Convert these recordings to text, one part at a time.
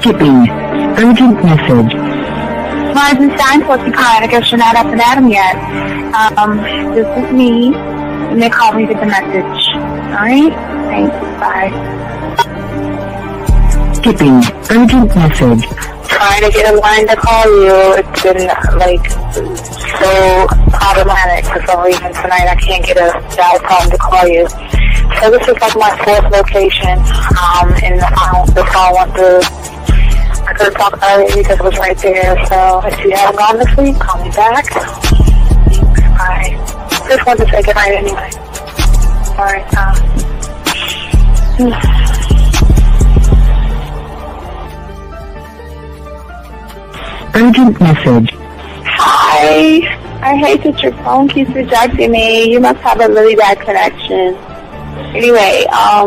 Skipping. Urgent message. I guess you're not up and at him yet. This is me. You may call me with the message. Alright? Thanks. Bye. Skipping. Urgent message. Trying to get a line to call you. It's been, so problematic for some reason tonight. I can't get a dial phone to call you. So this is my fourth location, and the phone went through. I could have talked earlier because it was right there. So if you haven't gone this week, call me back. Thanks. Bye. Just wanted to say goodnight anyway. Alright, Urgent message. Hi. I hate that your phone keeps rejecting me. You must have a really bad connection. Anyway, I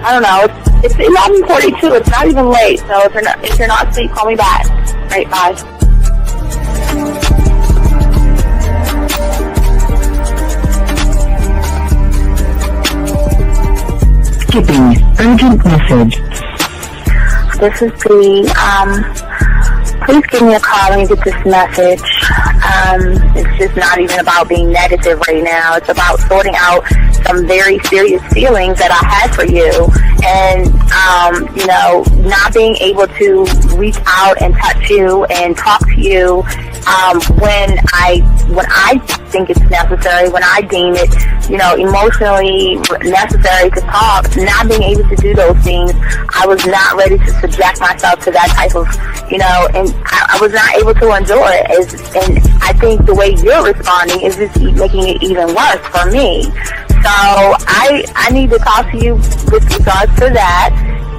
don't know. It's 11:42. It's not even late. So if you're not asleep, call me back. Right, bye. Skipping. Urgent message. This is the, please give me a call when you get this message. It's just not even about being negative right now. It's about sorting out some very serious feelings that I had for you. And, not being able to reach out and touch you and talk to you, when I think it's necessary, when I deem it, emotionally necessary to talk, not being able to do those things, I was not ready to subject myself to that type of, and I was not able to enjoy it. And I think the way you're responding is just making it even worse for me. So I need to talk to you with regards to that,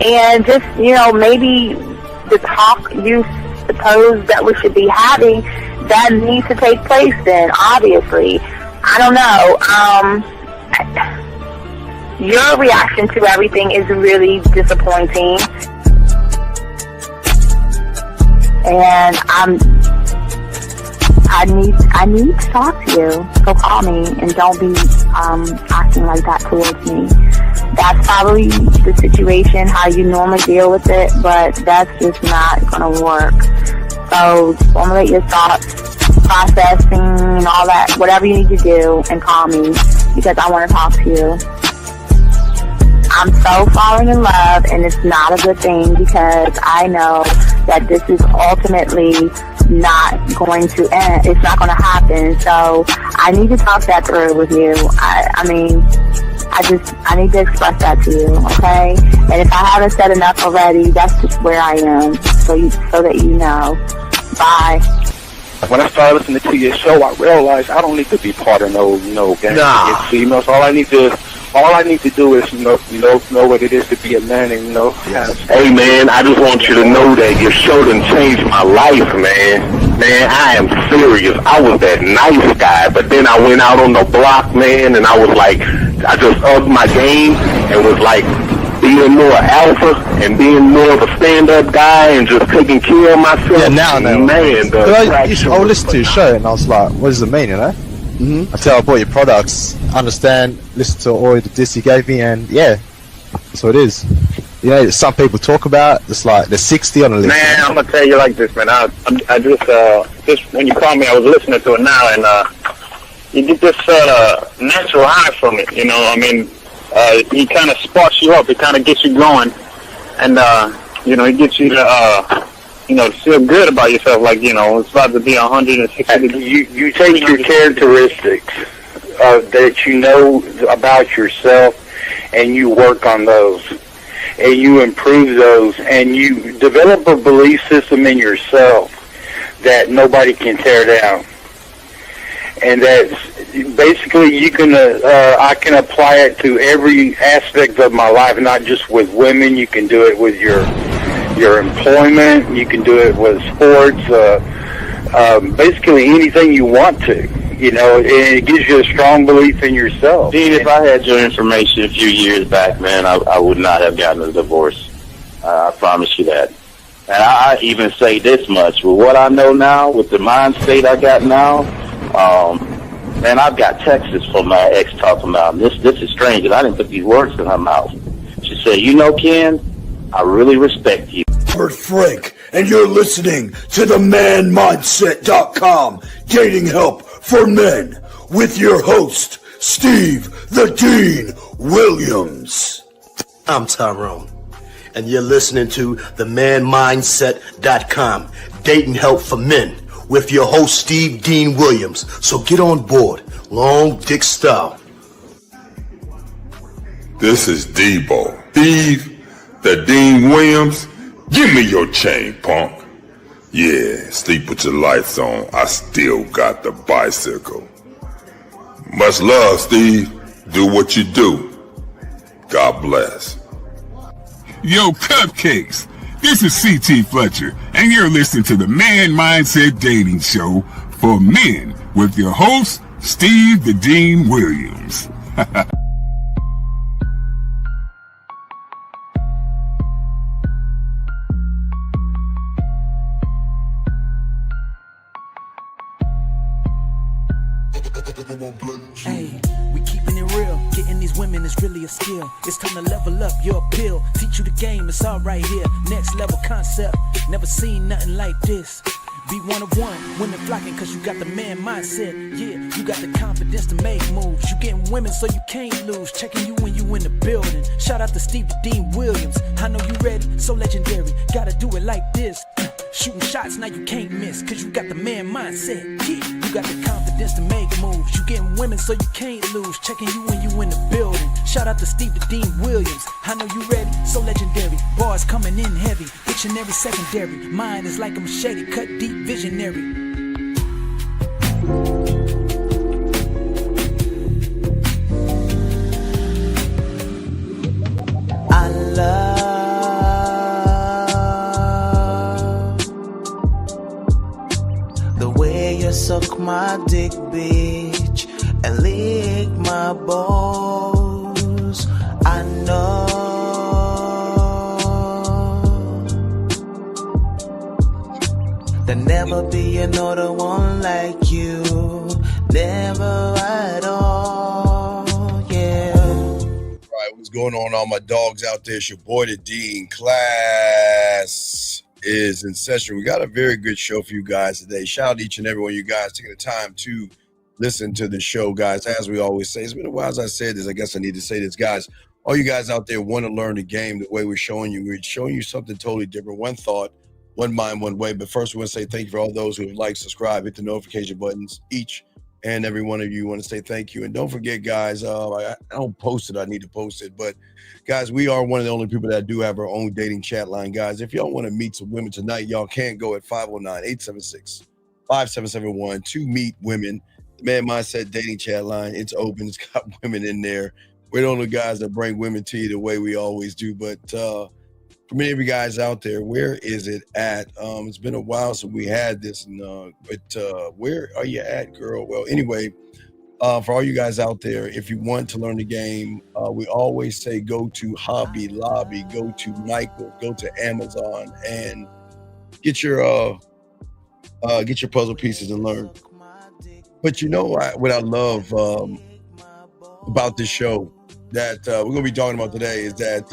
and just, maybe the talk you suppose that we should be having, that needs to take place then, obviously. I don't know. Your reaction to everything is really disappointing. And I need to talk to you. So call me and don't be acting like that towards me. That's probably the situation, how you normally deal with it, but that's just not going to work. So formulate your thoughts, processing and all that, whatever you need to do, and call me because I want to talk to you. I'm so falling in love, and it's not a good thing because I know that this is ultimately not going to end. It's not going to happen. So I need to talk that through with you. I need to express that to you, okay? And if I haven't said enough already, that's just where I am, so that you know. Bye. When I started listening to your show, I realized I don't need to be part of no gang against females. All I need to do is know what it is to be a man and Hey man, I just want you to know that your show done changed my life, man. Man, I am serious. I was that nice guy, but then I went out on the block, man, and I was like, I just upped my game and was like being more alpha and being more of a stand-up guy and just taking care of myself. Yeah, now, man. I listened to your show and I was like, what does it mean, Mm-hmm. Until I bought your products, understand, listen to all the diss you gave me, and yeah, that's what it is. Some people talk about it's like they're 60 on the list. Man, I'm gonna tell you like this, man. I just when you called me, I was listening to it now, and you get this natural high from it. It kind of sparks you up. It kind of gets you going, and it gets you to feel good about yourself, it's about to be 160 degrees. You take your characteristics that you know about yourself, and you work on those, and you improve those, and you develop a belief system in yourself that nobody can tear down. And that's basically I can apply it to every aspect of my life, not just with women. You can do it with your employment, you can do it with sports, basically anything you want to, and it gives you a strong belief in yourself. Dean, if I had your information a few years back, man, I would not have gotten a divorce. I promise you that. And I even say this much, with what I know now, with the mind state I got now, man, I've got texts from my ex talking about, this is strange, and I didn't put these words in her mouth. She said, Ken, I really respect you. Robert Frank, and you're listening to the ManMindset.com Dating Help for Men with your host, Steve the Dean Williams. I'm Tyrone, and you're listening to the ManMindset.com Dating Help for Men with your host, Steve Dean Williams. So get on board, long dick style. This is Debo. Steve the Dean Williams. Give me your chain, punk. Yeah, sleep with your lights on. I still got the bicycle. Much love, Steve. Do what you do. God bless. Yo, cupcakes. This is C.T. Fletcher, and you're listening to the Man Mindset Dating Show for Men with your host, Steve the Dean Williams. Hey, we keeping it real. Getting these women is really a skill. It's time to level up your appeal. Teach you the game, it's all right here. Next level concept. Never seen nothing like this. Be one of one, women flocking cause you got the man mindset. Yeah, you got the confidence to make moves. You getting women so you can't lose. Checking you when you in the building. Shout out to Steve the Dean Williams. I know you ready, so legendary. Gotta do it like this. Shooting shots, now you can't miss. Cause you got the man mindset. Yeah, you got the confidence to make moves. You getting women so you can't lose. Checking you when you in the building. Shout out to Steve the Dean Williams. I know you ready, so legendary. Bars coming in heavy. Dictionary secondary. Mine is like a machete, cut deep, visionary. I love the way you suck my dick, bitch, and lick my balls. I know there'll never be another one like you, never at all, yeah. Right, what's going on, all my dogs out there? It's your boy, the Dean. Class is in session. We got a very good show for you guys today. Shout out to each and every one of you guys taking the time to listen to the show, guys. As we always say, it's been a while as I said this. I guess I need to say this, guys. All you guys out there want to learn the game the way we're showing you. We're showing you something totally different. One thought, one mind, one way. But first, we want to say thank you for all those who have liked, subscribe, hit the notification buttons. Each and every one of you want to say thank you. And don't forget, guys, I don't post it. I need to post it. But, guys, we are one of the only people that do have our own dating chat line. Guys, if y'all want to meet some women tonight, y'all can go at 509-876-5771 to meet women. The Man Mindset dating chat line, it's open. It's got women in there. We're the only guys that bring women to you the way we always do. But for many of you guys out there, where is it at? It's been a while since we had this. But where are you at, girl? Well, anyway, for all you guys out there, if you want to learn the game, we always say go to Hobby Lobby, go to Michael, go to Amazon, and get your puzzle pieces and learn. But you know what I love about this show that we're going to be talking about today is that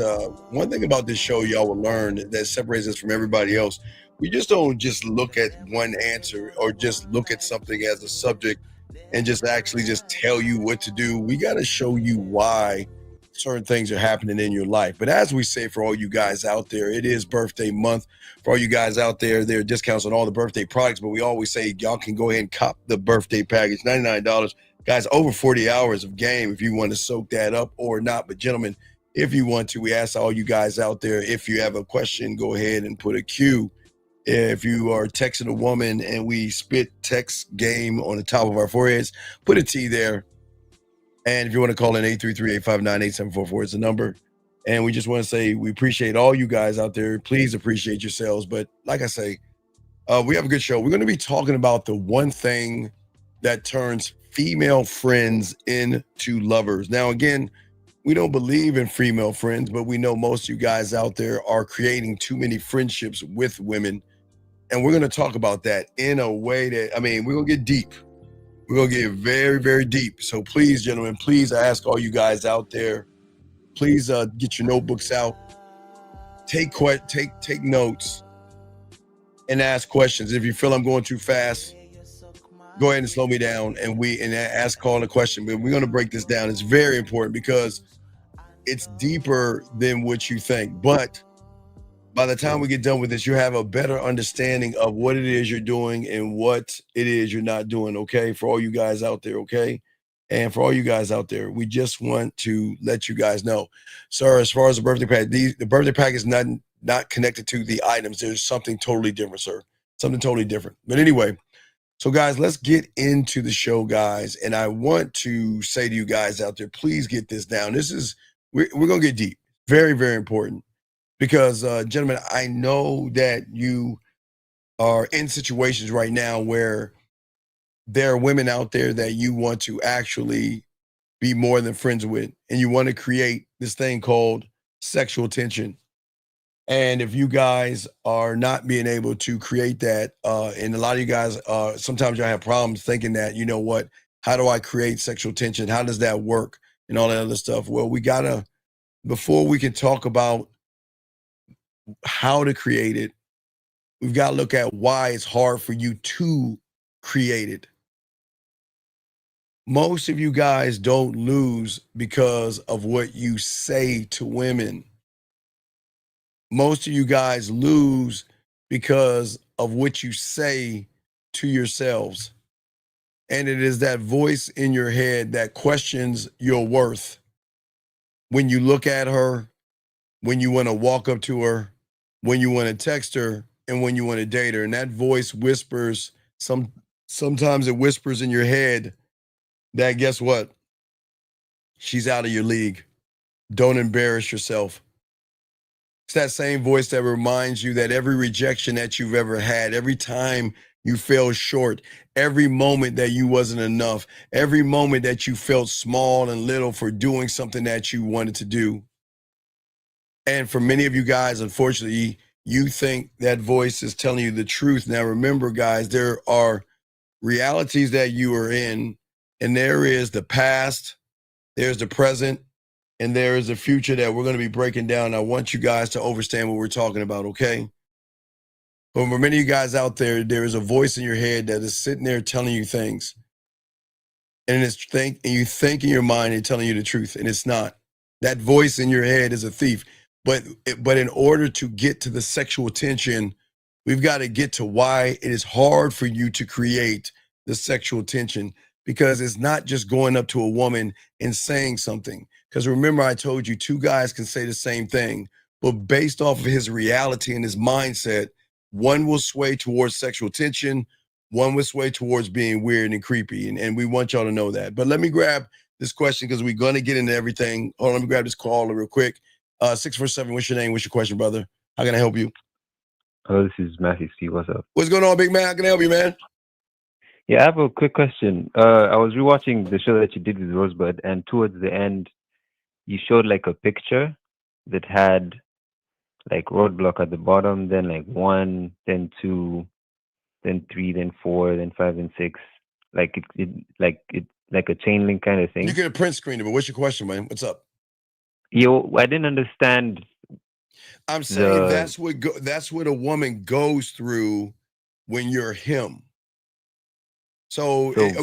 one thing about this show y'all will learn that separates us from everybody else. We just don't just look at one answer or just look at something as a subject and just actually just tell you what to do. We got to show you why certain things are happening in your life. But as we say, for all you guys out there, it is birthday month. For all you guys out there, there are discounts on all the birthday products, but we always say y'all can go ahead and cop the birthday package, $99. Guys, over 40 hours of game if you want to soak that up or not. But gentlemen, if you want to, we ask all you guys out there, if you have a question, go ahead and put a Q. If you are texting a woman and we spit text game on the top of our foreheads, put a T there. And if you want to call in 833-859-8744 is the number. And we just want to say we appreciate all you guys out there. Please appreciate yourselves. But like I say, we have a good show. We're going to be talking about the one thing that turns female friends into lovers. Now, again, we don't believe in female friends, but we know most of you guys out there are creating too many friendships with women. And we're going to talk about that in a way that, we're going to get deep. We're going to get very, very deep. So please, gentlemen, please, I ask all you guys out there, please get your notebooks out. take notes and ask questions. If you feel I'm going too fast, go ahead and slow me down and ask Carl a question. But we're going to break this down. It's very important because it's deeper than what you think. But by the time we get done with this, you have a better understanding of what it is you're doing and what it is you're not doing, okay? For all you guys out there, okay? And for all you guys out there, we just want to let you guys know. Sir, as far as the birthday pack, the birthday pack is not connected to the items. There's something totally different, sir. Something totally different. But anyway, so guys, let's get into the show, guys. And I want to say to you guys out there, please get this down. We're going to get deep. Very, very important. Because, gentlemen, I know that you are in situations right now where there are women out there that you want to actually be more than friends with, and you want to create this thing called sexual tension. And if you guys are not being able to create that, and a lot of you guys, sometimes y'all have problems thinking that, you know what, how do I create sexual tension? How does that work? And all that other stuff. Well, before we can talk about how to create it, we've got to look at why it's hard for you to create it. Most of you guys don't lose because of what you say to women. Most of you guys lose because of what you say to yourselves. And it is that voice in your head that questions your worth. When you look at her, when you want to walk up to her, when you want to text her, and when you want to date her. And that voice whispers, sometimes it whispers in your head that, guess what? She's out of your league. Don't embarrass yourself. It's that same voice that reminds you that every rejection that you've ever had, every time you fell short, every moment that you wasn't enough, every moment that you felt small and little for doing something that you wanted to do. And for many of you guys, unfortunately, you think that voice is telling you the truth. Now, remember, guys, there are realities that you are in, and there is the past, there's the present, and there is the future that we're going to be breaking down. I want you guys to understand what we're talking about, okay? But for many of you guys out there, there is a voice in your head that is sitting there telling you things. And you think in your mind and telling you the truth, and it's not. That voice in your head is a thief. But in order to get to the sexual tension, we've got to get to why it is hard for you to create the sexual tension, because it's not just going up to a woman and saying something. Because remember, I told you 2 guys can say the same thing, but based off of his reality and his mindset, one will sway towards sexual tension, one will sway towards being weird and creepy. And we want y'all to know that. But let me grab this question because we're going to get into everything. Hold on, let me grab this caller real quick. 647, what's your name? What's your question, brother? How can I help you? Hello, this is Matthew C. What's up? What's going on, big man? How can I help you, man? Yeah, I have a quick question. I was rewatching the show that you did with Rosebud, and towards the end, you showed like a picture that had like roadblock at the bottom, then like 1, then 2, then 3, then 4, then 5, and 6. Like like a chain link kind of thing. You can print screen it, but what's your question, man? What's up? I didn't understand. I'm saying that's what a woman goes through when you're him. So when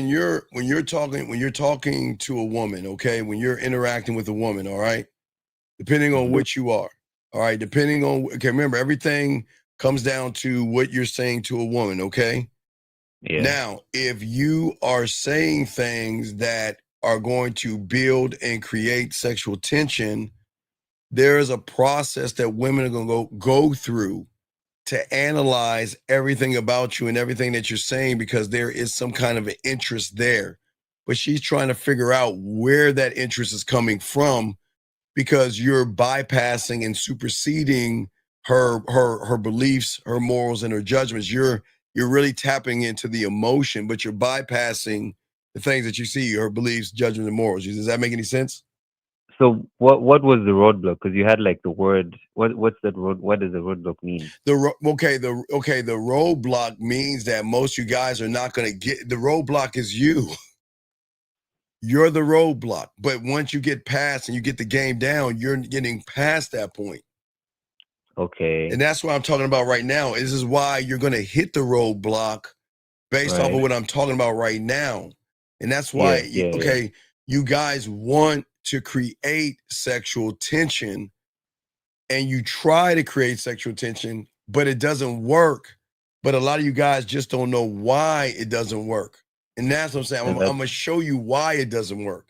you're talking to a woman, okay, when you're interacting with a woman, all right, depending on what you are, all right, remember, everything comes down to what you're saying to a woman, okay? Yeah. Now, if you are saying things that are going to build and create sexual tension, there is a process that women are going to go through to analyze everything about you and everything that you're saying, because there is some kind of an interest there. But she's trying to figure out where that interest is coming from, because you're bypassing and superseding her beliefs, her morals, and her judgments. You're really tapping into the emotion, but you're bypassing the things that you see, her beliefs, judgments, and morals. Does that make any sense? So what was the roadblock? Because you had like the word. What's that road? What does the roadblock mean? The roadblock means that most of you guys are not going to get. The roadblock is you. you're the roadblock. But once you get past and you get the game down, you're getting past that point. Okay. And that's what I'm talking about right now. This is why you're going to hit the roadblock based off of what I'm talking about right now. And that's why, you guys want to create sexual tension and you try to create sexual tension, but it doesn't work. But a lot of you guys just don't know why it doesn't work. And that's what I'm saying. I'm going to show you why it doesn't work.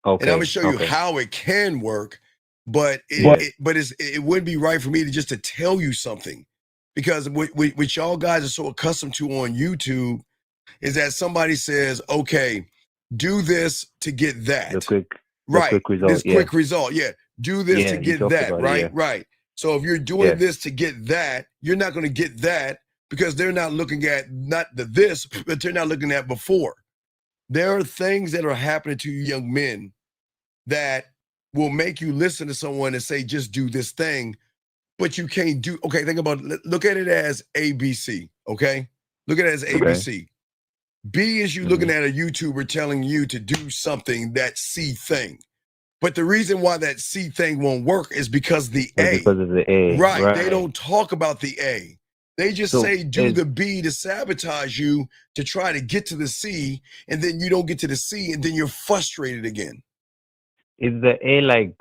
Okay. And I'm going to show you how it can work. But it wouldn't be right for me to tell you something, because what y'all guys are so accustomed to on YouTube is that somebody says, okay, do this to get that. Quick result. This quick result. Yeah. Do this to get that. Right. Right. So if you're doing this to get that, you're not going to get that because they're not looking at not this, but they're not looking at before. There are things that are happening to you young men that will make you listen to someone and say, just do this thing, but you can't do, think about, look at it as ABC, okay? Look at it as ABC. B is you looking at a YouTuber telling you to do something, that C thing. But the reason why that C thing won't work is because the A. Because of the A. Right. They don't talk about the A. They just say do the B to sabotage you to try to get to the C, and then you don't get to the C, and then you're frustrated again. Is the A like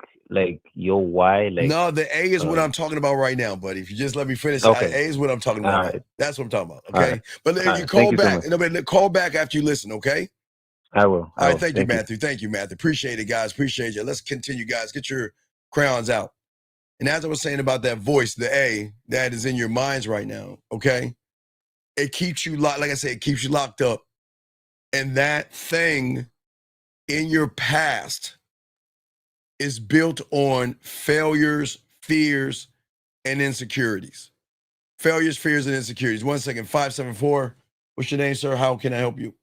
your Y? No, the A is what I'm talking about right now, buddy. If you just let me finish, A is what I'm talking about. Right. That's what I'm talking about. Okay, but if you call back, call back after you listen. Okay, I will. All right, thank you, Matthew. Thank you, Matthew. Appreciate it, guys. Appreciate you. Let's continue, guys. Get your crayons out. And as I was saying about that voice, the A that is in your minds right now. Okay, it keeps you locked. Like I said, it keeps you locked up, and that thing in your past is built on failures, fears, and insecurities. Failures, fears, and insecurities. 1 second, 574. What's your name, sir? How can I help you?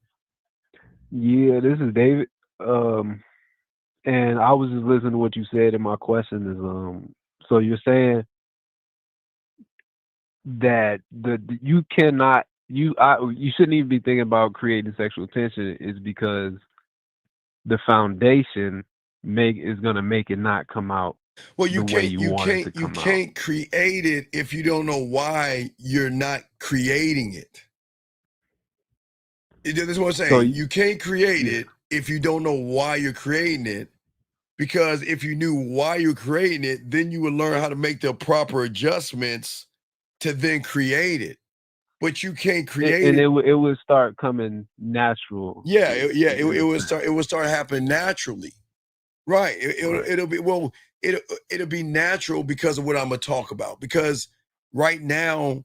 Yeah, this is David. And I was just listening to what you said, and my question is, so you're saying that you cannot, you shouldn't even be thinking about creating sexual tension is because the foundation is gonna make it not come out. Well, you can't create it if you don't know why you're not creating it. This is what I'm saying. So you can't create it if you don't know why you're creating it. Because if you knew why you're creating it, then you would learn how to make the proper adjustments to then create it. But you can't create it. And it would start coming natural. Yeah, it would start happening naturally. Right. It'll be natural because of what I'm gonna talk about. Because right now,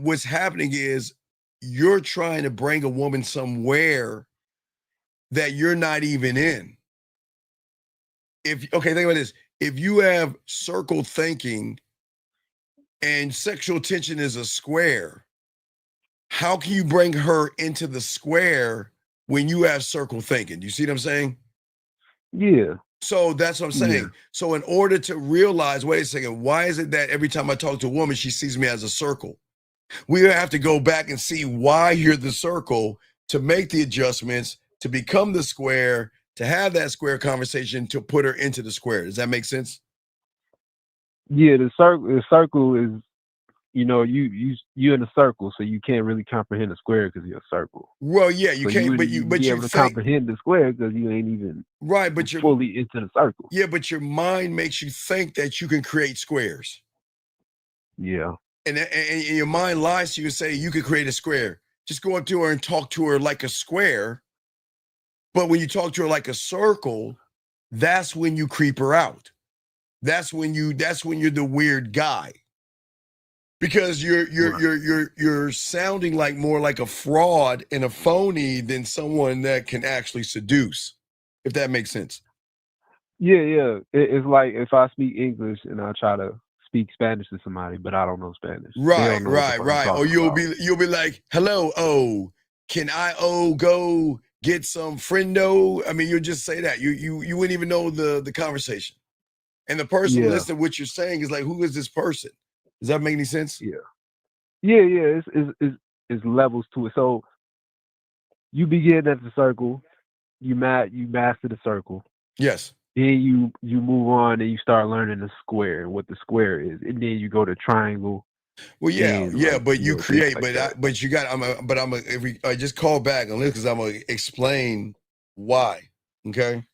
what's happening is you're trying to bring a woman somewhere that you're not even in. Think about this. If you have circle thinking and sexual tension is a square, how can you bring her into the square when you have circle thinking? Do you see what I'm saying? Yeah. So that's what I'm saying. Yeah. So in order to realize, wait a second, why is it that every time I talk to a woman, she sees me as a circle? We have to go back and see why you're the circle to make the adjustments, to become the square, to have that square conversation, to put her into the square. Does that make sense? Yeah, the circle is, you're in a circle, so you can't really comprehend the square because you're a circle. Well, yeah, you can't, but you comprehend the square because you ain't even but you're fully into the circle. Yeah, but your mind makes you think that you can create squares. Yeah, and your mind lies to you and say you could create a square. Just go up to her and talk to her like a square. But when you talk to her like a circle, that's when you creep her out. That's when you're the weird guy. Because you're sounding like more like a fraud and a phony than someone that can actually seduce, if that makes sense. Yeah. It's like if I speak English and I try to speak Spanish to somebody, but I don't know Spanish. Right. Or you'll be like, hello, can I go get some friendo? I mean, you'll just say that. You wouldn't even know the conversation. And the person listening to what you're saying is like, who is this person? Does that make any sense? Yeah. It's levels to it. So you begin at the circle, you master the circle. Yes. Then you move on and you start learning the square and what the square is, and then you go to triangle. Well, yeah, and, yeah, like, but you know, create, things like that. but you got. If we just call back on this because I'm gonna explain why. Okay.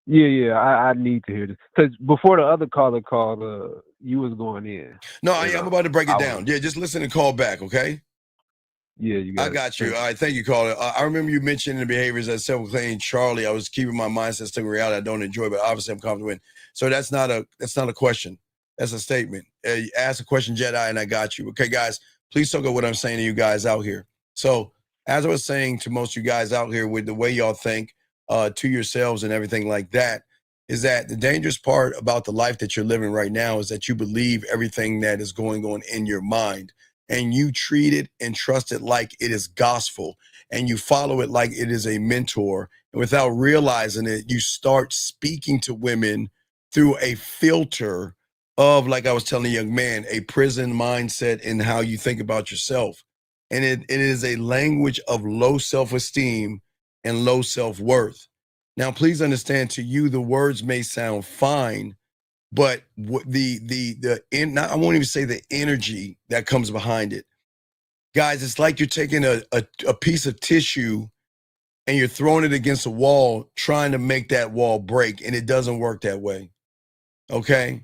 Yeah, I need to hear this because before the other caller called, you was going in. No, And, I'm about to break it I down. Yeah, just listen and call back. Okay. Yeah, you got I got you. All right, thank you, caller. I remember you mentioning the behaviors that self-proclaimed Charlie. I was keeping my mindset stuck in reality I don't enjoy, but obviously I'm comfortable in. So that's not a question. That's a statement. You ask a question, Jedi, and I got you. Okay, guys, please look at what I'm saying to you guys out here. So as I was saying to most of you guys out here with the way y'all think to yourselves and everything like that, is that the dangerous part about the life that you're living right now is that you believe everything that is going on in your mind. And you treat it and trust it like it is gospel, and you follow it like it is a mentor. And without realizing it, you start speaking to women through a filter of, like I was telling a young man, a prison mindset in how you think about yourself. And it is a language of low self-esteem and low self-worth. Now, please understand, to you, the words may sound fine, but what I won't even say the energy that comes behind it. Guys, it's like you're taking a piece of tissue and you're throwing it against a wall, trying to make that wall break, and it doesn't work that way. Okay?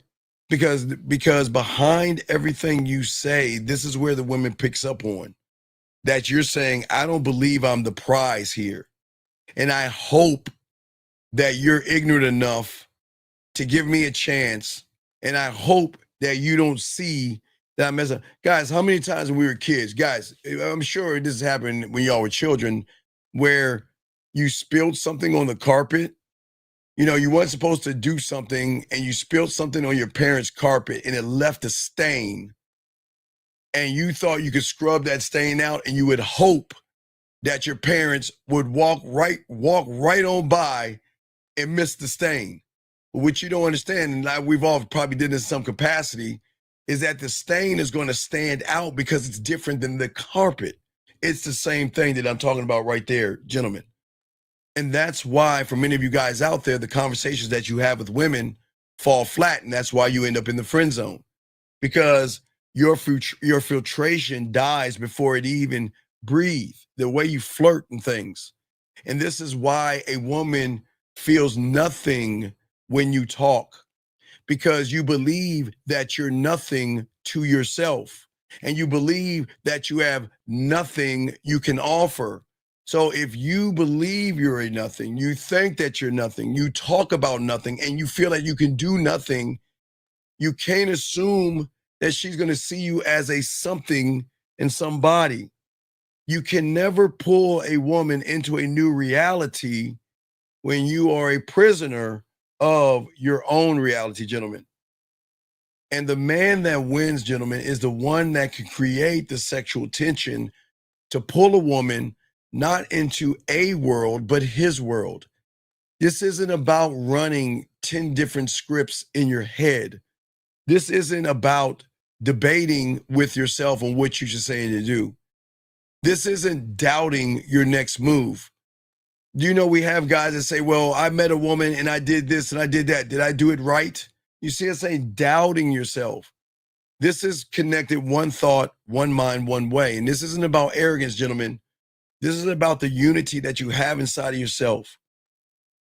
Because behind everything you say, this is where the woman picks up on. That you're saying, I don't believe I'm the prize here. And I hope that you're ignorant enough to give me a chance, and I hope that you don't see that I'm messing up. Guys, how many times when we were kids, guys, I'm sure this happened when y'all were children, where you spilled something on the carpet. You know, you weren't supposed to do something, and you spilled something on your parents' carpet, and it left a stain, and you thought you could scrub that stain out, and you would hope that your parents would walk right on by and miss the stain. What you don't understand, and we've all probably did this in some capacity, is that the stain is going to stand out because it's different than the carpet. It's the same thing that I'm talking about right there, gentlemen. And that's why, for many of you guys out there, the conversations that you have with women fall flat, and that's why you end up in the friend zone. Because your filtration dies before it even breathes, the way you flirt and things. And this is why a woman feels nothing when you talk, because you believe that you're nothing to yourself, and you believe that you have nothing you can offer. So if you believe you're a nothing, you think that you're nothing, you talk about nothing, and you feel that you can do nothing, you can't assume that she's going to see you as a something and somebody. You can never pull a woman into a new reality when you are a prisoner of your own reality, gentlemen. And the man that wins, gentlemen, is the one that can create the sexual tension to pull a woman not into a world, but his world. This isn't about running 10 different scripts in your head. This isn't about debating with yourself on what you should say and do. This isn't doubting your next move. Do you know we have guys that say, well, I met a woman and I did this and I did that. Did I do it right? You see us saying doubting yourself. This is connected one thought, one mind, one way. And this isn't about arrogance, gentlemen. This is about the unity that you have inside of yourself.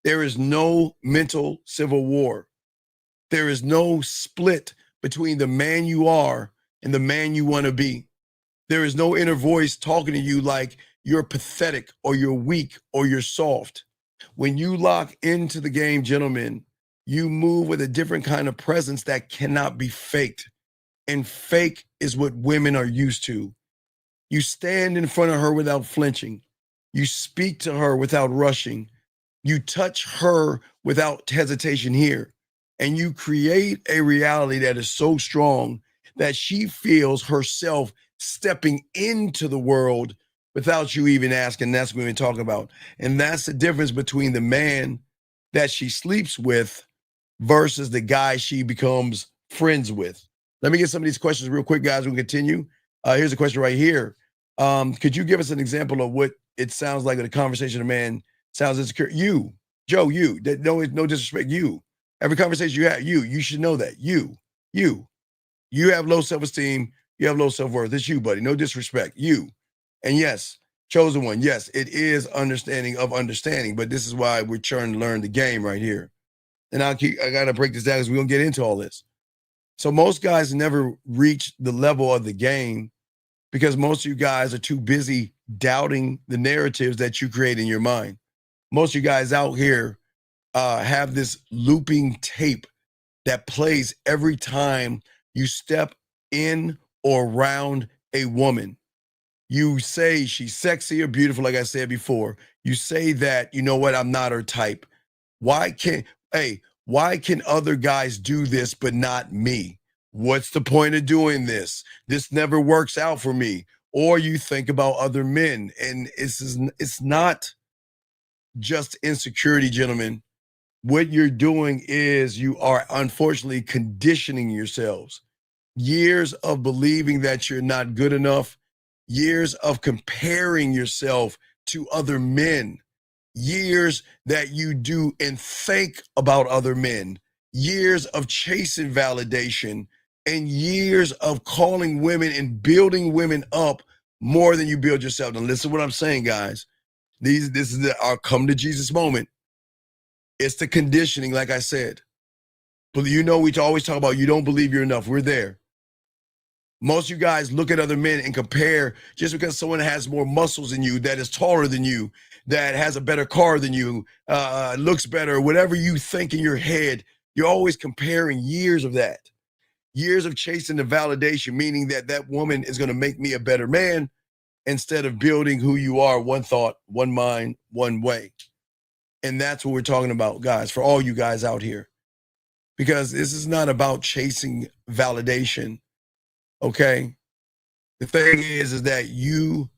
There is no mental civil war. There is no split between the man you are and the man you want to be. There is no inner voice talking to you like you're pathetic or you're weak or you're soft. When you lock into the game, gentlemen, you move with a different kind of presence that cannot be faked. And fake is what women are used to. You stand in front of her without flinching. You speak to her without rushing. You touch her without hesitation here. And you create a reality that is so strong that she feels herself stepping into the world without you even asking. That's what we're talking about. And that's the difference between the man that she sleeps with versus the guy she becomes friends with. Let me get some of these questions real quick, guys. We'll continue. Here's a question right here. Could you give us an example of what it sounds like in a conversation a man Sounds insecure. You, Joe, you. No disrespect. You. Every conversation you have, you should know that. You have low self-esteem. You have low self-worth. It's you, buddy. No disrespect. You. And yes, chosen one. Yes, it is understanding of understanding, but this is why we're trying to learn the game right here. And I got to break this down because we're going to get into all this. So most guys never reach the level of the game because most of you guys are too busy doubting the narratives that you create in your mind. Most of you guys out here have this looping tape that plays every time you step in or around a woman. You say she's sexy or beautiful, like I said before. You say that, you know what, I'm not her type. Why can other guys do this but not me? What's the point of doing this? This never works out for me. Or you think about other men, and it's not just insecurity, gentlemen. What you're doing is you are unfortunately conditioning yourselves. Years of believing that you're not good enough, years of comparing yourself to other men, years that you do and think about other men, years of chasing validation, and years of calling women and building women up more than you build yourself. Now listen to what I'm saying, guys. This is our come to Jesus moment. It's the conditioning, like I said. But we always talk about you don't believe you're enough. We're there. Most of you guys look at other men and compare just because someone has more muscles than you, that is taller than you, that has a better car than you, looks better, whatever you think in your head, you're always comparing years of that. Years of chasing the validation, meaning that woman is going to make me a better man instead of building who you are, one thought, one mind, one way. And that's what we're talking about, guys, for all you guys out here. Because this is not about chasing validation, okay? The thing is that you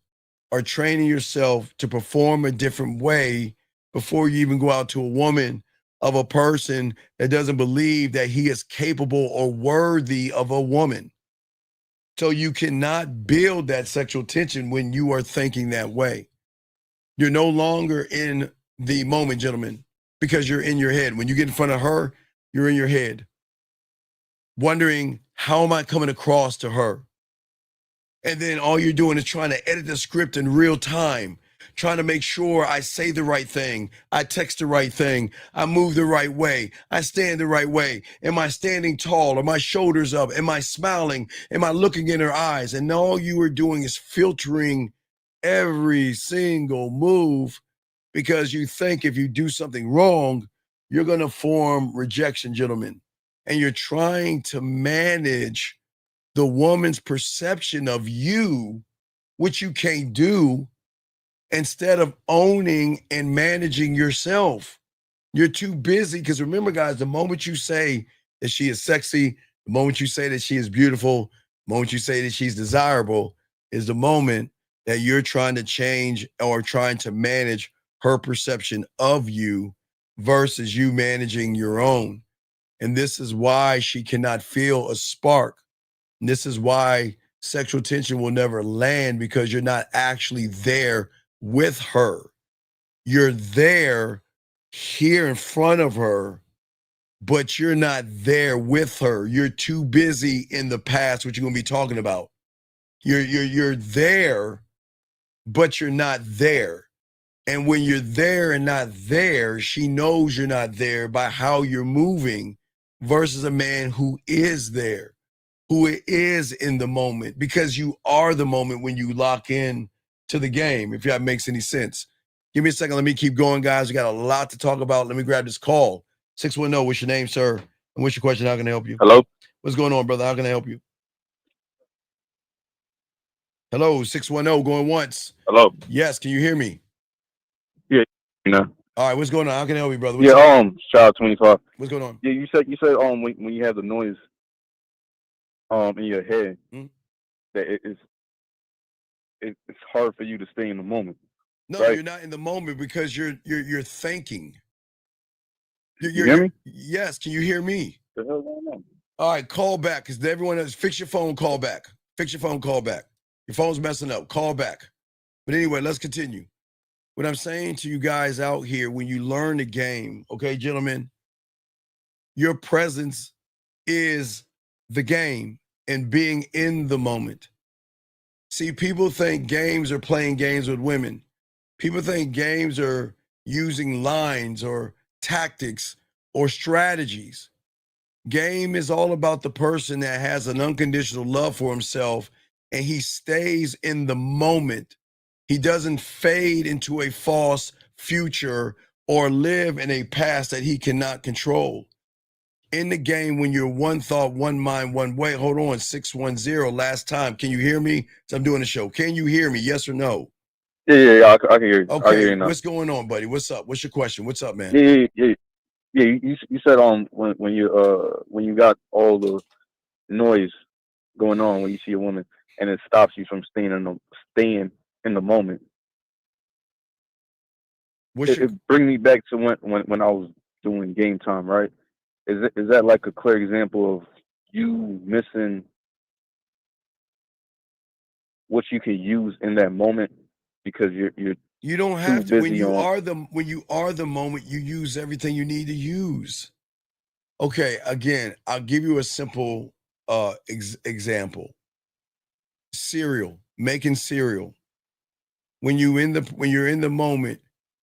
are training yourself to perform a different way before you even go out to a woman of a person that doesn't believe that he is capable or worthy of a woman. So you cannot build that sexual tension when you are thinking that way. You're no longer in the moment, gentlemen, because you're in your head. When you get in front of her, you're in your head, wondering, how am I coming across to her? And then all you're doing is trying to edit the script in real time, trying to make sure I say the right thing, I text the right thing, I move the right way, I stand the right way. Am I standing tall? Are my shoulders up? Am I smiling? Am I looking in her eyes? And all you are doing is filtering every single move because you think if you do something wrong, you're going to form rejection, gentlemen. And you're trying to manage the woman's perception of you, which you can't do, instead of owning and managing yourself. You're too busy because remember, guys, the moment you say that she is sexy, the moment you say that she is beautiful, the moment you say that she's desirable is the moment that you're trying to change or trying to manage her perception of you versus you managing your own. And this is why she cannot feel a spark. And this is why sexual tension will never land, because you're not actually there with her. You're there here in front of her, but you're not there with her. You're too busy in the past, which you're going to be talking about. You're there, but you're not there. And when you're there and not there, she knows you're not there by how you're moving versus a man who is there, who is in the moment, because you are the moment when you lock in to the game, if that makes any sense. Give me a second. Let me keep going, guys. We got a lot to talk about. Let me grab this call. 610, what's your name, sir? And what's your question? How can I help you? Hello? What's going on, brother? How can I help you? Hello, 610, going once. Hello? Yes, can you hear me? Yeah, you know. All right, what's going on? How can I help you, brother? Child 25. What's going on? Yeah, you said when you have the noise in your head, that it's hard for you to stay in the moment. No, right? You're not in the moment because you're thinking. You hear me? Yes, can you hear me? The hell going on? All right, call back, because everyone else, fix your phone, call back. Fix your phone, call back. Your phone's messing up, call back. But anyway, let's continue. What I'm saying to you guys out here, when you learn the game, okay, gentlemen, your presence is the game and being in the moment. See, people think games are playing games with women. People think games are using lines or tactics or strategies. Game is all about the person that has an unconditional love for himself and he stays in the moment. He doesn't fade into a false future or live in a past that he cannot control. In the game, when you're one thought, one mind, one way, hold on, 610, last time. Can you hear me? So I'm doing the show. Can you hear me? Yes or no? Yeah, I can hear you. I can hear Okay, you now. what's going on, buddy? What's up? What's your question? What's up, man? Yeah. You said when you got all the noise going on when you see a woman and it stops you from staying in the moment. It bring me back to when I was doing game time, right? Is that like a clear example of you missing what you could use in that moment because you're You don't too have to. When busy you on are the moment, you use everything you need to use. Okay, again, I'll give you a simple example. Cereal, making cereal. When you're in the moment,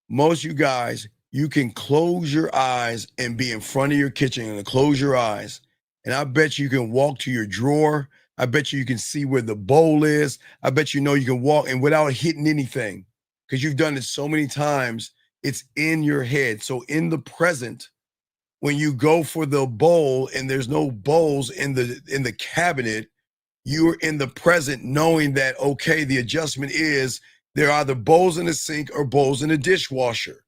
most you guys, you can close your eyes and be in front of your kitchen and close your eyes. And I bet you can walk to your drawer. I bet you can see where the bowl is. I bet you know you can walk and without hitting anything because you've done it so many times, it's in your head. So in the present, when you go for the bowl and there's no bowls in the cabinet, you're in the present knowing that, okay, the adjustment is there are either bowls in the sink or bowls in the dishwasher.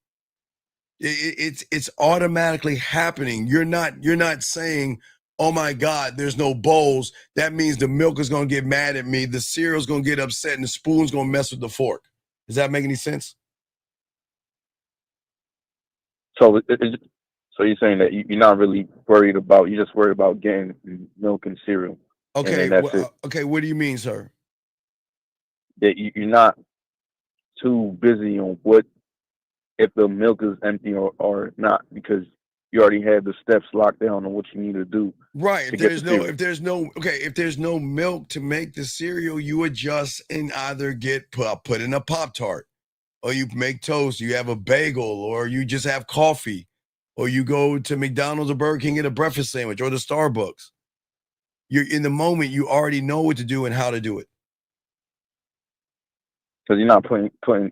It's automatically happening. You're not saying, oh my God, there's no bowls. That means the milk is going to get mad at me. The cereal's going to get upset and the spoon's going to mess with the fork. Does that make any sense? so you're saying that you're not really worried about, you're just worried about getting milk and cereal. Okay, and that's it. Okay, what do you mean, sir? That you're not too busy on what if the milk is empty or not because you already had the steps locked down on what you need to do. Right. to get the cereal. If there's no milk to make the cereal, you adjust and either get put in a Pop-Tart, or you make toast, you have a bagel, or you just have coffee, or you go to McDonald's or Burger King and get a breakfast sandwich or the Starbucks. You're in the moment, you already know what to do and how to do it. Because you're not putting the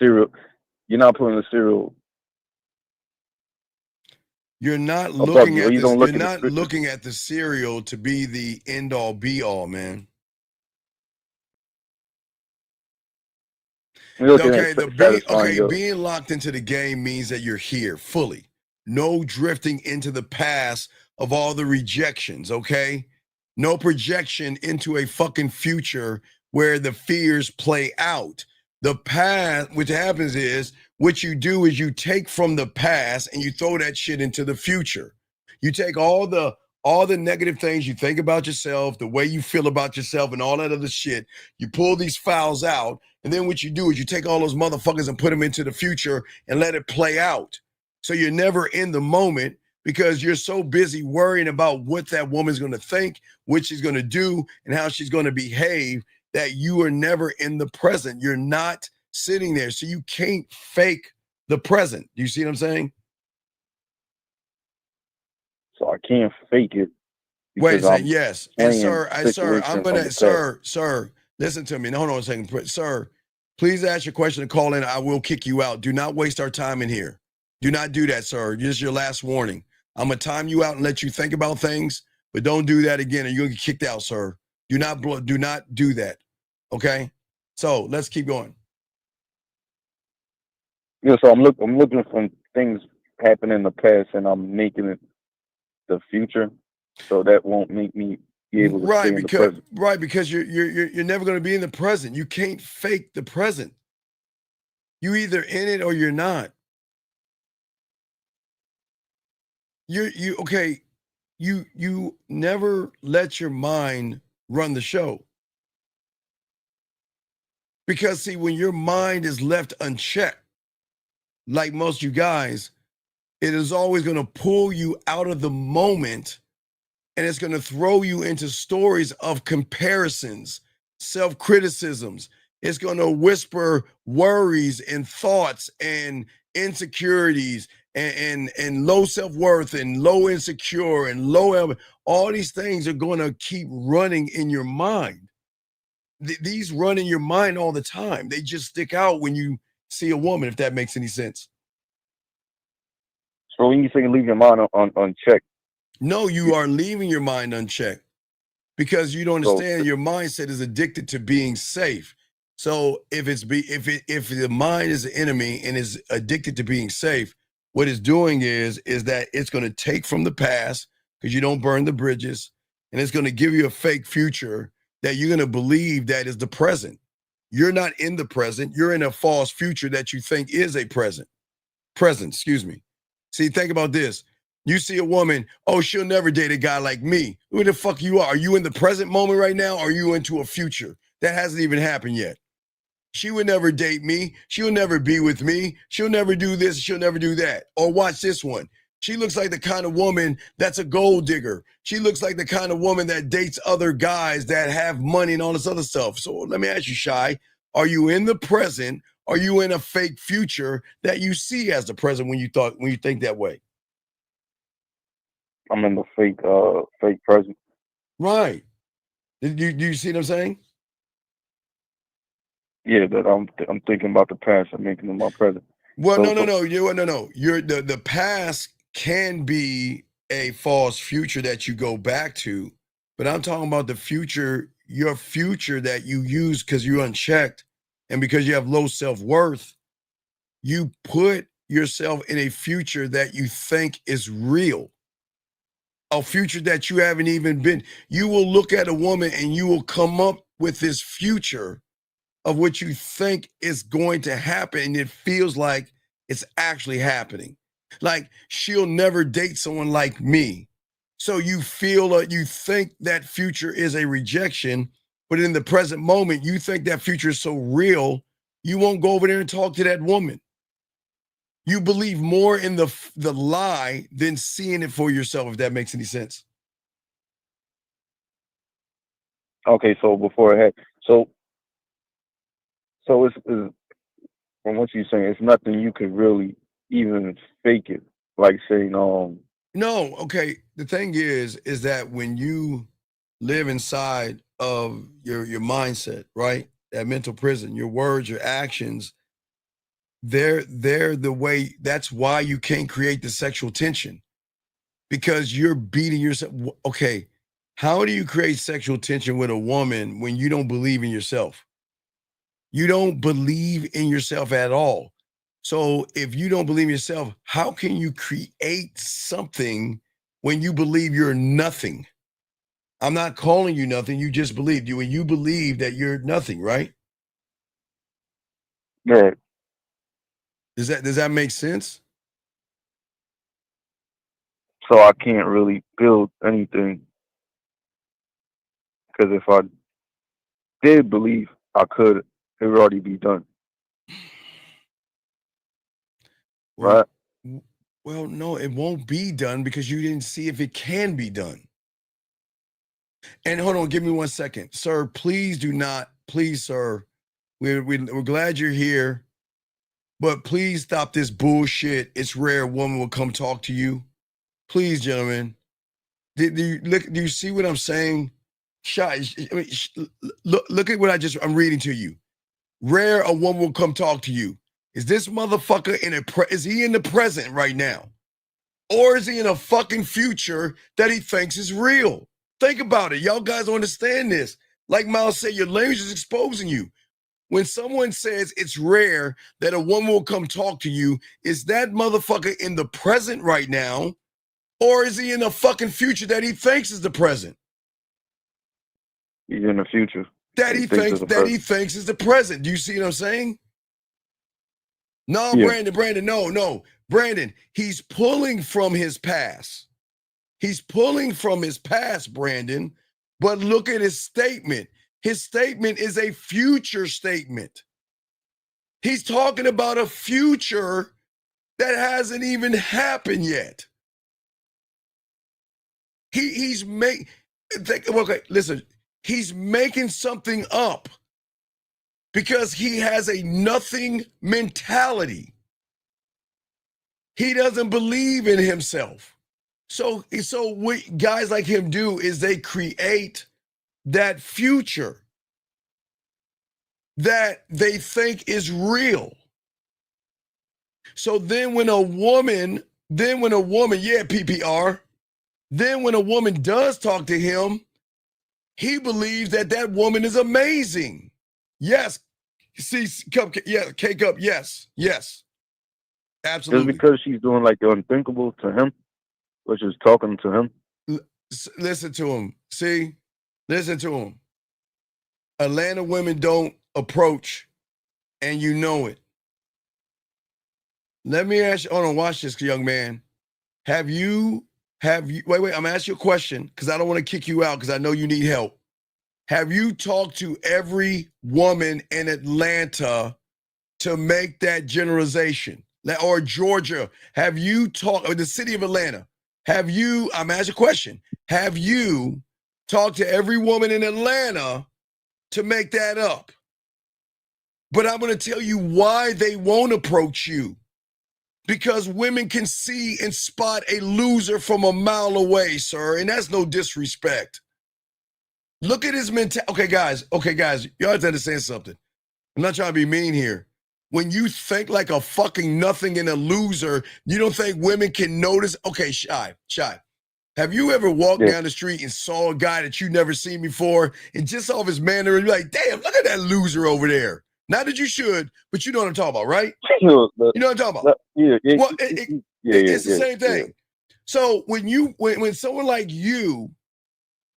cereal. You're not putting the cereal. You're not above looking you, at or you this, don't look you're at the not scripture. looking at the cereal to be the end all be all, man. You're looking Okay, at satisfying your. being locked into the game means that you're here fully. No drifting into the past of all the rejections, okay? No projection into a fucking future where the fears play out. The past, what happens is, what you do is you take from the past and you throw that shit into the future. You take all the negative things you think about yourself, the way you feel about yourself, and all that other shit. You pull these files out, and then what you do is you take all those motherfuckers and put them into the future and let it play out. So you're never in the moment because you're so busy worrying about what that woman's going to think, what she's going to do, and how she's going to behave that you are never in the present. You're not sitting there. So you can't fake the present. Do you see what I'm saying? So I can't fake it. Wait a because second. I'm Yes. And playing sir, I'm situations going of to, the past. sir, listen to me. No, hold on a second. Sir, please ask your question and call in. I will kick you out. Do not waste our time in here. Do not do that, sir. This is your last warning. I'm going to time you out and let you think about things, but don't do that again or you're going to get kicked out, sir. Do not do that. Okay? So let's keep going. Yeah, so I'm looking for things happen in the past, and I'm making it the future, so that won't make me be able to stay in the present. Right, because you're never going to be in the present. You can't fake the present. You either in it or you're not. You never let your mind run the show. Because see, when your mind is left unchecked, like most you guys, it is always going to pull you out of the moment, and it's going to throw you into stories of comparisons, self-criticisms. It's going to whisper worries and thoughts and insecurities and low self-worth and low insecure and low, all these things are going to keep running in your mind. These run in your mind all the time. They just stick out when you see a woman, if that makes any sense. So when you say leave your mind unchecked. No, you are leaving your mind unchecked because you don't understand your mindset is addicted to being safe. So if the mind is the enemy and is addicted to being safe, what it's doing is that it's going to take from the past because you don't burn the bridges, and it's going to give you a fake future that you're going to believe that is the present. You're not in the present. You're in a false future that you think is a present. Excuse me. See, think about this. You see a woman, oh, she'll never date a guy like me. Who the fuck you are? Are you in the present moment right now, or are you into a future that hasn't even happened yet? She would never date me. She'll never be with me. She'll never do this. She'll never do that. Or watch this one. She looks like the kind of woman that's a gold digger. She looks like the kind of woman that dates other guys that have money and all this other stuff. So let me ask you, Shy, are you in the present? Are you in a fake future that you see as the present when you think that way? I'm in the fake present. Right. Do you see what I'm saying? Yeah, that I'm thinking about the past. I'm thinking about my present. Well, no. You're the past can be a false future that you go back to, but I'm talking about the future, your future that you use because you're unchecked and because you have low self-worth. You put yourself in a future that you think is real. A future that you haven't even been. You will look at a woman and you will come up with this future of what you think is going to happen, and it feels like it's actually happening. Like, she'll never date someone like me. So you feel, you think that future is a rejection, but in the present moment, you think that future is so real, you won't go over there and talk to that woman. You believe more in the lie than seeing it for yourself, if that makes any sense. Okay, so before I had, so it's from what you're saying, it's nothing you could really even fake it, like saying, No, okay. The thing is that when you live inside of your mindset, right? That mental prison, your words, your actions, they're the way. That's why you can't create the sexual tension, because you're beating yourself. Okay, how do you create sexual tension with a woman when you don't believe in yourself? You don't believe in yourself at all. So if you don't believe in yourself, how can you create something when you believe you're nothing? I'm not calling you nothing. You just believe. When you believe that you're nothing, right? Right. Does that make sense? So I can't really build anything, because if I did believe I could, it would already be done. Right? Well, no, it won't be done because you didn't see if it can be done. And hold on, give me 1 second. Sir, please do not, please, sir. We're glad you're here, but please stop this bullshit. It's rare a woman will come talk to you. Please, gentlemen. Do you see what I'm saying? Look at what I'm reading to you. Rare a woman will come talk to you. Is this motherfucker is he in the present right now? Or is he in a fucking future that he thinks is real? Think about it. Y'all guys don't understand this. Like Miles said, your language is exposing you. When someone says it's rare that a woman will come talk to you, is that motherfucker in the present right now? Or is he in a fucking future that he thinks is the present? He's in the future. That he thinks is the present. Do you see what I'm saying? No, yeah. Brandon, no. Brandon, he's pulling from his past. He's pulling from his past, Brandon. But look at his statement. His statement is a future statement. He's talking about a future that hasn't even happened yet. He's making something up because he has a nothing mentality. He doesn't believe in himself. So what guys like him do is they create that future that they think is real. So then when a woman, yeah, PPR, then when a woman does talk to him, he believes that woman is amazing. Yes. See, K-Cup, yes. Absolutely. Just because she's doing like the unthinkable to him, which is talking to him. Listen to him. See? Listen to him. Atlanta women don't approach, and you know it. Let me ask you, watch this, young man. Have you, wait, I'm gonna ask you a question because I don't want to kick you out because I know you need help. Have you talked to every woman in Atlanta to make that generalization? Or Georgia, have you talked, or the city of Atlanta, I'm asking a question. Have you talked to every woman in Atlanta to make that up? But I'm going to tell you why they won't approach you. Because women can see and spot a loser from a mile away, sir, and that's no disrespect. Look at his mentality. Okay, guys, you have to understand something. I'm not trying to be mean here. When you think like a fucking nothing and a loser, you don't think women can notice? Okay, Shy. Have you ever walked down the street and saw a guy that you never seen before and just off his manner and you're like, damn, look at that loser over there. Not that you should, but you know what I'm talking about, right? You know what I'm talking about? It's the same thing. Yeah. So when someone like you,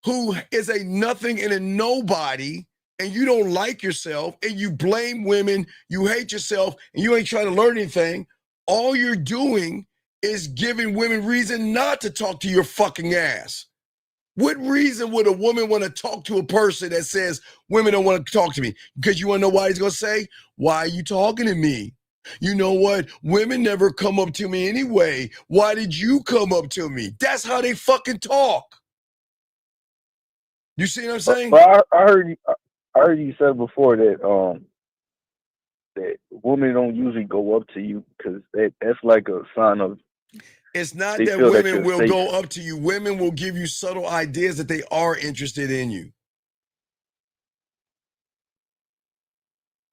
who is a nothing and a nobody, and you don't like yourself, and you blame women, you hate yourself, and you ain't trying to learn anything, all you're doing is giving women reason not to talk to your fucking ass. What reason would a woman want to talk to a person that says women don't want to talk to me? Because you want to know why he's going to say, why are you talking to me? You know what? Women never come up to me anyway. Why did you come up to me? That's how they fucking talk. You see what I'm saying? But I heard you said before that that women don't usually go up to you because that's like a sign of. It's not that women will go up to you. Women will give you subtle ideas that they are interested in you.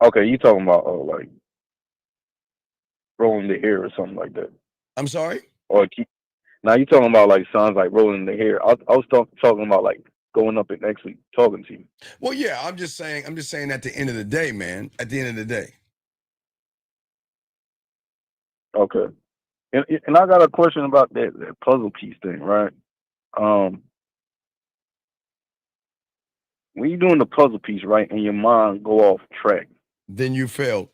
Okay, you talking about like rolling the hair or something like that. I'm sorry? Now you talking about like signs like rolling the hair. I was talking about like going up and actually talking to you. Well, yeah, I'm just saying at the end of the day, man, at the end of the day. Okay. And I got a question about that puzzle piece thing, right? When you're doing the puzzle piece, right, and your mind go off track, then you failed.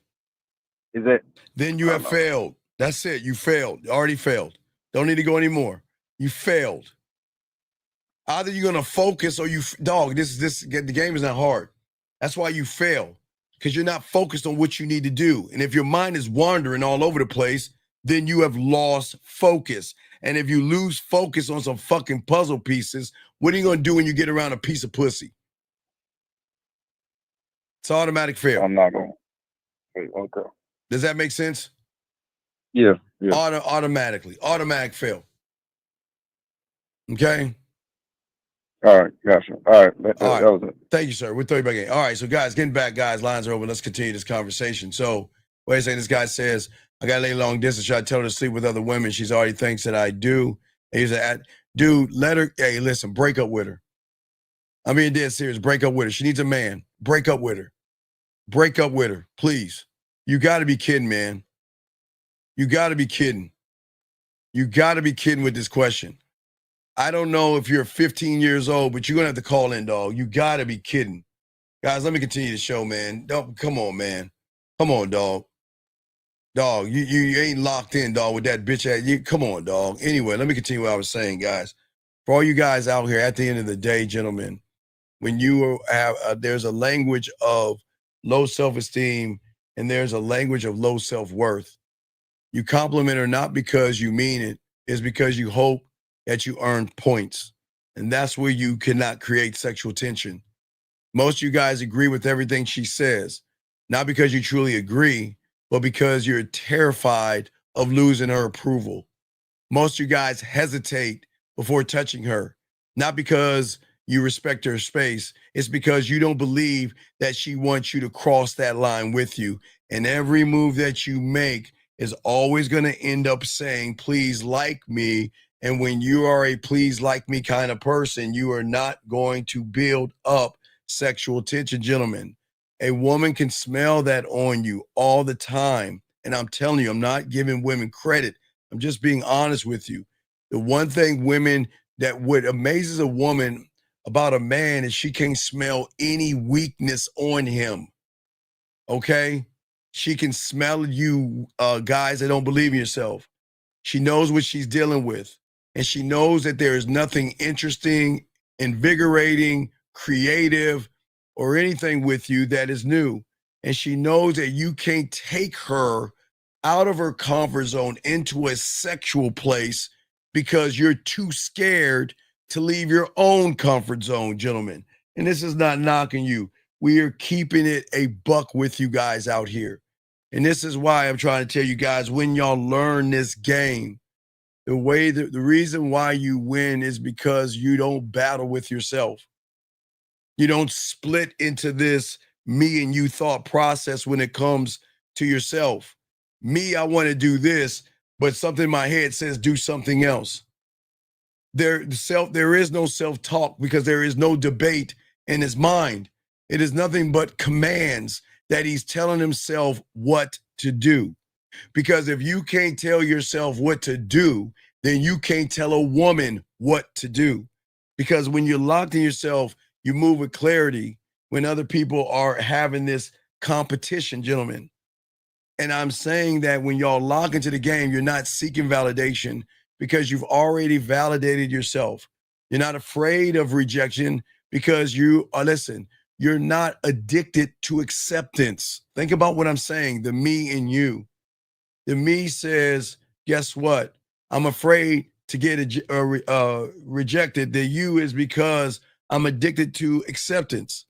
Is that? Then you have failed. That's it. You failed. You already failed. Don't need to go anymore. You failed. Either you're gonna focus or the game is not hard. That's why you fail, because you're not focused on what you need to do. And if your mind is wandering all over the place, then you have lost focus. And if you lose focus on some fucking puzzle pieces, what are you gonna do when you get around a piece of pussy? It's automatic fail. I'm not gonna. Okay. Does that make sense? Yeah. Automatic fail. Okay. All right, gotcha. All right, that was it. Thank you, sir. We'll throw you back in. All right, so guys, getting back, guys, lines are open. Let's continue this conversation. So, wait a second. This guy says, I got to lay long distance. Should I tell her to sleep with other women? She's already thinks that I do. And he said, dude, let her, hey, listen, break up with her. I'm being dead serious. Break up with her. She needs a man. Break up with her. Break up with her, please. You got to be kidding, man. You got to be kidding. You got to be kidding with this question. I don't know if you're 15 years old, but you're going to have to call in, dog. You got to be kidding. Guys, let me continue the show, man. Come on, man. Come on, dog. Dog, you ain't locked in, dog, with that bitch. Come on, dog. Anyway, let me continue what I was saying, guys. For all you guys out here, at the end of the day, gentlemen, when you have, there's a language of low self-esteem and there's a language of low self-worth. You compliment her not because you mean it, it's because you hope that you earn points. And that's where you cannot create sexual tension. Most of you guys agree with everything she says, not because you truly agree, but because you're terrified of losing her approval. Most of you guys hesitate before touching her, not because you respect her space. It's because you don't believe that she wants you to cross that line with you. And every move that you make is always going to end up saying, please like me. And when you are a please like me kind of person, you are not going to build up sexual tension, gentlemen. A woman can smell that on you all the time. And I'm telling you, I'm not giving women credit. I'm just being honest with you. The one thing women that would amazes a woman about a man is she can't smell any weakness on him. Okay? She can smell you, guys that don't believe in yourself. She knows what she's dealing with. And she knows that there is nothing interesting, invigorating, creative, or anything with you that is new. And she knows that you can't take her out of her comfort zone into a sexual place because you're too scared to leave your own comfort zone, gentlemen. And this is not knocking you. We are keeping it a buck with you guys out here. And this is why I'm trying to tell you guys, when y'all learn this game, the reason why you win is because you don't battle with yourself. You don't split into this me and you thought process when it comes to yourself. Me, I want to do this, but something in my head says do something else. There is no self-talk because there is no debate in his mind. It is nothing but commands that he's telling himself what to do. Because if you can't tell yourself what to do, then you can't tell a woman what to do. Because when you're locked in yourself, you move with clarity when other people are having this competition, gentlemen. And I'm saying that when y'all lock into the game, you're not seeking validation because you've already validated yourself. You're not afraid of rejection because you are, listen, you're not addicted to acceptance. Think about what I'm saying, the me in you. The me says, guess what? I'm afraid to get rejected. The you is because I'm addicted to acceptance.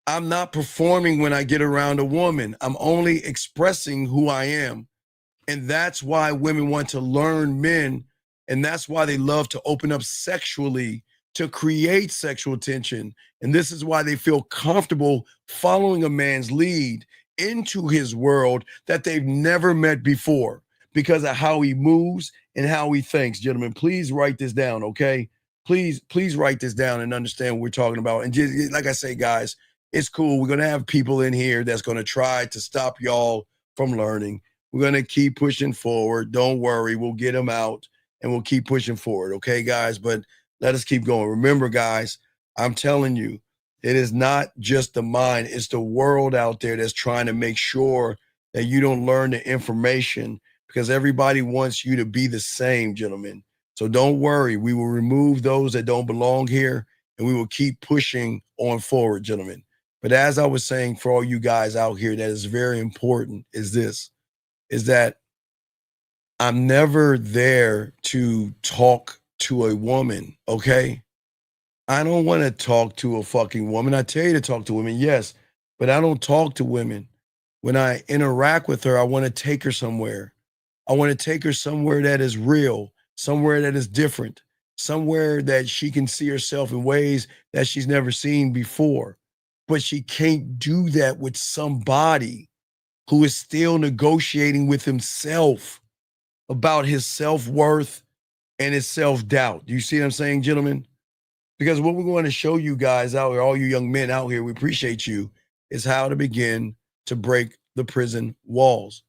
I'm not performing when I get around a woman. I'm only expressing who I am. And that's why women want to learn men. And that's why they love to open up sexually to create sexual tension. And this is why they feel comfortable following a man's lead into his world that they've never met before because of how he moves and how he thinks. Gentlemen, please write this down, okay? Please write this down and understand what we're talking about. And just, like I say, guys, it's cool. We're going to have people in here that's going to try to stop y'all from learning. We're going to keep pushing forward. Don't worry. We'll get them out and we'll keep pushing forward. Okay, guys? But let us keep going. Remember, guys, I'm telling you, it is not just the mind. It's the world out there that's trying to make sure that you don't learn the information because everybody wants you to be the same, gentlemen. So don't worry. We will remove those that don't belong here and we will keep pushing on forward, gentlemen. But as I was saying, for all you guys out here, that is very important is that I'm never there to talk to a woman, okay? I don't want to talk to a fucking woman. I tell you to talk to women, yes, but I don't talk to women. When I interact with her, I want to take her somewhere. I want to take her somewhere that is real, somewhere that is different, somewhere that she can see herself in ways that she's never seen before. But she can't do that with somebody who is still negotiating with himself about his self-worth and his self-doubt. Do you see what I'm saying, gentlemen? Because what we're going to show you guys out here, all you young men out here, we appreciate you, is how to begin to break the prison walls.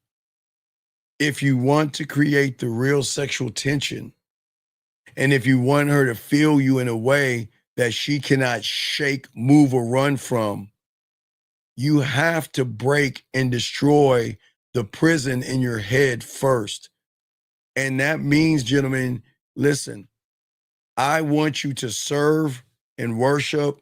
If you want to create the real sexual tension, and if you want her to feel you in a way that she cannot shake, move, or run from, you have to break and destroy the prison in your head first. And that means, gentlemen, listen, I want you to serve and worship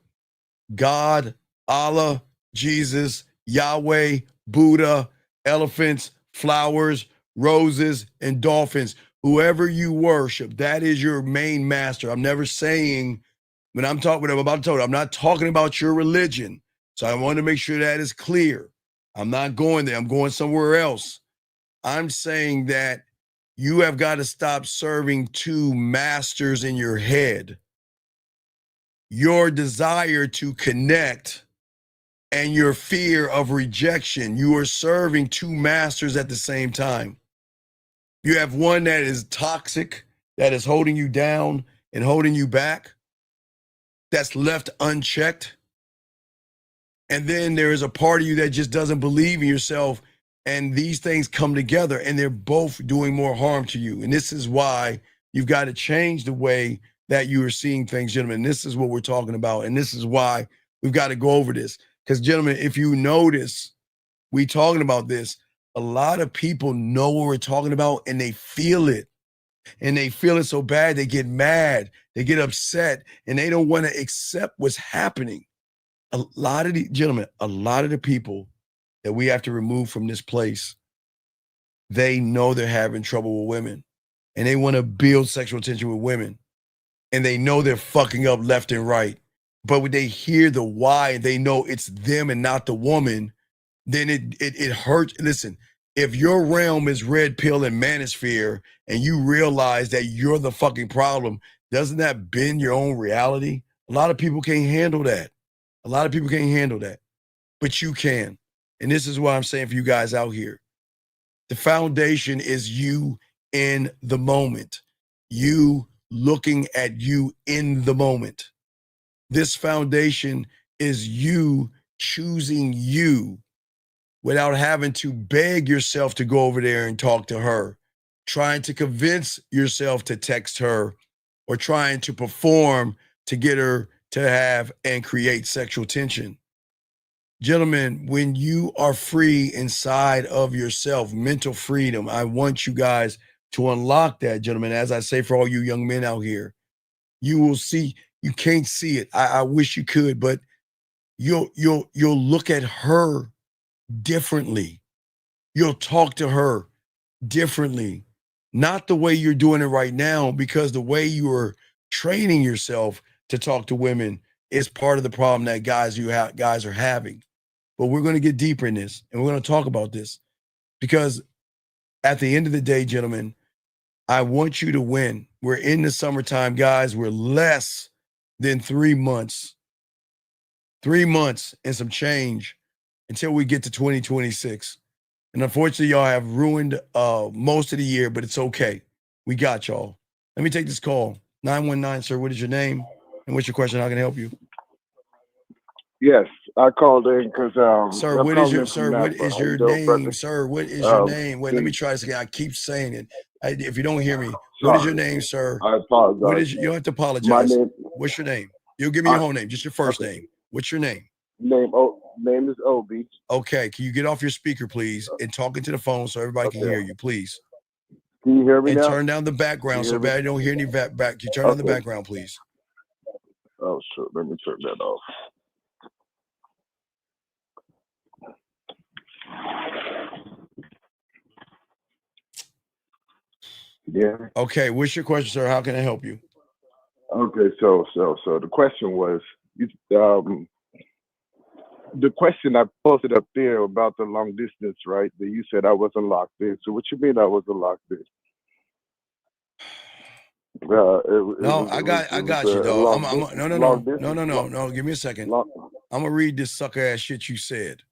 God, Allah, Jesus, Yahweh, Buddha, elephants, flowers, roses, and dolphins. Whoever you worship, that is your main master. I'm never saying, when I'm talking, what I'm about to tell you, I'm not talking about your religion. So I want to make sure that is clear. I'm not going there. I'm going somewhere else. I'm saying that you have got to stop serving two masters in your head. Your desire to connect and your fear of rejection. You are serving two masters at the same time. You have one that is toxic, that is holding you down and holding you back, that's left unchecked. And then there is a part of you that just doesn't believe in yourself. And these things come together and they're both doing more harm to you. And this is why you've got to change the way that you are seeing things, gentlemen. This is what we're talking about. And this is why we've got to go over this. Because, gentlemen, if you notice, we talking about this, a lot of people know what we're talking about and they feel it. And they feel it so bad, they get mad, they get upset, and they don't want to accept what's happening. A lot of the, gentlemen, a lot of the people that we have to remove from this place, they know they're having trouble with women. And they want to build sexual tension with women. And they know they're fucking up left and right. But when they hear the why and they know it's them and not the woman, then it hurts. Listen, if your realm is red pill and manosphere and you realize that you're the fucking problem, doesn't that bend your own reality? A lot of people can't handle that. A lot of people can't handle that. But you can. And this is what I'm saying for you guys out here. The foundation is you in the moment. You looking at you in the moment. This foundation is you choosing you without having to beg yourself to go over there and talk to her, trying to convince yourself to text her, or trying to perform to get her to have and create sexual tension. Gentlemen, when you are free inside of yourself, mental freedom, I want you guys to unlock that, gentlemen. As I say, for all you young men out here, you will see, you can't see it. I wish you could, but you'll look at her differently. You'll talk to her differently. Not the way you're doing it right now, because the way you are training yourself to talk to women is part of the problem that guys are having. But we're going to get deeper in this, and we're going to talk about this, because at the end of the day, gentlemen, I want you to win. We're in the summertime, guys. We're less than 3 months. 3 months and some change until we get to 2026. And unfortunately, y'all have ruined most of the year, but it's okay. We got y'all. Let me take this call. 919, sir, what is your name? And what's your question? How can I help you? Yes, I called in because sir, what is your name? Sir, what is your name? Wait, let me try this again. I keep saying it. If you don't hear me, what is your name, sir? I apologize. You don't have to apologize. What's your name? You'll give me your whole name, just your first name. What's your name? Name is Obi. Okay, can you get off your speaker, please, and talk into the phone so everybody can hear you, please? Can you hear me now? And turn down the background so bad I don't hear any back. Can you turn on the background, please? Oh, sure. Let me turn that off. Yeah. Okay, what's your question, sir? How can I help you? Okay, so the question was, the question I posted up there about the long distance, right? That you said I wasn't locked in. So what you mean I wasn't locked in? I got you though. No. Give me a second. I'm gonna read this sucker ass shit you said.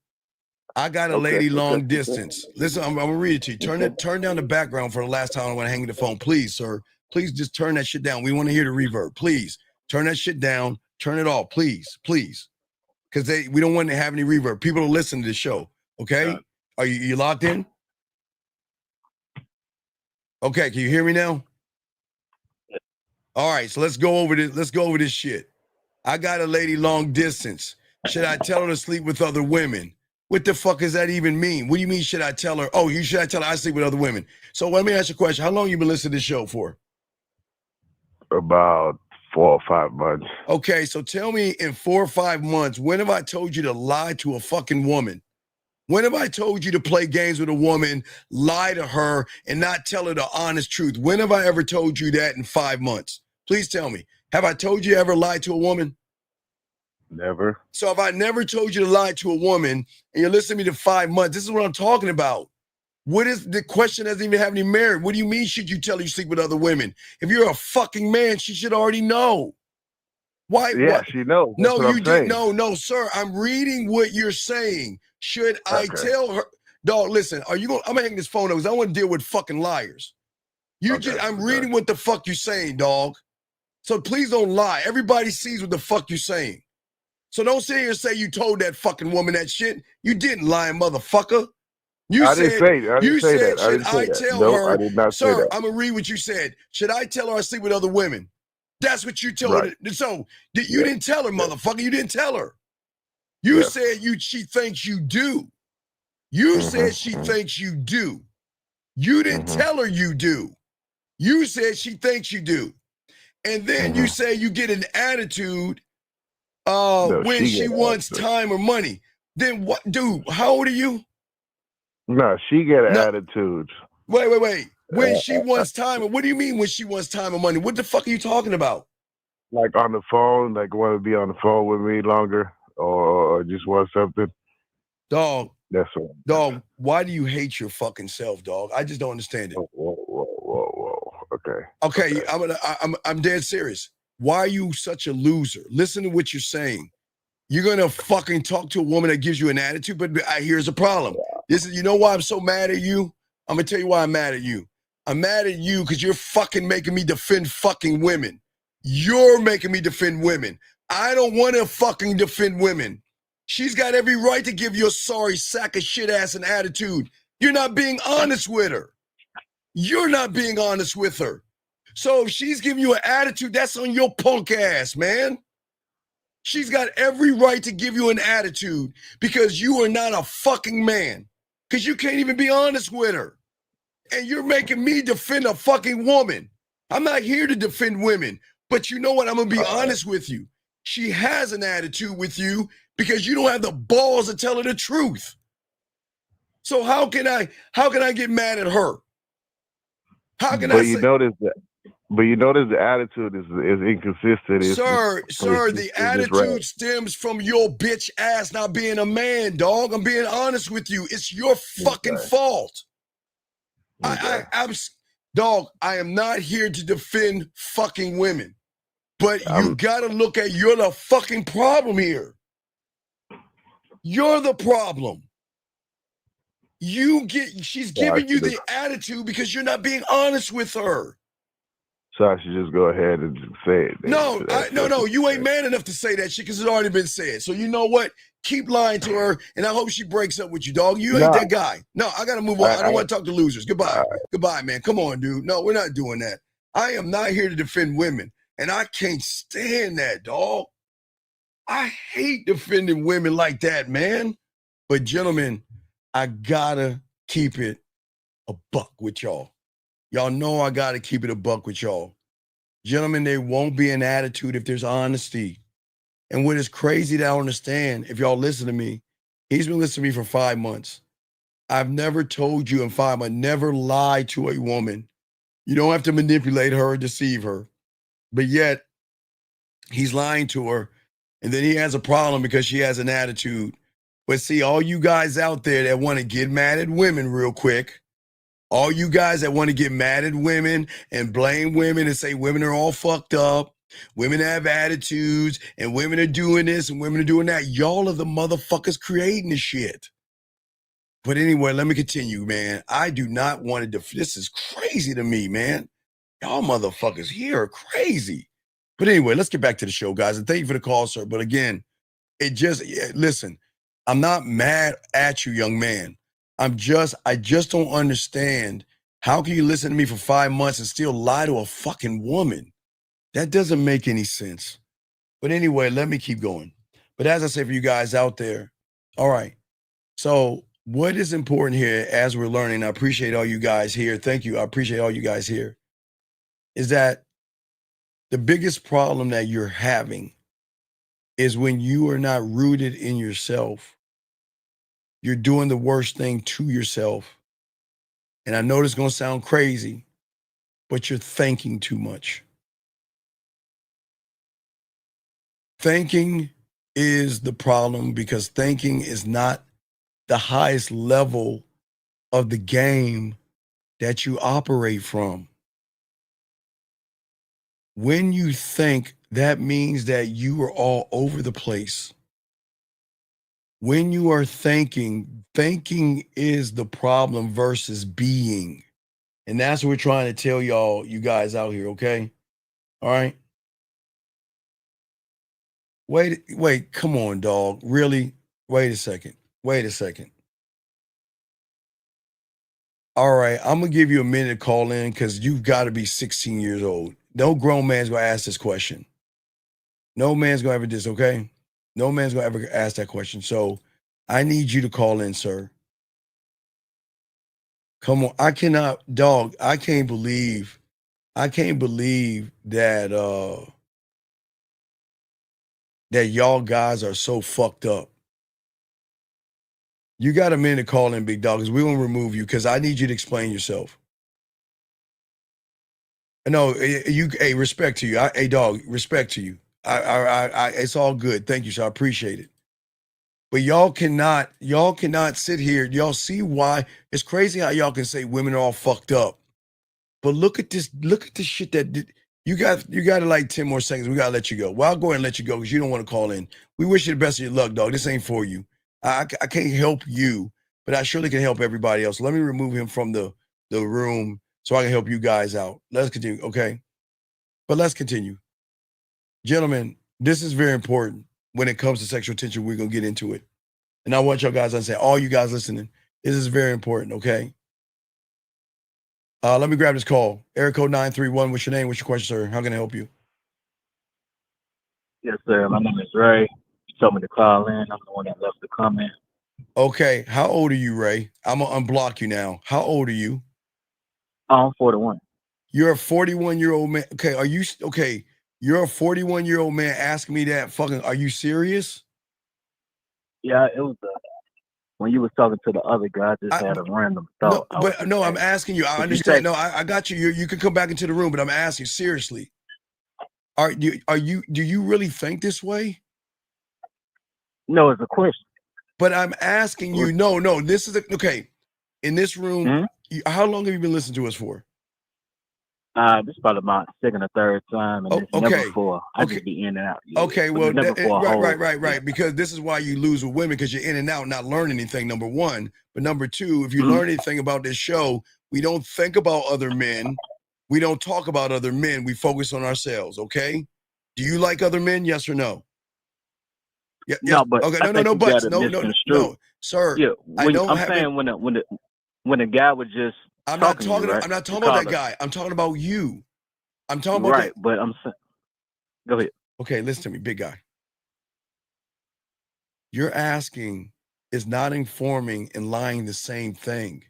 I got a lady long distance. Listen, I'm gonna read it to you. Turn down the background for the last time I'm gonna hang the phone. Please, sir. Please just turn that shit down. We want to hear the reverb. Please turn that shit down. Turn it off. Please. Because we don't want to have any reverb. People don't listen to the show. Okay? Are you locked in? Okay, can you hear me now? All right, so let's go over this shit. I got a lady long distance. Should I tell her to sleep with other women? What the fuck does that even mean? What do you mean, should I tell her? Oh, should I tell her I sleep with other women? So let me ask you a question. How long you been listening to this show for? About 4 or 5 months. Okay, so tell me in 4 or 5 months, when have I told you to lie to a fucking woman? When have I told you to play games with a woman, lie to her, and not tell her the honest truth? When have I ever told you that in 5 months? Please tell me. Have I told you ever lied to a woman? Never. So if I never told you to lie to a woman and you're listening to me to 5 months, this is what I'm talking about. What is the question? Doesn't even have any merit. What do you mean should you tell her you sleep with other women? If you're a fucking man, she should already know. Why? Yeah, what? she knows. No, you didn't. No, sir. I'm reading what you're saying. Should I tell her? Dog, listen, are you going? I'm gonna hang this phone up because I want to deal with fucking liars. I'm reading what the fuck you're saying, dog. So please don't lie. Everybody sees what the fuck you're saying. So don't sit here and say you told that fucking woman that shit. You didn't lie, motherfucker. I didn't say that. Should I tell her? I did not say Sir, that. I'm gonna read what you said. Should I tell her I sleep with other women? That's what you told her. So you didn't tell her, motherfucker. You didn't tell her. You said she thinks you do. You said she thinks you do. You didn't tell her you do. You said she thinks you do. And then you say you get an attitude when she wants time or money. Then what, dude, how old are you? No, she get an attitude. Wait. When she wants time, what do you mean when she wants time or money? What the fuck are you talking about? Like on the phone, like want to be on the phone with me longer, or just want something. Dog. That's all. Dog, why do you hate your fucking self, dog? I just don't understand it. Whoa. Okay. I'm dead serious. Why are you such a loser? Listen to what you're saying. You're gonna fucking talk to a woman that gives you an attitude, but here's a problem. You know why I'm so mad at you? I'm gonna tell you why I'm mad at you. I'm mad at you because you're fucking making me defend fucking women. You're making me defend women. I don't want to fucking defend women. She's got every right to give you a sorry sack of shit ass and attitude. You're not being honest with her. You're not being honest with her. So if she's giving you an attitude, that's on your punk ass, man. She's got every right to give you an attitude because you are not a fucking man. Because you can't even be honest with her. And you're making me defend a fucking woman. I'm not here to defend women. But you know what? I'm going to be honest with you. She has an attitude with you because you don't have the balls to tell her the truth. So how can I get mad at her? How can I say? But you notice the attitude is inconsistent. Sir, the attitude stems from your bitch ass not being a man, dog. I'm being honest with you. It's your fucking fault. Dog, I am not here to defend fucking women. But you gotta look at you're the fucking problem here. You're the problem. She's giving you the attitude because you're not being honest with her. So I should just go ahead and just say it. No, you ain't man enough to say that shit because it's already been said. So you know what? Keep lying to her, and I hope she breaks up with you, dog. You ain't that guy. No, I gotta move on. I don't want to talk to losers. Goodbye. Goodbye, man. Come on, dude. No, we're not doing that. I am not here to defend women, and I can't stand that, dog. I hate defending women like that, man. But gentlemen, I gotta keep it a buck with y'all. Y'all know I gotta keep it a buck with y'all. Gentlemen, there won't be an attitude if there's honesty. And what is crazy to understand, if y'all listen to me, he's been listening to me for 5 months. I've never told you in 5 months, never lied to a woman. You don't have to manipulate her or deceive her. But yet, he's lying to her, and then he has a problem because she has an attitude. But see, all you guys out there that want to get mad at women real quick, all you guys that want to get mad at women and blame women and say women are all fucked up, women have attitudes, and women are doing this and women are doing that, y'all are the motherfuckers creating the shit. But anyway, let me continue, man. I do not want to, this is crazy to me, man. Y'all motherfuckers here are crazy. But anyway, let's get back to the show, guys. And thank you for the call, sir. But again, listen, I'm not mad at you, young man. I just don't understand. How can you listen to me for 5 months and still lie to a fucking woman? That doesn't make any sense. But anyway, let me keep going. But as I say for you guys out there, all right. So what is important here as we're learning, I appreciate all you guys here. Thank you. I appreciate all you guys here. Is that The biggest problem that you're having is when you are not rooted in yourself. You're doing the worst thing to yourself. And I know this is going to sound crazy, but you're thinking too much. Thinking is the problem because thinking is not the highest level of the game that you operate from. When you think, that means that you are all over the place. When you are thinking is the problem versus being. And that's what we're trying to tell y'all, you guys out here, okay? All right? Wait, come on, dog. Really? Wait a second. All right, I'm going to give you a minute to call in because you've got to be 16 years old. No grown man's going to ask this question. No man's going to ever do this, okay? No man's going to ever ask that question. So I need you to call in, sir. Come on. I can't believe that that y'all guys are so fucked up. You got a minute to call in, big dog, because we won't remove you because I need you to explain yourself. No, respect to you. Dog, respect to you. It's all good. Thank you, sir. I appreciate it. But y'all cannot sit here. Y'all see why it's crazy how y'all can say women are all fucked up. But look at this shit that you got like 10 more seconds. We gotta let you go. Well, I'll go ahead and let you go because you don't want to call in. We wish you the best of your luck, dog. This ain't for you. I can't help you, but I surely can help everybody else. Let me remove him from the room so I can help you guys out. Let's continue, okay? But let's continue. Gentlemen, this is very important when it comes to sexual tension. We're going to get into it. And I want y'all guys to say, all you guys listening, this is very important, okay? Let me grab this call. Area code 931. What's your name? What's your question, sir? How can I help you? Yes, sir. My name is Ray. You told me to call in. I'm the one that left the comment. Okay. How old are you, Ray? I'm going to unblock you now. How old are you? I'm 41. You're a 41-year-old man. Okay. You're a 41-year-old man asking me that fucking, are you serious? Yeah, it was when you was talking to the other guy, I just had a random thought. I'm asking you. I understand. I got you. You can come back into the room, but I'm asking seriously. Do you really think this way? No, it's a question. But I'm asking you. No. This is okay. In this room, how long have you been listening to us for? This is probably my second or third time, and it's never for. I just be in and out. Okay, well, right. Because this is why you lose with women, because you're in and out, not learning anything. Number one, but number two, if you learn anything about this show, we don't think about other men. We don't talk about other men. We focus on ourselves. Okay. Do you like other men? Yes or no? Yeah. No, but okay. No buts. No, sir. Yeah. When a guy would just. I'm not talking about that guy. I'm talking about you. I'm talking about right, but I'm saying. Go ahead. Okay, listen to me, big guy. You're asking is not informing and lying the same thing.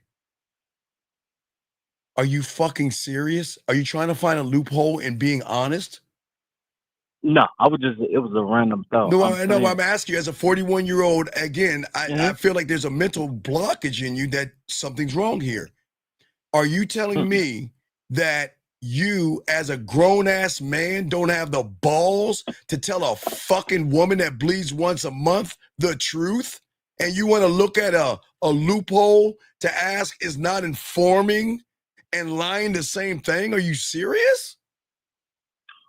Are you fucking serious? Are you trying to find a loophole in being honest? No, it was a random thought. No, I'm asking you as a 41-year-old, again, I feel like there's a mental blockage in you that something's wrong here. Are you telling me that you, as a grown-ass man, don't have the balls to tell a fucking woman that bleeds once a month the truth? And you want to look at a loophole to ask is not informing and lying the same thing? Are you serious?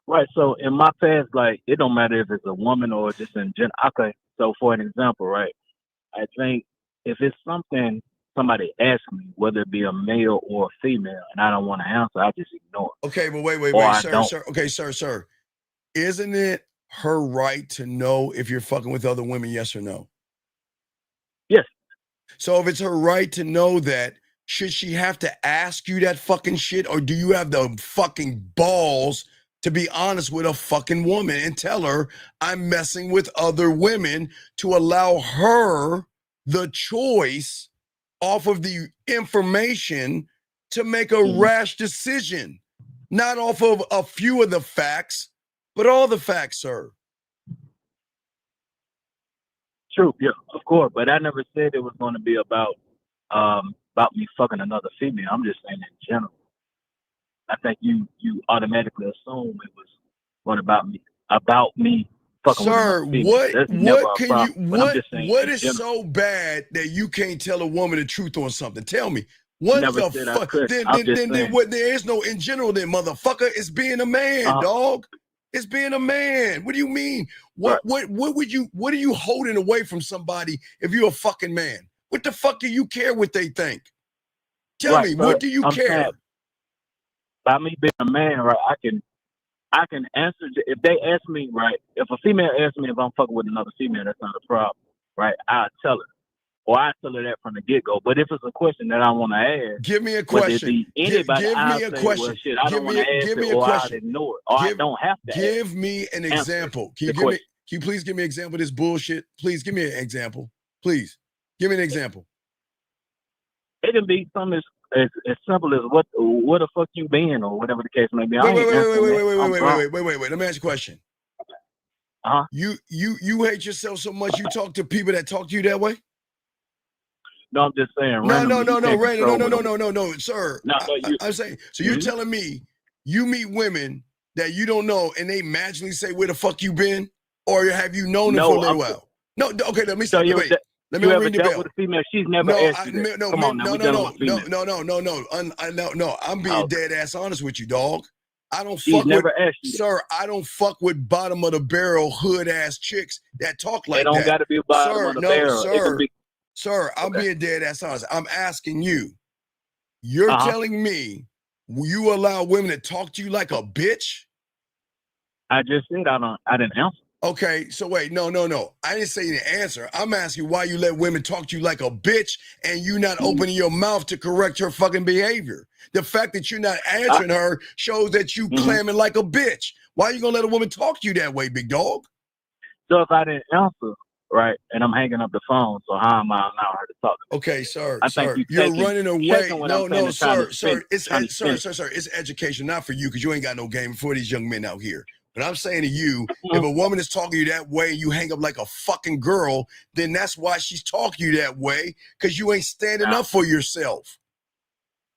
Right. So in my past, like, it don't matter if it's a woman or just in general. Okay. So for an example, right, I think if it's something somebody asks me, whether it be a male or a female, and I don't want to answer, I just ignore it. Okay, but wait, sir. Okay, sir. Isn't it her right to know if you're fucking with other women, yes or no? Yes. So if it's her right to know that, should she have to ask you that fucking shit, or do you have the fucking balls to be honest with a fucking woman and tell her I'm messing with other women to allow her the choice off of the information to make a rash decision? Not off of a few of the facts, but all the facts, sir. True, yeah, of course. But I never said it was going to be about me fucking another female. I'm just saying in general. I think you automatically assume it was what about me fucking Sir, with another female. what is so bad that you can't tell a woman the truth on something? Tell me. What Never the said I fuck? could. Then I'm just saying. what, there is no in general then, motherfucker. It's being a man, dog. It's being a man. What do you mean? What are you holding away from somebody if you're a fucking man? What the fuck do you care what they think? Tell me, what do you care? Saying, by me being a man, right, I can answer if they ask me, right, if a female asks me if I'm fucking with another female, that's not a problem, right? I'll tell her. Or I tell her that from the get-go. But if it's a question that I want to ask, give me a question. Give me a question. Well, shit, I don't want to ask it, or I'll ignore it, or I don't have to. Give me an example. Can you please give me an example of this bullshit? Please give me an example. Please give me an example. It can be something as simple as what the fuck you been, or whatever the case may be. Wait. Let me ask you a question. You hate yourself so much you talk to people that talk to you that way? No, I'm just saying. No, sir. I'm saying. So you're telling me you meet women that you don't know, and they magically say where the fuck you been, or have you known them for a little while? No. Okay, let me start. Wait. Let me ring the bell. With a female? She's never asked you that. Come on, No. I'm being dead ass honest with you, dog. I don't She's fuck never with, asked you sir. I don't fuck with bottom of the barrel hood ass chicks that talk like that. They don't got to be bottom of the barrel. Sir, I'm being dead ass honest. I'm asking you. You're telling me you allow women to talk to you like a bitch? I just said I didn't answer. Okay, so wait, no. I didn't say the answer. I'm asking why you let women talk to you like a bitch and you not opening your mouth to correct her fucking behavior. The fact that you're not answering her shows that you clamming like a bitch. Why are you gonna let a woman talk to you that way, big dog? So if I didn't answer, right, and I'm hanging up the phone, so how am I allowing her to talk to me? Okay, sir, you're running away. No, sir. It's education, not for you, because you ain't got no game for these young men out here. But I'm saying to you, if a woman is talking to you that way and you hang up like a fucking girl, then that's why she's talking to you that way, because you ain't standing up for yourself.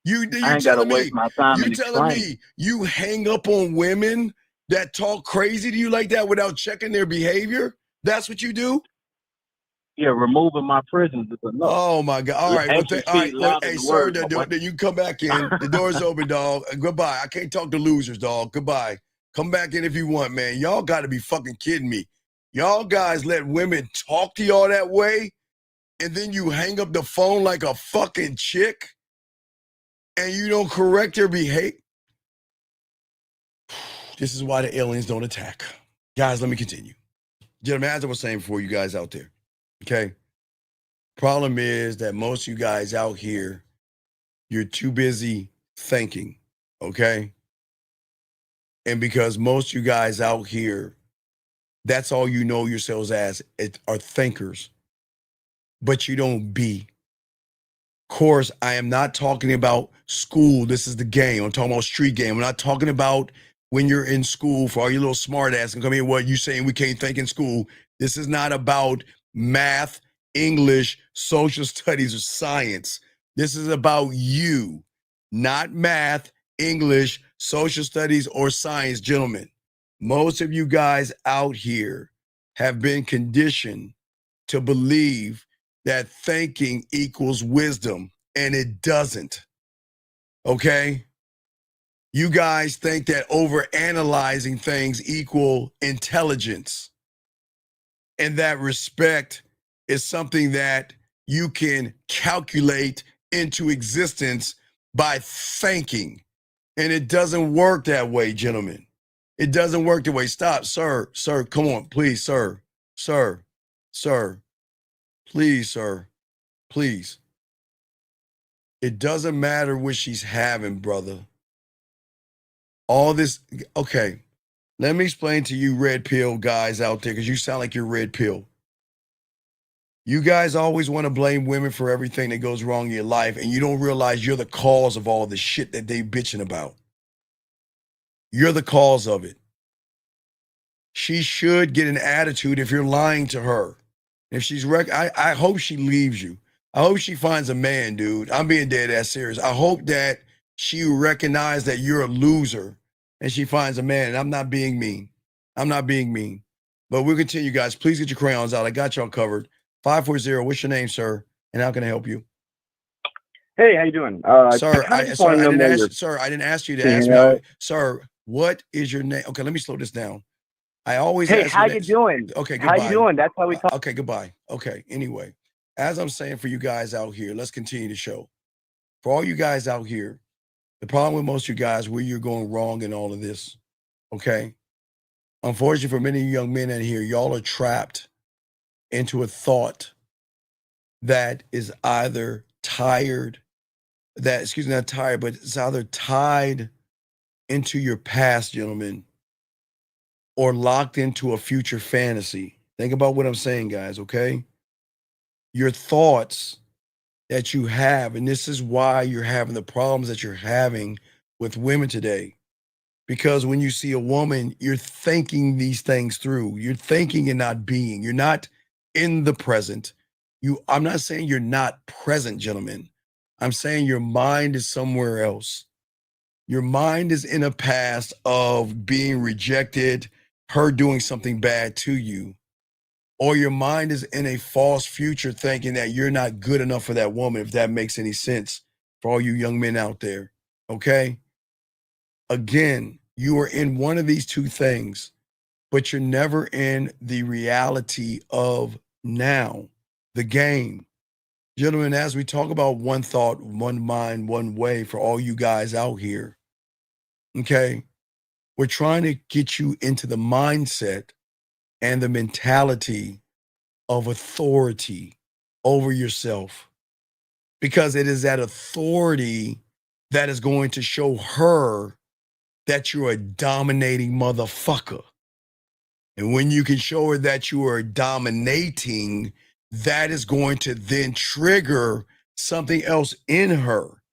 You telling me you hang up on women that talk crazy to you like that without checking their behavior? That's what you do? Yeah, removing my presence is enough. Oh my God! All right, hey, sir, then you come back in. The door's open, dog. Goodbye. I can't talk to losers, dog. Goodbye. Come back in if you want, man. Y'all got to be fucking kidding me. Y'all guys let women talk to y'all that way, and then you hang up the phone like a fucking chick, and you don't correct their behavior. This is why the aliens don't attack. Guys, let me continue. Gentlemen, as I was saying before, you guys out there, okay? Problem is that most of you guys out here, you're too busy thinking, okay? And because most of you guys out here, that's all you know yourselves as, are thinkers, but you don't be. Of course, I am not talking about school. This is the game. I'm talking about street game. I'm not talking about when you're in school for all you little smart ass and come here, what you saying we can't think in school. This is not about math, English, social studies, or science. This is about you, not math, English, social studies, or science, gentlemen. Most of you guys out here have been conditioned to believe that thinking equals wisdom, and it doesn't. Okay? You guys think that overanalyzing things equal intelligence, and that respect is something that you can calculate into existence by thinking. And it doesn't work that way, gentlemen. It doesn't work that way. Stop, sir, come on, please, sir, please, sir, please. It doesn't matter what she's having, brother. All this, okay, let me explain to you red pill guys out there, because you sound like you're red pill. You guys always want to blame women for everything that goes wrong in your life, and you don't realize you're the cause of all the shit that they bitching about. You're the cause of it. She should get an attitude if you're lying to her. If she's I hope she leaves you. I hope she finds a man, dude. I'm being dead ass serious. I hope that she recognizes that you're a loser and she finds a man. And I'm not being mean. I'm not being mean. But we'll continue, guys. Please get your crayons out. I got y'all covered. 540, what's your name, sir? And how can I help you? Hey, how you doing? Sir, I didn't ask you to ask me. Sir, what is your name? Okay, let me slow this down. I always Hey, ask how you doing? Okay, goodbye. How you doing? That's how we talk. Okay, goodbye. Okay, anyway, as I'm saying for you guys out here, let's continue the show. For all you guys out here, the problem with most of you guys, where you're going wrong in all of this, okay? Unfortunately, for many young men out here, y'all are trapped into a thought that is either not tired, but it's either tied into your past, gentlemen, or locked into a future fantasy. Think about what I'm saying, guys, okay? Your thoughts that you have, and this is why you're having the problems that you're having with women today. Because when you see a woman, you're thinking these things through. You're thinking and not being. You're not in the present. I'm not saying you're not present, gentlemen. I'm saying your mind is somewhere else. Your mind is in a past of being rejected, her doing something bad to you. Or your mind is in a false future thinking that you're not good enough for that woman, if that makes any sense for all you young men out there, okay? Again, you are in one of these two things, but you're never in the reality of now, the game. Gentlemen, as we talk about one thought, one mind, one way for all you guys out here, okay? We're trying to get you into the mindset and the mentality of authority over yourself, because it is that authority that is going to show her that you're a dominating motherfucker. And when you can show her that you are dominating, that is going to then trigger something else in her.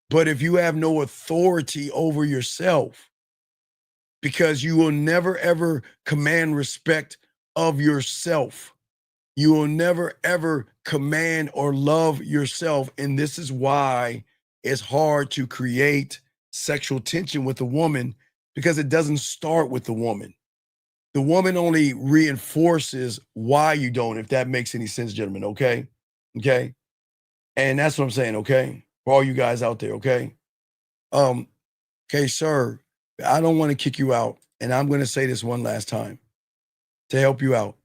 But if you have no authority over yourself, because you will never ever command respect of yourself, you will never ever command or love yourself. And this is why it's hard to create sexual tension with a woman, because it doesn't start with the woman. The woman only reinforces why you don't, if that makes any sense, gentlemen, okay? Okay? And that's what I'm saying, okay? For all you guys out there, okay? Okay, sir, I don't want to kick you out, and I'm going to say this one last time to help you out.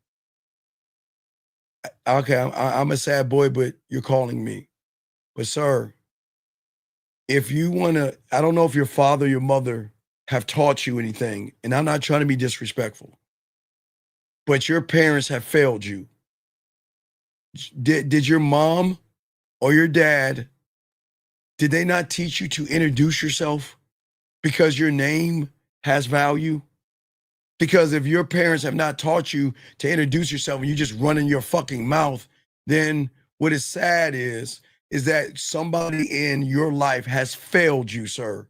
Okay, I'm a sad boy, but you're calling me. But sir, if you want to, I don't know if your father or your mother have taught you anything, and I'm not trying to be disrespectful, but your parents have failed you. Did your mom or your dad, did they not teach you to introduce yourself because your name has value? Because if your parents have not taught you to introduce yourself and you just running your fucking mouth, then what is sad is that somebody in your life has failed you, sir.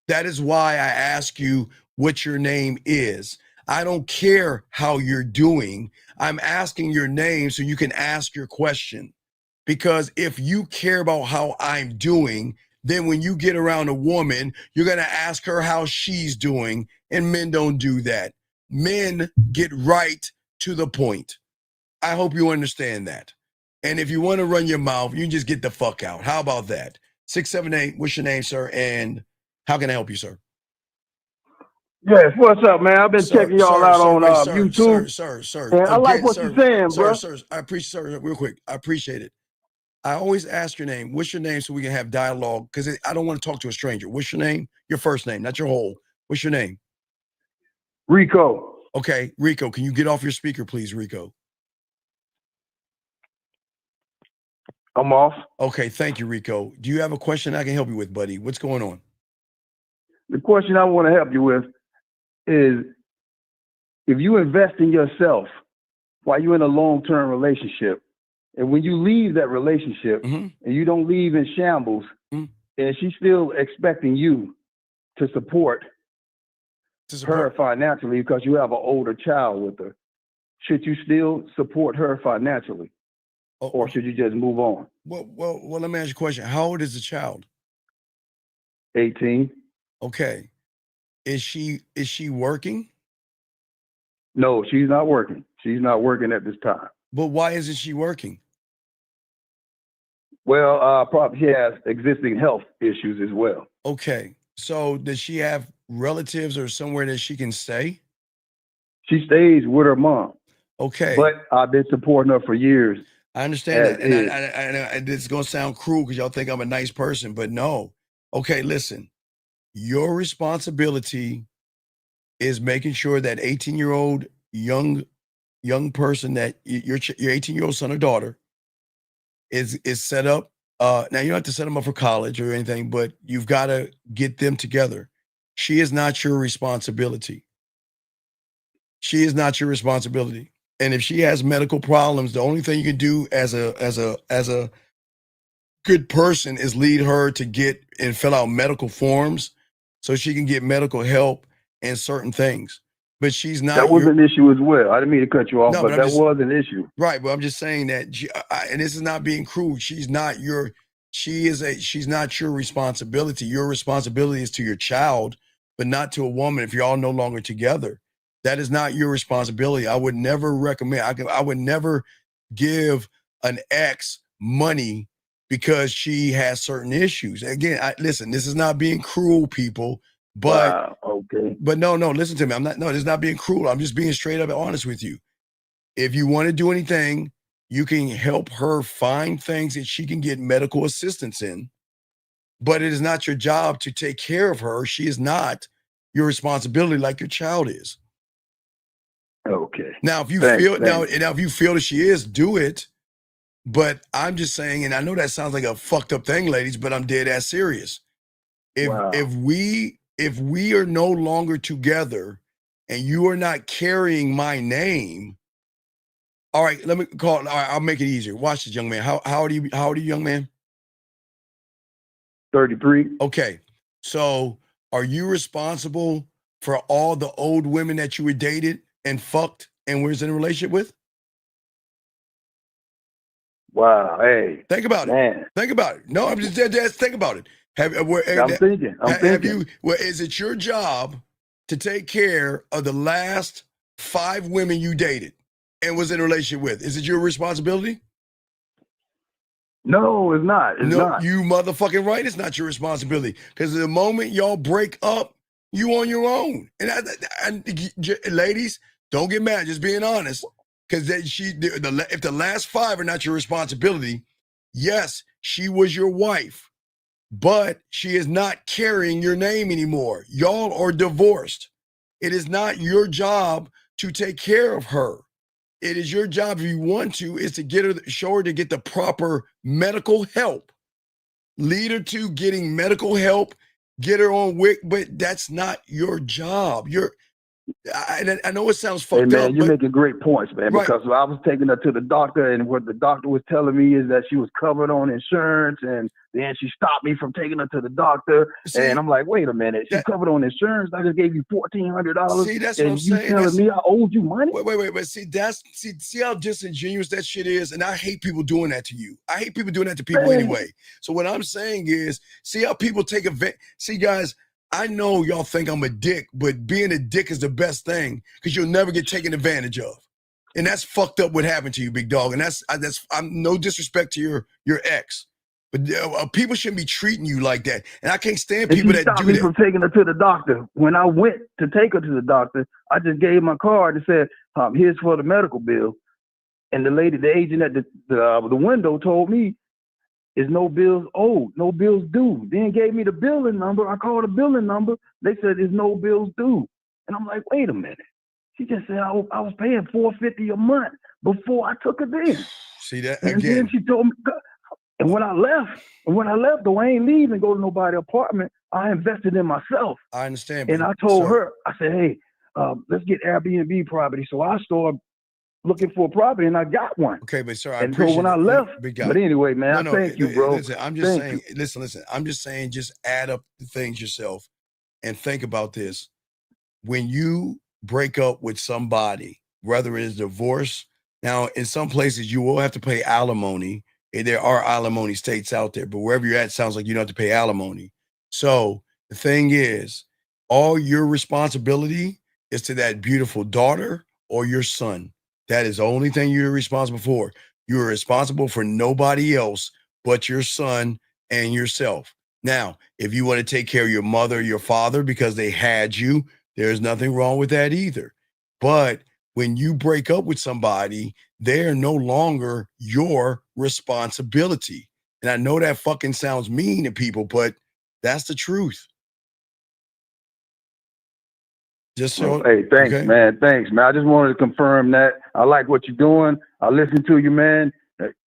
That is why I ask you what your name is. I don't care how you're doing. I'm asking your name so you can ask your question. Because if you care about how I'm doing, then when you get around a woman, you're going to ask her how she's doing. And men don't do that. Men get right to the point. I hope you understand that. And if you want to run your mouth, you can just get the fuck out. How about that? 678, what's your name, sir? And how can I help you, sir? Yes, what's up, man? I've been checking y'all out on YouTube. Sir. And I like what you're saying, bro. Sir, I appreciate, sir, real quick. I appreciate it. I always ask your name. What's your name so we can have dialogue? Because I don't want to talk to a stranger. What's your name? Your first name, not your whole. What's your name? Rico. Okay, Rico, can you get off your speaker, please, Rico? I'm off. Okay, thank you, Rico. Do you have a question I can help you with, buddy? What's going on? The question I want to help you with is, if you invest in yourself while you're in a long-term relationship, and when you leave that relationship and you don't leave in shambles, and she's still expecting you to support her financially because you have an older child with her, should you still support her financially, or should you just move on? Well, let me ask you a question. How old is the child? 18. Okay. Is she working? No, she's not working. She's not working at this time. But why isn't she working? Well, probably she has existing health issues as well. Okay. So does she have relatives or somewhere that she can stay? She stays with her mom. Okay. But I've been supporting her for years. I understand that. And this is going to sound cruel because y'all think I'm a nice person, but no. Okay, listen. Your responsibility is making sure that 18-year-old young person, that your 18-year-old son or daughter is set up. Now you don't have to set them up for college or anything, but you've got to get them together. She is not your responsibility. She is not your responsibility. And if she has medical problems, the only thing you can do as a good person is lead her to get and fill out medical forms so she can get medical help and certain things. But she's not. That was an issue as well. I didn't mean to cut you off, No, but but that was an issue. Right, but I'm just saying that, and this is not being cruel. She's not your responsibility. Your responsibility is to your child, but not to a woman if you're all no longer together. That is not your responsibility. I would never recommend, I would never give an ex money because she has certain issues. Again, listen, this is not being cruel, people, but wow, okay. But no, listen to me. This is not being cruel. I'm just being straight up and honest with you. If you want to do anything, you can help her find things that she can get medical assistance in, but it is not your job to take care of her. She is not your responsibility like your child is. Okay. Now, if you feel that she is, do it. But I'm just saying, and I know that sounds like a fucked up thing, ladies, but I'm dead ass serious. If we are no longer together and you are not carrying my name, all right, let me call it. All right, I'll make it easier. Watch this, young man. How old are you, young man? 33. Okay. So are you responsible for all the old women that you were dated and fucked and was in a relationship with? Wow. Hey. Think about it. Think about it. No, I'm just dead ass. Think about it. I'm thinking. Is it your job to take care of the last 5 women you dated and was in a relationship with? Is it your responsibility? No, it's not. It's not. You motherfucking right. It's not your responsibility. Because the moment y'all break up, you on your own. And ladies, don't get mad. Just being honest. Because if the last 5 are not your responsibility, yes, she was your wife. But she is not carrying your name anymore. Y'all are divorced. It is not your job to take care of her. It is your job, if you want to, is to show her to get the proper medical help. Lead her to getting medical help, get her on WIC, but that's not your job. I know it sounds fucked up. You're making great points, man, Right. because I was taking her to the doctor, and what the doctor was telling me is that she was covered on insurance, and then she stopped me from taking her to the doctor. And I'm like, wait a minute, she's covered on insurance. I just gave you $1,400. See, that's what I'm and you saying. telling me I owed you money? Wait. But see how disingenuous that shit is? And I hate people doing that to you. I hate people doing that to people anyway. So what I'm saying is, see how people take advantage. See, guys, I know y'all think I'm a dick, but being a dick is the best thing because you'll never get taken advantage of. And that's fucked up what happened to you, big dog. And I'm no disrespect to your ex, but people shouldn't be treating you like that. And I can't stand people that stopped do me that. from taking her to the doctor. When I went to take her to the doctor, I just gave my card and said, here's for the medical bill. And the agent at the window told me, is no bills owed, no bills due. Then gave me the billing number. I called the billing number. They said there's no bills due. And I'm like, wait a minute. She just said I was paying $450 a month before I took her there. See that and again? Then she told me, and when I left, though I ain't leave and go to nobody's apartment, I invested in myself. I understand. And I told her, I said, hey, let's get Airbnb property. So I started looking for a property, and I got one. Okay, but sir, I and appreciate so when I left, but anyway, man, thank you, bro. Listen, I'm just saying, listen, I'm just saying, just add up the things yourself and think about this. when you break up with somebody, whether it is divorce, now in some places you will have to pay alimony. And there are alimony states out there, but wherever you're at, it sounds like you don't have to pay alimony. So the thing is, all your responsibility is to that beautiful daughter or your son. That is the only thing you're responsible for. You're responsible for nobody else but your son and yourself. Now, if you want to take care of your mother, your father, because they had you, there's nothing wrong with that either. But when you break up with somebody, they're no longer your responsibility. And I know that fucking sounds mean to people, but that's the truth. Just so, hey, thanks, okay? man. Thanks, man. I just wanted to confirm that. I like what you're doing. I listen to you, man.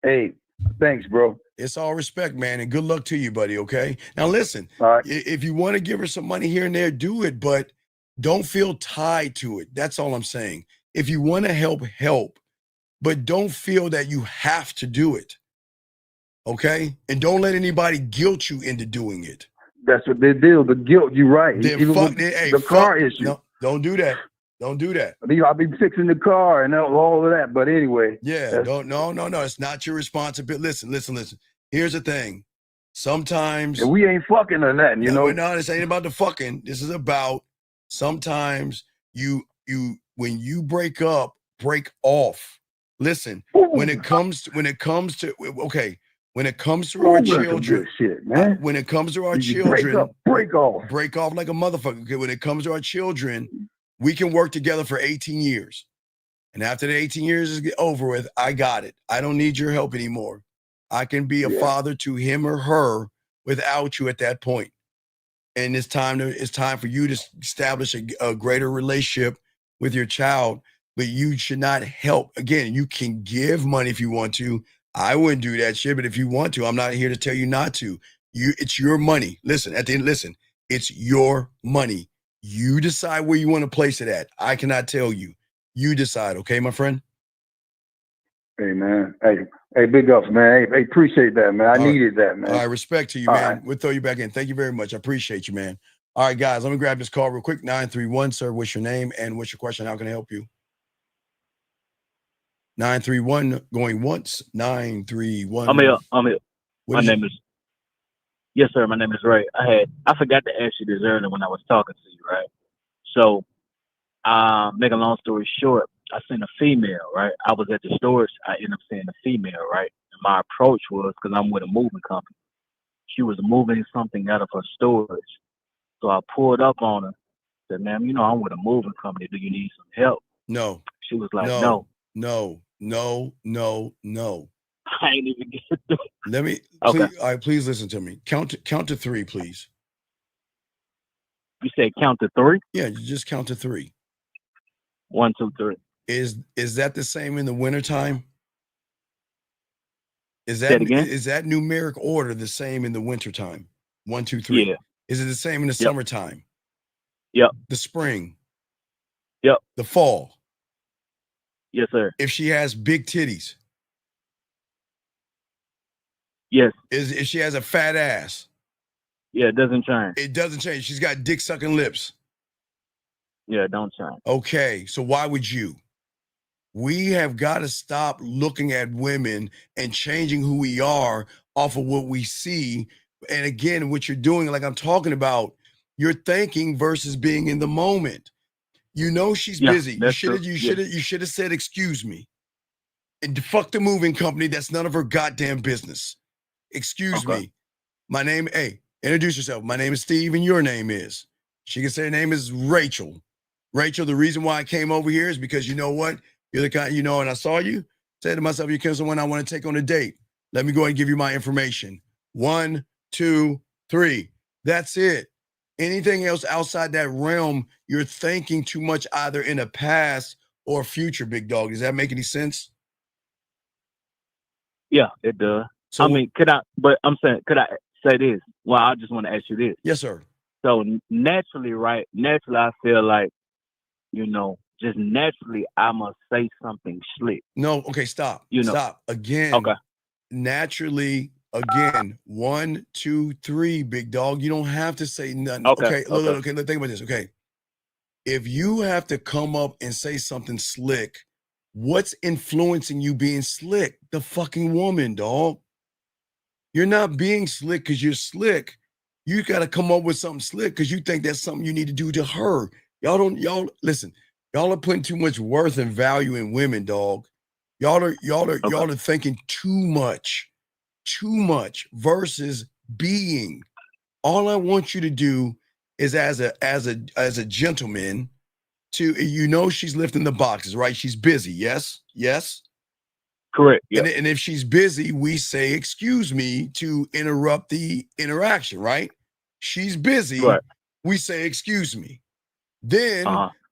Hey, thanks, bro. It's all respect, man, and good luck to you, buddy, okay? Now, listen, if you want to give her some money here and there, do it, but don't feel tied to it. That's all I'm saying. If you want to help, help, but don't feel that you have to do it, okay? And don't let anybody guilt you into doing it. That's what they do. The guilt, you're right. Then Even fuck, with hey, the fuck- car issue. No, don't do that. Don't do that. I'll be fixing the car and all of that. But anyway. Yeah, no. It's not your responsibility. Listen. Here's the thing. Sometimes And we ain't fucking or nothing, you know. No, this ain't about the fucking. This is about sometimes you when you break up, break off. Listen, when it comes to our children, when it comes to our children, break off like a motherfucker. Okay, when it comes to our children, we can work together for 18 years. And after the 18 years is over with, I got it. I don't need your help anymore. I can be a father to him or her without you at that point. And it's time for you to establish a greater relationship with your child, but you should not help. Again, you can give money if you want to. I wouldn't do that shit, but if you want to, I'm not here to tell you not to. It's your money. Listen, it's your money. You decide where you want to place it at. I cannot tell you. You decide, okay, my friend? Hey, man. Hey, big ups, man. Hey, appreciate that, man. I needed that, man. All right, respect to you, All man. right. We'll throw you back in. Thank you very much. I appreciate you, man. All right, guys, let me grab this call real quick. 931, sir. What's your name and what's your question? How can I help you? 931 going once. 931. I'm here. What is Yes, sir. My name is Ray. I forgot to ask you this earlier when I was talking to you, right? So, make a long story short, I seen a female, right? I was at the storage. I ended up seeing a female, right? And my approach was, because I'm with a moving company, she was moving something out of her storage. So I pulled up on her, said, ma'am, you know, I'm with a moving company. Do you need some help? No. She was like, No. no. I ain't even get to do it. Let me, Okay. please, all right, please listen to me. Count to three, please. You said count to three? Yeah, you just count to three. 1, 2, 3. Is that the same in the wintertime? Is Say it again? is that numeric order the same in the wintertime? 1, 2, 3. Yeah. Is it the same in the Yep. summertime? Yep. The spring? Yep. The fall? Yes, sir. If she has big titties? Yes. If she has a fat ass? Yeah, it doesn't change. It doesn't change. She's got dick sucking lips. Yeah, it don't change. Okay, so why would you? We have got to stop looking at women and changing who we are off of what we see. And again, what you're doing, like I'm talking about, you're thinking versus being in the moment. You know she's Yeah, busy. You that's should have true. you should have said, excuse me. And fuck the moving company. That's none of her goddamn business. Excuse me. My name, introduce yourself. My name is Steve, and your name is. She can say her name is Rachel. Rachel, the reason why I came over here is because you know what? You're the kind, and I saw you, said to myself, you're someone I want to take on a date. Let me go ahead and give you my information. 1, 2, 3. That's it. Anything else outside that realm, you're thinking too much either in the past or future, big dog. Does that make any sense? Yeah, it does. So- I mean, could I say this? Well, I just want to ask you this. Yes, sir. So naturally, I feel like, just naturally, I must say something slick. No, okay, stop. Stop. Again. Okay. Naturally, again, 1, 2, 3, big dog. You don't have to say nothing. Okay, Look, okay. think about this. Okay. if you have to come up and say something slick, what's influencing you being slick? The fucking woman, dog. You're not being slick because you're slick. You got to come up with something slick because you think that's something you need to do to her. Y'all listen. Y'all are putting too much worth and value in women, dog. Y'all are thinking too much versus being. All I want you to do is as a gentleman to, she's lifting the boxes, right? She's busy. Yes. Correct. Yeah. And if she's busy, we say, excuse me, to interrupt the interaction, right? She's busy. Right. We say, excuse me. Then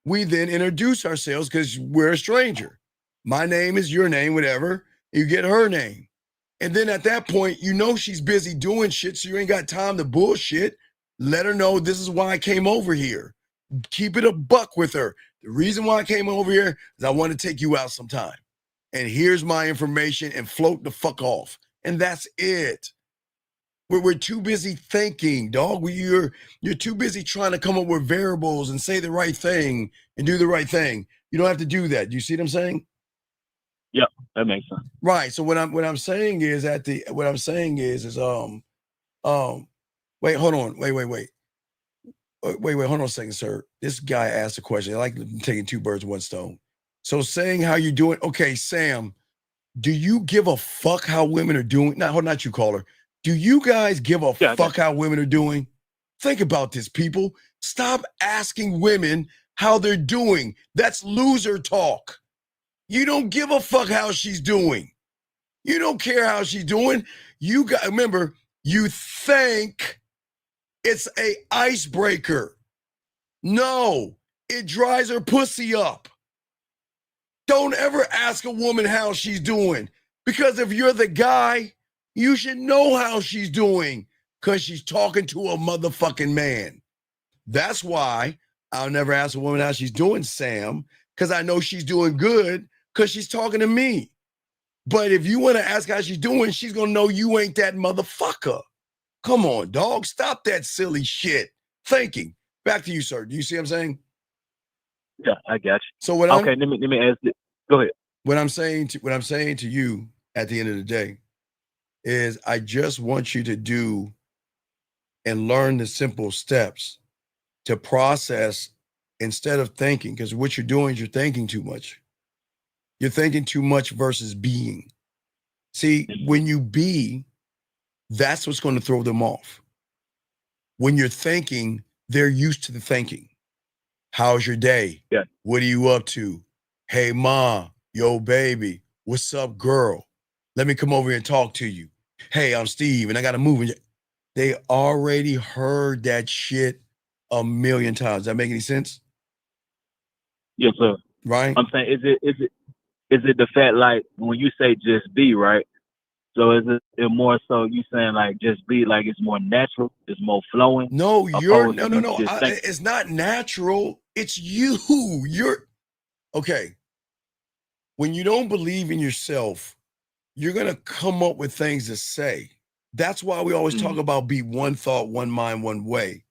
we then introduce ourselves because we're a stranger. My name is your name, whatever. You get her name. And then at that point, she's busy doing shit, so you ain't got time to bullshit. Let her know this is why I came over here. Keep it a buck with her. The reason why I came over here is I want to take you out sometime. And here's my information and float the fuck off. And that's it. We're too busy thinking, dog. You're too busy trying to come up with variables and say the right thing and do the right thing. You don't have to do that. Do you see what I'm saying? Yeah, that makes sense. Right. So what I'm saying is wait, hold on. Wait, hold on a second, sir. This guy asked a question. I like taking two birds with one stone. So saying how you doing, okay, Sam, do you give a fuck how women are doing? Not you, caller. Do you guys give a fuck how women are doing? Think about this, people. Stop asking women how they're doing. That's loser talk. You don't give a fuck how she's doing. You don't care how she's doing. Remember, you think it's a icebreaker. No, it dries her pussy up. Don't ever ask a woman how she's doing, because if you're the guy, you should know how she's doing because she's talking to a motherfucking man. That's why I'll never ask a woman how she's doing, Sam, because I know she's doing good because she's talking to me. But if you want to ask how she's doing, she's going to know you ain't that motherfucker. Come on, dog. Stop that silly shit. Thinking. Back to you, sir. Do you see what I'm saying? Yeah, I got you. So let me ask it. Go ahead. What I'm saying to you at the end of the day is I just want you to do and learn the simple steps to process instead of thinking, because what you're doing is you're thinking too much. You're thinking too much versus being. See, when you be, that's what's going to throw them off. When you're thinking, they're used to the thinking. How's your day? Yeah. What are you up to? Hey, ma, yo, baby, what's up, girl? Let me come over here and talk to you. Hey, I'm Steve, and I got to move. They already heard that shit a million times. Does that make any sense? Yes, sir. Right? I'm saying, is it the fact, like, when you say just be, right? So is it more so you saying like just be, like it's more natural, it's more flowing? No, it's not natural. It's you. Okay. When you don't believe in yourself, you're going to come up with things to say. That's why we always talk about be one thought, one mind, one way.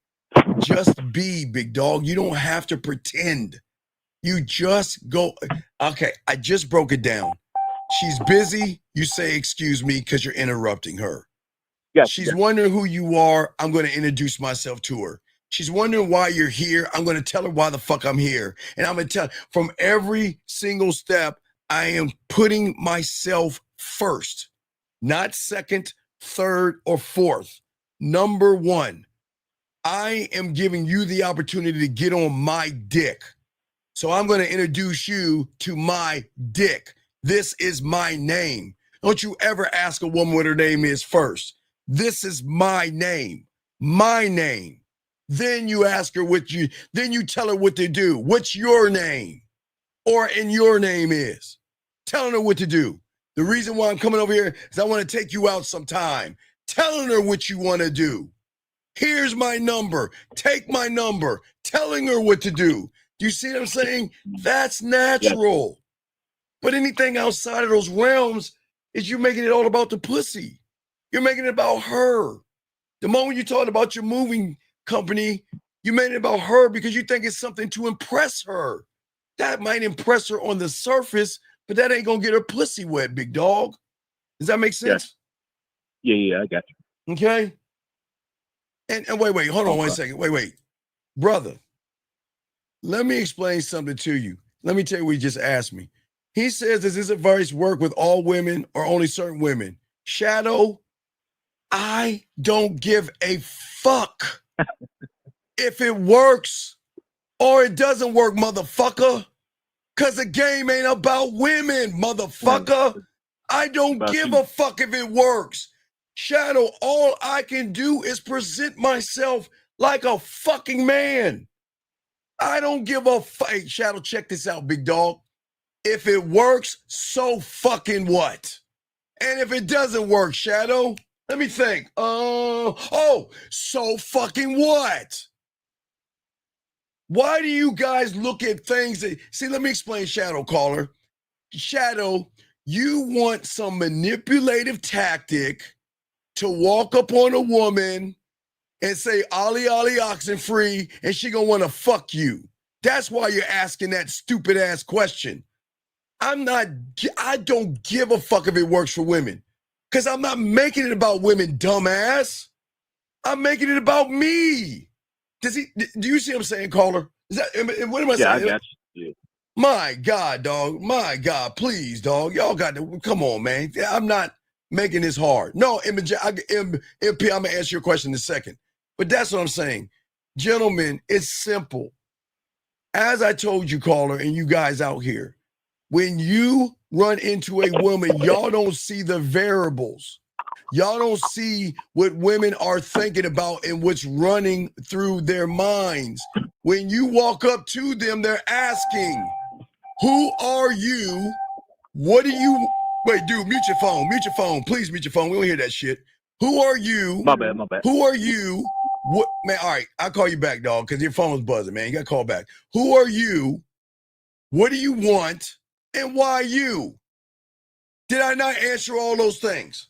Just be, big dog. You don't have to pretend. You just go. Okay, I just broke it down. She's busy. You say, excuse me, because you're interrupting her. She's wondering who you are. I'm going to introduce myself to her. She's wondering why you're here. I'm going to tell her why the fuck I'm here. And I'm going to tell from every single step, I am putting myself first, not second, third, or fourth. Number one, I am giving you the opportunity to get on my dick. So I'm going to introduce you to my dick. This is my name. Don't you ever ask a woman what her name is first. This is my name. My name. Then you ask her then you tell her what to do. What's your name? Or in your name is. Telling her what to do. The reason why I'm coming over here is I want to take you out sometime. Telling her what you want to do. Here's my number. Take my number. Telling her what to do. Do you see what I'm saying? That's natural. But anything outside of those realms is you making it all about the pussy. You're making it about her. The moment you talk about your moving company, You made it about her because you think it's something to impress her. That might impress her on the surface, but that ain't gonna get her pussy wet, big dog. Does that make sense? Yeah, I got you. Okay. And wait, hold on 1 second. Wait. Brother, let me explain something to you. Let me tell you what he just asked me. He says, does this advice work with all women or only certain women? Shadow, I don't give a fuck if it works or it doesn't work, motherfucker. Because the game ain't about women, motherfucker. I don't give a fuck if it works. Shadow, all I can do is present myself like a fucking man. I don't give a fuck. Hey, Shadow, check this out, big dog. If it works, so fucking what? And if it doesn't work, Shadow, let me think. So fucking what? Why do you guys look at things that, see, let me explain, Shadow caller. Shadow, you want some manipulative tactic to walk up on a woman and say, Ollie, Ollie, oxen free, and she gonna wanna fuck you. That's why you're asking that stupid ass question. I don't give a fuck if it works for women. Because I'm not making it about women, dumbass. I'm making it about me. Do you see what I'm saying, caller? What am I saying? I got you. Yeah. My God, dog. My God, please, dog. Y'all got to, come on, man. I'm not making this hard. No, MP, I'm going to answer your question in a second. But that's what I'm saying. Gentlemen, it's simple. As I told you, caller, and you guys out here, when you run into a woman, y'all don't see the variables. Y'all don't see what women are thinking about and what's running through their minds. When you walk up to them, they're asking, who are you? What do you, wait, dude, mute your phone. Please mute your phone. We don't hear that shit. Who are you? My bad. Who are you? What, man, all right, I'll call you back, dog, because your phone's buzzing, man. You got to call back. Who are you? What do you want? And why you? Did I not answer all those things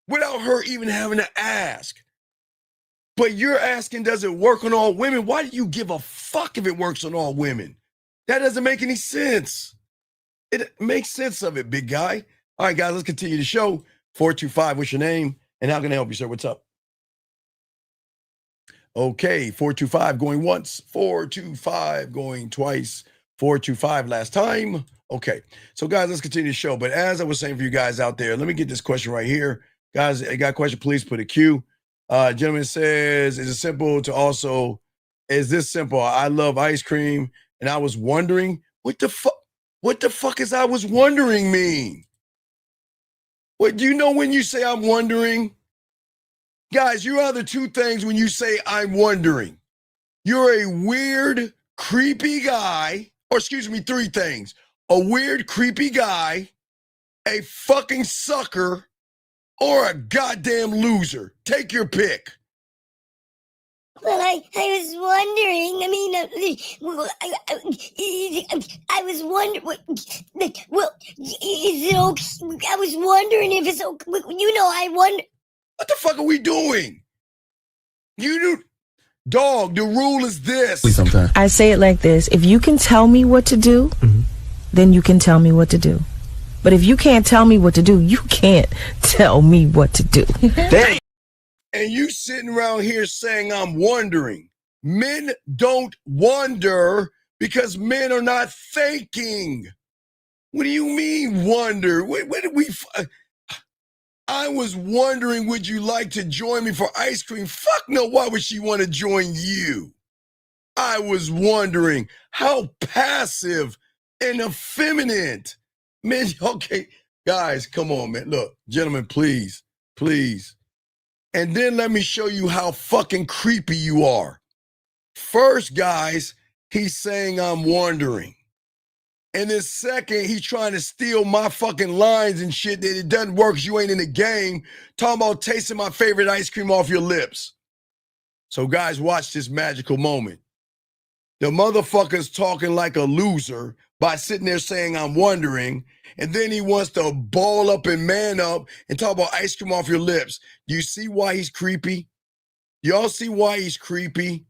without her even having to ask? But you're asking, does it work on all women? Why do you give a fuck if it works on all women? That doesn't make any sense. It makes sense of it, big guy. All right, guys, let's continue the show. 425, what's your name? And how can I help you, sir? What's up? Okay, 425 going once, 425 going twice, 425 last time. Okay, so guys, let's continue the show. But as I was saying for you guys out there, let me get this question right here. Guys, I got a question, please put a Q. Gentleman says, is this simple? I love ice cream, and I was wondering, what the fuck is I was wondering mean? What, do you know when you say I'm wondering? Guys, you are the two things when you say I'm wondering. You're a weird, creepy guy, or excuse me, three things. A weird, creepy guy, a fucking sucker, or a goddamn loser. Take your pick. Well, I was wondering. I was wondering. Well, is it okay? I was wondering if it's okay. I wonder. What the fuck are we doing? Dog, the rule is this. I say it like this. If you can tell me what to do, then you can tell me what to do. But if you can't tell me what to do, you can't tell me what to do. And you sitting around here saying I'm wondering. Men don't wonder because men are not thinking. What do you mean wonder? Where did we... I was wondering, would you like to join me for ice cream? Fuck no, why would she want to join you? I was wondering, how passive and effeminate. Man, okay, guys, come on, man. Look, gentlemen, please. And then let me show you how fucking creepy you are. First, guys, he's saying I'm wondering. And then second, he's trying to steal my fucking lines and shit that it doesn't work because you ain't in the game. Talking about tasting my favorite ice cream off your lips. So guys, watch this magical moment. The motherfucker's talking like a loser by sitting there saying I'm wondering. And then he wants to ball up and man up and talk about ice cream off your lips. Do you see why he's creepy? Y'all see why he's creepy?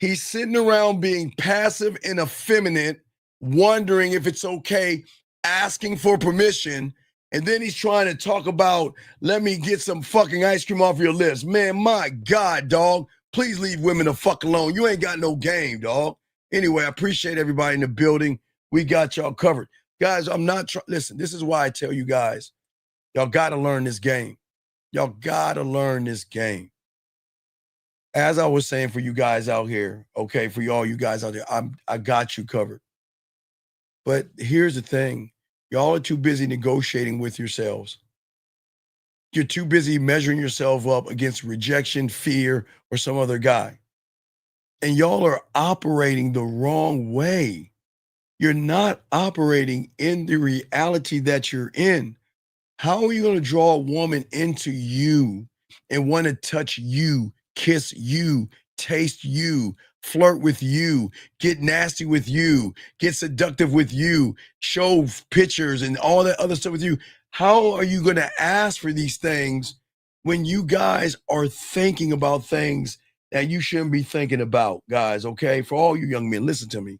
He's sitting around being passive and effeminate, wondering if it's okay, asking for permission, and then he's trying to talk about, let me get some fucking ice cream off your lips. Man, my God, dog. Please leave women the fuck alone. You ain't got no game, dog. Anyway, I appreciate everybody in the building. We got y'all covered. Guys, I'm not trying. Listen, this is why I tell you guys, y'all got to learn this game. Y'all got to learn this game. As I was saying for you guys out here, okay, for all you guys out there, I got you covered. But here's the thing. Y'all are too busy negotiating with yourselves. You're too busy measuring yourself up against rejection, fear, or some other guy. And y'all are operating the wrong way. You're not operating in the reality that you're in. How are you going to draw a woman into you and want to touch you, kiss you, taste you, flirt with you, get nasty with you, get seductive with you, show pictures and all that other stuff with you? How are you going to ask for these things when you guys are thinking about things that you shouldn't be thinking about, guys, okay? For all you young men, listen to me.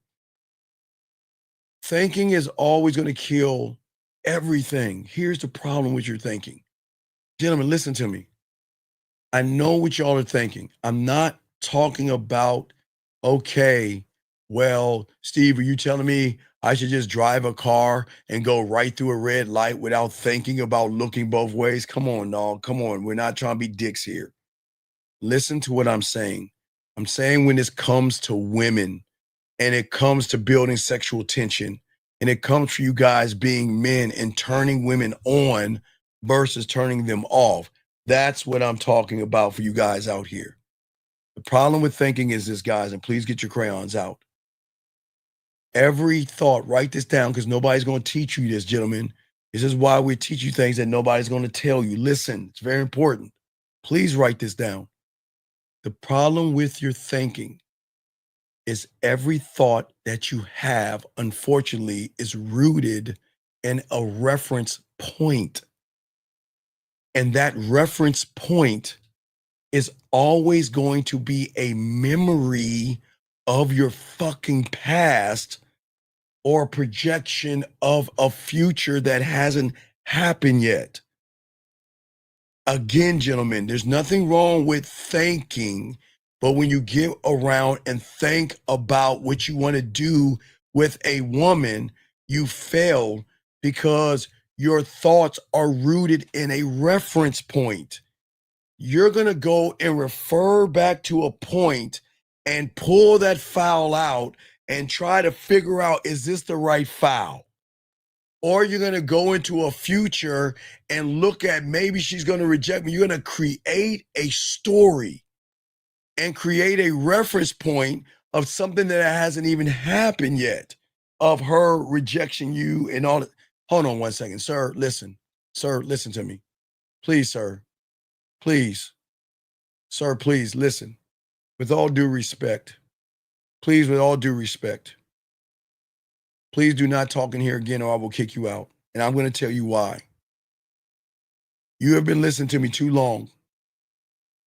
Thinking is always going to kill everything. Here's the problem with your thinking. Gentlemen, listen to me. I know what y'all are thinking. I'm not talking about, okay, well, Steve, are you telling me I should just drive a car and go right through a red light without thinking about looking both ways? Come on, dog. Come on. We're not trying to be dicks here. Listen to what I'm saying. I'm saying when this comes to women and it comes to building sexual tension and it comes for you guys being men and turning women on versus turning them off, that's what I'm talking about for you guys out here. The problem with thinking is this, guys, and please get your crayons out. Every thought, write this down because nobody's going to teach you this, gentlemen. This is why we teach you things that nobody's going to tell you. Listen, it's very important. Please write this down. The problem with your thinking is every thought that you have, unfortunately, is rooted in a reference point. And that reference point is always going to be a memory of your fucking past or a projection of a future that hasn't happened yet. Again, gentlemen, there's nothing wrong with thinking, but when you get around and think about what you want to do with a woman, you fail because your thoughts are rooted in a reference point. You're going to go and refer back to a point and pull that file out and try to figure out, is this the right file? Or you're going to go into a future and look at maybe she's going to reject me. You're going to create a story and create a reference point of something that hasn't even happened yet, of her rejection you and all that. Hold on one second, sir. Listen, to me. Please, sir. Please. Sir, please listen. With all due respect. Please, with all due respect. Please do not talk in here again or I will kick you out. And I'm going to tell you why. You have been listening to me too long.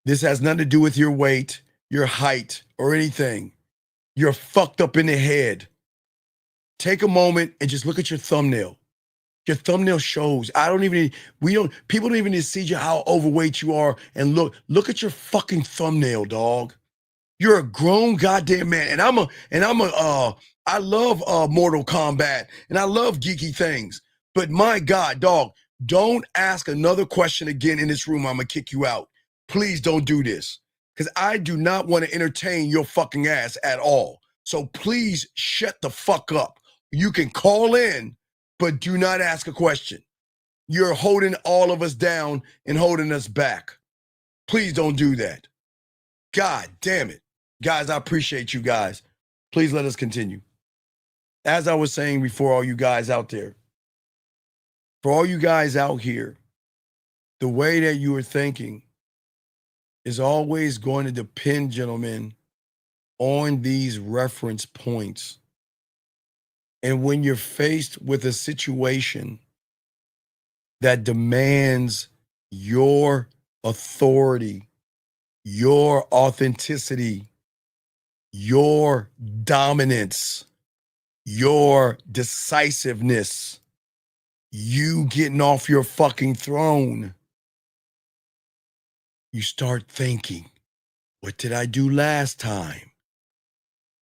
This has nothing to do with your weight, your height, or anything. You're fucked up in the head. Take a moment and just look at your thumbnail. Your thumbnail shows. People don't even need to see you how overweight you are. And look at your fucking thumbnail, dog. You're a grown goddamn man. I love Mortal Kombat and I love geeky things. But my God, dog, don't ask another question again in this room. I'm gonna kick you out. Please don't do this. Because I do not want to entertain your fucking ass at all. So please shut the fuck up. You can call in, but do not ask a question. You're holding all of us down and holding us back. Please don't do that. God damn it. Guys, I appreciate you guys. Please let us continue. As I was saying before, all you guys out there, for all you guys out here, the way that you are thinking is always going to depend, gentlemen, on these reference points. And when you're faced with a situation that demands your authority, your authenticity, your dominance, your decisiveness, you getting off your fucking throne. You start thinking, what did I do last time?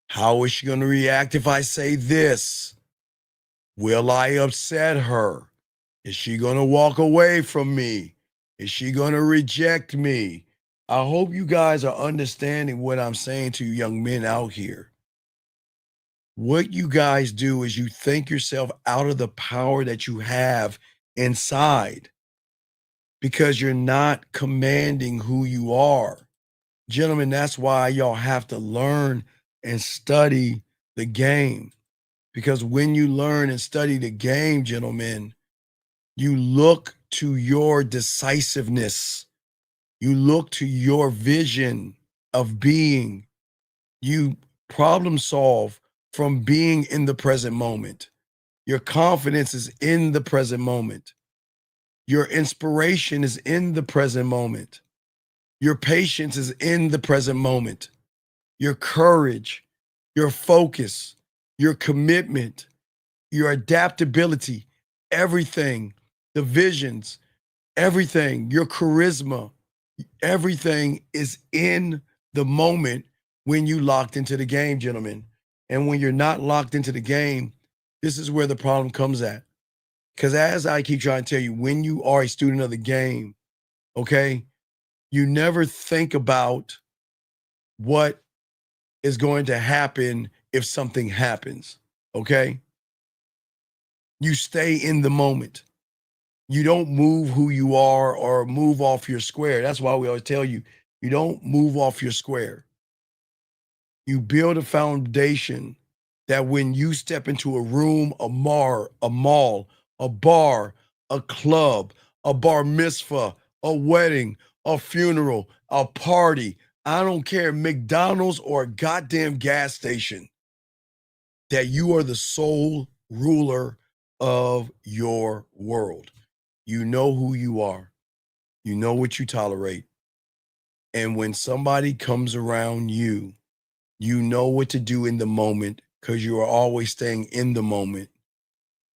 How is she going to react if I say this? Will I upset her? Is she going to walk away from me? Is she going to reject me? I hope you guys are understanding what I'm saying to you young men out here. What you guys do is you think yourself out of the power that you have inside because you're not commanding who you are. Gentlemen, that's why y'all have to learn and study the game. Because when you learn and study the game, gentlemen, you look to your decisiveness. You look to your vision of being. You problem solve from being in the present moment. Your confidence is in the present moment. Your inspiration is in the present moment. Your patience is in the present moment. Your courage, your focus, your commitment, your adaptability, everything, the visions, everything, your charisma, everything is in the moment when you locked into the game, gentlemen. And when you're not locked into the game, this is where the problem comes at. Because as I keep trying to tell you, when you are a student of the game, okay, you never think about what is going to happen if something happens, okay? You stay in the moment. You don't move who you are or move off your square. That's why we always tell you, you don't move off your square. You build a foundation that when you step into a room, a mall, a bar, a club, a bar mitzvah, a wedding, a funeral, a party, I don't care, McDonald's or a goddamn gas station, that you are the sole ruler of your world. You know who you are. You know what you tolerate. And when somebody comes around you, you know what to do in the moment because you are always staying in the moment.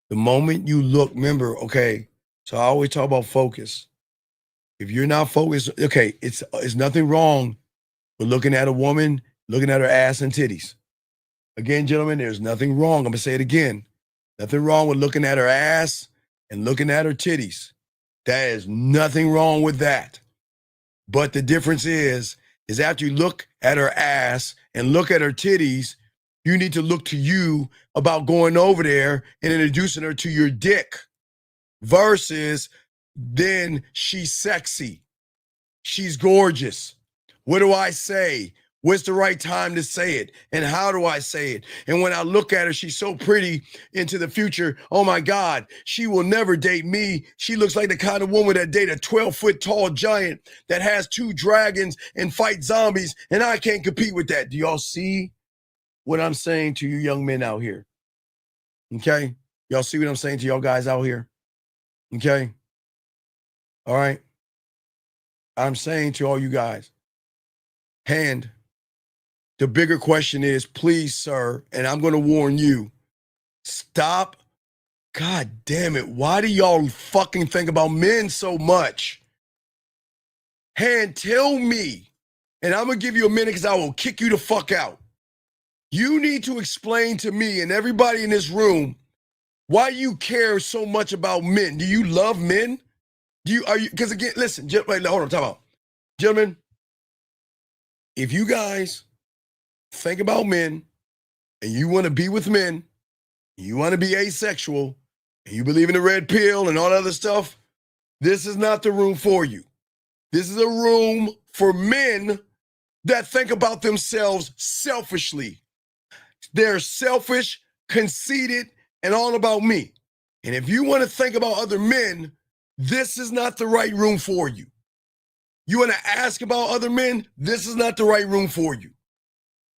The moment you look, remember, okay, so I always talk about focus. If you're not focused, okay, it's nothing wrong with looking at a woman, looking at her ass and titties. Again, gentlemen, there's nothing wrong. I'm going to say it again. Nothing wrong with looking at her ass and looking at her titties. There is nothing wrong with that. But the difference is after you look at her ass and look at her titties, you need to look to you about going over there and introducing her to your dick versus then she's sexy. She's gorgeous. What do I say? What's the right time to say it? And how do I say it? And when I look at her, she's so pretty into the future. Oh my God, she will never date me. She looks like the kind of woman that date a 12-foot tall giant that has 2 dragons and fight zombies. And I can't compete with that. Do y'all see what I'm saying to you young men out here? Okay. Y'all see what I'm saying to y'all guys out here? Okay. All right. I'm saying to all you guys, and the bigger question is, please, sir, and I'm going to warn you, stop. God damn it. Why do y'all fucking think about men so much? And tell me, and I'm going to give you a minute because I will kick you the fuck out. You need to explain to me and everybody in this room why you care so much about men. Do you love men? Because again, listen, wait, hold on, time out. Gentlemen, if you guys think about men and you want to be with men, you want to be asexual, and you believe in the red pill and all that other stuff, this is not the room for you. This is a room for men that think about themselves selfishly. They're selfish, conceited, and all about me. And if you want to think about other men, this is not the right room for you. You want to ask about other men? This is not the right room for you.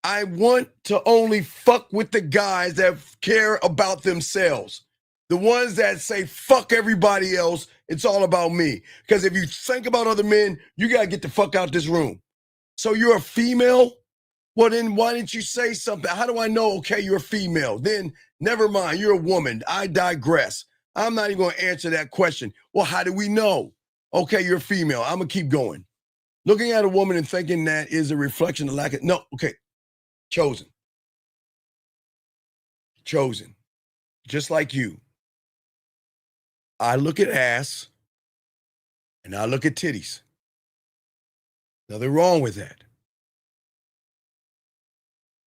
I want to only fuck with the guys that care about themselves. The ones that say, fuck everybody else, it's all about me. Because if you think about other men, you got to get the fuck out this room. So you're a female Well, then why didn't you say something? How do I know, okay, you're a female? Then never mind, you're a woman. I digress. I'm not even going to answer that question. Well, how do we know? Okay, you're a female. I'm going to keep going. Looking at a woman and thinking that is a reflection of lack of, no, okay, chosen. Chosen. Just like you. I look at ass and I look at titties. Nothing wrong with that.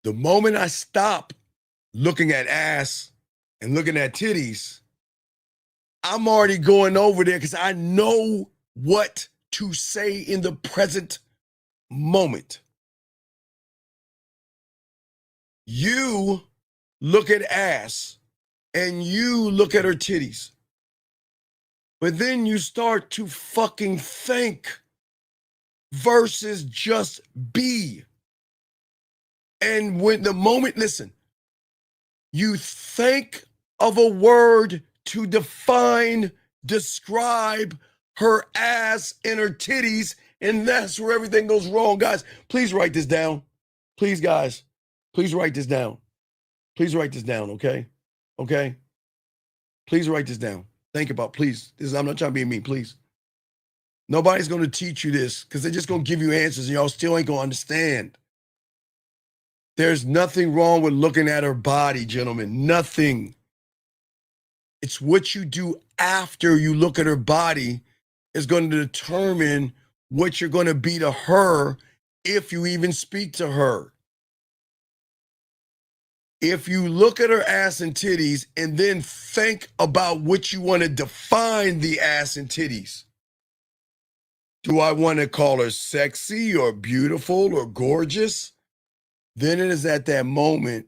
The moment I stop looking at ass and looking at titties, I'm already going over there because I know what to say in the present moment. You look at ass and you look at her titties. But then you start to fucking think versus just be. And when the moment, listen, you think of a word to define, describe her ass and her titties, and that's where everything goes wrong. Guys, please write this down. Please, guys, please write this down. Please write this down, okay? Okay? Please write this down. Think about, please. I'm not trying to be mean, please. Nobody's going to teach you this because they're just going to give you answers and y'all still ain't going to understand. There's nothing wrong with looking at her body, gentlemen. Nothing. It's what you do after you look at her body is going to determine what you're going to be to her if you even speak to her. If you look at her ass and titties and then think about what you want to define the ass and titties. Do I want to call her sexy or beautiful or gorgeous? Then it is at that moment,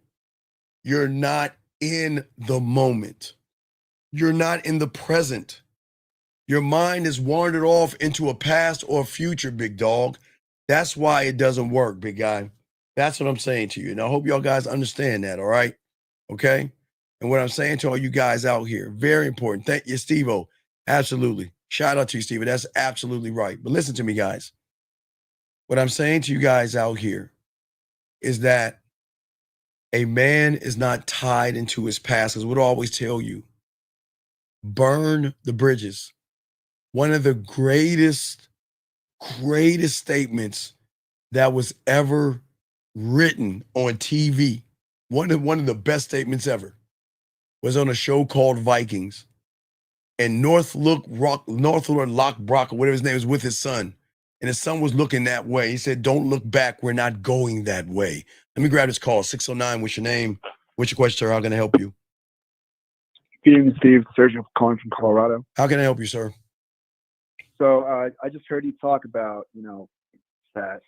you're not in the moment. You're not in the present. Your mind has wandered off into a past or future, big dog. That's why it doesn't work, big guy. That's what I'm saying to you. And I hope y'all guys understand that, all right? Okay? And what I'm saying to all you guys out here, very important. Thank you, Steve-O. Absolutely. Shout out to you, Steve. That's absolutely right. But listen to me, guys. What I'm saying to you guys out here is that a man is not tied into his past. Because what I always tell you, burn the bridges. One of the greatest statements that was ever written on TV, one of the best statements ever, was on a show called Vikings. And Northwood Lockbrock, or whatever his name is, with his son. And his son was looking that way. He said, don't look back. We're not going that way. Let me grab this call. 609, what's your name? What's your question, sir? How can I help you? Good evening, Steve. Sergio calling from Colorado. How can I help you, sir? So I just heard you talk about, that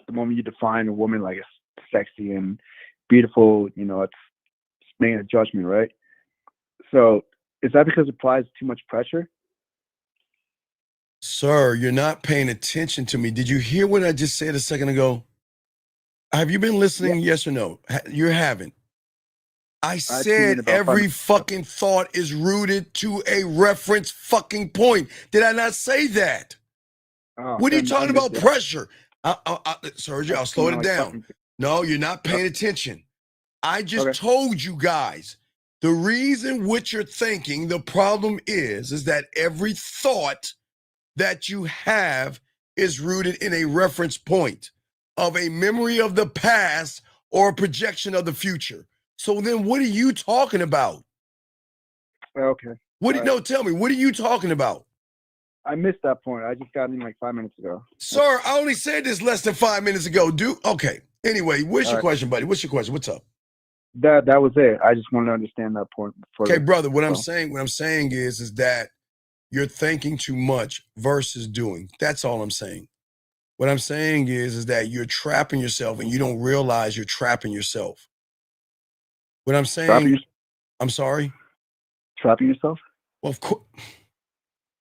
the moment you define a woman like as sexy and beautiful, it's making a judgment, right? So is that because it applies too much pressure? Sir, you're not paying attention to me. Did you hear what I just said a second ago? Have you been listening? Yeah. Yes or no? You haven't. I said every fucking thought is rooted to a reference fucking point. Did I not say that? What are you talking about pressure? Sergio, I'll slow it down. No, you're not paying attention. I just told you guys, the reason what you're thinking, the problem is that every thought that you have is rooted in a reference point of a memory of the past or a projection of the future. So then what are you talking about? Okay. Tell me, what are you talking about? I missed that point. I just got in like 5 minutes ago. Sir, I only said this less than 5 minutes ago, dude. Okay. Anyway, what's your question, buddy? What's your question? What's up? That was it. I just wanted to understand that point. Okay, brother, what I'm saying is that you're thinking too much versus doing. That's all I'm saying. What I'm saying is that you're trapping yourself and you don't realize you're trapping yourself. What I'm saying, I'm sorry? Trapping yourself? Well, of course.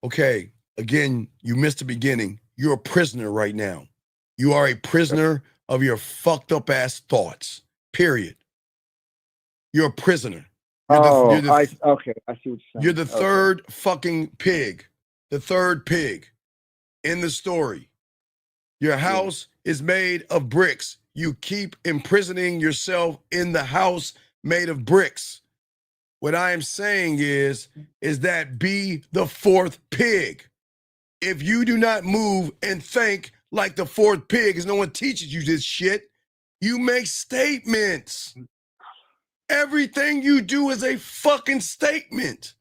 Okay, again, you missed the beginning. You're a prisoner right now. You are a prisoner of your fucked up ass thoughts, period. You're a prisoner. I see what you're saying. You're the third fucking pig. The third pig in the story. Your house is made of bricks. You keep imprisoning yourself in the house made of bricks. What I am saying is that be the fourth pig. If you do not move and think like the fourth pig, because no one teaches you this shit, you make statements. Everything you do is a fucking statement.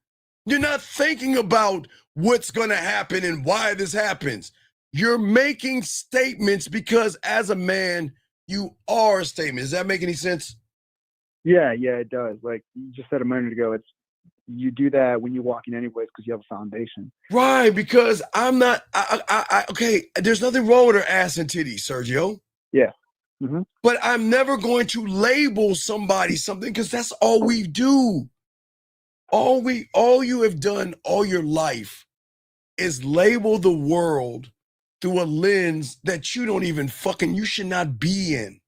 You're not thinking about what's going to happen and why this happens. You're making statements because as a man, you are a statement. Does that make any sense? Yeah, it does. Like you just said a minute ago, you do that when you walk in anyways because you have a foundation. Right, because I'm not, okay, there's nothing wrong with her ass and titties, Sergio. Yeah. Mm-hmm. But I'm never going to label somebody something because that's all we do. All you have done all your life is label the world through a lens that you don't even you should not be in.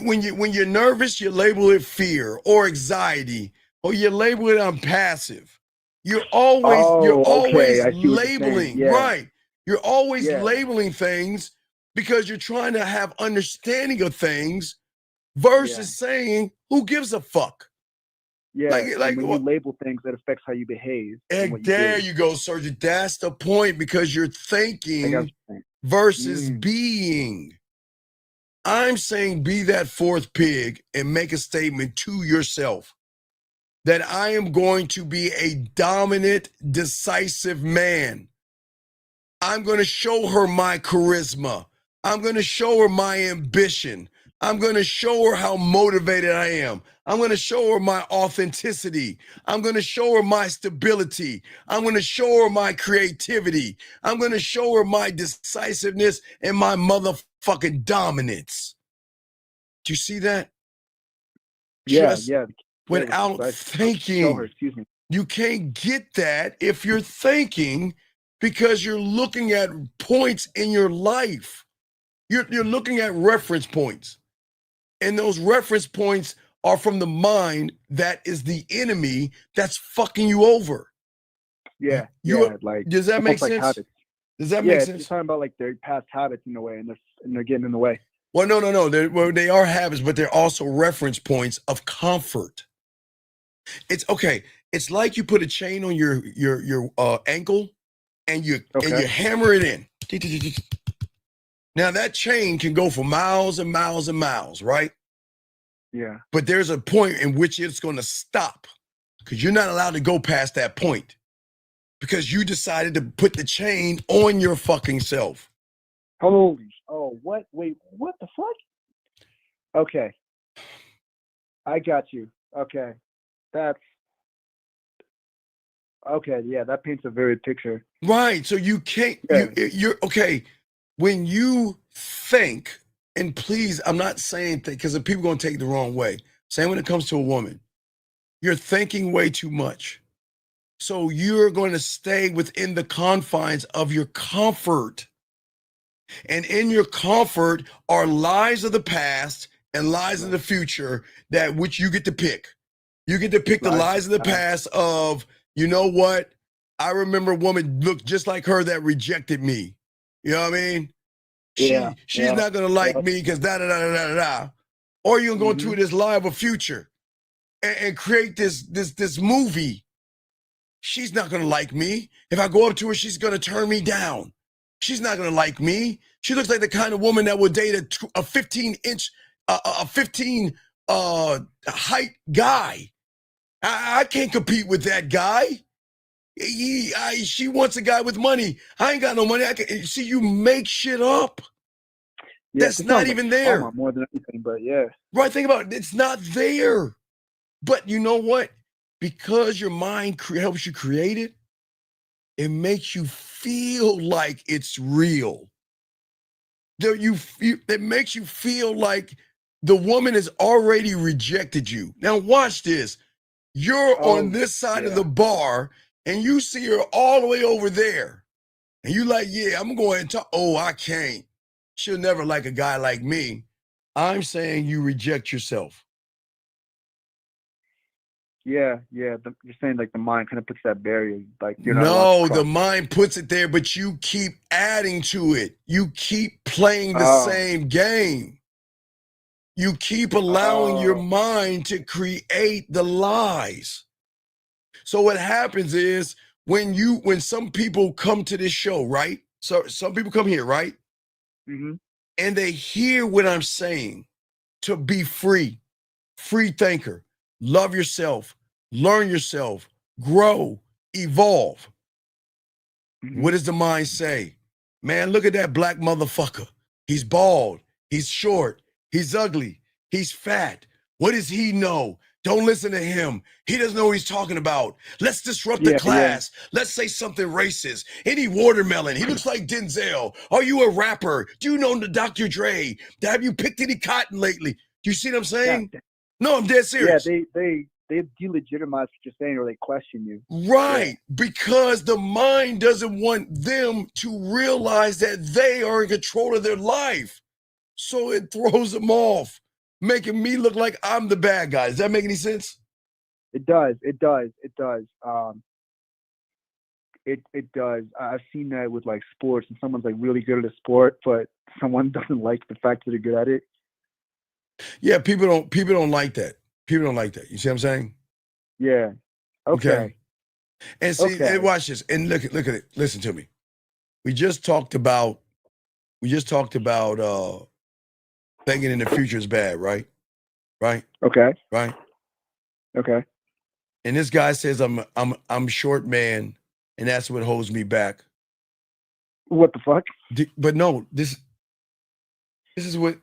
When you're nervous, you label it fear or anxiety, or you label it I'm passive. You're always labeling, right? You're always labeling things because you're trying to have understanding of things versus saying, who gives a fuck? Yeah, like when you label things, that affects how you behave. And there you go, Sergeant. That's the point, because you're thinking versus being. I'm saying be that fourth pig and make a statement to yourself that I am going to be a dominant, decisive man. I'm going to show her my charisma. I'm going to show her my ambition. I'm going to show her how motivated I am. I'm going to show her my authenticity. I'm going to show her my stability. I'm going to show her my creativity. I'm going to show her my decisiveness and my motherfucking dominance. Do you see that? Yeah. Without thinking. Show her, excuse me. You can't get that if you're thinking, because you're looking at points in your life. You're looking at reference points. And those reference points are from the mind that is the enemy that's fucking you over. Yeah. Like, does that make sense? Habits. Does that make sense? You're talking about like their past habits in a way, and they're getting in the way. Well, no. They are habits, but they're also reference points of comfort. It's okay. It's like you put a chain on your ankle, and you hammer it in. Now that chain can go for miles and miles and miles, right? Yeah. But there's a point in which it's going to stop, because you're not allowed to go past that point, because you decided to put the chain on your fucking self. What? Wait, what the fuck? Okay. I got you. Okay. That paints a vivid picture. Right. So you can't, you're okay. When you think, and please, I'm not saying because people are going to take it the wrong way. Same when it comes to a woman. You're thinking way too much. So you're going to stay within the confines of your comfort. And in your comfort are lies of the past and lies of the future that which you get to pick. You get to pick the lies of the past of, you know what? I remember a woman looked just like her that rejected me. You know what I mean? She's not going to like me because da-da-da-da-da-da. Or you're going to go to this lie of a future and create this movie. She's not going to like me. If I go up to her, she's going to turn me down. She's not going to like me. She looks like the kind of woman that would date a 15-inch, a 15 height guy. I can't compete with that guy. She wants a guy with money. I ain't got no money. See, you make shit up. Yeah, that's not even there. More than anything, but yeah. Right, think about it. It's not there. But you know what? Because your mind helps you create it, it makes you feel like it's real. It makes you feel like the woman has already rejected you. Now watch this. You're on this side of the bar, and you see her all the way over there. And you like, yeah, I'm going to talk. Oh, I can't. She'll never like a guy like me. I'm saying you reject yourself. Yeah. You're saying like the mind kind of puts that barrier, like you're not allowed No, to the cross. mind puts it there, but you keep adding to it. You keep playing the Oh. same game. You keep allowing your Oh. mind to create the lies. So what happens is when some people come to this show, right? So some people come here, right? Mm-hmm. And they hear what I'm saying to be free thinker, love yourself, learn yourself, grow, evolve. What does the mind say? Man, look at that black motherfucker. He's bald. He's short. He's ugly. He's fat. What does he know? Don't listen to him. He doesn't know what he's talking about. Let's disrupt the class. Let's say something racist. Any watermelon. He looks like Denzel. Are you a rapper? Do you know the Dr. Dre? Have you picked any cotton lately? Do you see what I'm saying? No, I'm dead serious. Yeah, they delegitimize what you're saying, or they question you. Right, because the mind doesn't want them to realize that they are in control of their life. So it throws them off, making me look like I'm the bad guy. Does that make any sense? It does. It does. It does. I've seen that with like sports, and someone's like really good at a sport, but someone doesn't like the fact that they're good at it. Yeah, people don't like that. People don't like that. You see what I'm saying? Yeah. Okay. And see, and watch this. And look at it. Listen to me. We just talked about thinking in the future is bad, right? Right? Okay. Right? Okay. And this guy says I'm short man, and that's what holds me back. What the fuck? But no, this is what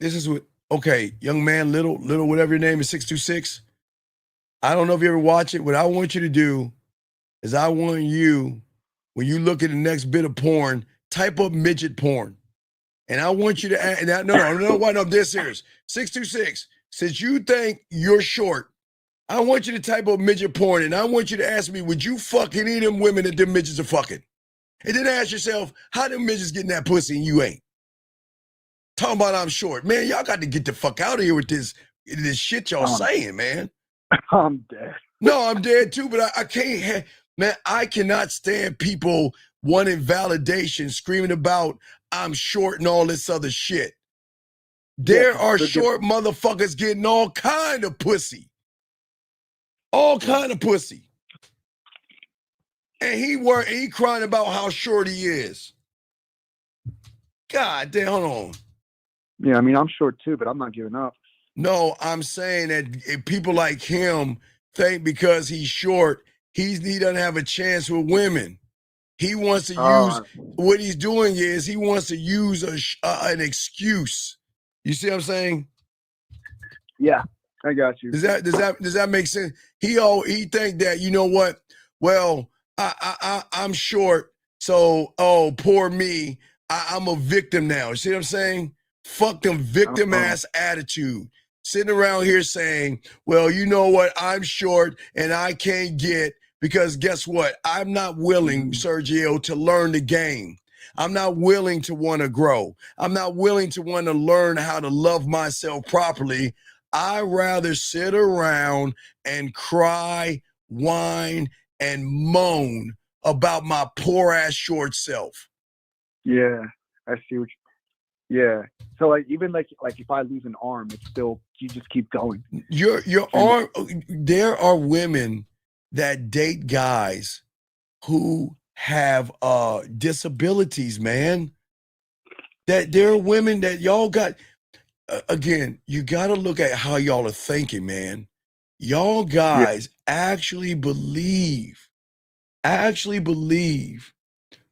okay, young man, little whatever your name is, 626. I don't know if you ever watch it. What I want you to do is I want you, when you look at the next bit of porn, type up midget porn. And I want you to add, no, I'm dead serious. 626, since you think you're short, I want you to type up midget porn, and I want you to ask me, would you fuck any of them women that them midgets are fucking? And then ask yourself, how them midgets getting that pussy and you ain't? Talking about I'm short. Man, y'all got to get the fuck out of here with this shit y'all saying, man. I'm dead. No, I'm dead too, but I can't man, I cannot stand people wanting validation, screaming about I'm short and all this other shit. There are short motherfuckers getting all kind of pussy. All kind of pussy. And he crying about how short he is. God damn, hold on. Yeah, I mean, I'm short too, but I'm not giving up. No, I'm saying that if people like him think because he's short, he doesn't have a chance with women. He wants to use, what he's doing is he wants to use an excuse. You see what I'm saying? Yeah, I got you. Does that make sense? He think that, you know what? Well, I'm short, so poor me. I'm a victim now. You see what I'm saying? Fuck them victim ass attitude. Sitting around here saying, well, you know what? I'm short and I can't get, because guess what? I'm not willing, Sergio, to learn the game. I'm not willing to want to grow. I'm not willing to want to learn how to love myself properly. I'd rather sit around and cry, whine, and moan about my poor ass short self. Yeah, I see what yeah. So like even like if I lose an arm, it's still, you just keep going. Your arm, there are women that date guys who have disabilities, man. That there are women that y'all got, again, you got to look at how y'all are thinking, man. Y'all guys actually believe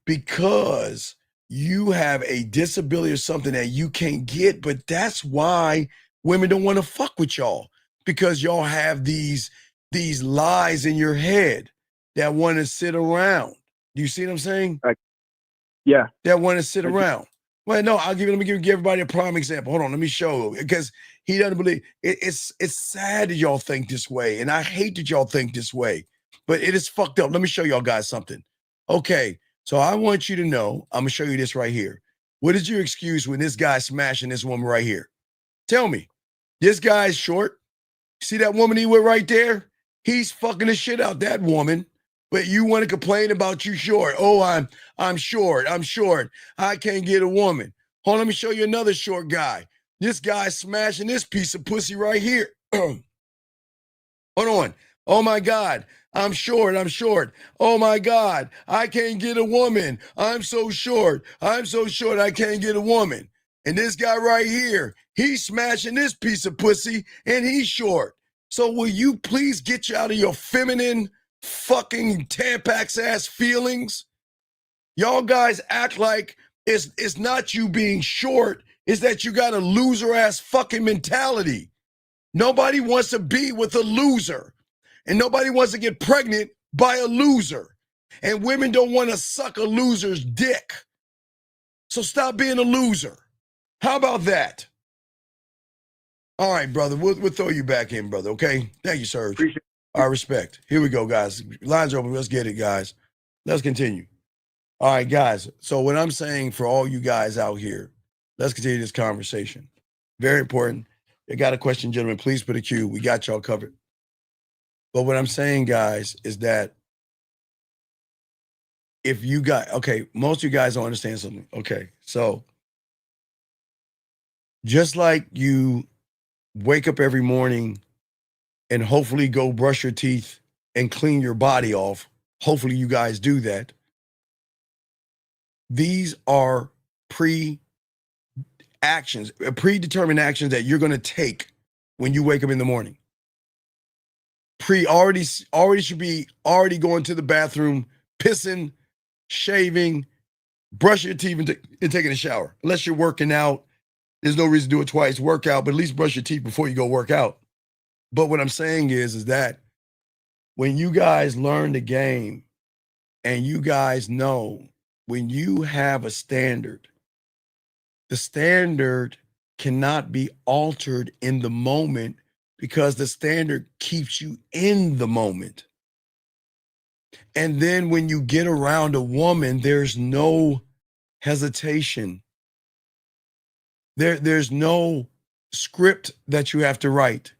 because you have a disability or something that you can't get, but that's why women don't want to fuck with y'all, because y'all have these lies in your head that want to sit around. Do you see what I'm saying? Yeah. That want to sit around. Well, no, let me give everybody a prime example. Hold on, let me show you, because he doesn't believe it's sad that y'all think this way, and I hate that y'all think this way, but it is fucked up. Let me show y'all guys something. Okay, so I want you to know, I'm gonna show you this right here. What is your excuse when this guy's smashing this woman right here? Tell me. This guy's short. See that woman he with right there? He's fucking the shit out that woman, but you want to complain about you short. Oh, I'm short. I'm short. I can't get a woman. Hold on, let me show you another short guy. This guy's smashing this piece of pussy right here. Hold on. Oh my God, I'm short. I'm short. Oh my God, I can't get a woman. I'm so short. I'm so short. I can't get a woman. And this guy right here, he's smashing this piece of pussy and he's short. So will you please get you out of your feminine fucking Tampax ass feelings? Y'all guys act like it's not you being short, it's that you got a loser ass fucking mentality. Nobody wants to be with a loser. And nobody wants to get pregnant by a loser. And women don't want to suck a loser's dick. So stop being a loser. How about that? All right, brother. We'll throw you back in, brother, okay? Thank you, Serge. Appreciate it. Our respect. Here we go, guys. Lines are open. Let's get it, guys. Let's continue. All right, guys. So what I'm saying for all you guys out here, let's continue this conversation. Very important. You got a question, gentlemen, please put a Q. We got y'all covered. But what I'm saying, guys, is that if you got, okay, most of you guys don't understand something. Okay, so just like you wake up every morning and hopefully go brush your teeth and clean your body off, hopefully you guys do that. These are predetermined actions that you're going to take when you wake up in the morning. Already should be going to the bathroom, pissing, shaving, brushing your teeth and taking a shower. Unless you're working out, there's no reason to do it twice. Work out, but at least brush your teeth before you go work out. But what I'm saying is that when you guys learn the game and you guys know when you have a standard, the standard cannot be altered in the moment because the standard keeps you in the moment. And then when you get around a woman, there's no hesitation. There's no script that you have to write.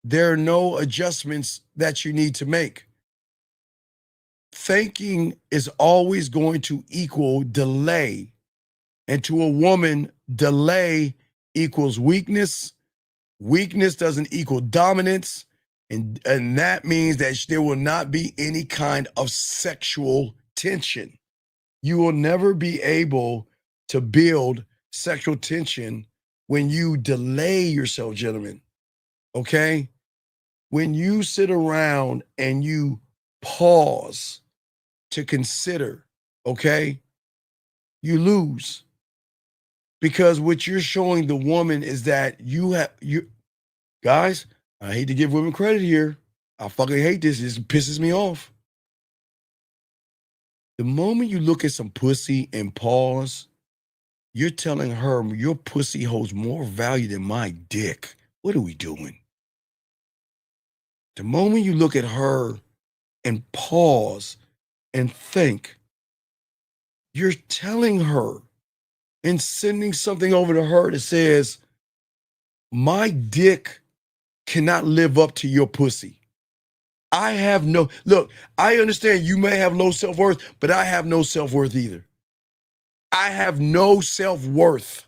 There are no adjustments that you need to make. Thinking is always going to equal delay. And to a woman, delay equals weakness. Weakness doesn't equal dominance. And that means that there will not be any kind of sexual tension. You will never be able to build sexual tension when you delay yourself, gentlemen. Okay? When you sit around and you pause to consider, okay, you lose. Because what you're showing the woman is that you guys, I hate to give women credit here. I fucking hate this. This pisses me off. The moment you look at some pussy and pause, you're telling her your pussy holds more value than my dick. What are we doing? The moment you look at her and pause and think, you're telling her and sending something over to her that says, my dick cannot live up to your pussy. Look, I understand you may have low self-worth, but I have no self-worth either. I have no self-worth.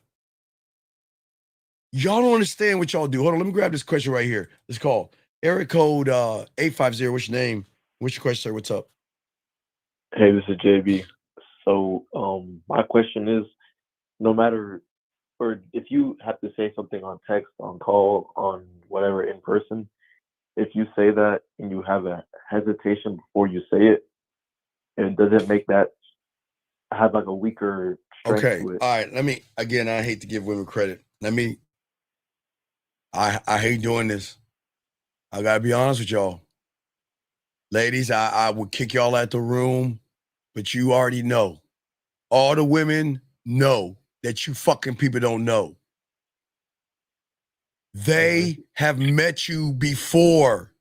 Y'all don't understand what y'all do. Hold on, let me grab this question right here. Let's call. Area code 850. What's your name? What's your question, sir? What's up? Hey, this is JB. So my question is, no matter, or if you have to say something on text, on call, on whatever, in person, if you say that and you have a hesitation before you say it, and does it make that have like a weaker strength Okay, to it? all right. I hate to give women credit. I hate doing this. I gotta be honest with y'all. Ladies, I would kick y'all out the room, but you already know. All the women know that you fucking people don't know. They have met you before,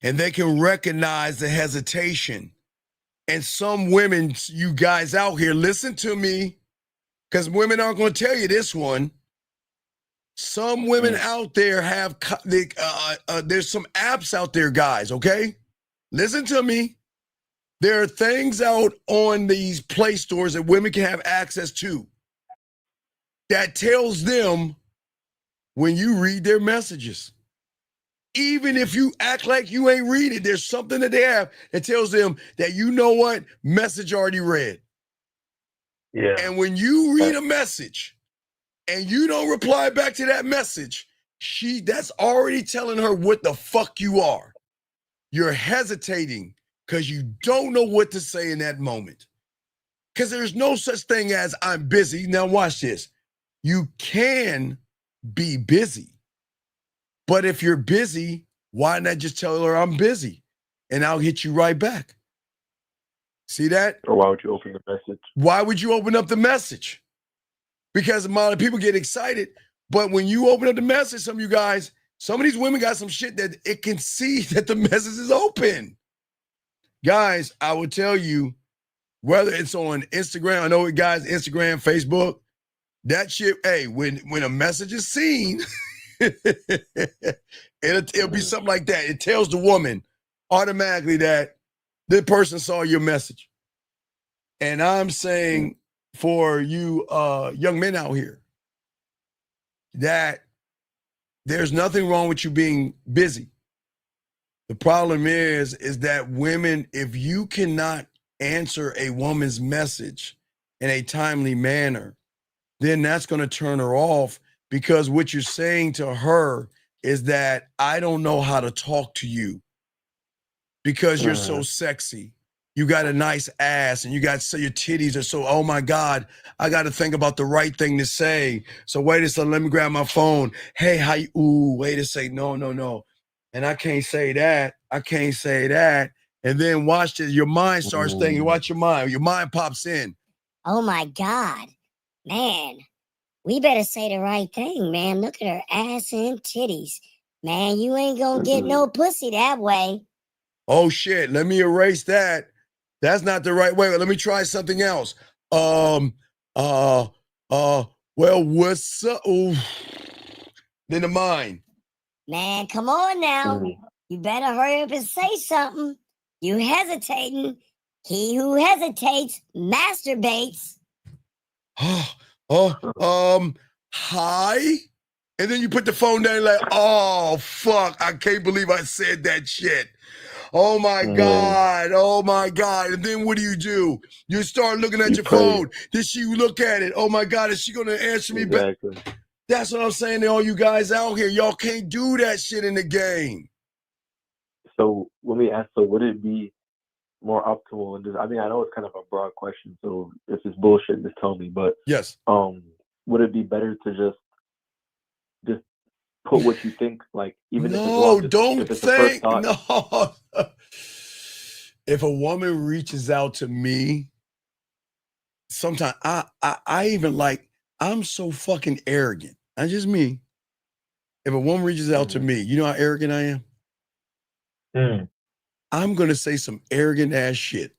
and they can recognize the hesitation. And some women, you guys out here, listen to me, because women aren't going to tell you this one. Some women out there have, there's some apps out there, guys, okay? Listen to me. There are things out on these Play stores that women can have access to that tells them when you read their messages. Even if you act like you ain't read it, there's something that they have that tells them that, you know what, message already read. Yeah. And when you read a message and you don't reply back to that message, that's already telling her what the fuck you are. You're hesitating because you don't know what to say in that moment. Because there's no such thing as I'm busy. Now watch this. You can be busy. But if you're busy, why not just tell her I'm busy and I'll hit you right back? See that? Or why would you open the message? Why would you open up the message? Because a lot of people get excited. But when you open up the message, some of you guys, some of these women got some shit that it can see that the message is open. Guys, I will tell you, whether it's on Instagram, I know it, guys, Instagram, Facebook, that shit, hey, when a message is seen, it'll be something like that. It tells the woman automatically that the person saw your message. And I'm saying for you young men out here that there's nothing wrong with you being busy. The problem is that women, if you cannot answer a woman's message in a timely manner, then that's going to turn her off, because what you're saying to her is that I don't know how to talk to you because you're so sexy. You got a nice ass and your titties are so, oh my God, I got to think about the right thing to say. So wait a second, let me grab my phone. Hey, how you, ooh, wait a second, no. And I can't say that. And then watch this, your mind starts thinking, watch your mind pops in. Oh my God, man. We better say the right thing, man. Look at her ass and titties. Man, you ain't gonna get no pussy that way. Oh shit, let me erase that. That's not the right way. Let me try something else. Well, what's up? Ooh. Then the mind. Man, come on now. You better hurry up and say something. You hesitating. He who hesitates masturbates. Hi? And then you put the phone down like, oh, fuck, I can't believe I said that shit. Oh my God. And then what do? You start looking at your phone. Did she look at it? Oh my God, is she going to answer me back? That's what I'm saying to all you guys out here. Y'all can't do that shit in the game. So let me ask, so would it be more optimal? And I mean, I know it's kind of a broad question, so if it's bullshit, just tell me. But yes, would it be better to just put what you think, like even if it's think. No. If a woman reaches out to me, sometimes I even like, I'm so fucking arrogant. That's just me. If a woman reaches out to me, you know how arrogant I am? I'm gonna say some arrogant ass shit.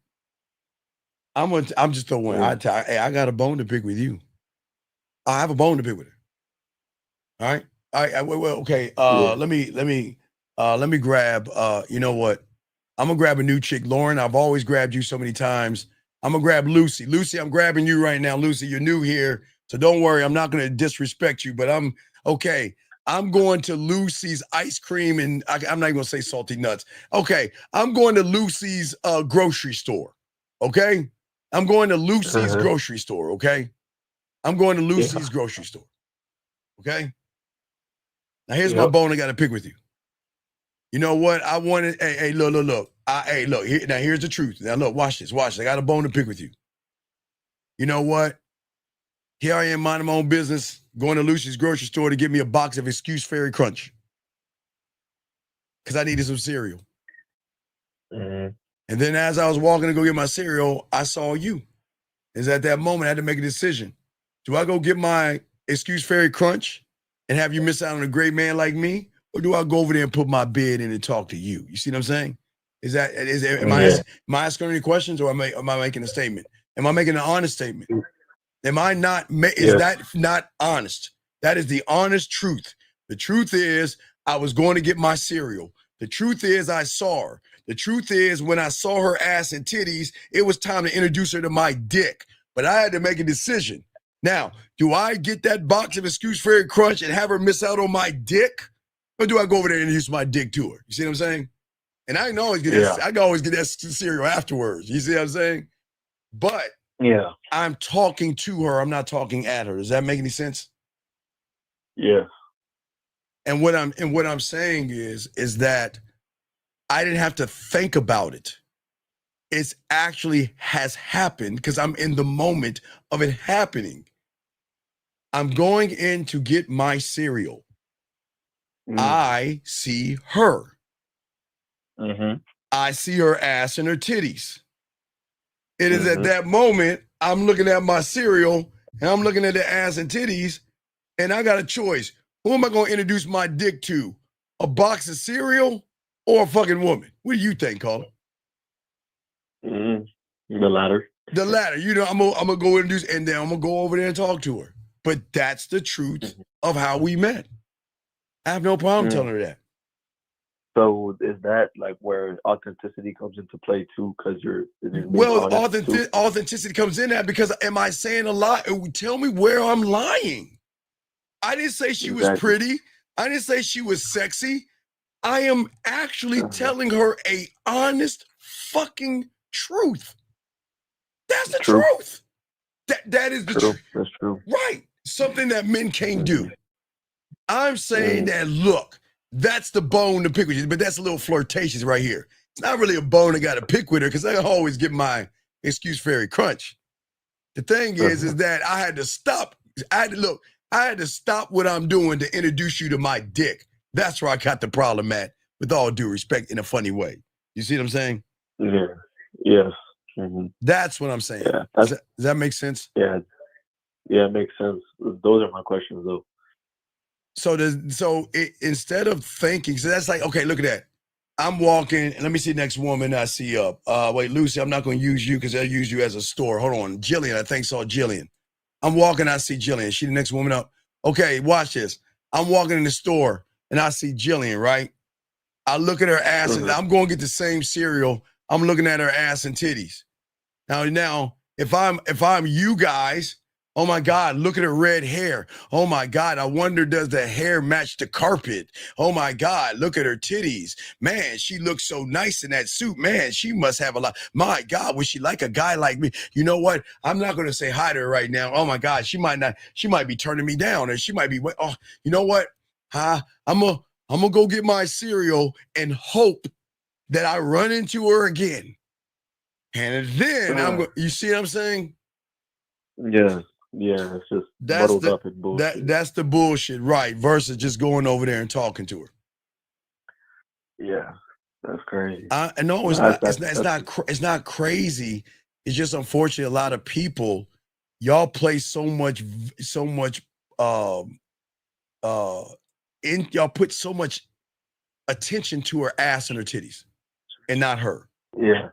I'm just throwing. I got a bone to pick with you. I have a bone to pick with her. All right. Okay. Let me grab. You know what? I'm gonna grab a new chick, Lauren. I've always grabbed you so many times. I'm gonna grab Lucy. Lucy, I'm grabbing you right now. Lucy, you're new here, so don't worry. I'm not gonna disrespect you, but I'm okay. I'm going to Lucy's ice cream, and I'm not even gonna say salty nuts. Okay, I'm going to Lucy's grocery store. Okay, I'm going to Lucy's grocery store. Okay, I'm going to Lucy's grocery store. Okay. Now here's my bone I got to pick with you. You know what? I wanted. Hey, look. Look. Now here's the truth. Now look, watch this. I got a bone to pick with you. You know what? Here I am minding my own business, going to Lucy's grocery store to get me a box of Excuse Fairy Crunch because I needed some cereal. And then as I was walking to go get my cereal, I saw you. Is at that moment I had to make a decision. Do I go get my Excuse Fairy Crunch and have you miss out on a great man like me? Or do I go over there and put my bid in and talk to you? You see what I'm saying? Am I asking any questions, or am I making a statement? Am I making an honest statement? Am I not? Is that not honest? That is the honest truth. The truth is I was going to get my cereal. The truth is I saw her. The truth is when I saw her ass and titties, it was time to introduce her to my dick. But I had to make a decision. Now, do I get that box of Excuse Fairy Crunch and have her miss out on my dick? Or do I go over there and introduce my dick to her? You see what I'm saying? And I can always get that, I can always get that cereal afterwards. You see what I'm saying? But Yeah. I'm talking to her. I'm not talking at her. Does that make any sense? Yeah. And what I'm saying is that I didn't have to think about it. It's actually has happened because I'm in the moment of it happening. I'm going in to get my cereal. I see her. I see her ass and her titties. It is at that moment I'm looking at my cereal and I'm looking at the ass and titties, and I got a choice. Who am I going to introduce my dick to? A box of cereal or a fucking woman? What do you think, Carla? The latter. The latter. You know, I'm gonna go introduce, and then I'm gonna go over there and talk to her. But that's the truth of how we met. I have no problem telling her that. So is that like where authenticity comes into play too? Because you're well, authenticity comes in that because am I saying a lie? Tell me where I'm lying. I didn't say she was pretty. I didn't say she was sexy. I am actually telling her a honest fucking truth. That's the truth. That is the truth. That's true. Right. Something that men can't do. I'm saying that, look, that's the bone to pick with you, but that's a little flirtatious right here. It's not really a bone I got to pick with her because I always get my Excuse Fairy Crunch. The thing is that I had to stop. I had to stop what I'm doing to introduce you to my dick. That's where I got the problem at, with all due respect, in a funny way. You see what I'm saying? Yeah. Yes. That's what I'm saying. Yeah. Does that make sense? Yeah. Yeah, it makes sense. Those are my questions, though. So instead of thinking, so that's like, okay, look at that. I'm walking, and let me see the next woman I see up. Wait, Lucy, I'm not going to use you because I'll use you as a store. Hold on. Jillian, I think saw Jillian. I'm walking, I see Jillian. She the next woman up. Okay, watch this. I'm walking in the store, and I see Jillian, right? I look at her ass, and I'm going to get the same cereal. I'm looking at her ass and titties. Now, if I'm you guys, oh my God, look at her red hair. Oh my God, I wonder, does the hair match the carpet? Oh my God, look at her titties. Man, she looks so nice in that suit. Man, she must have a lot. My God, would she like a guy like me? You know what? I'm not going to say hi to her right now. Oh my God, she might be turning me down, or she might be, oh, you know what? I'm going to go get my cereal and hope that I run into her again. And then you see what I'm saying? Yeah. Yeah, it's just muddled up in bullshit. That's the bullshit, right? Versus just going over there and talking to her. Yeah, that's crazy. No, it's not. It's not crazy. It's just unfortunately a lot of people, y'all place so much y'all put so much attention to her ass and her titties, and not her. Yeah.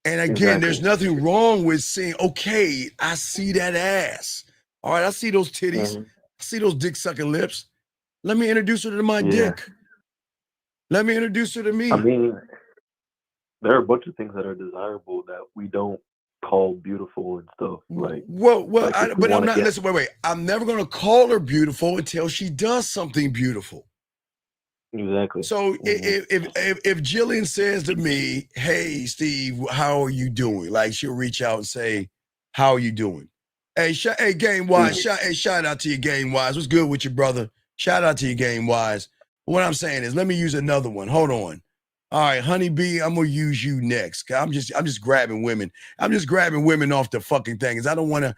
And again, there's nothing wrong with saying, okay, I see that ass. All right, I see those titties. I see those dick-sucking lips. Let me introduce her to my dick. Let me introduce her to me. I mean, there are a bunch of things that are desirable that we don't call beautiful and stuff. Like, but I'm not, listen, wait. I'm never going to call her beautiful until she does something beautiful. Exactly. So if Jillian says to me, hey, Steve, how are you doing? Like, she'll reach out and say, how are you doing? Hey, Game Wise, shout out to you, Game Wise. What's good with you, brother? Shout out to you, Game Wise. What I'm saying is, let me use another one. Hold on. All right, Honeybee, I'm gonna use you next. I'm just grabbing women. I'm just grabbing women off the fucking thing. Cause I don't want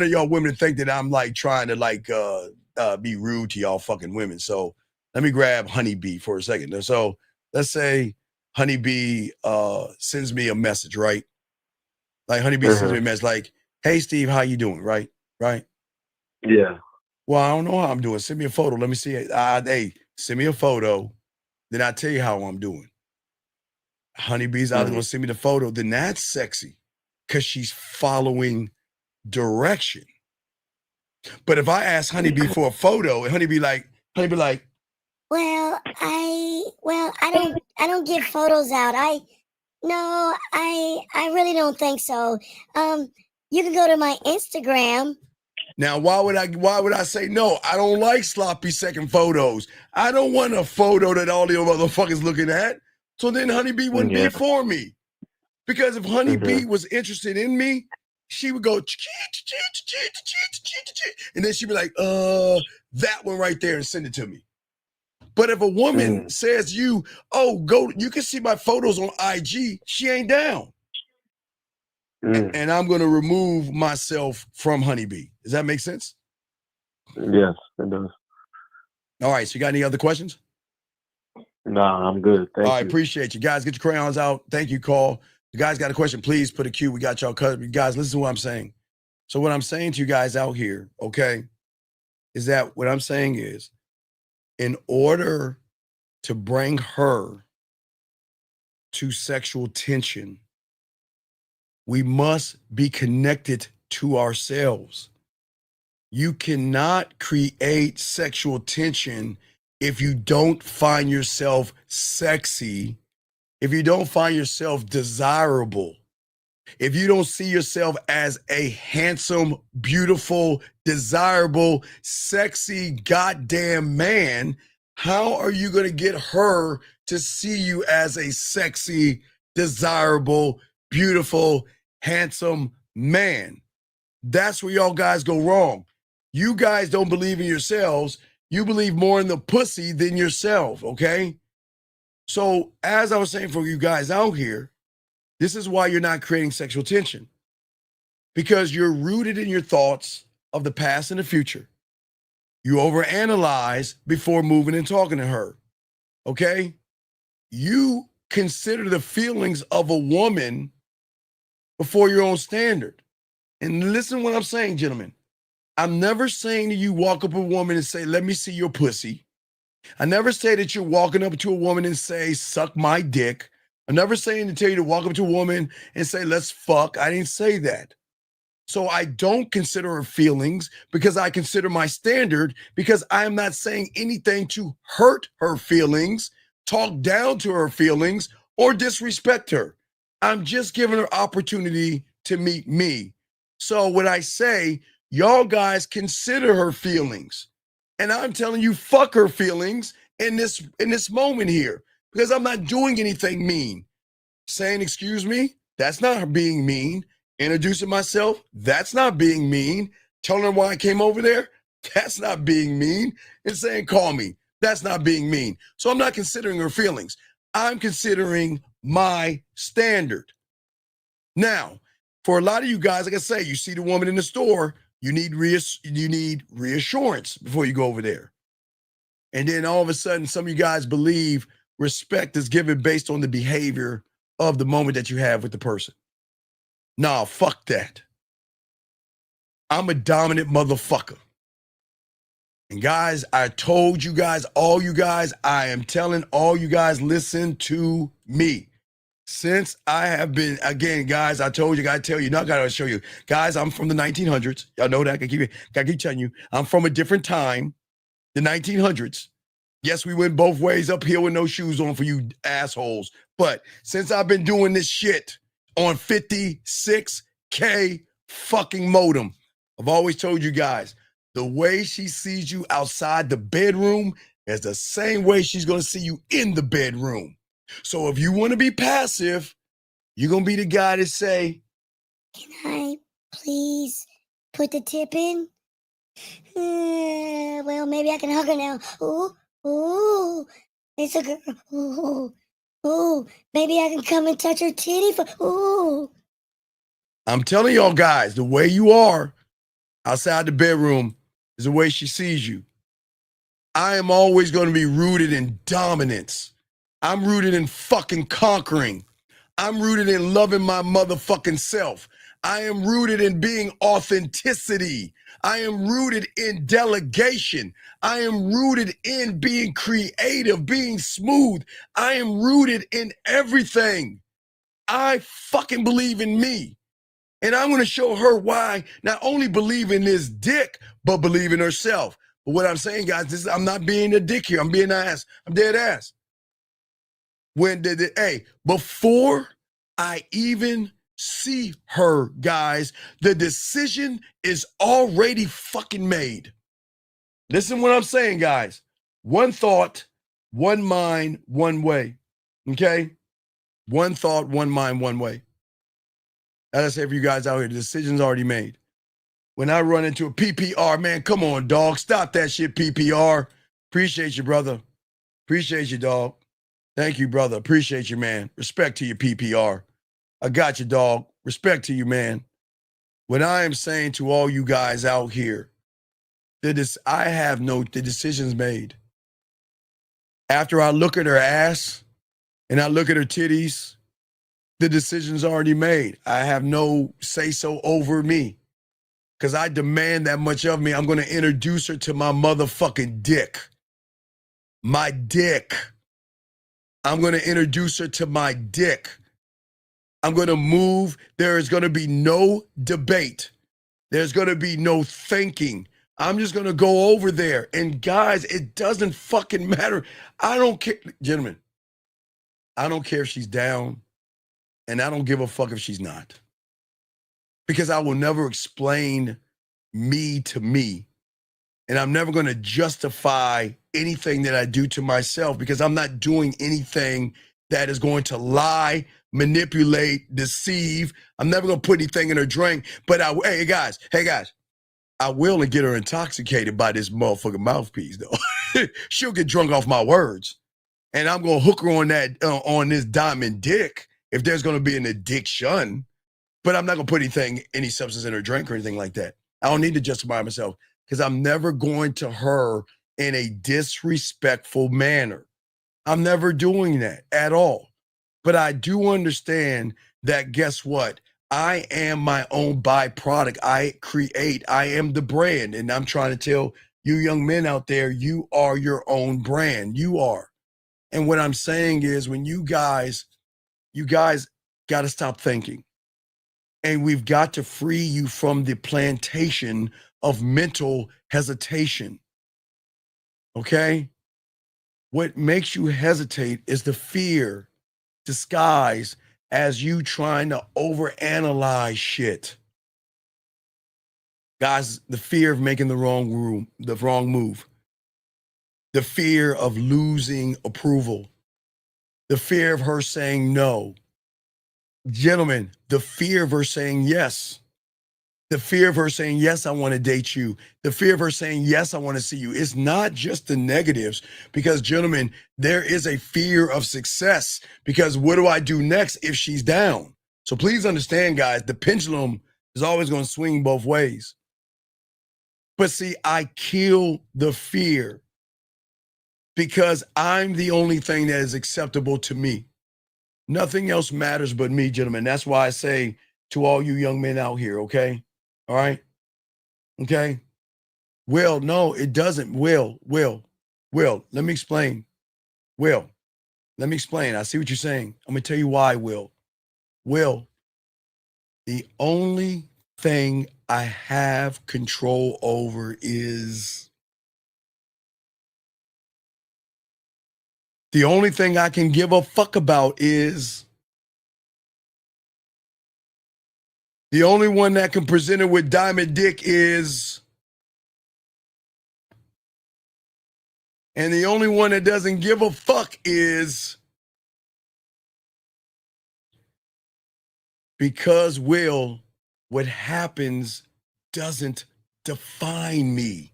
y'all women to think that I'm like trying to be rude to y'all fucking women. So let me grab Honeybee for a second. So let's say Honeybee sends me a message, right? Like Honeybee sends me a message like, hey, Steve, how you doing? Right? Yeah. Well, I don't know how I'm doing. Send me a photo. Let me see it. Hey, send me a photo. Then I'll tell you how I'm doing. Honeybee's either going to send me the photo. Then that's sexy because she's following direction. But if I ask Honeybee for a photo, and Honeybee like, Well, I don't give photos out. I really don't think so. You can go to my Instagram. now why would I say no? I don't like sloppy second photos. I don't want a photo that all the motherfuckers looking at. So then Honeybee wouldn't be for me. Because if Honeybee was interested in me, she would go, and then she'd be like, that one right there, and send it to me. But if a woman says you can see my photos on IG, she ain't down. And I'm going to remove myself from Honeybee. Does that make sense? Yes, it does. All right, so you got any other questions? Nah, I'm good. Thank All right, you. appreciate you. Guys, get your crayons out. Thank you, Call. You guys got a question, please put a Q. We got y'all covered. You guys, listen to what I'm saying. So what I'm saying to you guys out here, okay, is that what I'm saying is, in order to bring her to sexual tension, we must be connected to ourselves. You cannot create sexual tension if you don't find yourself sexy, if you don't find yourself desirable, if you don't see yourself as a handsome, beautiful, desirable, sexy, goddamn man, how are you going to get her to see you as a sexy, desirable, beautiful, handsome man? That's where y'all guys go wrong. You guys don't believe in yourselves. You believe more in the pussy than yourself, okay? So as I was saying for you guys out here, this is why you're not creating sexual tension, because you're rooted in your thoughts of the past and the future. You overanalyze before moving and talking to her, okay? You consider the feelings of a woman before your own standard. And listen to what I'm saying, gentlemen. I'm never saying that you walk up to a woman and say, let me see your pussy. I never say that you're walking up to a woman and say, suck my dick. I'm never saying to tell you to walk up to a woman and say, let's fuck. I didn't say that. So I don't consider her feelings because I consider my standard, because I am not saying anything to hurt her feelings, talk down to her feelings, or disrespect her. I'm just giving her opportunity to meet me. So when I say, y'all guys consider her feelings, and I'm telling you, fuck her feelings in this moment here, because I'm not doing anything mean. Saying, excuse me, that's not being mean. Introducing myself, that's not being mean. Telling her why I came over there, that's not being mean. And saying, call me, that's not being mean. So I'm not considering her feelings. I'm considering my standard. Now, for a lot of you guys, like I say, you see the woman in the store, you need reassurance before you go over there. And then all of a sudden, some of you guys believe respect is given based on the behavior of the moment that you have with the person. Nah, fuck that. I'm a dominant motherfucker. And guys, I told you guys, all you guys, I am telling all you guys, listen to me. Since I have been, again, guys, I told you, I tell you, not gotta show you. Guys, I'm from the 1900s. Y'all know that. I keep telling you. I'm from a different time, the 1900s. Yes, we went both ways uphill with no shoes on for you assholes. But since I've been doing this shit on 56K fucking modem, I've always told you guys, the way she sees you outside the bedroom is the same way she's gonna see you in the bedroom. So if you want to be passive, you're going to be the guy to say, can I please put the tip in? Well, maybe I can hug her now. Ooh, it's a girl. Ooh, maybe I can come and touch her titty ooh. I'm telling y'all guys, the way you are outside the bedroom is the way she sees you. I am always going to be rooted in dominance. I'm rooted in fucking conquering. I'm rooted in loving my motherfucking self. I am rooted in being authenticity. I am rooted in delegation. I am rooted in being creative, being smooth. I am rooted in everything. I fucking believe in me. And I'm going to show her why not only believe in this dick, but believe in herself. But what I'm saying, guys, I'm not being a dick here. I'm being an ass. I'm dead ass. Before I even see her, guys, the decision is already fucking made. Listen what I'm saying, guys. One thought, one mind, one way. Okay? One thought, one mind, one way. As I say for you guys out here, the decision's already made. When I run into a PPR, man, come on, dog. Stop that shit, PPR. Appreciate you, brother. Appreciate you, dog. Thank you, brother. Appreciate you, man. Respect to your PPR. I got you, dog. Respect to you, man. When I am saying to all you guys out here, the decision's made. After I look at her ass and I look at her titties, the decision's already made. I have no say-so over me. Because I demand that much of me. I'm going to introduce her to my motherfucking dick. My dick. I'm going to introduce her to my dick. I'm going to move. There is going to be no debate. There's going to be no thinking. I'm just going to go over there. And guys, it doesn't fucking matter. I don't care. Gentlemen, I don't care if she's down. And I don't give a fuck if she's not. Because I will never explain me to me. And I'm never going to justify anything that I do to myself because I'm not doing anything that is going to lie, manipulate, deceive. I'm never going to put anything in her drink. But hey guys, I will get her intoxicated by this motherfucking mouthpiece though. She'll get drunk off my words. And I'm going to hook her on that, on this diamond dick if there's going to be an addiction. But I'm not going to put any substance in her drink or anything like that. I don't need to justify myself because I'm never going to her in a disrespectful manner. I'm never doing that at all. But I do understand that, guess what? I am my own byproduct. I create. I am the brand. And I'm trying to tell you young men out there, you are your own brand. You are. And what I'm saying is when you guys got to stop thinking. And we've got to free you from the plantation of mental hesitation. Okay? What makes you hesitate is the fear disguised as you trying to overanalyze shit. Guys, the fear of making the wrong move. The fear of losing approval. The fear of her saying no. Gentlemen, the fear of her saying yes. The fear of her saying, yes, I want to date you. The fear of her saying, yes, I want to see you. It's not just the negatives because, gentlemen, there is a fear of success because what do I do next if she's down? So please understand, guys, the pendulum is always going to swing both ways. But see, I kill the fear because I'm the only thing that is acceptable to me. Nothing else matters but me, gentlemen. That's why I say to all you young men out here, okay? All right? Okay? Will, no, it doesn't. Will, let me explain. Will, let me explain. I see what you're saying. I'm going to tell you why, Will. Will, the only thing I have control over is the only thing I can give a fuck about is the only one that can present it with diamond dick is, and the only one that doesn't give a fuck is, because Will, what happens doesn't define me.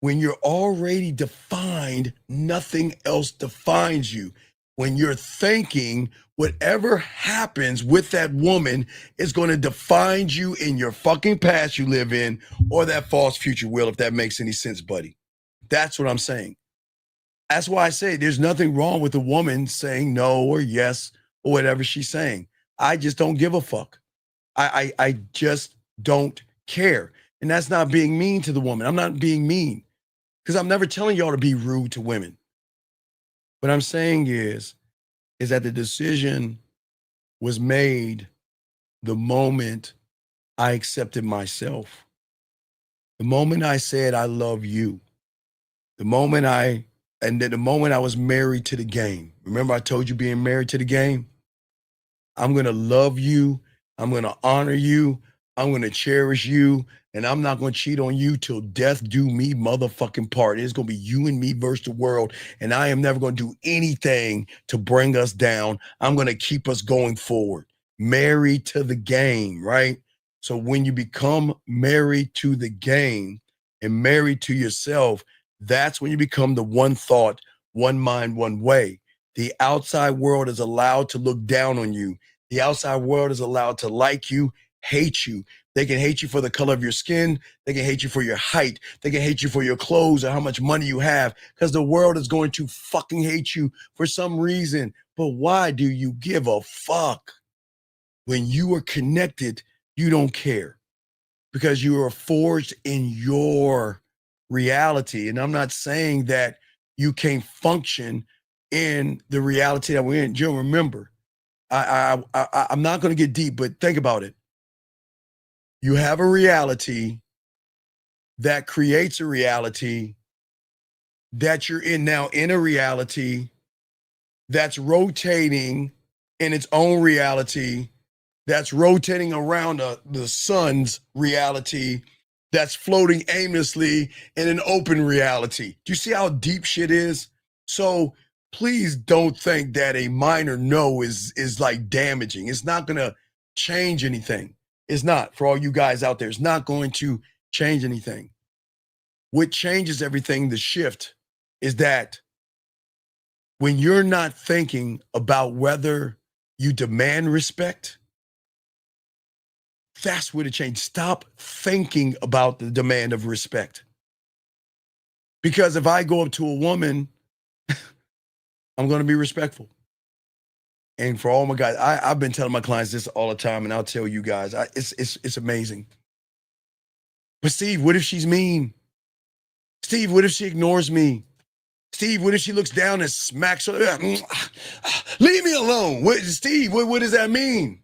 When you're already defined, nothing else defines you. When you're thinking, whatever happens with that woman is going to define you in your fucking past you live in or that false future, Will, if that makes any sense, buddy. That's what I'm saying. That's why I say there's nothing wrong with a woman saying no or yes or whatever she's saying. I just don't give a fuck. I just don't care. And that's not being mean to the woman. I'm not being mean. Because I'm never telling y'all to be rude to women. What I'm saying is that the decision was made the moment I accepted myself. The moment I said, I love you, the moment I was married to the game. Remember I told you being married to the game? I'm going to love you. I'm going to honor you. I'm going to cherish you. And I'm not going to cheat on you till death do me motherfucking part. It's going to be you and me versus the world. And I am never going to do anything to bring us down. I'm going to keep us going forward. Married to the game, right? So when you become married to the game and married to yourself, that's when you become the one thought, one mind, one way. The outside world is allowed to look down on you. The outside world is allowed to like you, hate you. They can hate you for the color of your skin. They can hate you for your height. They can hate you for your clothes or how much money you have, because the world is going to fucking hate you for some reason. But why do you give a fuck? When you are connected, you don't care, because you are forged in your reality. And I'm not saying that you can't function in the reality that we're in. Joe, remember, I'm not going to get deep, but think about it. You have a reality that creates a reality that you're in now, in a reality that's rotating in its own reality, that's rotating around the sun's reality, that's floating aimlessly in an open reality. Do you see how deep shit is? So please don't think that a minor no is like damaging. It's not going to change anything. It's not. For all you guys out there, it's not going to change anything. What changes everything, the shift, is that when you're not thinking about whether you demand respect, that's where the change. Stop thinking about the demand of respect. Because if I go up to a woman, I'm going to be respectful. And for all my guys, I've been telling my clients this all the time, and I'll tell you guys, it's amazing. But Steve, what if she's mean? Steve, what if she ignores me? Steve, what if she looks down and smacks her? Leave me alone. Steve, what does that mean?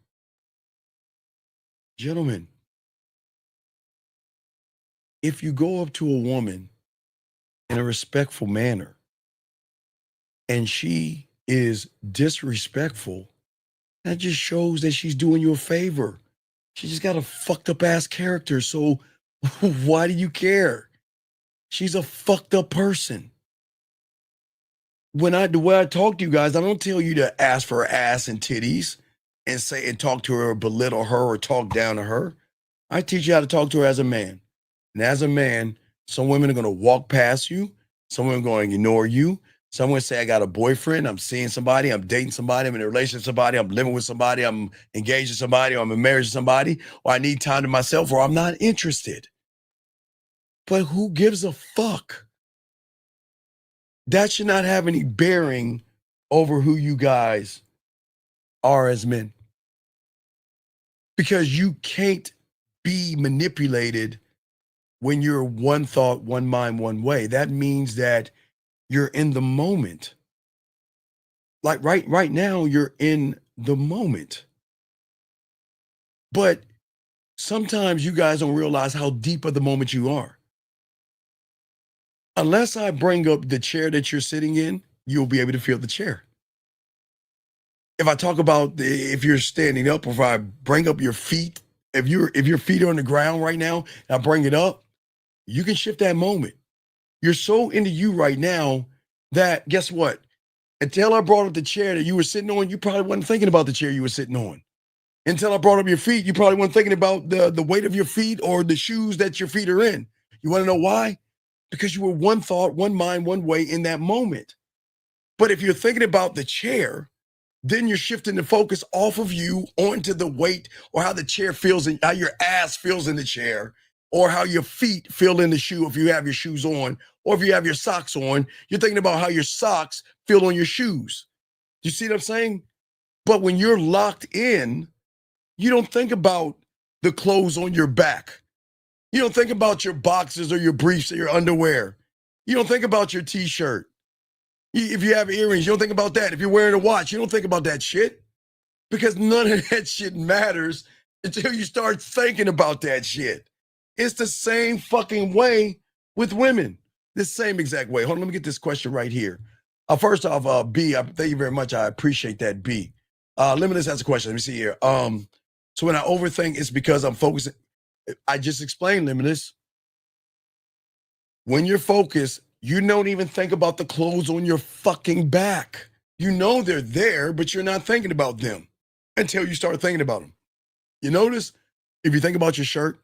Gentlemen, if you go up to a woman in a respectful manner and she is disrespectful, that just shows that she's doing you a favor. She just got a fucked up ass character. So why do you care? She's a fucked up person. The way I talk to you guys, I don't tell you to ask for ass and titties and say and talk to her or belittle her or talk down to her. I teach you how to talk to her as a man. And as a man, some women are going to walk past you. Some women are going to ignore you. Some women say, I got a boyfriend, I'm seeing somebody, I'm dating somebody, I'm in a relationship with somebody, I'm living with somebody, I'm engaged to somebody, or I'm in marriage to somebody, or I need time to myself, or I'm not interested. But who gives a fuck? That should not have any bearing over who you guys are as men. Because you can't be manipulated when you're one thought, one mind, one way. That means that you're in the moment. Like right now, you're in the moment. But sometimes you guys don't realize how deep of the moment you are. Unless I bring up the chair that you're sitting in, you'll be able to feel the chair. If I talk about if you're standing up, or if I bring up your feet, if your feet are on the ground right now, and I bring it up, you can shift that moment. You're so into you right now that, guess what? Until I brought up the chair that you were sitting on, you probably wasn't thinking about the chair you were sitting on. Until I brought up your feet, you probably weren't thinking about the weight of your feet or the shoes that your feet are in. You want to know why? Because you were one thought, one mind, one way in that moment. But if you're thinking about the chair, then you're shifting the focus off of you onto the weight, or how the chair feels and how your ass feels in the chair, or how your feet feel in the shoe if you have your shoes on, or if you have your socks on. You're thinking about how your socks feel on your shoes. You see what I'm saying? But when you're locked in, you don't think about the clothes on your back. You don't think about your boxers or your briefs or your underwear. You don't think about your t-shirt. If you have earrings, you don't think about that. If you're wearing a watch, you don't think about that shit. Because none of that shit matters until you start thinking about that shit. It's the same fucking way with women. The same exact way. Hold on, let me get this question right here. First off, B, thank you very much. I appreciate that, B. Limitless has a question. Let me see here. So when I overthink, it's because I'm focusing. I just explained, Limitless. When you're focused, you don't even think about the clothes on your fucking back. You know they're there, but you're not thinking about them until you start thinking about them. You notice if you think about your shirt,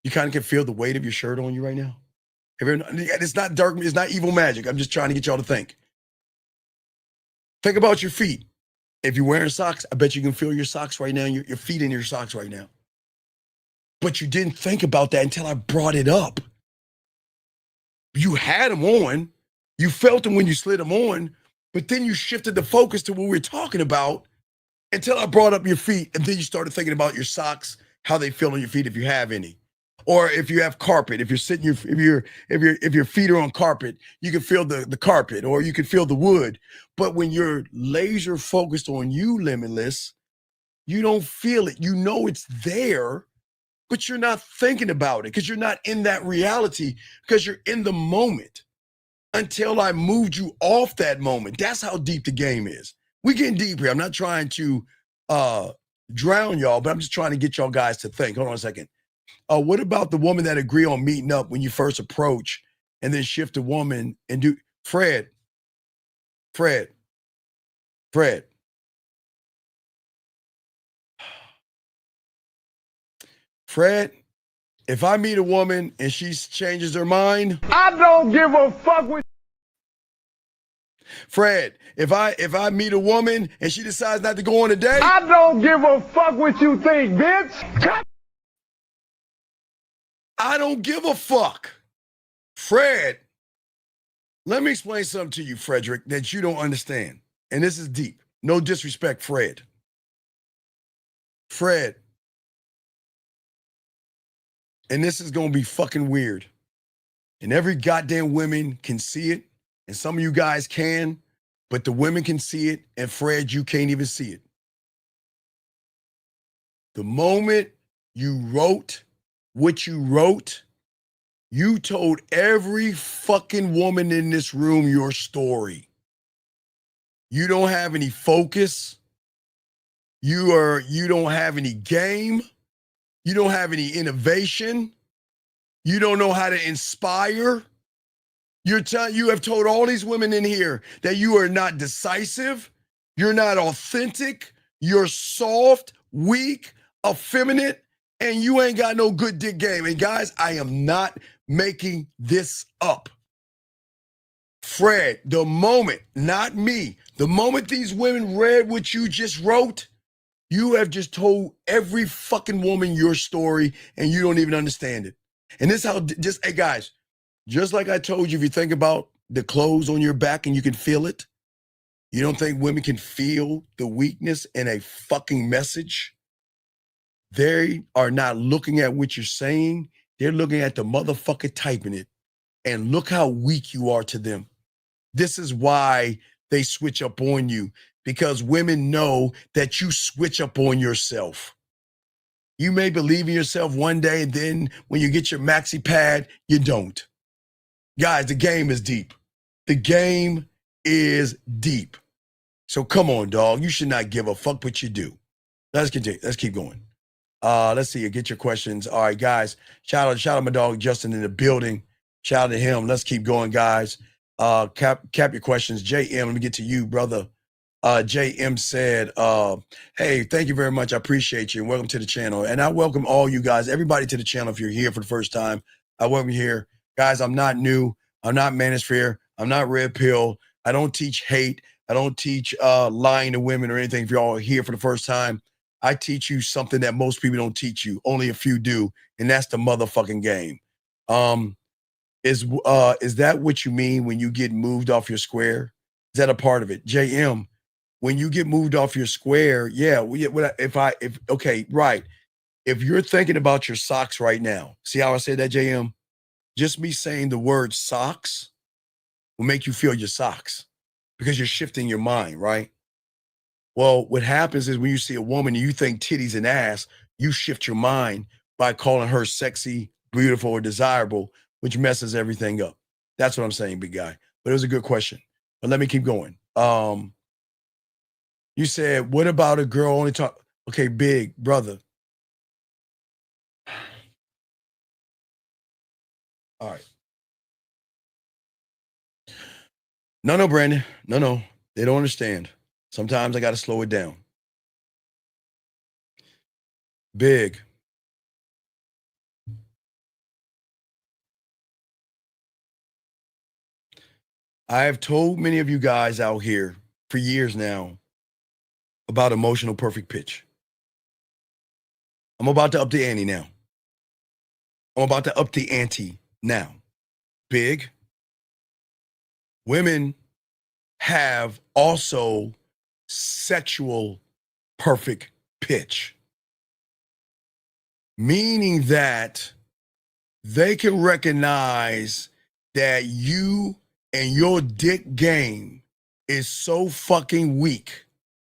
you kind of can feel the weight of your shirt on you right now. It's not dark, it's not evil magic. I'm just trying to get y'all to think. Think about your feet. If you're wearing socks, I bet you can feel your socks right now, your feet in your socks right now. But you didn't think about that until I brought it up. You had them on, you felt them when you slid them on, but then you shifted the focus to what we're talking about until I brought up your feet, and then you started thinking about your socks, how they feel on your feet if you have any. Or if you have carpet, if you're sitting, if your feet are on carpet, you can feel the carpet, or you can feel the wood. But when you're laser focused on you, Limitless, you don't feel it. You know it's there, but you're not thinking about it because you're not in that reality, because you're in the moment until I moved you off that moment. That's how deep the game is. We're getting deep here. I'm not trying to drown y'all, but I'm just trying to get y'all guys to think. Hold on a second. What about the woman that agree on meeting up when you first approach and then shift the woman and do Fred. Fred, if I meet a woman and she changes her mind, I don't give a fuck with Fred, if I meet a woman and she decides not to go on a date, I don't give a fuck what you think, bitch. I don't give a fuck. Fred, let me explain something to you, Frederick, that you don't understand. And this is deep. No disrespect, Fred. And this is going to be fucking weird. And every goddamn woman can see it. And some of you guys can. But the women can see it. And Fred, you can't even see it. The moment you wrote what you wrote, you told every fucking woman in this room your story. You don't have any focus. You don't have any game. You don't have any innovation. You don't know how to inspire. You have told all these women in here that you are not decisive. You're not authentic. You're soft, weak, effeminate, and you ain't got no good dick game. And guys, I am not making this up. Fred, the moment, not me, the moment these women read what you just wrote, you have just told every fucking woman your story and you don't even understand it. And this is how, hey guys, just like I told you, if you think about the clothes on your back and you can feel it, you don't think women can feel the weakness in a fucking message? They are not looking at what you're saying. They're looking at the motherfucker typing it. And look how weak you are to them. This is why they switch up on you, because women know that you switch up on yourself. You may believe in yourself one day, and then when you get your maxi pad, you don't. Guys, the game is deep. The game is deep. So come on, dog. You should not give a fuck what you do. Let's continue. Let's keep going. Let's see. Get your questions. All right, guys. Shout out my dog Justin in the building. Shout out to him. Let's keep going, guys. Cap your questions. JM, let me get to you, brother. JM said, hey, thank you very much. I appreciate you. And welcome to the channel. And I welcome all you guys, everybody to the channel. If you're here for the first time, I welcome you here. Guys, I'm not new. I'm not Manosphere. I'm not Red Pill. I don't teach hate. I don't teach lying to women or anything. If y'all are here for the first time, I teach you something that most people don't teach you. Only a few do. And that's the motherfucking game. Is that what you mean when you get moved off your square? Is that a part of it? JM, when you get moved off your square, yeah. Okay, right. If you're thinking about your socks right now, see how I said that, JM? Just me saying the word socks will make you feel your socks because you're shifting your mind, right? Well, what happens is when you see a woman and you think titties and ass, you shift your mind by calling her sexy, beautiful, or desirable, which messes everything up. That's what I'm saying, big guy. But it was a good question. But let me keep going. You said, what about a girl only talk? Okay, big brother. All right. No, Brandon. No. They don't understand. Sometimes I got to slow it down. Big. I have told many of you guys out here for years now about emotional perfect pitch. I'm about to up the ante now. Big. Women have also sexual perfect pitch, meaning that they can recognize that you and your dick game is so fucking weak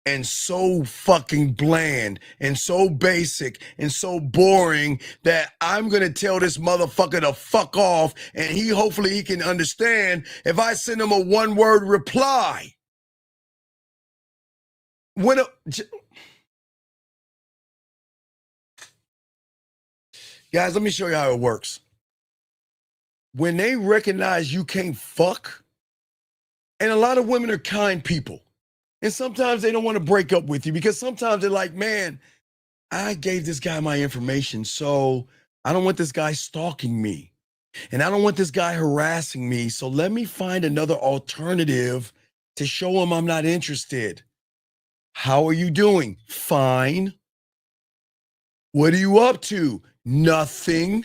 and so fucking bland and so basic and so boring that I'm going to tell this motherfucker to fuck off, and hopefully he can understand if I send him a one-word reply. Guys, let me show you how it works. When they recognize you can't fuck, and a lot of women are kind people, and sometimes they don't want to break up with you because sometimes they're like, man, I gave this guy my information, so I don't want this guy stalking me, and I don't want this guy harassing me, so let me find another alternative to show him I'm not interested. How are you doing? Fine. What are you up to? Nothing.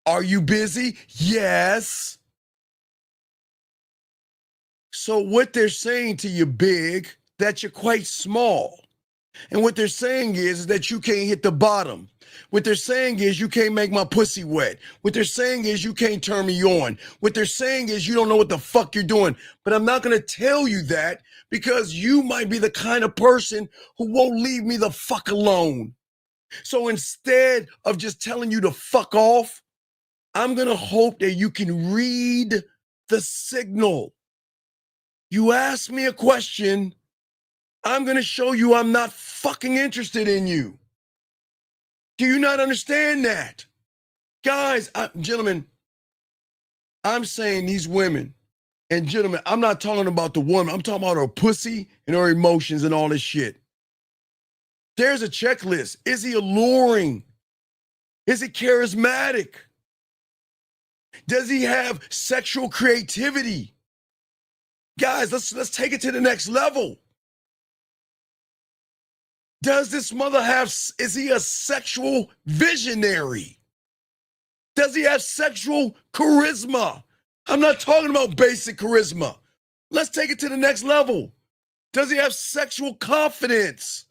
Are you busy? Yes. So what they're saying to you, big, that you're quite small. And what they're saying is that you can't hit the bottom. What they're saying is you can't make my pussy wet. What they're saying is you can't turn me on. What they're saying is you don't know what the fuck you're doing. But I'm not going to tell you that because you might be the kind of person who won't leave me the fuck alone. So instead of just telling you to fuck off, I'm going to hope that you can read the signal. You ask me a question, I'm going to show you I'm not fucking interested in you. Do you not understand that? Guys, gentlemen, I'm saying these women, and gentlemen, I'm not talking about the woman. I'm talking about her pussy and her emotions and all this shit. There's a checklist. Is he alluring? Is he charismatic? Does he have sexual creativity? Guys, let's take it to the next level. Does this mother is he a sexual visionary? Does he have sexual charisma? I'm not talking about basic charisma. Let's take it to the next level. Does he have sexual confidence?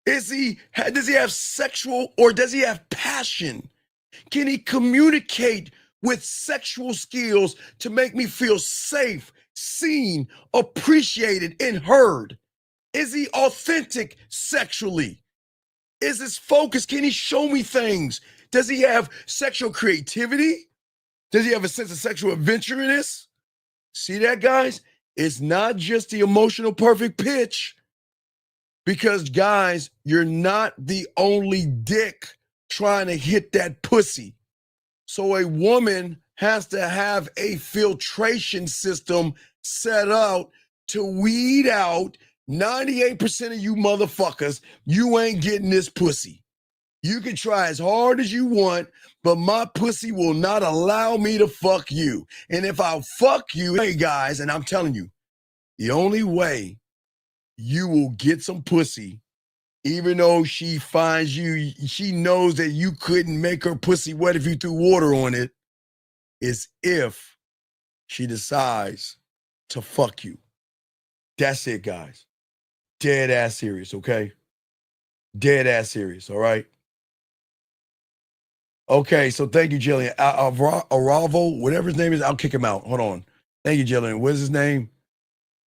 Does he have sexual, or does he have passion? Can he communicate with sexual skills to make me feel safe, seen, appreciated, and heard? Is he authentic sexually? Is his focus? Can he show me things? Does he have sexual creativity? Does he have a sense of sexual adventurousness? See that, guys? It's not just the emotional perfect pitch. Because, guys, you're not the only dick trying to hit that pussy. So a woman has to have a filtration system set out to weed out 98% of you motherfuckers. You ain't getting this pussy. You can try as hard as you want, but my pussy will not allow me to fuck you. And if I fuck you, hey guys, and I'm telling you, the only way you will get some pussy, even though she finds you, she knows that you couldn't make her pussy wet if you threw water on it, is if she decides to fuck you. That's it, guys. Dead ass serious, okay? Dead ass serious, all right? Okay, so thank you, Jillian. Aravo, whatever his name is, I'll kick him out. Hold on. Thank you, Jillian. What is his name?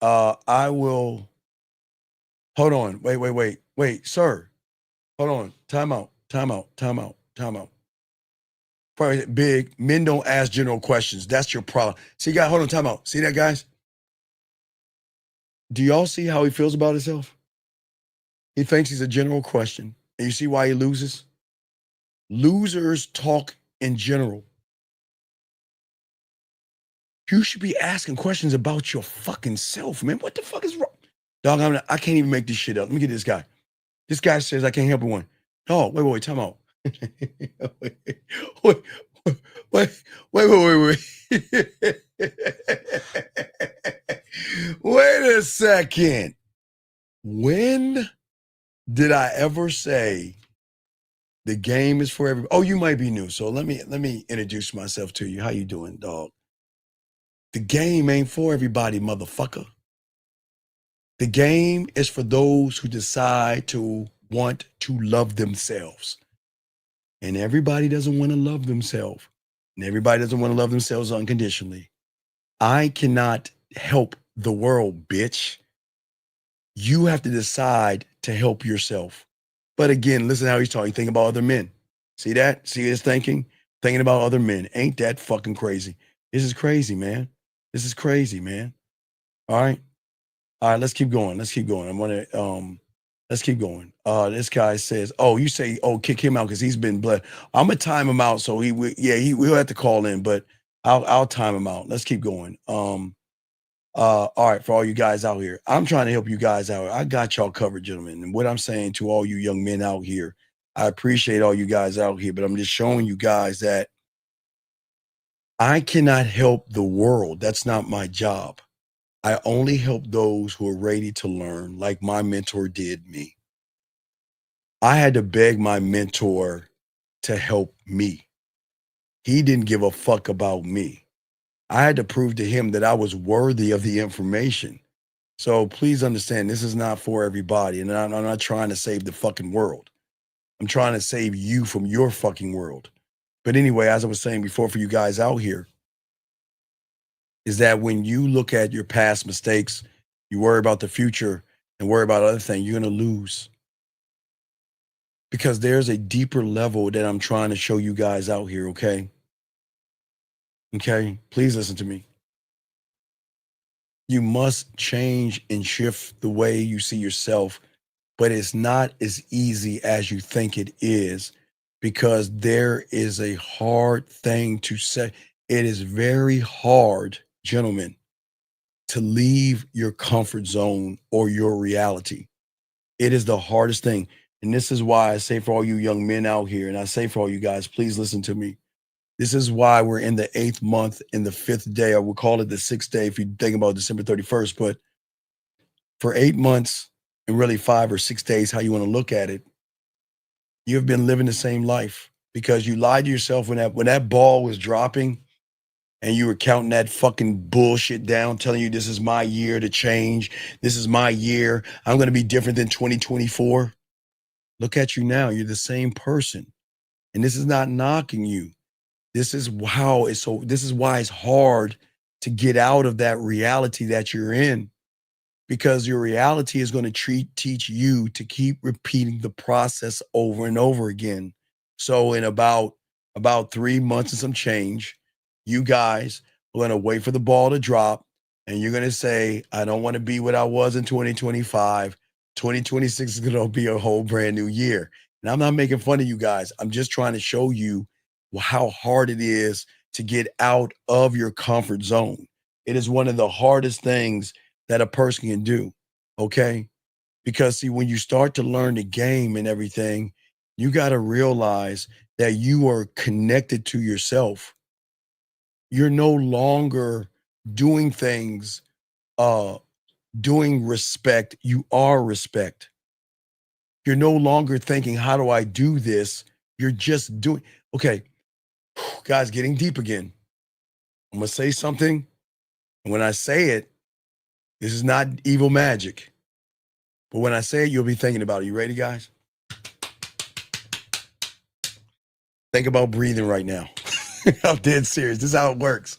I will. Hold on. Wait. Wait, sir. Hold on. Time out. Probably big. Men don't ask general questions. That's your problem. See, guys, hold on, time out. See that, guys? Do y'all see how he feels about himself? He thinks he's a general question. And you see why he loses? Losers talk in general. You should be asking questions about your fucking self, man. What the fuck is wrong? Dog, I can't even make this shit up. Let me get this guy. This guy says I can't help one. Oh, wait, time out. wait. Wait a second. When did I ever say the game is for everybody? Oh, you might be new. So let me introduce myself to you. How you doing, dog? The game ain't for everybody, motherfucker. The game is for those who decide to want to love themselves. And everybody doesn't want to love themselves. And everybody doesn't want to love themselves unconditionally. I cannot help the world, bitch. You have to decide to help yourself. But again, listen how he's talking. Think about other men. See that? See his thinking? Thinking about other men. Ain't that fucking crazy? This is crazy, man. This is crazy, man. All right, let's keep going. Let's keep going. Let's keep going. This guy says, oh, you say, oh, kick him out because he's been blessed. I'm gonna time him out, so we'll have to call in, but I'll time him out. Let's keep going. All right, for all you guys out here, I'm trying to help you guys out. I got y'all covered, gentlemen. And what I'm saying to all you young men out here, I appreciate all you guys out here, but I'm just showing you guys that I cannot help the world. That's not my job. I only help those who are ready to learn, like my mentor did me. I had to beg my mentor to help me. He didn't give a fuck about me. I had to prove to him that I was worthy of the information. So please understand, this is not for everybody. And I'm not trying to save the fucking world. I'm trying to save you from your fucking world. But anyway, as I was saying before, for you guys out here, is that when you look at your past mistakes, you worry about the future and worry about other things, you're going to lose. Because there's a deeper level that I'm trying to show you guys out here, okay? Okay, please listen to me. You must change and shift the way you see yourself, but it's not as easy as you think it is, because there is a hard thing to say. It is very hard, gentlemen, to leave your comfort zone or your reality. It is the hardest thing. And this is why I say for all you young men out here, and I say for all you guys, please listen to me. This is why we're in the 8th month in the 5th day, or we'll call it the 6th day if you think about December 31st. But for 8 months and really 5 or 6 days, how you want to look at it, you've been living the same life because you lied to yourself when that ball was dropping and you were counting that fucking bullshit down, telling you this is my year to change. This is my year. I'm going to be different than 2024. Look at you now. You're the same person. And this is not knocking you. This is why it's hard to get out of that reality that you're in, because your reality is going to teach you to keep repeating the process over and over again. So in about 3 months and some change, you guys are going to wait for the ball to drop, and you're going to say, I don't want to be what I was in 2025. 2026 is going to be a whole brand new year. And I'm not making fun of you guys. I'm just trying to show you how hard it is to get out of your comfort zone. It is one of the hardest things that a person can do, okay? Because see, when you start to learn the game and everything, you got to realize that you are connected to yourself. You're no longer doing things, doing respect. You are respect. You're no longer thinking, how do I do this? You're just doing, okay, guys, getting deep again. I'm going to say something. And when I say it, this is not evil magic. But when I say it, you'll be thinking about it. You ready, guys? Think about breathing right now. I'm dead serious. This is how it works.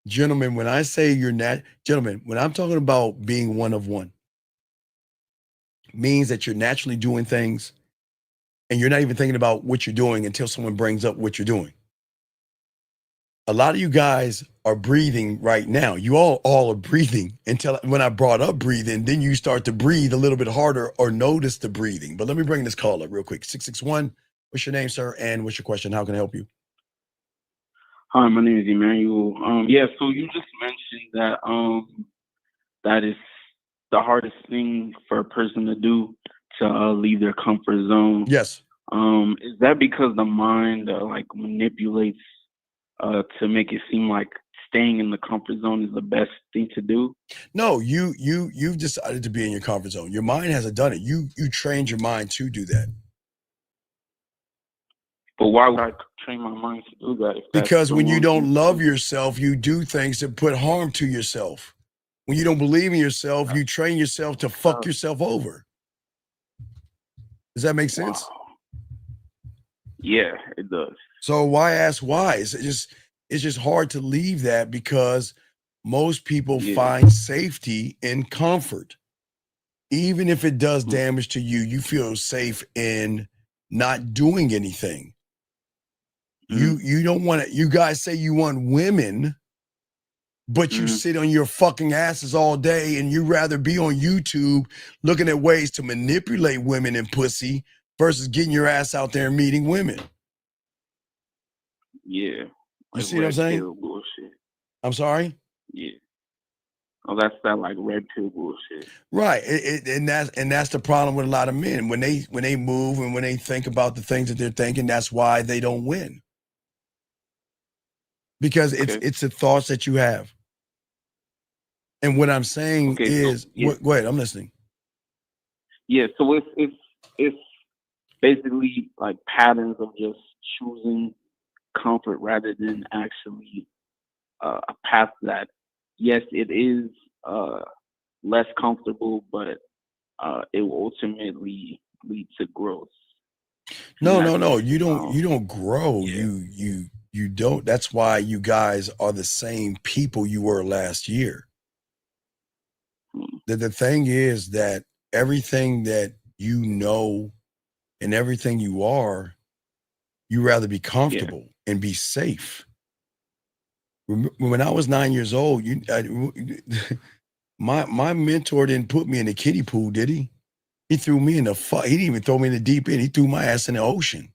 Gentlemen, when I say gentlemen, when I'm talking about being one of one, means that you're naturally doing things and you're not even thinking about what you're doing until someone brings up what you're doing. A lot of you guys are breathing right now. You all are breathing until when I brought up breathing, then you start to breathe a little bit harder or notice the breathing. But let me bring this call up real quick. 661, what's your name, sir? And what's your question? How can I help you? Hi, my name is Emmanuel. Yeah, so you just mentioned that that is the hardest thing for a person to do to leave their comfort zone. Yes. Is that because the mind like manipulates to make it seem like staying in the comfort zone is the best thing to do? No, you've decided to be in your comfort zone. Your mind hasn't done it. You trained your mind to do that. But why would I train my mind to do that? Because when you don't love yourself, you do things that put harm to yourself. When you don't believe in yourself, you train yourself to fuck yourself over. Does that make sense? Wow. Yeah, it does. So why ask why? It's just hard to leave that because most people find safety in comfort. Even if it does damage to you, you feel safe in not doing anything. You don't want to, you guys say you want women, but you sit on your fucking asses all day and you rather be on YouTube looking at ways to manipulate women and pussy versus getting your ass out there and meeting women. Yeah. You see what I'm saying? Bullshit. I'm sorry? Yeah. Oh, that's that like red pill bullshit. Right. And that's the problem with a lot of men. When they move and when they think about the things that they're thinking, that's why they don't win. Because it's the thoughts that you have. And what I'm saying is, go ahead, I'm listening. Yeah, so it's basically like patterns of just choosing comfort rather than actually a path that, yes, it is less comfortable, but it will ultimately lead to growth. No. You don't grow. You don't. That's why you guys are the same people you were last year. The thing is that everything that you know and everything you are, you rather be comfortable and be safe. When I was 9 years old, my mentor didn't put me in the kiddie pool, did he? He threw me in the he didn't even throw me in the deep end. He threw my ass in the ocean.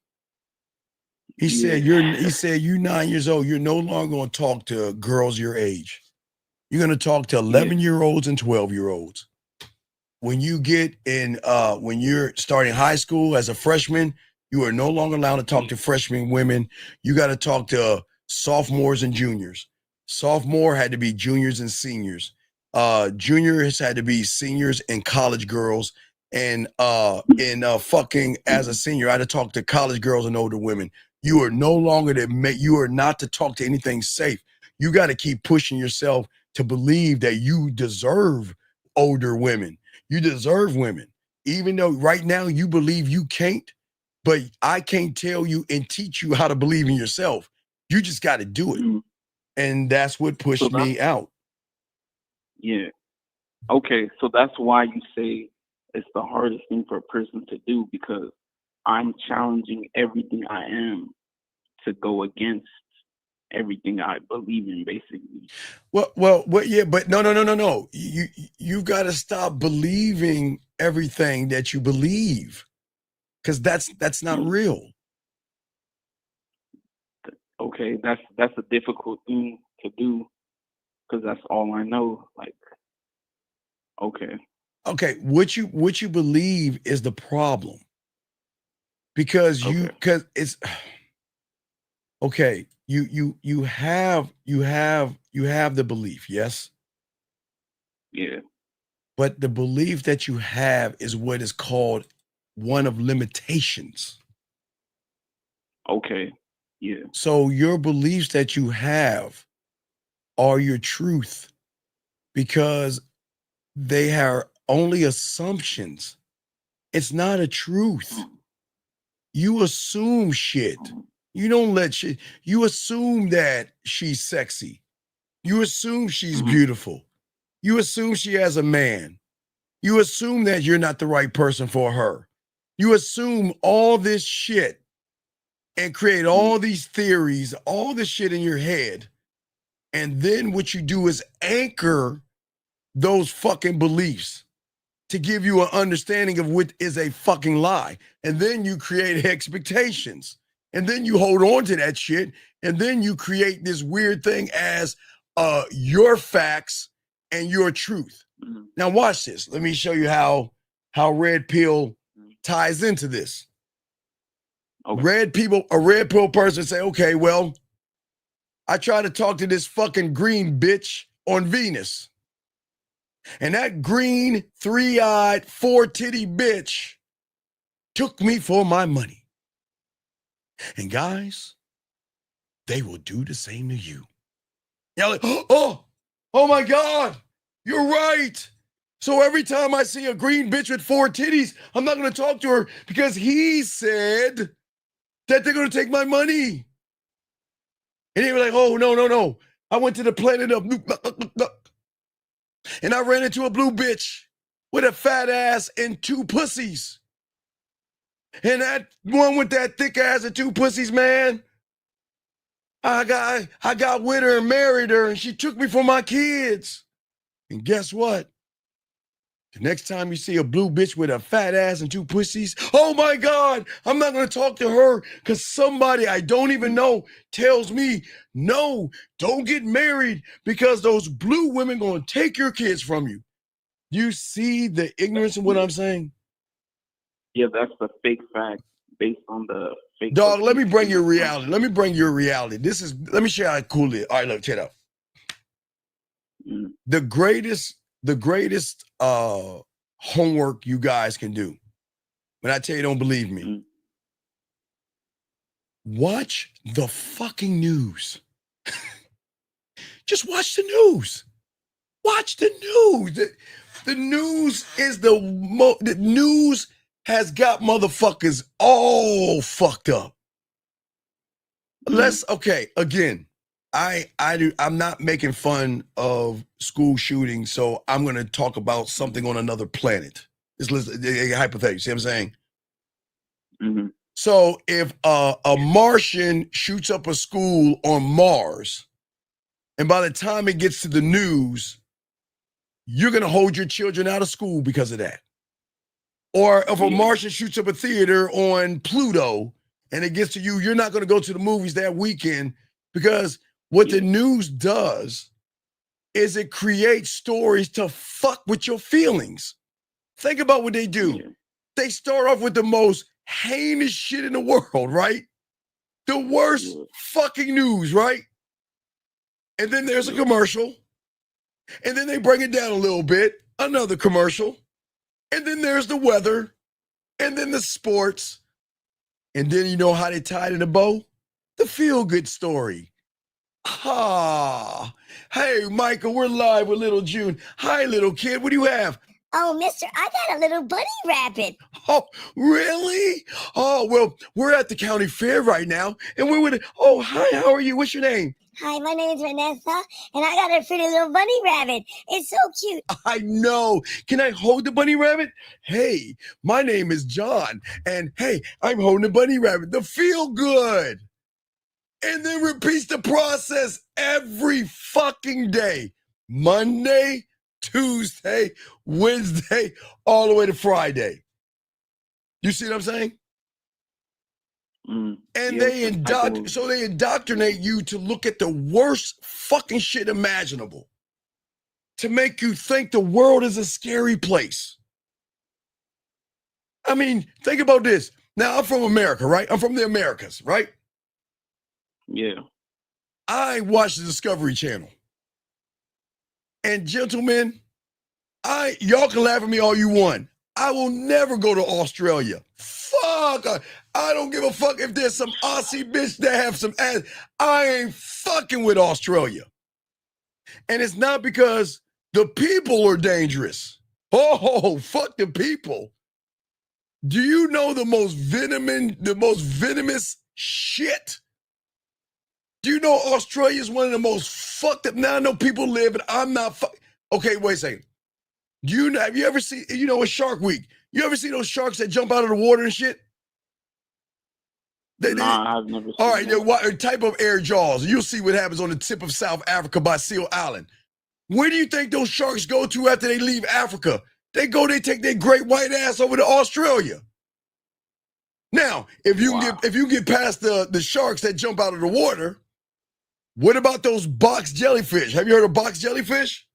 He said, you're 9 years old. You're no longer going to talk to girls your age. You're going to talk to 11-year-olds and 12-year-olds. When you get in, when you're starting high school as a freshman, you are no longer allowed to talk to freshman women. You got to talk to sophomores and juniors. Sophomore had to be juniors and seniors. Juniors had to be seniors and college girls. And fucking as a senior, I had to talk to college girls and older women. You are no longer you are not to talk to anything safe. You got to keep pushing yourself to believe that you deserve older women. You deserve women. Even though right now you believe you can't, but I can't tell you and teach you how to believe in yourself. You just got to do it. And that's what pushed me out. Yeah. Okay, so that's why you say it's the hardest thing for a person to do, because I'm challenging everything I am to go against everything I believe in, basically. Well, yeah, but no. You've got to stop believing everything that you believe, because that's not real. Okay, that's a difficult thing to do, because that's all I know. Like, okay. Okay, what you believe is the problem. Because it's okay. You have the belief, yes? Yeah. But the belief that you have is what is called one of limitations. Okay. Yeah. So your beliefs that you have are your truth, because they are only assumptions. It's not a truth. You assume shit. You don't let shit. You assume that she's sexy. You assume she's beautiful. You assume she has a man. You assume that you're not the right person for her. You assume all this shit and create all these theories, all this shit in your head. And then what you do is anchor those fucking beliefs to give you an understanding of what is a fucking lie. And then you create expectations. And then you hold on to that shit. And then you create this weird thing as your facts and your truth. Now watch this. Let me show you how red pill ties into this. A red pill person say, okay, well, I tried to talk to this fucking green bitch on Venus. And that green, 3-eyed, 4-titty bitch took me for my money. And guys, they will do the same to you. You're like, oh my God, you're right. So every time I see a green bitch with 4 titties, I'm not going to talk to her because he said that they're going to take my money. And they were like, oh, no. I went to the planet of and I ran into a blue bitch with a fat ass and 2 pussies. And that one with that thick ass and 2 pussies, man, I got with her and married her, and she took me for my kids. And guess what? The next time you see a blue bitch with a fat ass and 2 pussies, oh my God, I'm not going to talk to her because somebody I don't even know tells me, no, don't get married because those blue women going to take your kids from you. You see the ignorance of what I'm saying? Yeah, that's the fake fact based on the fake. Dog, let me bring you reality. Let me show you how cool it is. All right, look, check it out. The greatest homework you guys can do, when I tell you don't believe me, watch the fucking news. Just watch the news. Watch the news. The news is the news has got motherfuckers all fucked up. Again, I'm not making fun of school shootings, so I'm going to talk about something on another planet. It's hypothetical, see what I'm saying? Mm-hmm. So if a Martian shoots up a school on Mars, and by the time it gets to the news, you're going to hold your children out of school because of that. Or if a Martian shoots up a theater on Pluto and it gets to you, you're not going to go to the movies that weekend because what the news does is it creates stories to fuck with your feelings. Think about what they do. Yeah. They start off with the most heinous shit in the world, right? The worst fucking news, right? And then there's a commercial. And then they bring it down a little bit. Another commercial. And then there's the weather. And then the sports. And then you know how they tied in a bow? The feel-good story. Hey, Michael, we're live with little June. Hi, little kid. What do you have? Oh, mister, I got a little bunny rabbit. Oh, really? Oh, well, we're at the county fair right now. And we're with oh, hi, how are you? What's your name? Hi, my name is Vanessa, and I got a pretty little bunny rabbit. It's so cute. I know. Can I hold the bunny rabbit? Hey, my name is John, and hey, I'm holding the bunny rabbit. The feel good. And then repeats the process every fucking day. Monday, Tuesday, Wednesday, all the way to Friday. You see what I'm saying? And they indoctrinate you to look at the worst fucking shit imaginable to make you think the world is a scary place. I mean, think about this. Now, I'm from America, right? I'm from the Americas, right? Yeah. I watch the Discovery Channel. And gentlemen, y'all can laugh at me all you want. I will never go to Australia. Fuck. I don't give a fuck if there's some Aussie bitch that have some ass. I ain't fucking with Australia. And it's not because the people are dangerous. Oh, fuck the people. Do you know the most venomous shit? Do you know Australia is one of the most fucked up? Now I know people live, and I'm not Okay, wait a second. Have you ever seen, it's Shark Week. You ever see those sharks that jump out of the water and shit? Nah, I've never seen all right, that. what type of air jaws? You'll see what happens on the tip of South Africa by Seal Island. Where do you think those sharks go to after they leave Africa? They take their great white ass over to Australia. Now, if you get past the sharks that jump out of the water, what about those box jellyfish? Have you heard of box jellyfish?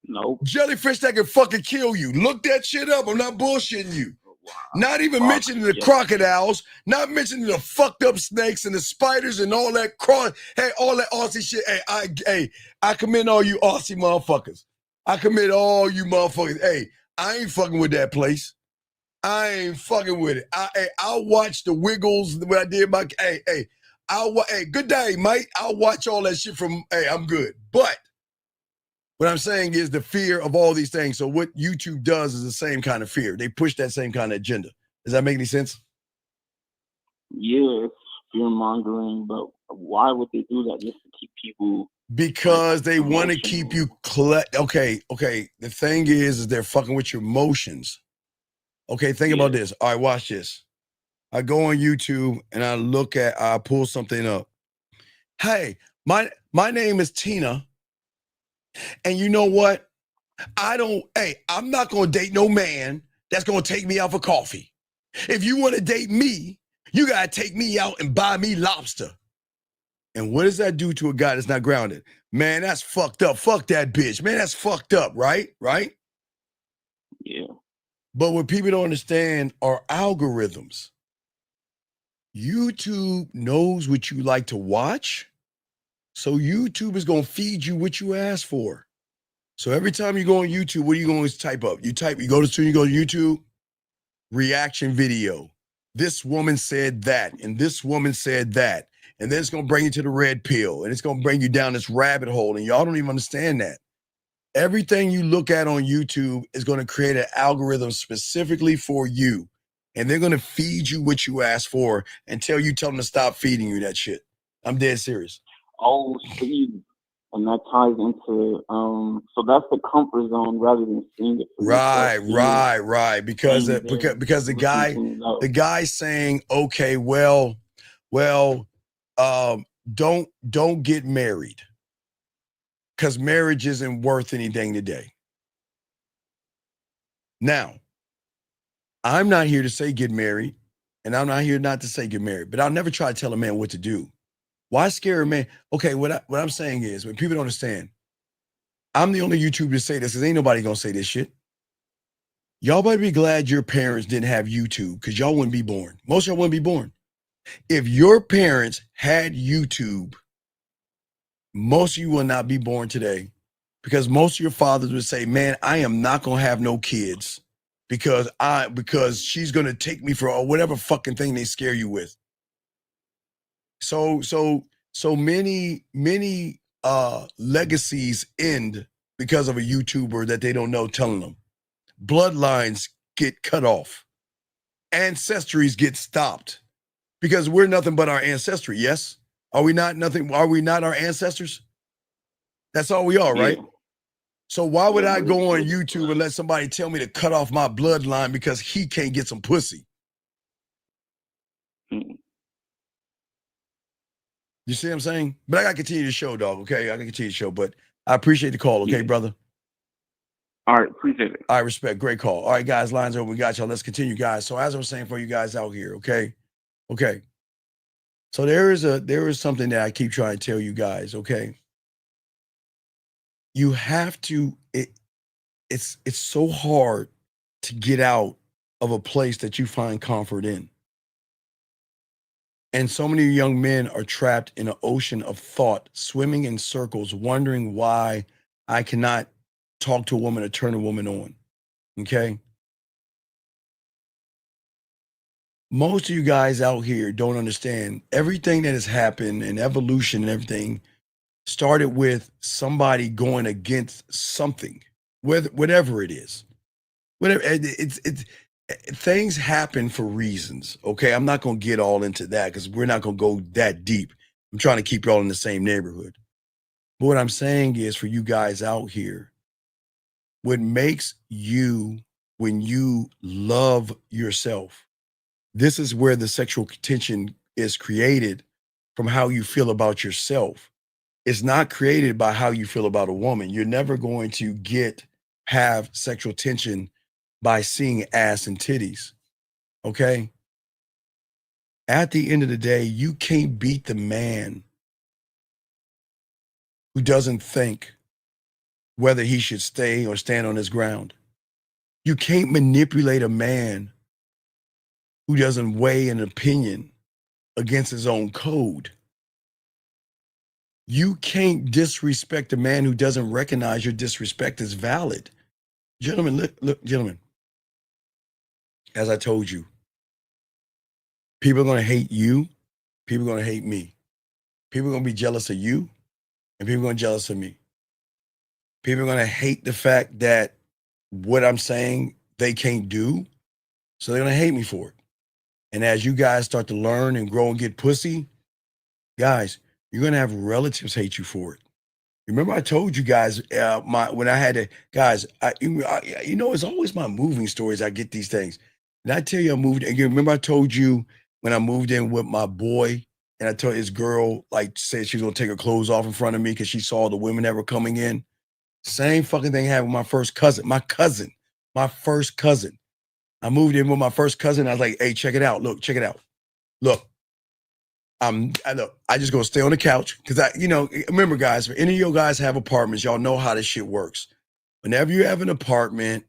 No. Jellyfish that can fucking kill you. Look that shit up. I'm not bullshitting you. Wow. Not even mentioning the crocodiles, not mentioning the fucked up snakes and the spiders and all that all that Aussie shit. I commend all you Aussie motherfuckers. I commend all you motherfuckers. Hey, I ain't fucking with that place. I ain't fucking with it. I'll watch the Wiggles when I did my good day, mate. I'll watch all that shit from I'm good. But what I'm saying is the fear of all these things. So what YouTube does is the same kind of fear. They push that same kind of agenda. Does that make any sense? Yeah, it's fear mongering, but why would they do that? Just to keep people? Because they want to keep you okay. The thing is they're fucking with your emotions. Okay, think about this. All right, watch this. I go on YouTube and I pull something up. Hey, my name is Tina. And you know what? I'm not going to date no man that's going to take me out for coffee. If you want to date me, you got to take me out and buy me lobster. And what does that do to a guy that's not grounded? Man, that's fucked up. Fuck that bitch. Man, that's fucked up, right? Right? Yeah. But what people don't understand are algorithms. YouTube knows what you like to watch. So YouTube is going to feed you what you ask for. So every time you go on YouTube, what are you going to type up? You go to YouTube, reaction video. This woman said that, and this woman said that. And then it's going to bring you to the red pill, and it's going to bring you down this rabbit hole. And y'all don't even understand that. Everything you look at on YouTube is going to create an algorithm specifically for you. And they're going to feed you what you ask for until you tell them to stop feeding you that shit. I'm dead serious. Oh, see, and that ties into so that's the comfort zone rather than seeing it. Right. Because the guy's saying, okay, don't get married because marriage isn't worth anything today. Now, I'm not here to say get married, and I'm not here not to say get married, but I'll never try to tell a man what to do. Why scare a man? Okay, what I'm saying is, when people don't understand, I'm the only YouTuber to say this, because ain't nobody gonna say this shit. Y'all better be glad your parents didn't have YouTube, because y'all wouldn't be born. Most of y'all wouldn't be born. If your parents had YouTube, most of you will not be born today, because most of your fathers would say, man, I am not gonna have no kids because she's gonna take me for whatever fucking thing they scare you with. So many legacies end because of a YouTuber that they don't know telling them. Bloodlines get cut off. Ancestries get stopped because we're nothing but our ancestry. Yes, are we not nothing? Are we not our ancestors? That's all we are, right? Yeah. So why would I go on YouTube and let somebody tell me to cut off my bloodline because he can't get some pussy? You see what I'm saying? But I got to continue the show, dog, okay? I got to continue the show, but I appreciate the call, okay, brother? All right, appreciate it. I respect. Great call. All right, guys, lines open. We got y'all. Let's continue, guys. So as I was saying for you guys out here, okay? Okay. So there is something that I keep trying to tell you guys, okay? You have to, it's so hard to get out of a place that you find comfort in. And so many young men are trapped in an ocean of thought, swimming in circles, wondering why I cannot talk to a woman or turn a woman on, okay? Most of you guys out here don't understand everything that has happened and evolution and everything started with somebody going against something, whatever it is. Whatever things happen for reasons, okay? I'm not going to get all into that because we're not going to go that deep. I'm trying to keep y'all in the same neighborhood. But what I'm saying is for you guys out here, what makes you, when you love yourself, this is where the sexual tension is created from how you feel about yourself. It's not created by how you feel about a woman. You're never going to have sexual tension by seeing ass and titties. Okay? At the end of the day, you can't beat the man who doesn't think whether he should stay or stand on his ground. You can't manipulate a man who doesn't weigh an opinion against his own code. You can't disrespect a man who doesn't recognize your disrespect as valid. Gentlemen, look, gentlemen, as I told you, people are going to hate you. People are going to hate me. People are going to be jealous of you, and people are going to be jealous of me. People are going to hate the fact that what I'm saying they can't do, so they're going to hate me for it. And as you guys start to learn and grow and get pussy, guys, you're going to have relatives hate you for it. Remember I told you guys when I had to, guys, you know, it's always my moving stories. I get these things. And I tell you, I moved, and you remember I told you when I moved in with my boy, and I told his girl, like, said she was going to take her clothes off in front of me because she saw the women that were coming in. Same fucking thing happened with my first cousin, my first cousin. I moved in with my first cousin. I was like, hey, check it out. Look, check it out. Look, I just gonna stay on the couch because remember, guys, if any of you guys have apartments, y'all know how this shit works. Whenever you have an apartment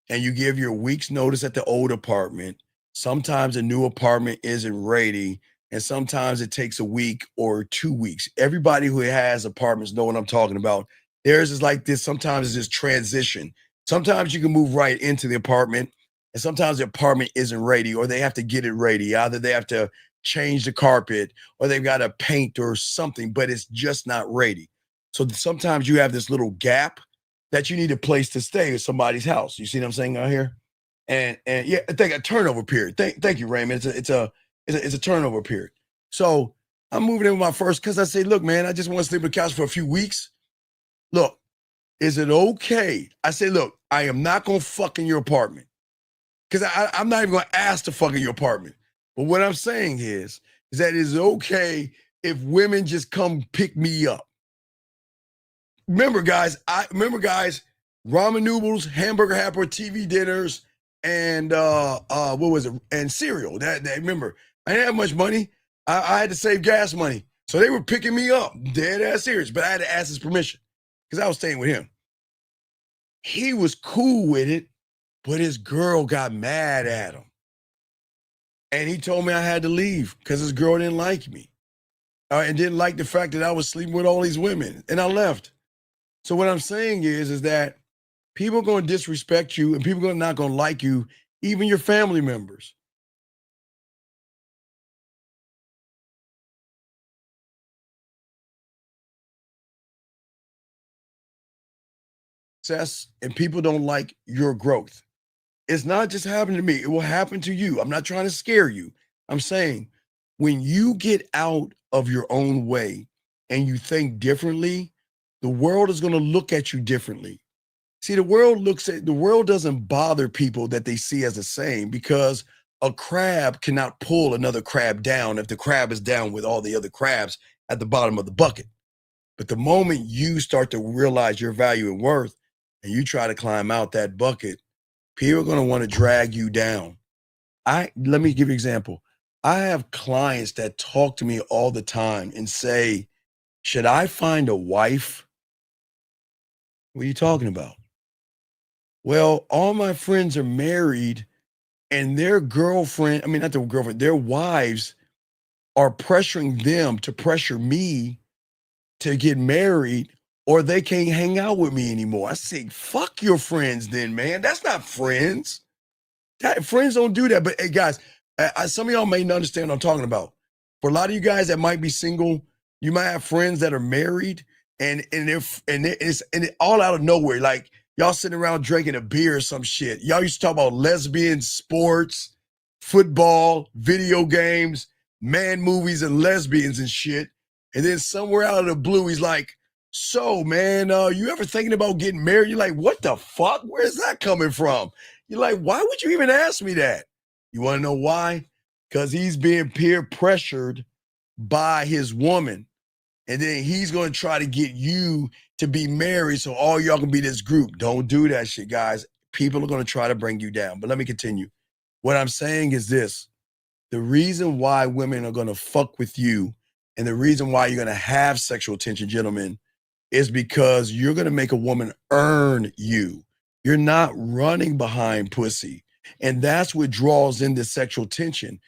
and you give your week's notice at the old apartment, sometimes a new apartment isn't ready, and sometimes it takes a week or 2 weeks. Everybody who has apartments know what I'm talking about. Theirs is like this. Sometimes it's just transition. Sometimes you can move right into the apartment, and sometimes the apartment isn't ready, or they have to get it ready. Either they have to change the carpet, or they've got to paint or something, but it's just not ready. So sometimes you have this little gap that you need a place to stay at somebody's house. You see what I'm saying out here? And yeah, I think a turnover period. Thank you, Raymond. It's a turnover period. So I'm moving in with my first, because I say, look, man, I just want to sleep on the couch for a few weeks. Look, is it okay? I say, look, I am not going to fuck in your apartment, because I'm not even going to ask to fuck in your apartment. But what I'm saying is that it's okay if women just come pick me up. Remember, guys, ramen noodles, hamburger helper, TV dinners, and what was it? And cereal. That remember, I didn't have much money. I had to save gas money. So they were picking me up, dead ass serious. But I had to ask his permission because I was staying with him. He was cool with it, but his girl got mad at him. And he told me I had to leave because his girl didn't like me and didn't like the fact that I was sleeping with all these women. And I left. So what I'm saying is that people are going to disrespect you, and people are not going to like you, even your family members. Success, and people don't like your growth. It's not just happening to me. It will happen to you. I'm not trying to scare you. I'm saying when you get out of your own way and you think differently, the world is going to look at you differently. See, the world doesn't bother people that they see as the same, because a crab cannot pull another crab down if the crab is down with all the other crabs at the bottom of the bucket. But the moment you start to realize your value and worth and you try to climb out that bucket, people are going to want to drag you down. Let me give you an example. I have clients that talk to me all the time and say, should I find a wife? What are you talking about? Well, all my friends are married, and their their wives are pressuring them to pressure me to get married, or they can't hang out with me anymore. I say, fuck your friends then, man. That's not friends. Friends don't do that. But hey, guys, some of y'all may not understand what I'm talking about. For a lot of you guys that might be single, you might have friends that are married, and it's all out of nowhere. Like, y'all sitting around drinking a beer or some shit. Y'all used to talk about lesbian sports, football, video games, man movies, and lesbians and shit. And then somewhere out of the blue, he's like, So, man, you ever thinking about getting married? You're like, what the fuck? Where's that coming from? You're like, why would you even ask me that? You want to know why? Because he's being peer pressured by his woman. And then he's going to try to get you to be married so all y'all can be this group. Don't do that shit, guys. People are going to try to bring you down. But let me continue. What I'm saying is this. The reason why women are going to fuck with you and the reason why you're going to have sexual tension, gentlemen, is because you're going to make a woman earn you. You're not running behind pussy. And that's what draws in the sexual tension.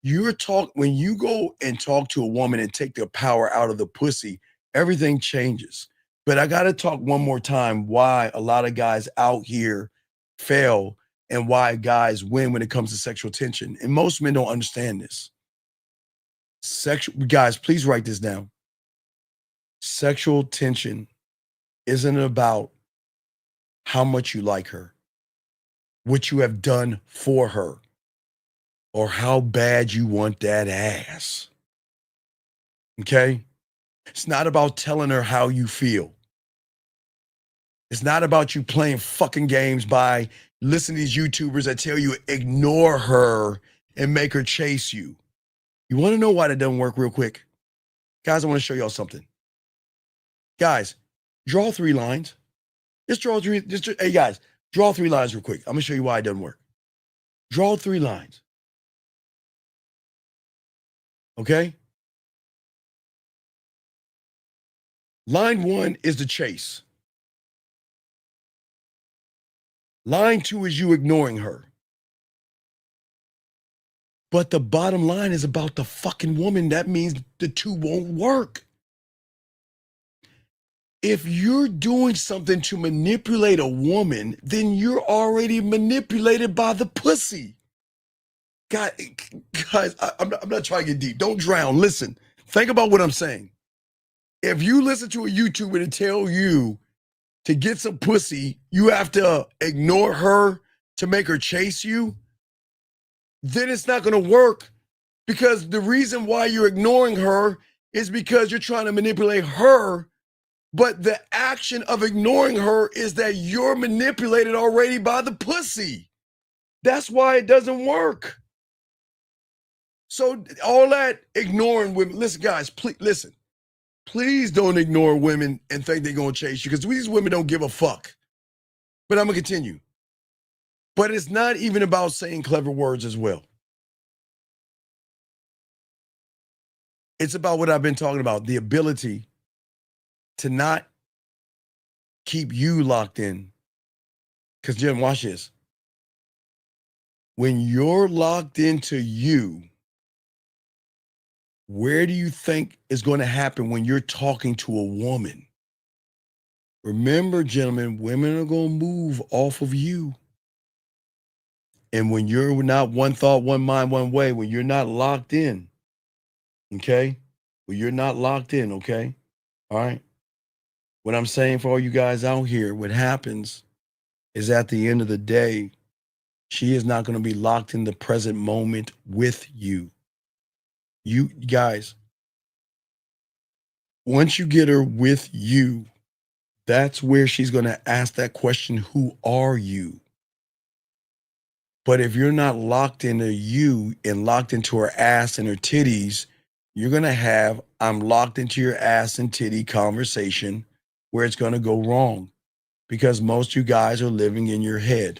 When you go and talk to a woman and take the power out of the pussy, everything changes. But I got to talk one more time why a lot of guys out here fail and why guys win when it comes to sexual tension. And most men don't understand this. Guys, please write this down. Sexual tension isn't about how much you like her, what you have done for her, or how bad you want that ass. Okay? It's not about telling her how you feel. It's not about you playing fucking games by listening to these YouTubers that tell you ignore her and make her chase you. You want to know why that doesn't work real quick? Guys, I want to show y'all something. Guys, draw 3 lines. Hey guys, draw 3 lines real quick. I'm going to show you why it doesn't work. Draw 3 lines. Okay? Line 1 is the chase. Line 2 is you ignoring her. But the bottom line is about the fucking woman. That means the two won't work. If you're doing something to manipulate a woman, then you're already manipulated by the pussy. Guys, I'm not trying to get deep. Don't drown. Listen, think about what I'm saying. If you listen to a YouTuber to tell you to get some pussy, you have to ignore her to make her chase you, then it's not going to work, because the reason why you're ignoring her is because you're trying to manipulate her. But the action of ignoring her is that you're manipulated already by the pussy. That's why it doesn't work. So all that ignoring women, listen, guys, please listen. Please don't ignore women and think they're going to chase you, because these women don't give a fuck. But I'm going to continue. But it's not even about saying clever words as well. It's about what I've been talking about, the ability to not keep you locked in. Because, Jim, watch this. When you're locked into you, where do you think is going to happen when you're talking to a woman? Remember, gentlemen, women are going to move off of you. And when you're not one thought, one mind, one way, when you're not locked in, okay? When you're not locked in, okay? All right? What I'm saying for all you guys out here, what happens is at the end of the day, she is not going to be locked in the present moment with you. You guys, once you get her with you, that's where she's going to ask that question, who are you? But if you're not locked into you and locked into her ass and her titties, you're going to have, I'm locked into your ass and titty conversation where it's going to go wrong, because most of you guys are living in your head.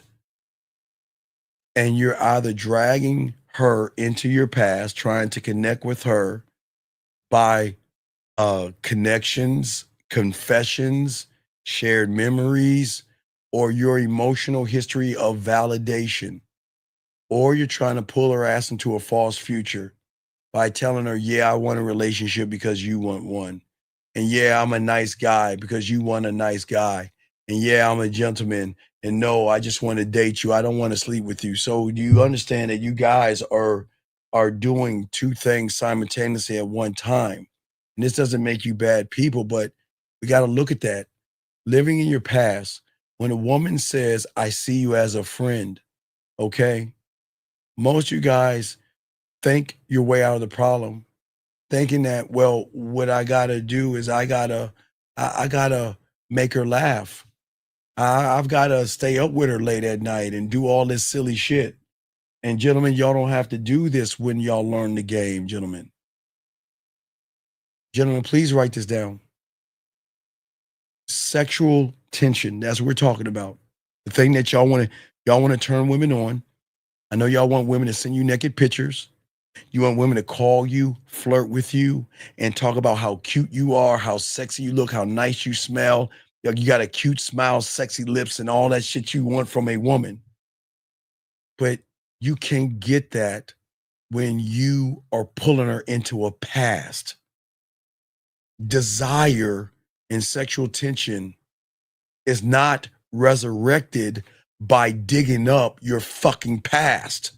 And you're either dragging her into your past, trying to connect with her by connections, confessions, shared memories, or your emotional history of validation. Or you're trying to pull her ass into a false future by telling her, yeah, I want a relationship because you want one. And yeah, I'm a nice guy because you want a nice guy. And yeah, I'm a gentleman. And no, I just want to date you. I don't want to sleep with you. So do you understand that you guys are doing 2 things simultaneously at one time? And this doesn't make you bad people, but we got to look at that. Living in your past, when a woman says, I see you as a friend, okay? Most of you guys think your way out of the problem, thinking that, well, what I got to do is I got to I gotta make her laugh. I've gotta stay up with her late at night and do all this silly shit. And gentlemen, y'all don't have to do this when y'all learn the game, gentlemen. Gentlemen, please write this down. Sexual tension, that's what we're talking about. The thing that y'all want to turn women on. I know y'all want women to send you naked pictures. You want women to call you, flirt with you, and talk about how cute you are, how sexy you look, how nice you smell. You got a cute smile, sexy lips, and all that shit you want from a woman. But you can get that when you are pulling her into a past. Desire and sexual tension is not resurrected by digging up your fucking past.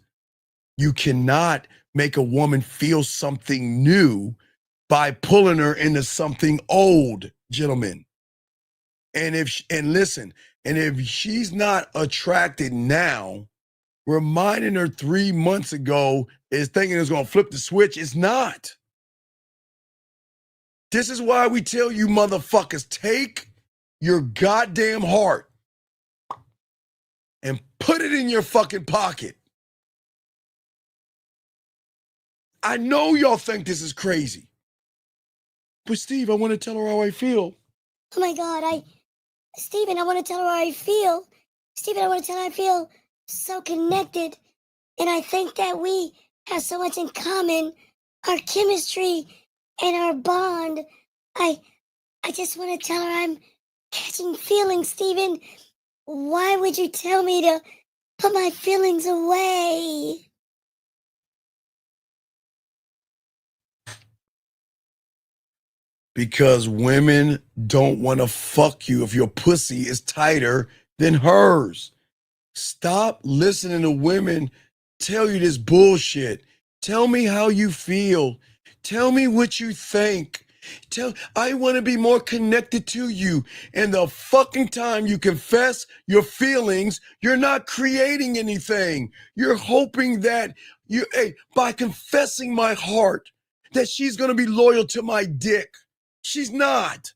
You cannot make a woman feel something new by pulling her into something old, gentlemen. And if she's not attracted now, reminding her 3 months ago is thinking it's gonna flip the switch. It's not. This is why we tell you motherfuckers, take your goddamn heart and put it in your fucking pocket. I know y'all think this is crazy. But Steve, I want to tell her how I feel. Oh my God, Stephen, I want to tell her how I feel. Stephen, I want to tell her I feel so connected. And I think that we have so much in common. Our chemistry and our bond. I just want to tell her I'm catching feelings, Stephen. Why would you tell me to put my feelings away? Because women don't want to fuck you if your pussy is tighter than hers. Stop listening to women tell you this bullshit. Tell me how you feel. Tell me what you think. I want to be more connected to you. And the fucking time you confess your feelings, you're not creating anything. You're hoping that by confessing my heart, that she's going to be loyal to my dick. She's not.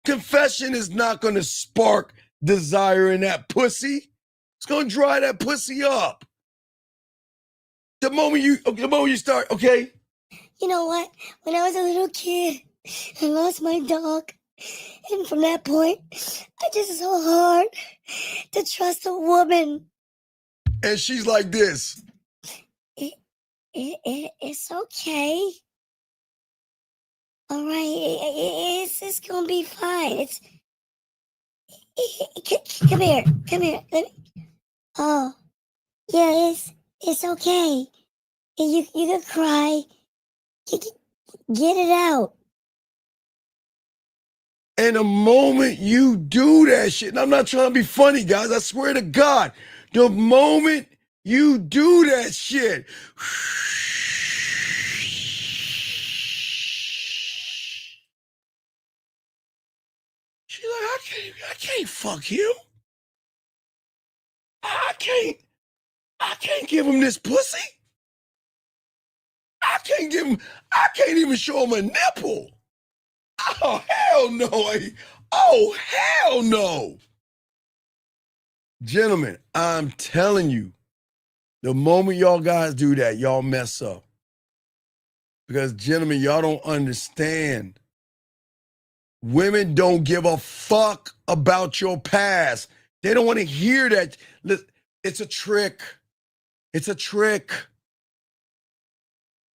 Confession is not going to spark desire in that pussy. It's going to dry that pussy up. The moment you start, okay? You know what? When I was a little kid, I lost my dog. And from that point, I just so hard to trust a woman. And she's like this. It's okay. All right, it's gonna be fine. Come here. Oh, yeah, it's okay. You can cry. Get it out. And the moment you do that shit, and I'm not trying to be funny, guys, I swear to God, the moment you do that shit, she's like, I can't fuck him. I can't give him this pussy. I can't even show him a nipple. Oh, hell no. Oh, hell no. Gentlemen, I'm telling you, the moment y'all guys do that, y'all mess up. Because, gentlemen, y'all don't understand. Women don't give a fuck about your past. They don't want to hear that. It's a trick. It's a trick.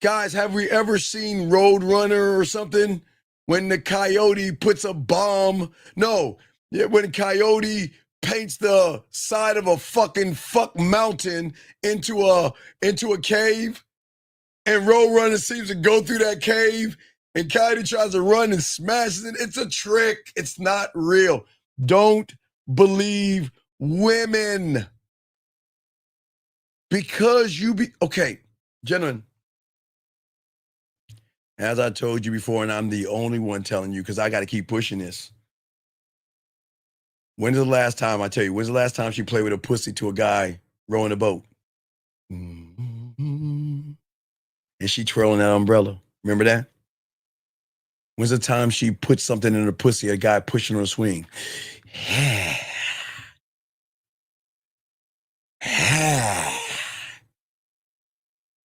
Guys, have we ever seen Roadrunner or something? When the coyote puts a bomb? No. Yeah, when the coyote paints the side of a fucking fuck mountain into a cave, and Roadrunner seems to go through that cave, and Coyote tries to run and smashes it. It's a trick. It's not real. Don't believe women. Because okay, gentlemen, as I told you before, and I'm the only one telling you because I got to keep pushing this. When's the last time she played with a pussy to a guy rowing a boat? And she twirling that umbrella. Remember that? When's the time she put something in her pussy, a guy pushing her swing?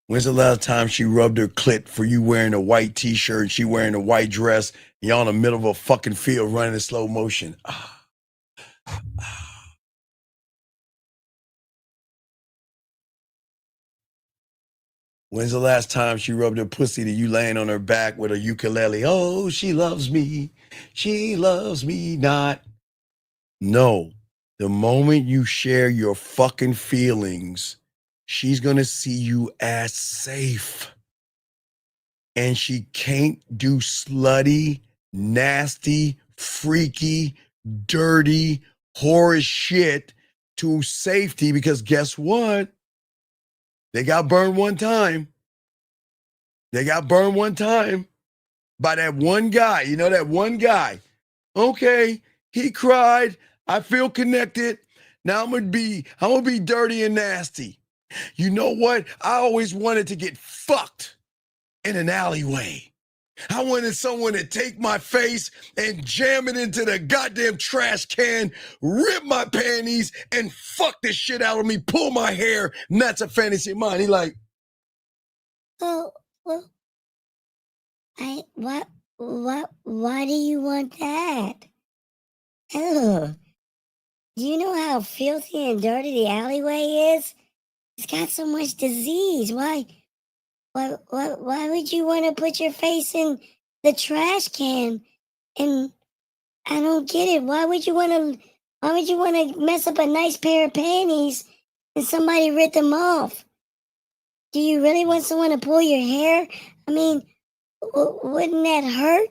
When's the last time she rubbed her clit for you wearing a white t-shirt and she wearing a white dress and y'all in the middle of a fucking field running in slow motion? When's the last time she rubbed her pussy to you laying on her back with a ukulele? Oh, she loves me. She loves me not. No. The moment you share your fucking feelings, she's going to see you as safe. And she can't do slutty, nasty, freaky, dirty, whorish shit to safety because guess what? They got burned one time. They got burned one time by that one guy. You know, that one guy. Okay, he cried. I feel connected. Now I'm gonna be dirty and nasty. You know what? I always wanted to get fucked in an alleyway. I wanted someone to take my face and jam it into the goddamn trash can, rip my panties, and fuck the shit out of me, pull my hair, and that's a fantasy of mine. He like, well, why do you want that? Ugh. Do you know how filthy and dirty the alleyway is? It's got so much disease. Why would you want to put your face in the trash can? And I don't get it. Why would you want to mess up a nice pair of panties and somebody rip them off? Do you really want someone to pull your hair? I mean, wouldn't that hurt?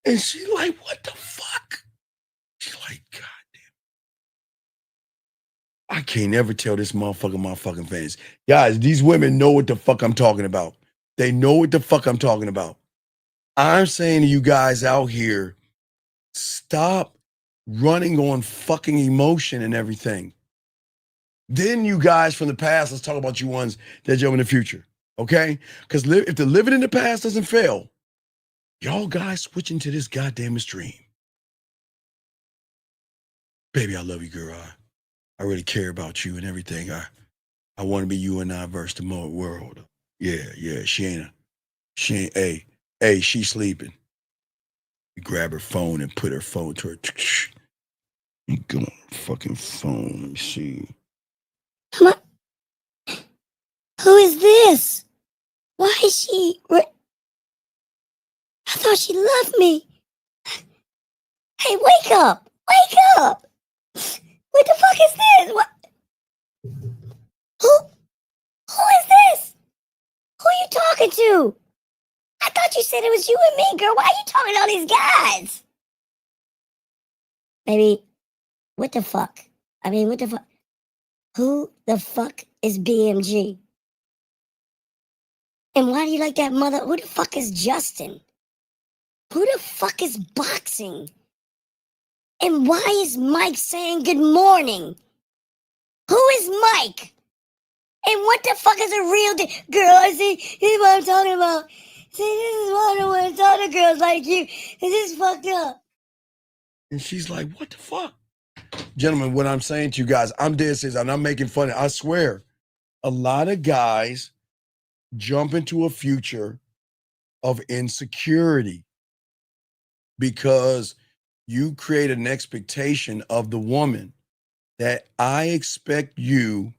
and she like, what the fuck? She like, God damn. I can't ever tell this motherfucker my fucking fans. Guys, these women know what the fuck I'm talking about. They know what the fuck I'm talking about. I'm saying to you guys out here, stop running on fucking emotion and everything. Then you guys from the past, let's talk about you ones that jump in the future, okay? Because if the living in the past doesn't fail, y'all guys switch into this goddamn stream. Baby, I love you, girl. I really care about you and everything. I want to be you and I versus the world. Yeah, she ain't, hey, she's sleeping. You grab her phone and put her phone to her. You go on her fucking phone. Let me see. Who is this? Why is she? I thought she loved me. Hey, wake up! Wake up! What the fuck is this? What? Who is this? Who are you talking to? I thought you said it was you and me, girl. Why are you talking to all these guys? Baby, what the fuck? I mean, what the fuck? Who the fuck is BMG? And why do you like that mother? Who the fuck is Justin? Who the fuck is boxing? And why is Mike saying good morning? Who is Mike? And what the fuck is a real girl? I see, this is what I'm talking about. See, this is why I don't want to talk to girls like you. This is fucked up. And she's like, what the fuck? Gentlemen, what I'm saying to you guys, I'm dead serious. I'm not making fun. I swear, a lot of guys jump into a future of insecurity because you create an expectation of the woman that I expect you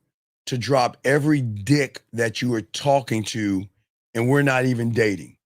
to drop every dick that you are talking to and we're not even dating.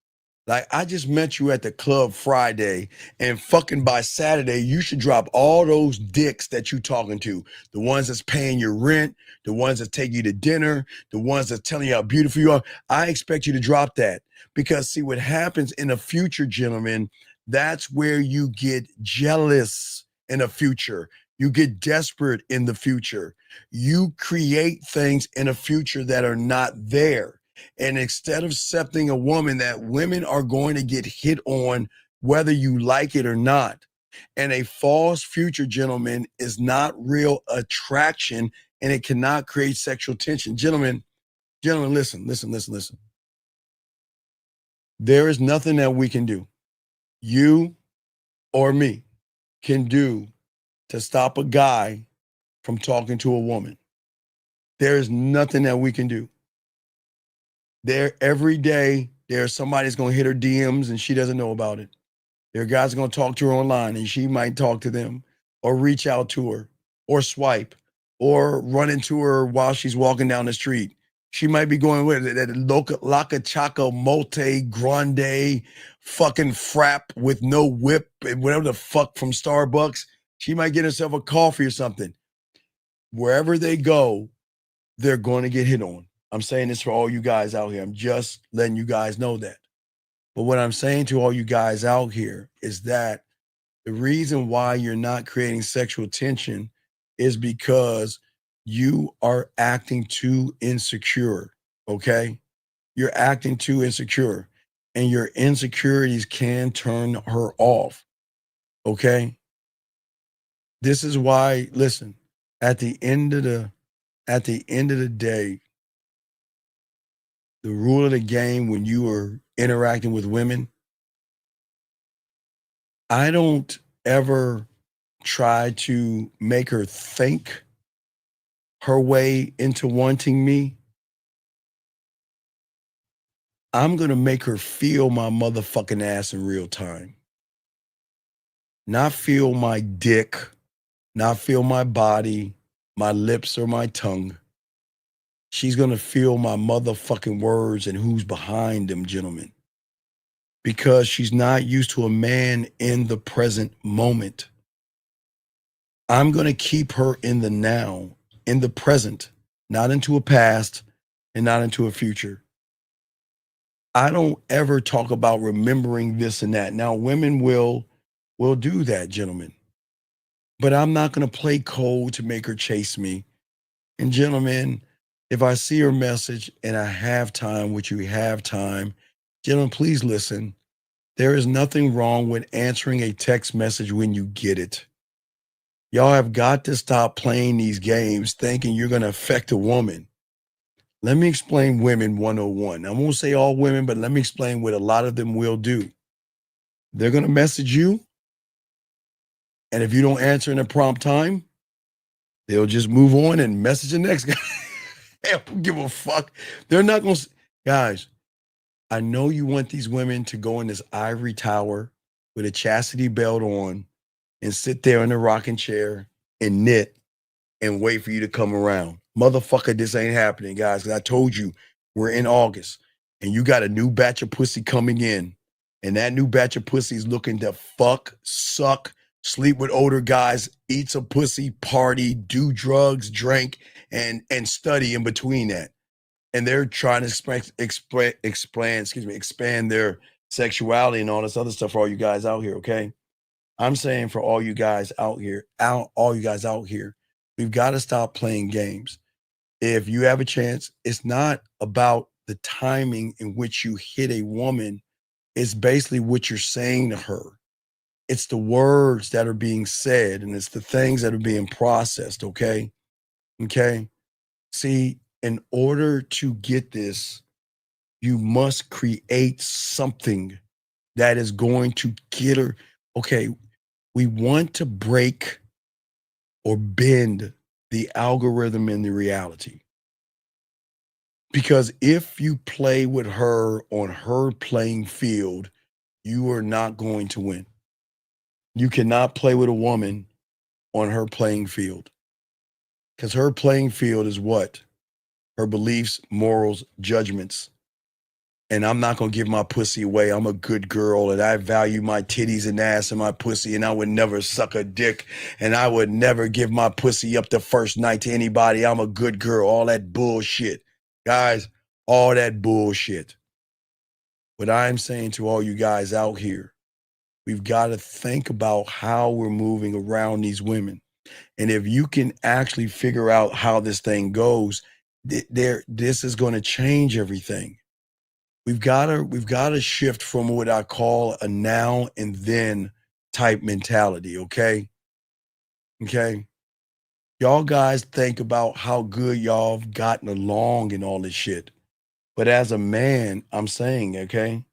Like, I just met you at the club Friday and fucking by Saturday, you should drop all those dicks that you talking to. The ones that's paying your rent, the ones that take you to dinner, the ones that's telling you how beautiful you are. I expect you to drop that because see what happens in the future, gentlemen, that's where you get jealous in the future. You get desperate in the future. You create things in the future that are not there. And instead of accepting a woman that women are going to get hit on whether you like it or not. And a false future, gentlemen, is not real attraction and it cannot create sexual tension. Gentlemen, listen. There is nothing that we can do. you or me can do to stop a guy from talking to a woman. There is nothing that we can do. Every day, there's somebody's going to hit her DMs and she doesn't know about it. There are guys going to talk to her online and she might talk to them or reach out to her or swipe or run into her while she's walking down the street. She might be going with that Loca Chaca Molte Grande fucking frap with no whip and whatever the fuck from Starbucks. She might get herself a coffee or something. Wherever they go, they're going to get hit on. I'm saying this for all you guys out here. I'm just letting you guys know that. But what I'm saying to all you guys out here is that the reason why you're not creating sexual tension is because you are acting too insecure, okay? You're acting too insecure, and your insecurities can turn her off, okay? This is why, listen, at the end of the day, the rule of the game when you are interacting with women, I don't ever try to make her think her way into wanting me. I'm going to make her feel my motherfucking ass in real time. Not feel my dick, not feel my body, my lips or my tongue. She's going to feel my motherfucking words and who's behind them, gentlemen. Because she's not used to a man in the present moment. I'm going to keep her in the now, in the present, not into a past and not into a future. I don't ever talk about remembering this and that. Now, women will do that, gentlemen. But I'm not going to play cold to make her chase me. And gentlemen, if I see her message and I have time, which you have time, gentlemen, please listen. There is nothing wrong with answering a text message when you get it. Y'all have got to stop playing these games thinking you're going to affect a woman. Let me explain women 101. I won't say all women, but let me explain what a lot of them will do. They're going to message you, and if you don't answer in a prompt time, they'll just move on and message the next guy. They don't give a fuck. They're not going to... Guys, I know you want these women to go in this ivory tower with a chastity belt on and sit there in a rocking chair and knit and wait for you to come around. Motherfucker, this ain't happening, guys, because I told you we're in August and you got a new batch of pussy coming in, and that new batch of pussy is looking to fuck, suck, sleep with older guys, eat some pussy, party, do drugs, drink, and study in between that. And they're trying to expand their sexuality and all this other stuff for all you guys out here, okay? I'm saying for all you guys out here, we've got to stop playing games. If you have a chance, it's not about the timing in which you hit a woman. It's basically what you're saying to her. It's the words that are being said, and it's the things that are being processed, okay? Okay? See, in order to get this, you must create something that is going to get her. Okay, we want to break or bend the algorithm in the reality. Because if you play with her on her playing field, you are not going to win. You cannot play with a woman on her playing field. Because her playing field is what? Her beliefs, morals, judgments. And I'm not going to give my pussy away. I'm a good girl, and I value my titties and ass and my pussy, and I would never suck a dick, and I would never give my pussy up the first night to anybody. I'm a good girl. All that bullshit. Guys, all that bullshit. What I'm saying to all you guys out here, we've got to think about how we're moving around these women. And if you can actually figure out how this thing goes, this is going to change everything. We've got to shift from what I call a now and then type mentality, okay? Okay? Y'all guys think about how good y'all have gotten along and all this shit. But as a man, I'm saying, okay?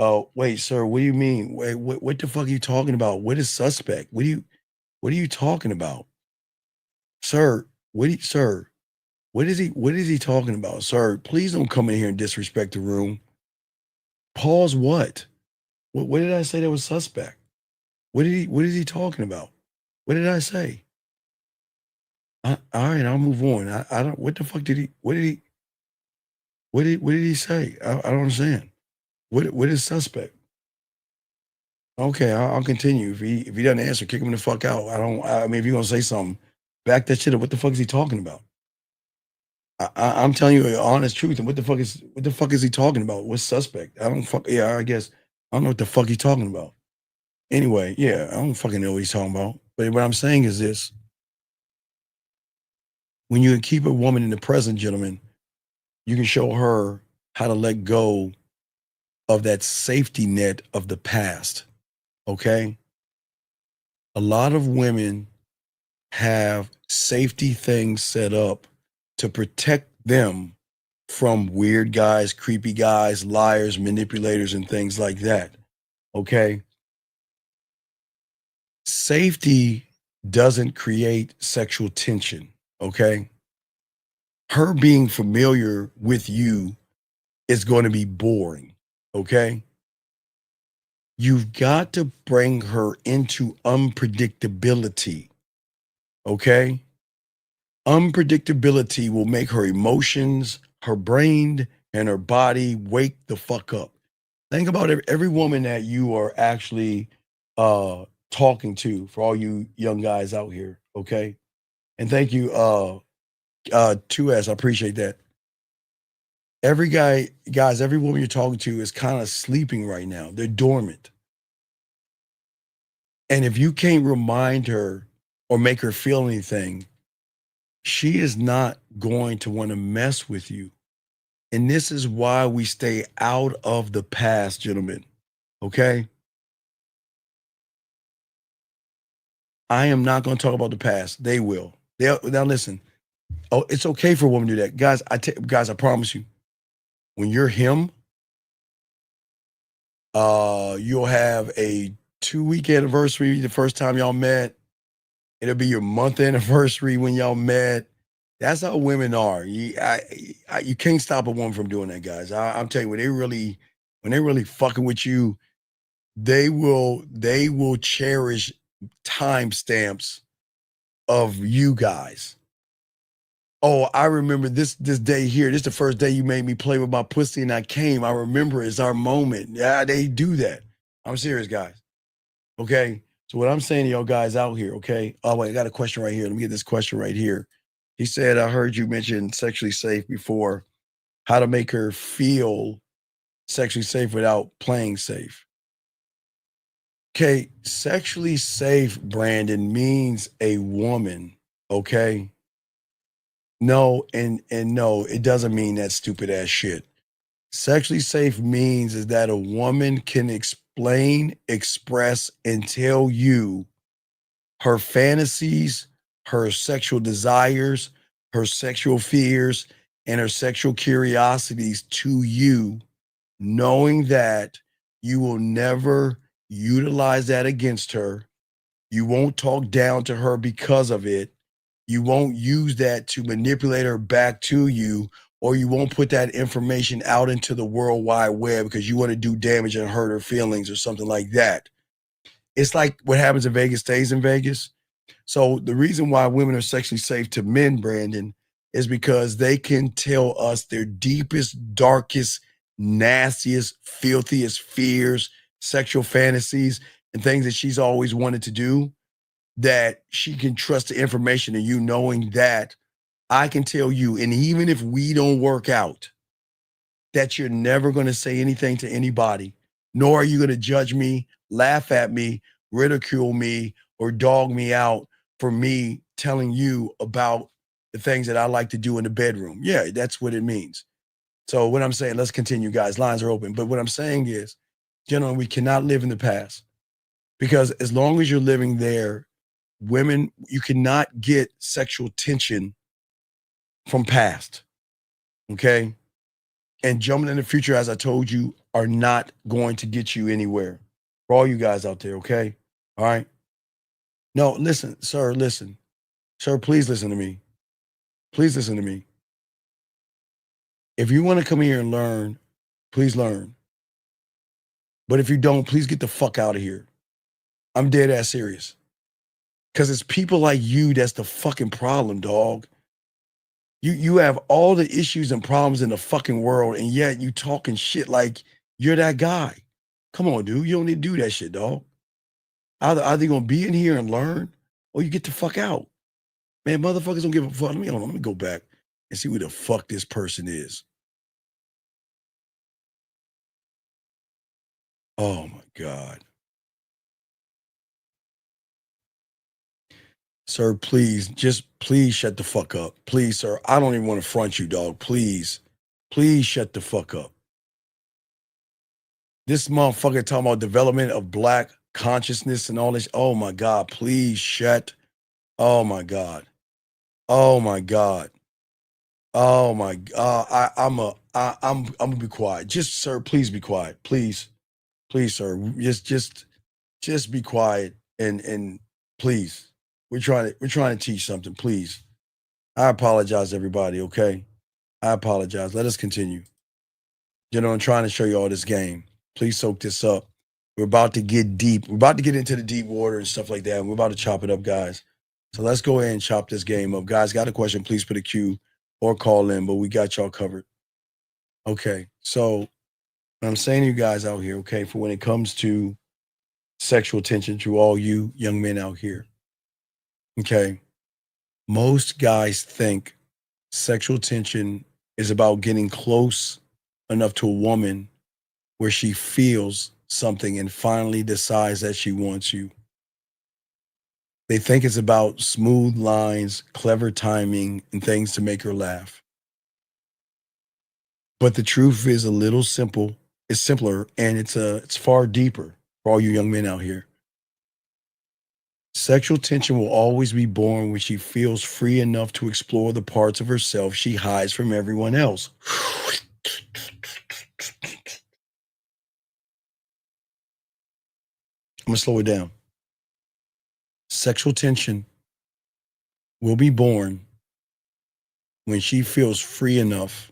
Oh, wait, sir, what do you mean? Wait, what the fuck are you talking about? What is suspect? What are you talking about? Sir, what is he talking about? Sir, please don't come in here and disrespect the room. Pause what? What did I say that was suspect? What is he talking about? What did I say? All right, I'll move on. I don't, what the fuck did he say? I don't understand. What is suspect? Okay, I'll continue. If he doesn't answer, kick him the fuck out. I mean, if you're gonna say something, back that shit up. What the fuck is he talking about? I'm telling you the honest truth. And what the fuck is he talking about? What's suspect? I guess I don't know what the fuck he's talking about. Anyway, yeah, I don't fucking know what he's talking about. But what I'm saying is this: when you can keep a woman in the present, gentlemen, you can show her how to let go of that safety net of the past. Okay? A lot of women have safety things set up to protect them from weird guys, creepy guys, liars, manipulators, and things like that. Okay? Safety doesn't create sexual tension. Okay? Her being familiar with you is going to be boring. Okay? You've got to bring her into unpredictability. Okay? Unpredictability will make her emotions, her brain, and her body wake the fuck up. Think about every woman that you are actually talking to, for all you young guys out here, okay? And thank you, 2S, I appreciate that. Every woman you're talking to is kind of sleeping right now. They're dormant. And if you can't remind her or make her feel anything, she is not going to want to mess with you. And this is why we stay out of the past, gentlemen. Okay? I am not going to talk about the past. They will. Now listen. Oh, it's okay for a woman to do that. Guys, I promise you, when you're him, you'll have a 2-week anniversary the first time y'all met. It'll be your month anniversary when y'all met. That's how women are. You can't stop a woman from doing that, guys. I'm telling you, when they really fucking with you, they will cherish timestamps of you guys. Oh, I remember this day here. This is the first day you made me play with my pussy and I came. I remember it's our moment. Yeah, they do that. I'm serious, guys. Okay. So what I'm saying to y'all guys out here, okay? Oh, wait, I got a question right here. Let me get this question right here. He said, I heard you mention sexually safe before. How to make her feel sexually safe without playing safe. Okay, sexually safe, Brandon, means a woman, okay? No, and no, it doesn't mean that stupid ass shit. Sexually safe means is that a woman can explain, express, and tell you her fantasies, her sexual desires, her sexual fears, and her sexual curiosities to you, knowing that you will never utilize that against her. You won't talk down to her because of it. You won't use that to manipulate her back to you, or you won't put that information out into the World Wide Web because you want to do damage and hurt her feelings or something like that. It's like what happens in Vegas stays in Vegas. So the reason why women are sexually safe to men, Brandon, is because they can tell us their deepest, darkest, nastiest, filthiest fears, sexual fantasies, and things that she's always wanted to do, that she can trust the information in you, knowing that I can tell you, and even if we don't work out, that you're never going to say anything to anybody, nor are you going to judge me, laugh at me, ridicule me, or dog me out for me telling you about the things that I like to do in the bedroom. Yeah, that's what it means. So what I'm saying, let's continue, guys. Lines are open. But what I'm saying is, gentlemen, we cannot live in the past, because as long as you're living there, women, you cannot get sexual tension from past. Okay? And jumping in the future, as I told you, are not going to get you anywhere. For all you guys out there, okay? All right? No, listen, sir, listen. Sir, please listen to me. Please listen to me. If you want to come here and learn, please learn. But if you don't, please get the fuck out of here. I'm dead ass serious. Because it's people like you that's the fucking problem, dog. You have all the issues and problems in the fucking world, and yet you talking shit like you're that guy. Come on, dude. You don't need to do that shit, dog. Either you're going to be in here and learn, or you get the fuck out. Man, motherfuckers don't give a fuck. Let me go back and see who the fuck this person is. Oh, my God. Sir, please shut the fuck up. Please, sir. I don't even want to front you, dog. Please shut the fuck up. This motherfucker talking about development of black consciousness and all this. Oh my God, please shut. Oh my God. Oh my God. Oh my God. I'm gonna be quiet. Just, sir, please be quiet. Please, sir. Just be quiet and please. We're trying to teach something, please. I apologize, everybody, okay? I apologize. Let us continue. You know, I'm trying to show you all this game. Please soak this up. We're about to get deep. We're about to get into the deep water and stuff like that. And we're about to chop it up, guys. So let's go ahead and chop this game up. Guys, got a question, please put a Q or call in, but we got y'all covered. Okay, so I'm saying to you guys out here, okay, for when it comes to sexual tension, to all you young men out here, okay, most guys think sexual tension is about getting close enough to a woman where she feels something and finally decides that she wants you. They think it's about smooth lines, clever timing, and things to make her laugh. But the truth is a little simple. It's simpler, and it's far deeper for all you young men out here. Sexual tension will always be born when she feels free enough to explore the parts of herself she hides from everyone else. I'm going to slow it down. Sexual tension will be born when she feels free enough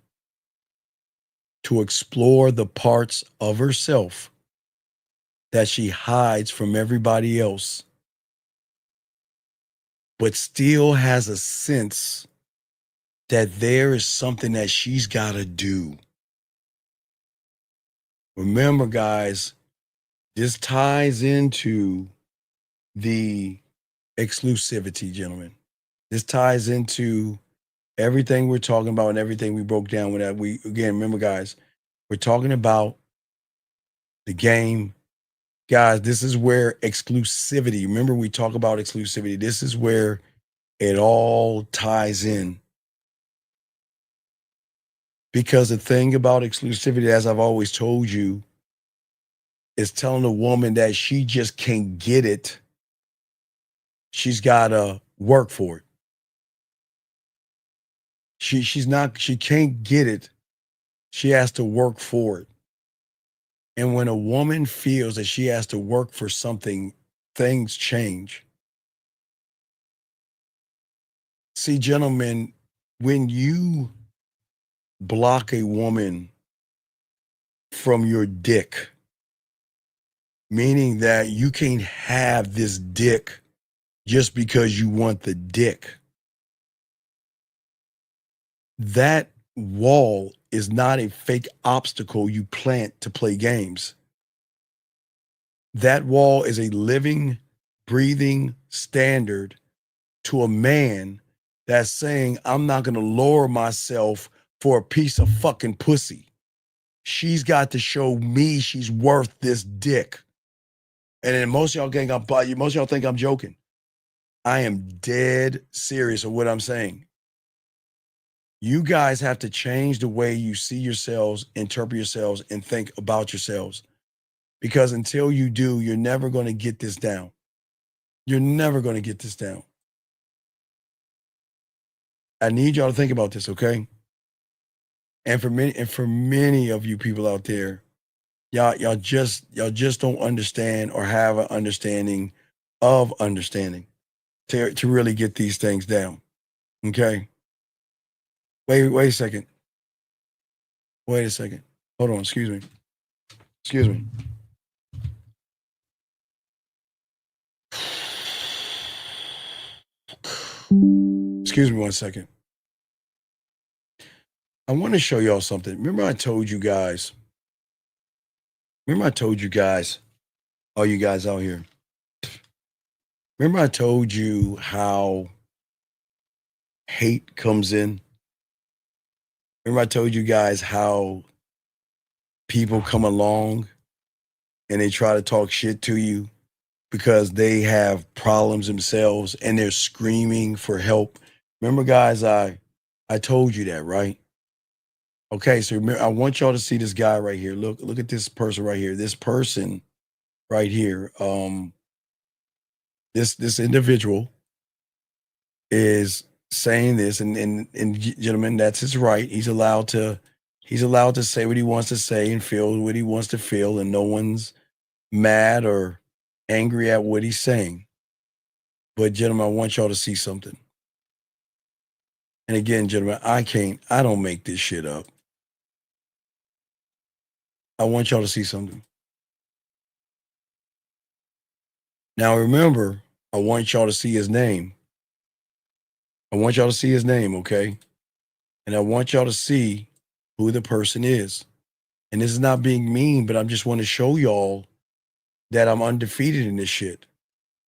to explore the parts of herself that she hides from everybody else, but still has a sense that there is something that she's got to do. Remember, guys, this ties into the exclusivity, gentlemen. This ties into everything we're talking about and everything we broke down with that. Again, remember, guys, we're talking about the game. Guys, this is where exclusivity, remember we talk about exclusivity. This is where it all ties in. Because the thing about exclusivity, as I've always told you, is telling a woman that she just can't get it. She's got to work for it. She can't get it. She has to work for it. And when a woman feels that she has to work for something, things change. See, gentlemen, when you block a woman from your dick, meaning that you can't have this dick just because you want the dick, that wall is not a fake obstacle you plant to play games. That wall is a living, breathing standard to a man that's saying, I'm not going to lower myself for a piece of fucking pussy. She's got to show me she's worth this dick. And then most of y'all think I'm joking. I am dead serious with what I'm saying. You guys have to change the way you see yourselves, interpret yourselves, and think about yourselves. Because until you do, you're never going to get this down. You're never going to get this down. I need y'all to think about this, okay? And for many of you people out there, Y'all just don't understand or have an understanding of understanding to really get these things down. Okay. Wait a second. Wait a second. Hold on. Excuse me. Excuse me. Excuse me 1 second. I want to show y'all something. Remember I told you guys, all you guys out here, remember I told you how hate comes in? Remember I told you guys how people come along and they try to talk shit to you because they have problems themselves and they're screaming for help. Remember, guys, I told you that, right? Okay, so remember, I want y'all to see this guy right here. Look at this person right here. This person right here. This individual is saying this, and gentlemen, that's his right. He's allowed to say what he wants to say and feel what he wants to feel, and no one's mad or angry at what he's saying. But gentlemen, I want y'all to see something. And again, gentlemen, I don't make this shit up. I want y'all to see something. Now remember, I want y'all to see his name. I want y'all to see his name, okay? And I want y'all to see who the person is. And this is not being mean, but I just want to show y'all that I'm undefeated in this shit.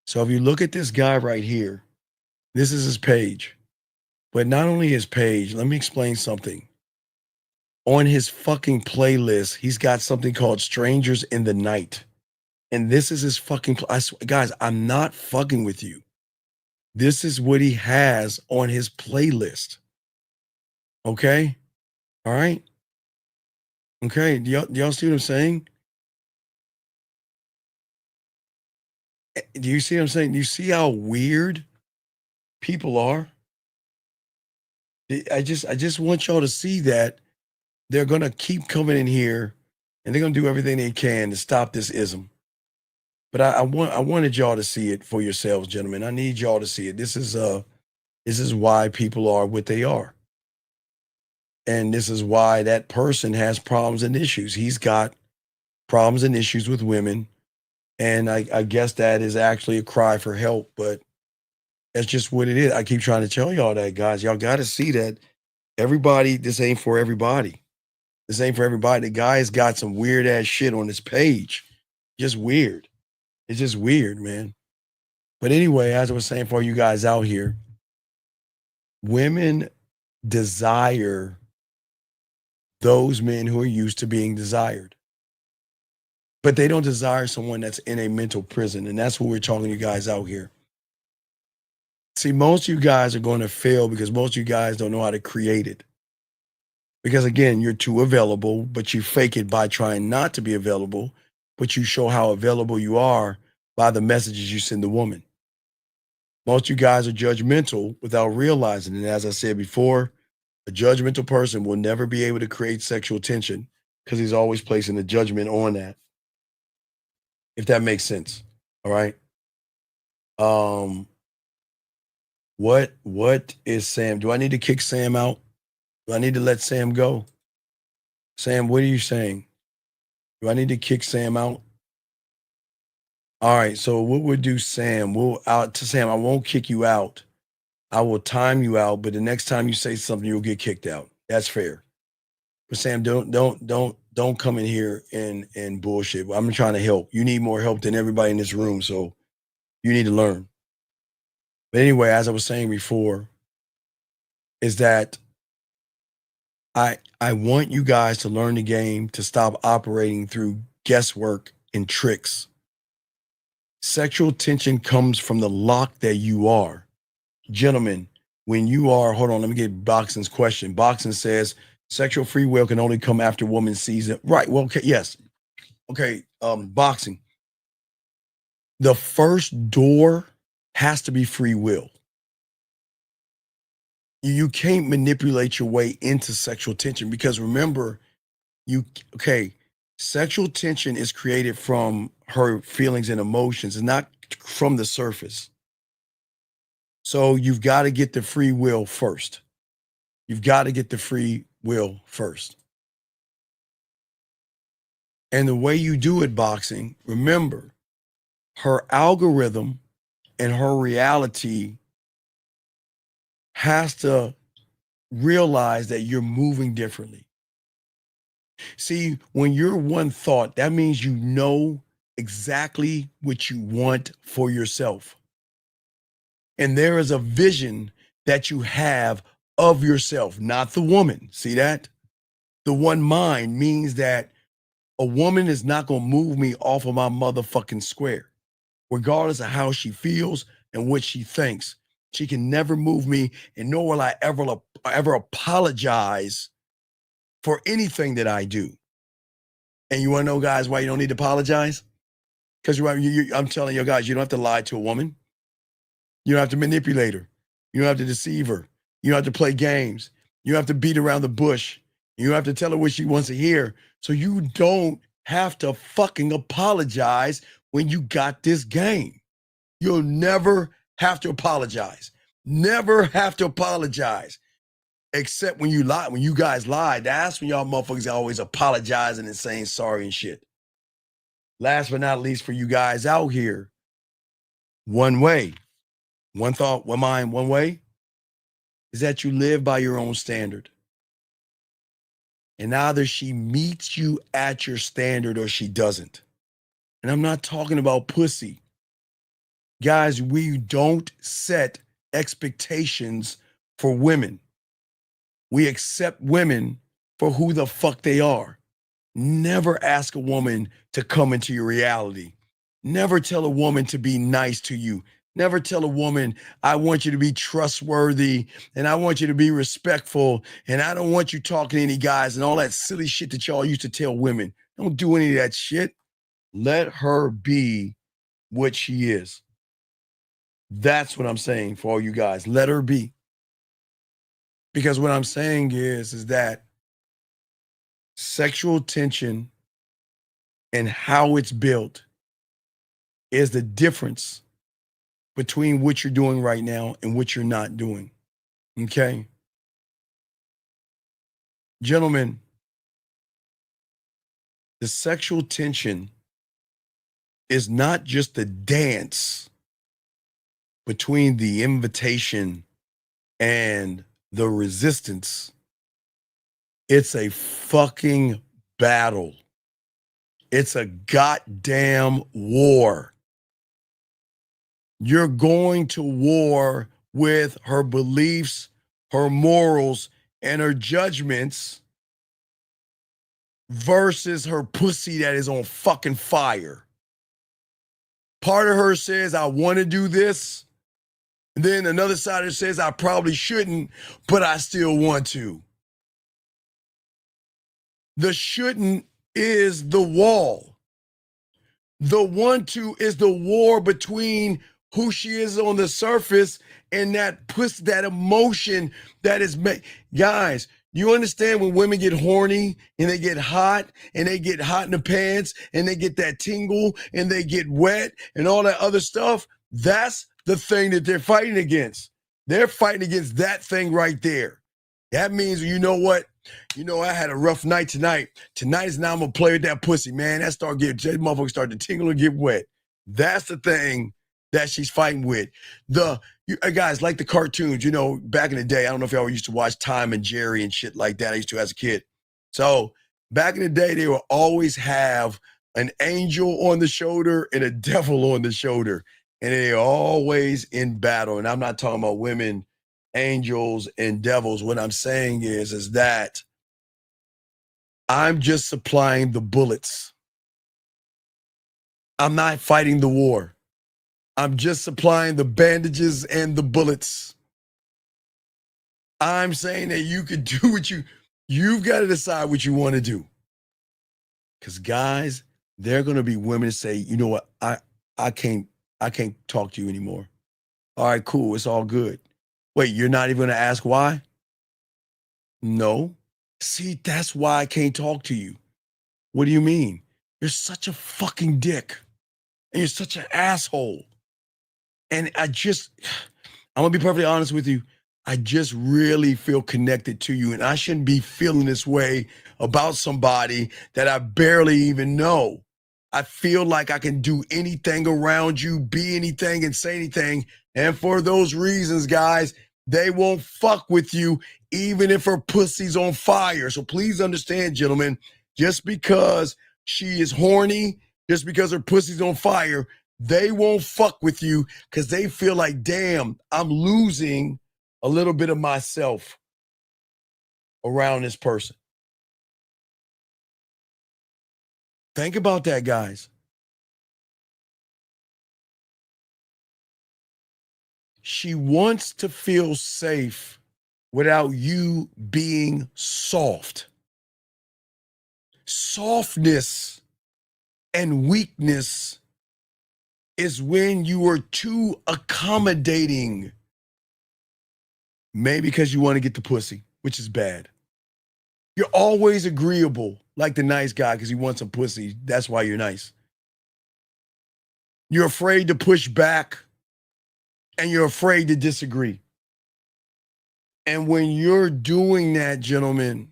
So if you look at this guy right here, this is his page. But not only his page, let me explain something. On his fucking playlist, he's got something called Strangers in the Night. And this is his fucking, guys, I'm not fucking with you. This is what he has on his playlist. Okay? All right? Okay, do y'all see what I'm saying? Do you see what I'm saying? Do you see how weird people are? I just want y'all to see that they're going to keep coming in here and they're going to do everything they can to stop this ism. But I wanted y'all to see it for yourselves, gentlemen. I need y'all to see it. This is why people are what they are. And this is why that person has problems and issues. He's got problems and issues with women. And I guess that is actually a cry for help, but that's just what it is. I keep trying to tell y'all that, guys. Y'all got to see that everybody, this ain't for everybody. This ain't for everybody. The guy's got some weird ass shit on his page. Just weird. It's just weird, man. But anyway, as I was saying for you guys out here, women desire those men who are used to being desired. But they don't desire someone that's in a mental prison. And that's what we're talking to you guys out here. See, most of you guys are going to fail because most of you guys don't know how to create it. Because again, you're too available, but you fake it by trying not to be available, but you show how available you are by the messages you send the woman. Most of you guys are judgmental without realizing it. And as I said before, a judgmental person will never be able to create sexual tension because he's always placing a judgment on that. If that makes sense. All right. What is Sam? Do I need to kick Sam out? Do I need to let Sam go? Sam, what are you saying? Do I need to kick Sam out? All right, so what we'll do, Sam, Sam, I won't kick you out. I will time you out, but the next time you say something, you'll get kicked out. That's fair. But Sam, don't come in here and bullshit. I'm trying to help. You need more help than everybody in this room, so you need to learn. But anyway, as I was saying before, is that I want you guys to learn the game, to stop operating through guesswork and tricks. Sexual tension comes from the lock that you are. Gentlemen, when you are, hold on, let me get Boxing's question. Boxing says sexual free will can only come after a woman sees it. Right, well, okay, yes. Okay, Boxing. The first door has to be free will. You can't manipulate your way into sexual tension because remember, Sexual tension is created from her feelings and emotions, and not from the surface. So you've got to get the free will first. You've got to get the free will first. And the way you do it, boxing, remember, her algorithm and her reality has to realize that you're moving differently. See, when you're one thought, that means you know exactly what you want for yourself. And there is a vision that you have of yourself, not the woman. See that? The one mind means that a woman is not going to move me off of my motherfucking square, regardless of how she feels and what she thinks. She can never move me, and nor will I ever apologize for anything that I do. And you want to know, guys, why you don't need to apologize? Because I'm telling you guys, you don't have to lie to a woman. You don't have to manipulate her. You don't have to deceive her. You don't have to play games. You don't have to beat around the bush. You don't have to tell her what she wants to hear. So you don't have to fucking apologize when you got this game. You'll never have to apologize. Never have to apologize. Except when you lie. When you guys lie, that's when y'all motherfuckers are always apologizing and saying sorry and shit. Last but not least, for you guys out here, one way, one thought, one mind, one way, is that you live by your own standard. And either she meets you at your standard or she doesn't. And I'm not talking about pussy. Guys, we don't set expectations for women. We accept women for who the fuck they are. Never ask a woman to come into your reality. Never tell a woman to be nice to you. Never tell a woman, I want you to be trustworthy and I want you to be respectful and I don't want you talking to any guys and all that silly shit that y'all used to tell women. Don't do any of that shit. Let her be what she is. That's what I'm saying for all you guys. Let her be. Because what I'm saying is that sexual tension and how it's built is the difference between what you're doing right now and what you're not doing. Okay? Gentlemen, the sexual tension is not just a dance between the invitation and the resistance. It's a fucking battle. It's a goddamn war. You're going to war with her beliefs, her morals, and her judgments versus her pussy that is on fucking fire. Part of her says, I want to do this. And then another side of her says, I probably shouldn't, but I still want to. The shouldn't is the wall. The want to is the war between who she is on the surface and that pussy, that emotion that is made. Guys, you understand when women get horny and they get hot in the pants and they get that tingle and they get wet and all that other stuff? That's the thing that they're fighting against. They're fighting against that thing right there. That means, you know what? You know, I had a rough night tonight. Tonight's now I'm going to play with that pussy, man. That motherfucker start to tingle and get wet. That's the thing that she's fighting with. Guys, like the cartoons, you know, back in the day, I don't know if y'all used to watch Tom and Jerry and shit like that. I used to as a kid. So back in the day, they would always have an angel on the shoulder and a devil on the shoulder. And they're always in battle. And I'm not talking about women, angels, and devils. What I'm saying is that I'm just supplying the bullets. I'm not fighting the war. I'm just supplying the bandages and the bullets. I'm saying that you could do what you've got to decide what you want to do. Because guys, there are going to be women that say, you know what, I can't talk to you anymore. All right, cool, it's all good. Wait, you're not even going to ask why? No. See, that's why I can't talk to you. What do you mean? You're such a fucking dick. And you're such an asshole. And I'm gonna be perfectly honest with you. I just really feel connected to you. And I shouldn't be feeling this way about somebody that I barely even know. I feel like I can do anything around you, be anything and say anything. And for those reasons, guys, they won't fuck with you even if her pussy's on fire. So please understand, gentlemen, just because she is horny, just because her pussy's on fire, they won't fuck with you because they feel like, damn, I'm losing a little bit of myself around this person. Think about that, guys. She wants to feel safe without you being soft. Softness and weakness is when you are too accommodating. Maybe because you want to get the pussy, which is bad. You're always agreeable, like the nice guy, because he wants some pussy. That's why you're nice. You're afraid to push back, and you're afraid to disagree. And when you're doing that, gentlemen,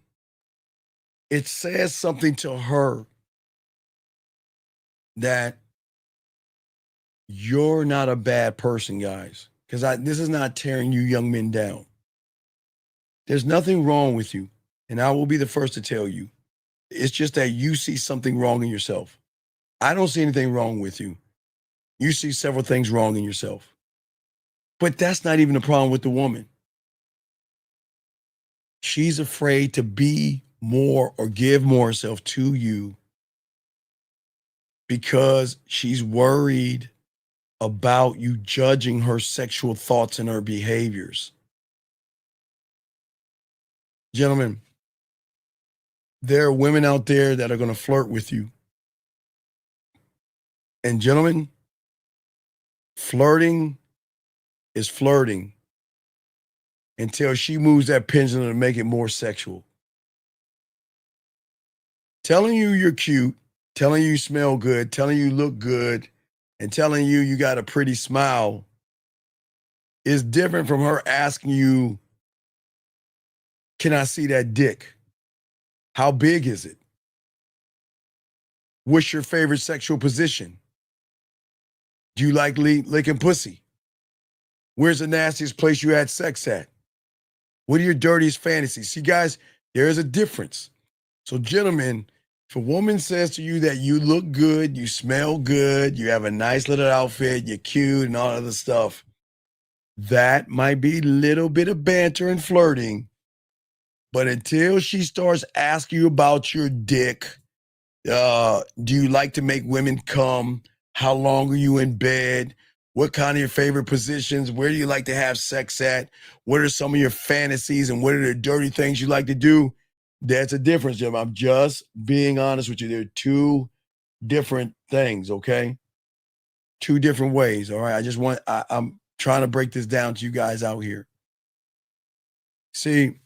it says something to her that you're not a bad person, guys. Because this is not tearing you young men down. There's nothing wrong with you. And I will be the first to tell you. It's just that you see something wrong in yourself. I don't see anything wrong with you. You see several things wrong in yourself. But that's not even the problem with the woman. She's afraid to be more or give more herself to you because she's worried about you judging her sexual thoughts and her behaviors. Gentlemen, there are women out there that are going to flirt with you. And gentlemen, flirting is flirting until she moves that pendulum to make it more sexual. Telling you you're cute, telling you smell good, telling you look good, and telling you you got a pretty smile is different from her asking you, can I see that dick? How big is it? What's your favorite sexual position? Do you like licking pussy? Where's the nastiest place you had sex at? What are your dirtiest fantasies? See, guys, there is a difference. So, gentlemen, if a woman says to you that you look good, you smell good, you have a nice little outfit, you're cute and all other stuff, that might be a little bit of banter and flirting. But until she starts asking you about your dick, do you like to make women come? How long are you in bed? What kind of your favorite positions? Where do you like to have sex at? What are some of your fantasies and what are the dirty things you like to do? That's a difference, Jim. I'm just being honest with you. There are two different things, okay? Two different ways, all right? I'm trying to break this down to you guys out here. See,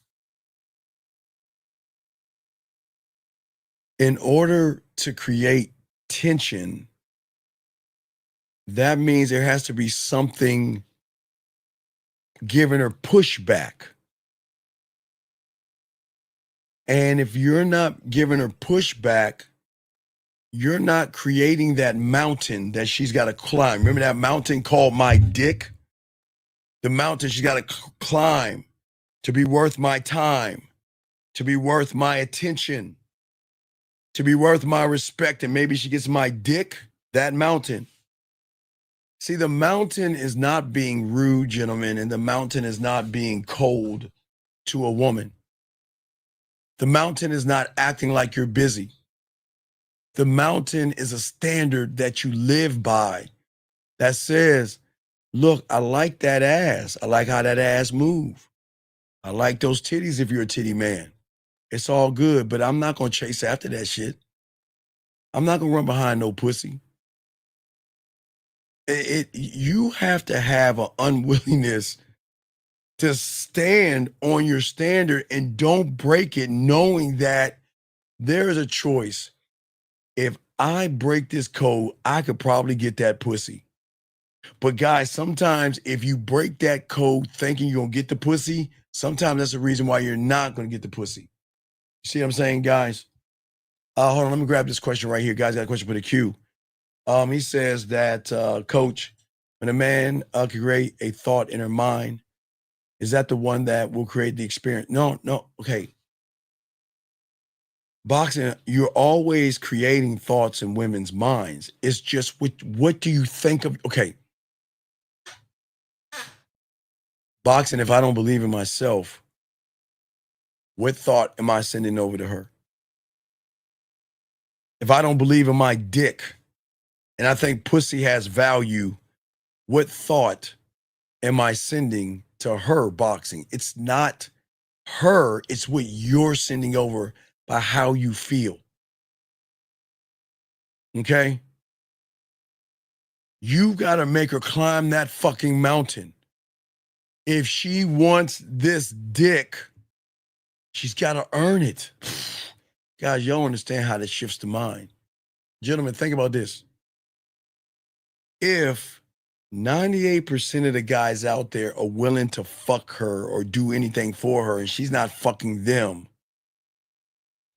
in order to create tension, that means there has to be something giving her pushback. And if you're not giving her pushback, you're not creating that mountain that she's got to climb. Remember that mountain called my dick? The mountain she's got to climb to be worth my time, to be worth my attention, to be worth my respect, and maybe she gets my dick, that mountain. See, the mountain is not being rude, gentlemen, and the mountain is not being cold to a woman. The mountain is not acting like you're busy. The mountain is a standard that you live by that says, look, I like that ass. I like how that ass move. I like those titties if you're a titty man. It's all good, but I'm not going to chase after that shit. I'm not going to run behind no pussy. You have to have an unwillingness to stand on your standard and don't break it, knowing that there is a choice. if I break this code, I could probably get that pussy. But guys, sometimes if you break that code thinking you're gonna get the pussy, sometimes that's the reason why you're not gonna get the pussy. You see what I'm saying, guys? Hold on, let me grab this question right here. Guys, got a question for the queue. He says that, coach, when a man can create a thought in her mind, is that the one that will create the experience? No, okay. Boxing, you're always creating thoughts in women's minds. It's just what do you think of? Okay. Boxing, if I don't believe in myself, what thought am I sending over to her? If I don't believe in my dick and I think pussy has value, what thought am I sending to her, boxing? It's not her, it's what you're sending over by how you feel. Okay? You got to make her climb that fucking mountain. If she wants this dick, she's got to earn it. Guys, y'all understand how this shifts the mind. Gentlemen, think about this. If 98% of the guys out there are willing to fuck her or do anything for her and she's not fucking them,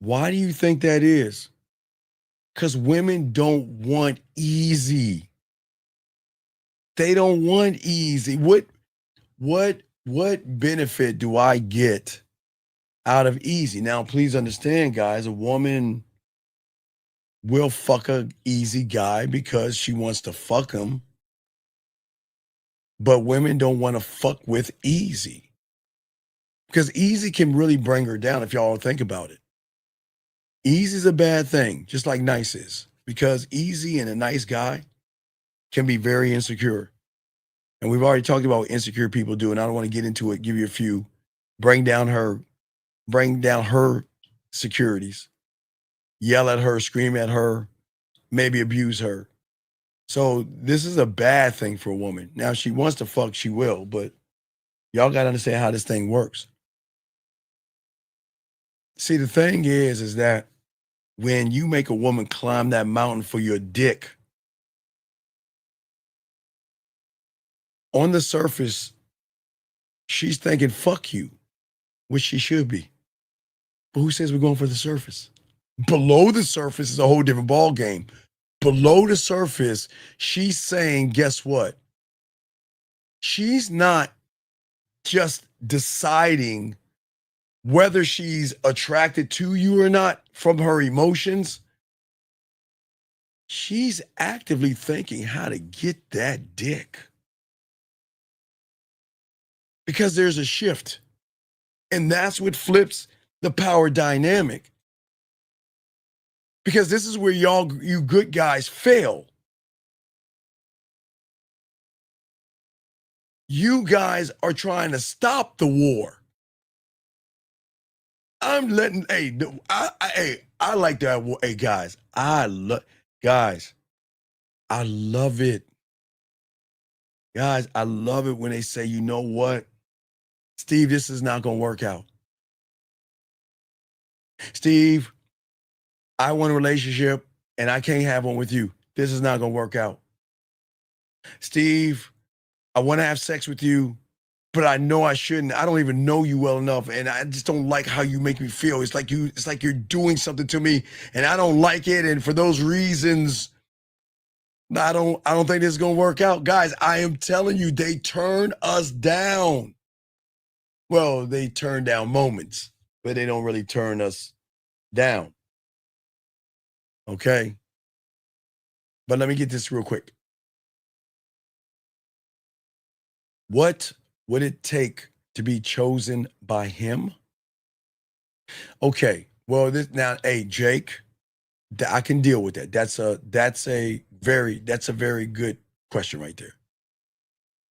why do you think that is? Because women don't want easy. They don't want easy. What benefit do I get out of easy? Now, please understand, guys, a woman will fuck a easy guy because she wants to fuck him. But women don't want to fuck with easy. Because easy can really bring her down if y'all think about it. Easy is a bad thing, just like nice is. Because easy and a nice guy can be very insecure. And we've already talked about what insecure people do, and I don't want to get into it, give you a few. Bring down her securities. Yell at her, scream at her, maybe abuse her. So this is a bad thing for a woman. Now, if she wants to fuck, she will, but y'all got to understand how this thing works. See, the thing is that when you make a woman climb that mountain for your dick, on the surface, she's thinking, fuck you, which she should be. But who says we're going for the surface? Below the surface is a whole different ball game. Below the surface, she's saying, guess what? She's not just deciding whether she's attracted to you or not from her emotions. She's actively thinking how to get that dick. Because there's a shift. And that's what flips the power dynamic. Because this is where you good guys fail. You guys are trying to stop the war. I'm letting, I like that war. Hey, guys, I love it. Guys, I love it when they say, you know what? Steve, this is not going to work out. Steve, I want a relationship and I can't have one with you. This is not going to work out. Steve, I want to have sex with you, but I know I shouldn't. I don't even know you well enough, and I just don't like how you make me feel. It's like you're doing something to me, and I don't like it. And for those reasons, I don't think this is gonna work out. Guys, I am telling you, they turn us down. Well, they turn down moments, but they don't really turn us down. Okay. But let me get this real quick. What would it take to be chosen by him? Okay, well, hey, Jake, I can deal with that. That's a very good question right there.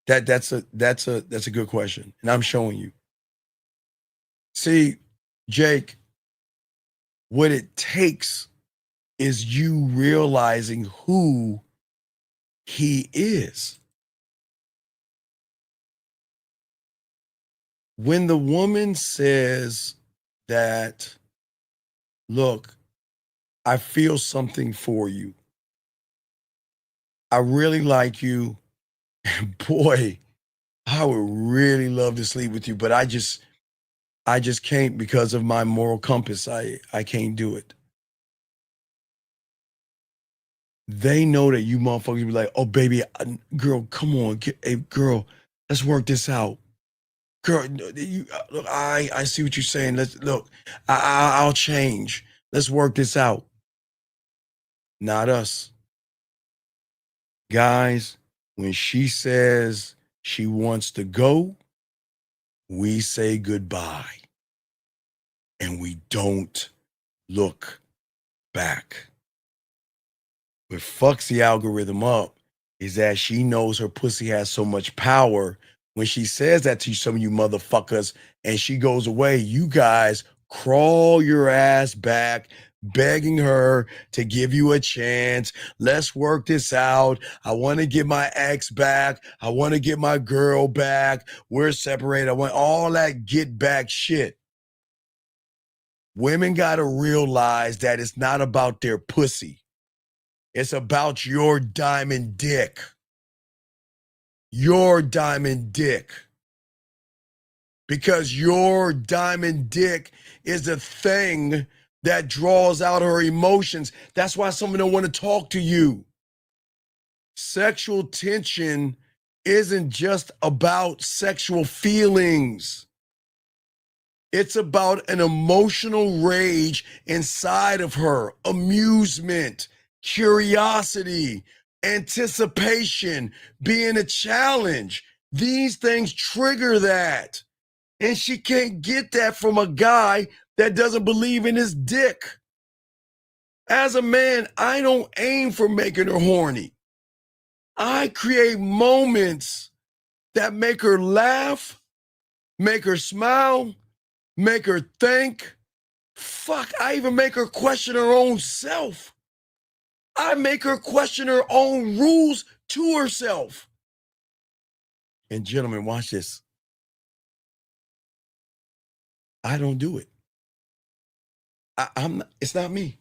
That's a good question, and I'm showing you. See, Jake, what it takes is you realizing who he is. When the woman says that, look, I feel something for you. I really like you. Boy, I would really love to sleep with you, but I just can't because of my moral compass. I can't do it. They know that you motherfuckers be like, oh baby, girl, come on, hey girl, let's work this out. Girl, look, I see what you're saying. Let's look, I'll change. Let's work this out. Not us. Guys, when she says she wants to go, we say goodbye. And we don't look back. What fucks the algorithm up is that she knows her pussy has so much power. When she says that to some of you motherfuckers and she goes away, you guys crawl your ass back, begging her to give you a chance. Let's work this out. I want to get my ex back. I want to get my girl back. We're separated. I want all that get back shit. Women got to realize that it's not about their pussy. It's about your diamond dick. Your diamond dick. Because your diamond dick is the thing that draws out her emotions. That's why someone don't want to talk to you. Sexual tension isn't just about sexual feelings. It's about an emotional rage inside of her, amusement, curiosity, anticipation, being a challenge. These things trigger that. And she can't get that from a guy that doesn't believe in his dick. As a man, I don't aim for making her horny. I create moments that make her laugh, make her smile, make her think. Fuck, I even make her question her own self. I make her question her own rules to herself. And gentlemen, watch this. I don't do it. I'm not, it's not me.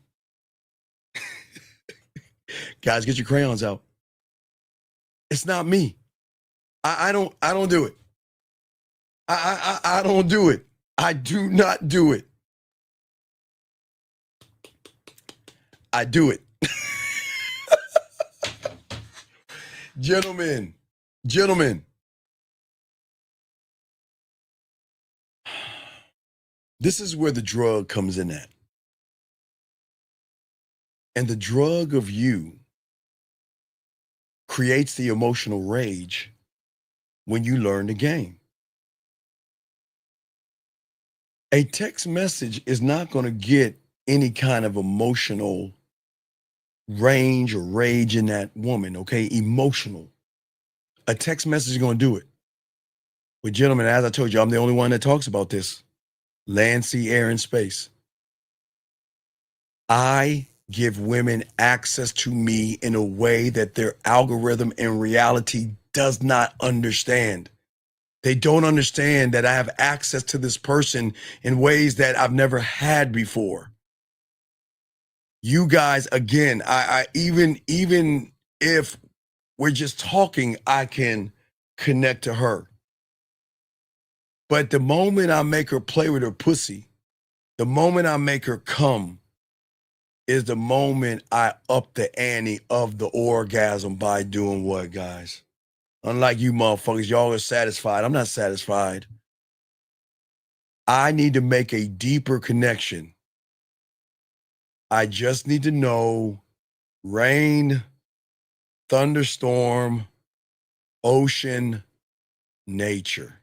Guys, get your crayons out. It's not me. I don't do it. I don't do it. I do not do it. I do it. Gentlemen, this is where the drug comes in at. And the drug of you creates the emotional rage when you learn the game. A text message is not going to get any kind of emotional range or rage in that woman, okay? Emotional. A text message is going to do it. But gentlemen, as I told you, I'm the only one that talks about this. Land, sea, air, and space. I give women access to me in a way that their algorithm in reality does not understand. They don't understand that I have access to this person in ways that I've never had before. You guys, again, I even if we're just talking, I can connect to her. But the moment I make her play with her pussy, the moment I make her come, is the moment I up the ante of the orgasm by doing what, guys? Unlike you motherfuckers, y'all are satisfied. I'm not satisfied. I need to make a deeper connection. I just need to know rain, thunderstorm, ocean, nature.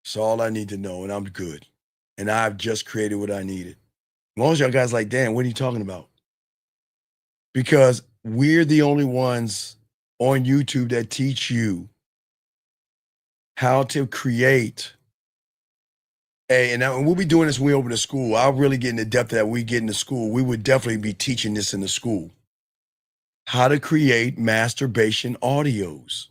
That's all I need to know, and I'm good. And I've just created what I needed. Most of y'all guys like, Dan, what are you talking about? Because we're the only ones on YouTube that teach you how to create and we'll be doing this when we open a school. I'll really get into depth that we get into school. We would definitely be teaching this in the school. How to create masturbation audios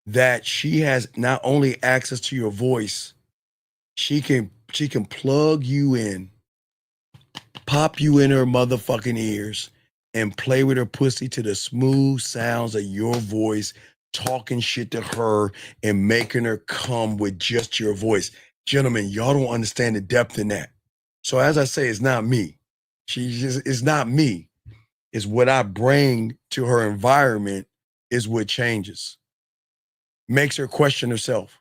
that she has not only access to your voice, she can plug you in pop you in her motherfucking ears and play with her pussy to the smooth sounds of your voice, talking shit to her and making her come with just your voice. Gentlemen, y'all don't understand the depth in that. So as I say, it's not me. It's not me. It's what I bring to her environment is what changes. Makes her question herself.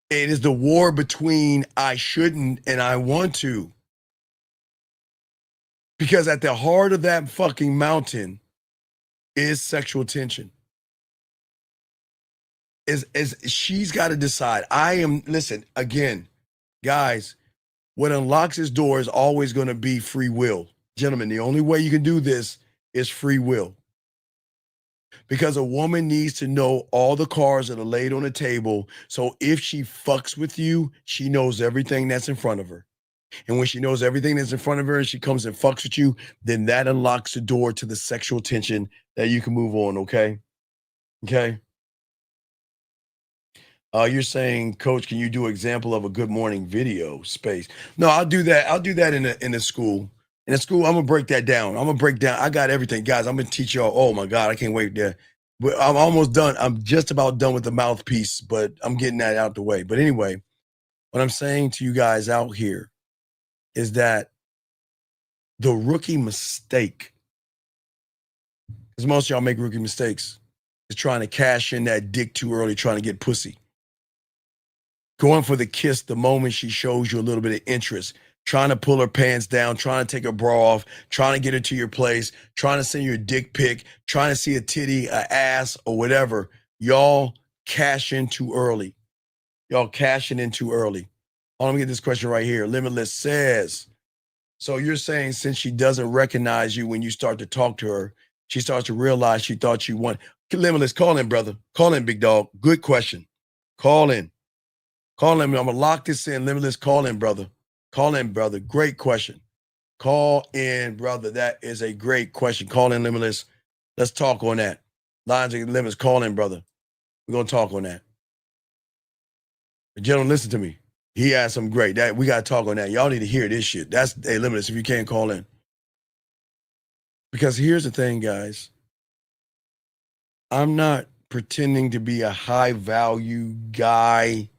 It is the war between I shouldn't and I want to. Because at the heart of that fucking mountain is sexual tension. Is she's got to decide. Listen, again, guys, what unlocks this door is always going to be free will. Gentlemen, the only way you can do this is free will. Because a woman needs to know all the cards that are laid on the table. So if she fucks with you, she knows everything that's in front of her. And when she knows everything that's in front of her and she comes and fucks with you, then that unlocks the door to the sexual tension that you can move on, okay? Okay? You're saying, Coach, can you do an example of a good morning video space? No, I'll do that. I'll do that in a school. In a school, I'm going to break that down. I got everything. Guys, I'm going to teach y'all. Oh, my God, I can't wait there. But I'm almost done. I'm just about done with the mouthpiece, but I'm getting that out the way. But anyway, what I'm saying to you guys out here is that the rookie mistake, because most of y'all make rookie mistakes, is trying to cash in that dick too early, trying to get pussy. Going for the kiss the moment she shows you a little bit of interest, trying to pull her pants down, trying to take her bra off, trying to get her to your place, trying to send you a dick pic, trying to see a titty, a ass, or whatever. Y'all cash in too early. Y'all cashing in too early. Let me get this question right here. Limitless says, so you're saying since she doesn't recognize you when you start to talk to her, she starts to realize she thought you won. Limitless, call in, brother. Call in, big dog. Good question. Call in. Call in. I'm going to lock this in. Limitless, call in, brother. Call in, brother. Great question. Call in, brother. That is a great question. Call in, Limitless. Let's talk on that. Lines and Limits, call in, brother. We're going to talk on that. Gentlemen, listen to me. He asked some great. That we got to talk on that. Y'all need to hear this shit. That's Limitless if you can't call in. Because here's the thing, guys. I'm not pretending to be a high value guy,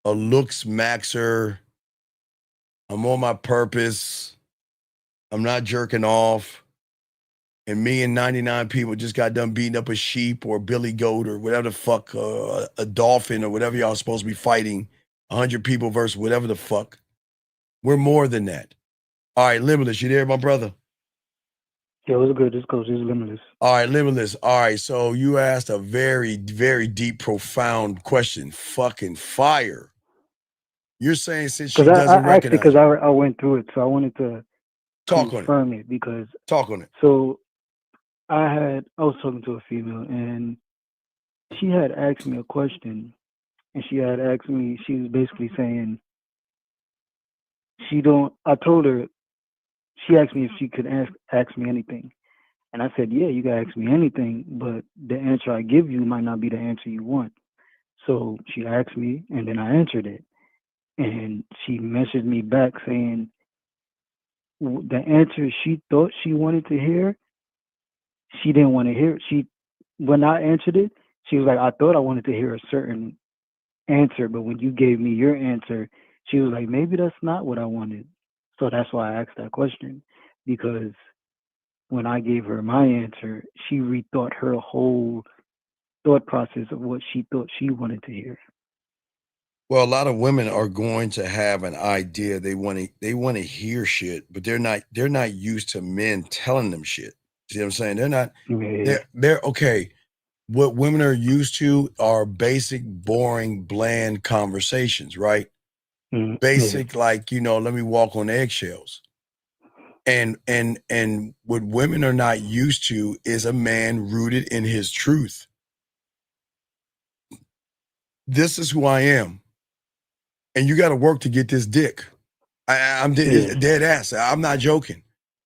a looks maxer. I'm on my purpose. I'm not jerking off. And me and 99 people just got done beating up a sheep or a billy goat or whatever the fuck, a dolphin or whatever y'all supposed to be fighting. 100 people versus whatever the fuck. We're more than that. All right, Limitless, you there, my brother? Yeah, what's good? This Coach is Limitless. All right, Limitless. All right, so you asked a very, very deep, profound question. Fucking fire. You're saying since she doesn't recognize because I went through it, so I wanted to confirm it because talk on it. So I was talking to a female and she had asked me a question, and she had asked me. She was basically saying I told her. She asked me if she could ask me anything. And I said, yeah, you can ask me anything, but the answer I give you might not be the answer you want. So she asked me, and then I answered it. And she messaged me back saying the answer she thought she wanted to hear, she didn't want to hear. When I answered it, she was like, I thought I wanted to hear a certain answer, but when you gave me your answer, she was like, maybe that's not what I wanted. So that's why I asked that question, because when I gave her my answer, she rethought her whole thought process of what she thought she wanted to hear. Well, a lot of women are going to have an idea they want to hear shit, but they're not used to men telling them shit. See what I'm saying? They're not. They're okay. What women are used to are basic, boring, bland conversations, right? Basic, like, let me walk on eggshells. And what women are not used to is a man rooted in his truth. This is who I am. And you got to work to get this dick. I'm dead ass. I'm not joking.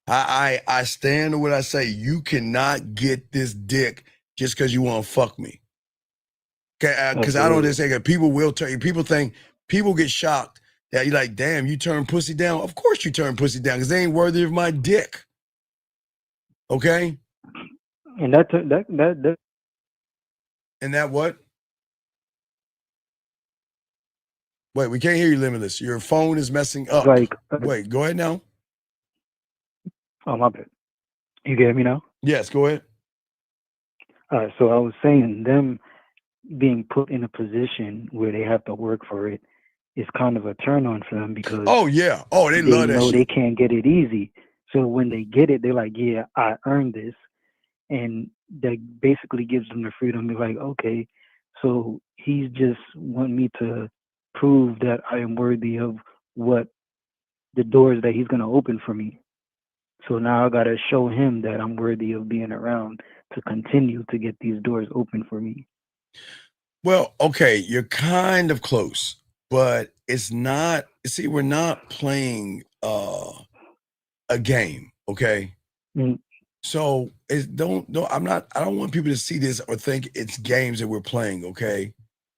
I stand to what I say. You cannot get this dick just because you want to fuck me. Okay, because I don't just say that people will tell you. People get shocked Yeah, you're like, damn, you turn pussy down? Of course you turn pussy down because they ain't worthy of my dick. Okay? And that And that what? Wait, we can't hear you, Limitless. Your phone is messing up. like, Wait, go ahead now. oh my bad. You get me now? Yes, go ahead. So I was saying them being put in a position where they have to work for it is kind of a turn on for them because Oh, yeah. Oh, they love that know shit. they can't get it easy. So when they get it, they're like, yeah, I earned this. And that basically gives them the freedom to like, okay, so he's just want me to prove that I am worthy of what the doors that he's going to open for me. So now I got to show him that I'm worthy of being around to continue to get these doors open for me. Well, okay, you're kind of close, but it's not. See, we're not playing a game, okay? Mm. So don't. I don't want people to see this or think it's games that we're playing, okay?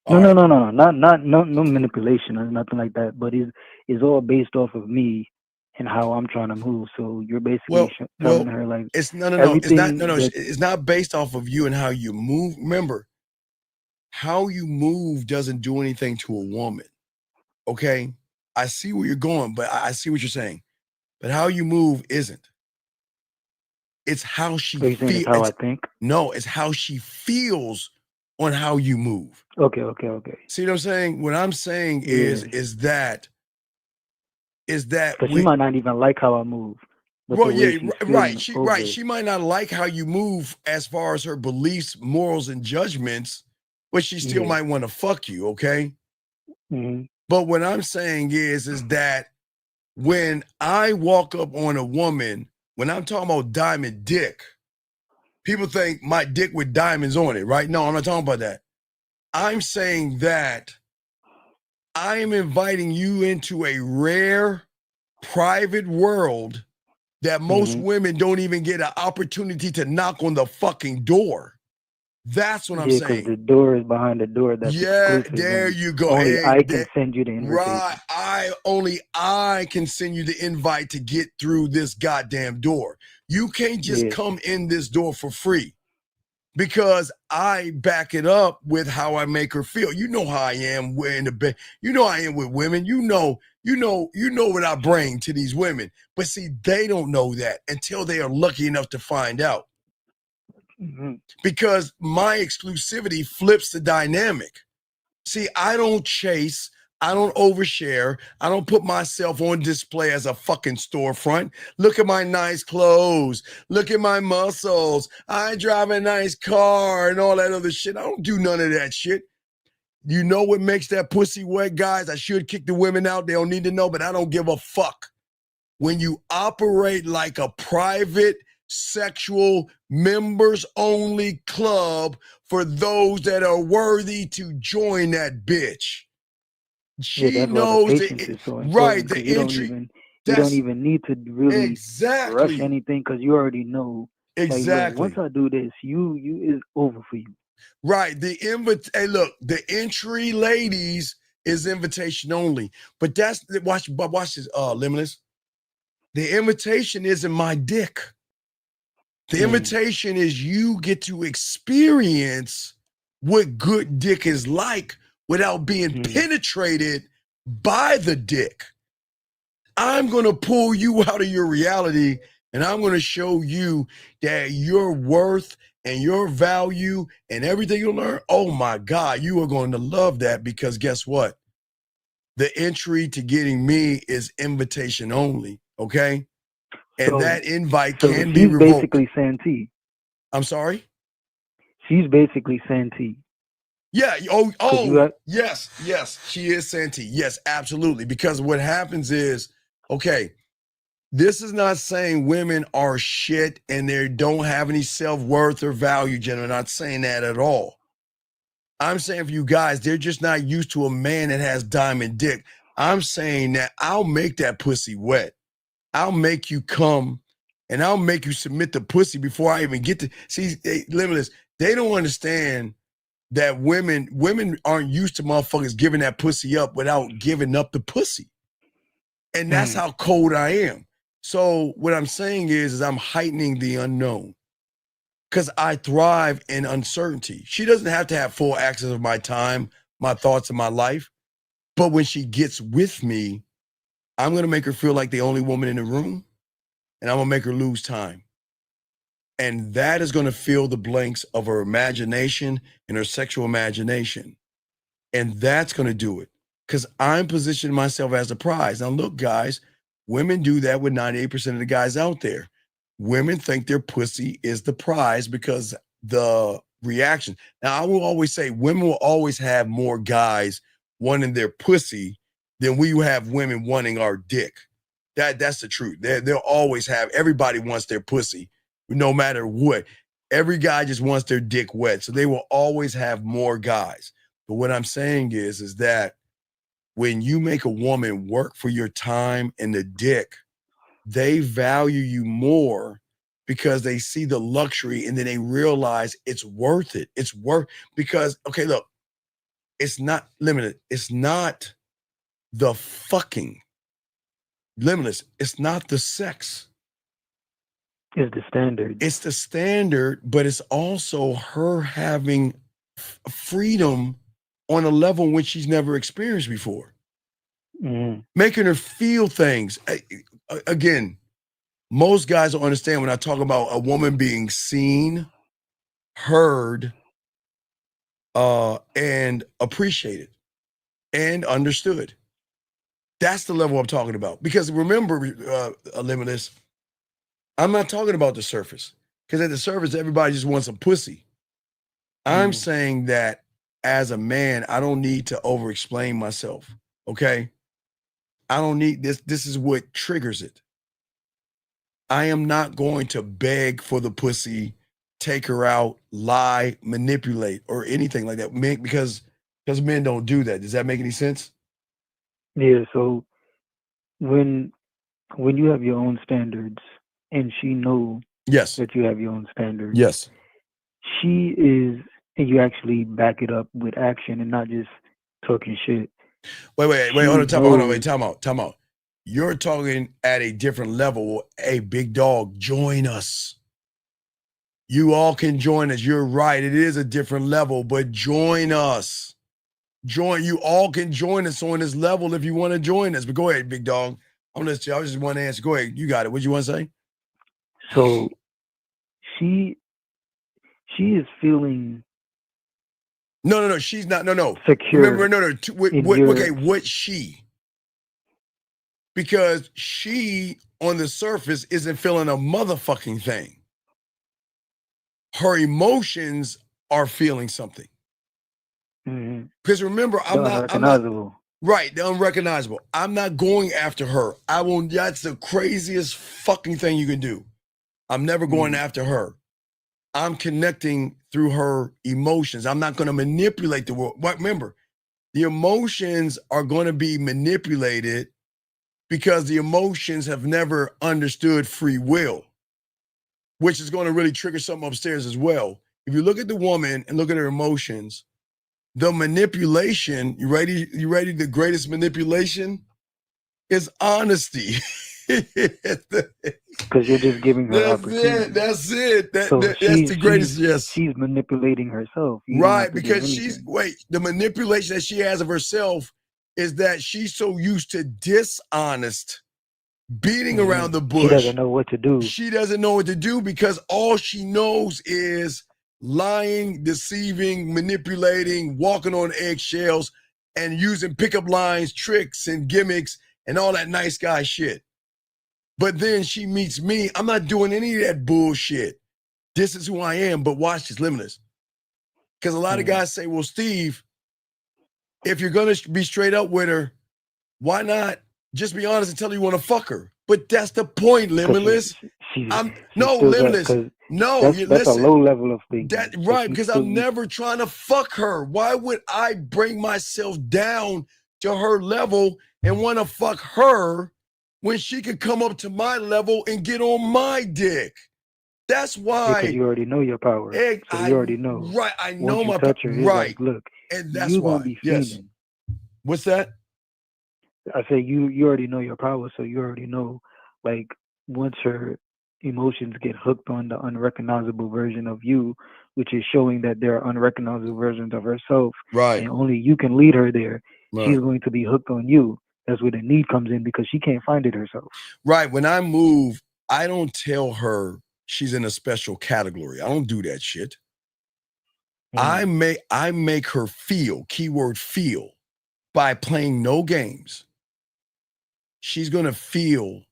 No, no manipulation or nothing like that. But it's all based off of me and how I'm trying to move. So you're basically telling her like it's no. everything It's not based off of you and how you move. Remember, how you move doesn't do anything to a woman. Okay, I see where you're going, but I see what you're saying. But how you move isn't. It's how she feels. How I think. No, it's how she feels on how you move. Okay. See what I'm saying? What I'm saying is that because she might not even like how I move. Well, yeah, right. She might not like how you move as far as her beliefs, morals, and judgments, but she still might want to fuck you, okay? Mm-hmm. But what I'm saying is that when I walk up on a woman, when I'm talking about diamond dick, people think my dick with diamonds on it, right? No, I'm not talking about that. I'm saying that I am inviting you into a rare, private world that most women don't even get an opportunity to knock on the fucking door. That's what I'm saying. Because the door is behind the door. That's exclusive. There you go. Only I can send you the invitation. Right. Only I can send you the invite to get through this goddamn door. You can't just come in this door for free because I back it up with how I make her feel. You know how I am in the bed. You know I am with women. You know what I bring to these women. But see, they don't know that until they are lucky enough to find out. Mm-hmm. Because my exclusivity flips the dynamic. See, I don't chase. I don't overshare. I don't put myself on display as a fucking storefront. Look at my nice clothes. Look at my muscles. I drive a nice car and all that other shit. I don't do none of that shit. You know what makes that pussy wet, guys? I should kick the women out. They don't need to know, but I don't give a fuck. When you operate like a private sexual members only club for those that are worthy to join that bitch. She knows it, right? The entry. You don't even need to really rush anything because you already know. Exactly. Like, once I do this, you is over for you. Right. Hey, look, the entry ladies is invitation only, but watch this. Limitless. The invitation isn't my dick. The invitation is you get to experience what good dick is like without being penetrated by the dick. I'm going to pull you out of your reality and I'm going to show you that your worth and your value and everything you learn. Oh my God, you are going to love that because guess what? The entry to getting me is invitation only. Okay. And that invite can be revoked. She's basically Santee. I'm sorry? She's basically Santee. Yeah. Yes. She is Santee. Yes, absolutely. Because what happens is, okay, this is not saying women are shit and they don't have any self-worth or value, gentlemen. I'm not saying that at all. I'm saying for you guys, they're just not used to a man that has diamond dick. I'm saying that I'll make that pussy wet. I'll make you come and I'll make you submit the pussy before I even get to see. Limitless, they don't understand that women aren't used to motherfuckers giving that pussy up without giving up the pussy. And that's how cold I am. So what I'm saying is I'm heightening the unknown because I thrive in uncertainty. She doesn't have to have full access of my time, my thoughts, and my life. But when she gets with me, I'm going to make her feel like the only woman in the room, and I'm going to make her lose time. And that is going to fill the blanks of her imagination and her sexual imagination. And that's going to do it because I'm positioning myself as a prize. Now, look, guys, women do that with 98% of the guys out there. Women think their pussy is the prize because the reaction. Now, I will always say women will always have more guys wanting their pussy than we have women wanting our dick. That's the truth. They'll always have, everybody wants their pussy, no matter what. Every guy just wants their dick wet. So they will always have more guys. But what I'm saying is that when you make a woman work for your time and the dick, they value you more because they see the luxury and then they realize it's worth it. It's worth, because, okay, look, it's not limited. It's not the fucking limitless. It's not the sex. It's the standard. It's the standard, but it's also her having freedom on a level in which she's never experienced before. Making her feel things. Again, most guys don't understand when I talk about a woman being seen, heard, and appreciated and understood. That's the level I'm talking about. Because remember, Limitless, I'm not talking about the surface. Because at the surface, everybody just wants some pussy. I'm saying that as a man, I don't need to over-explain myself, okay? I don't need this. This is what triggers it. I am not going to beg for the pussy, take her out, lie, manipulate, or anything like that. Because men don't do that. Does that make any sense? Yeah, so when you have your own standards and she knows that you have your own standards. Yes. She is, and you actually back it up with action and not just talking shit. Wait, hold on, time out. You're talking at a different level. Hey, big dog, join us. You all can join us. You're right. It is a different level, but join us. You all can join us on this level if you want to join us. But go ahead, big dog. I'm listening. I just want to answer. Go ahead. You got it. What you want to say? So she is feeling. No. She's not. No. Secure. Remember, okay, what she? Because she, on the surface, isn't feeling a motherfucking thing. Her emotions are feeling something. Because remember, I'm not right. They're unrecognizable. I'm not going after her. I won't. That's the craziest fucking thing you can do. I'm never going after her. I'm connecting through her emotions. I'm not going to manipulate the world. But remember, the emotions are going to be manipulated because the emotions have never understood free will, which is going to really trigger something upstairs as well. If you look at the woman and look at her emotions, the manipulation, you ready? The greatest manipulation is honesty. Because you're just giving her opportunity. That's it. That's the greatest. Yes. She's manipulating herself. Right, because the manipulation that she has of herself is that she's so used to dishonest, beating around the bush. She doesn't know what to do. She doesn't know what to do because all she knows is lying, deceiving, manipulating, walking on eggshells, and using pickup lines, tricks, and gimmicks, and all that nice guy shit. But then she meets me. I'm not doing any of that bullshit. This is who I am, but watch this, Limitless. Because a lot of guys say, well, Steve, if you're going to be straight up with her, why not just be honest and tell her you want to fuck her? But that's the point, Limitless. Limitless. No, that's a low level of thing. Right, because I'm never trying to fuck her. Why would I bring myself down to her level and want to fuck her when she could come up to my level and get on my dick? That's why. Because you already know your power. You already know. Right, I know my power. Right. Like, look, and that's why. Yes. What's that? I say you already know your power, so you already know, like, once her emotions get hooked on the unrecognizable version of you, which is showing that there are unrecognizable versions of herself, Right. and only you can lead her there, Right. she's going to be hooked on you. That's where the need comes in, because she can't find it herself. Right. When I move, I don't tell her she's in a special category. I don't do that shit. I make her feel, keyword feel, by playing no games. She's going to feel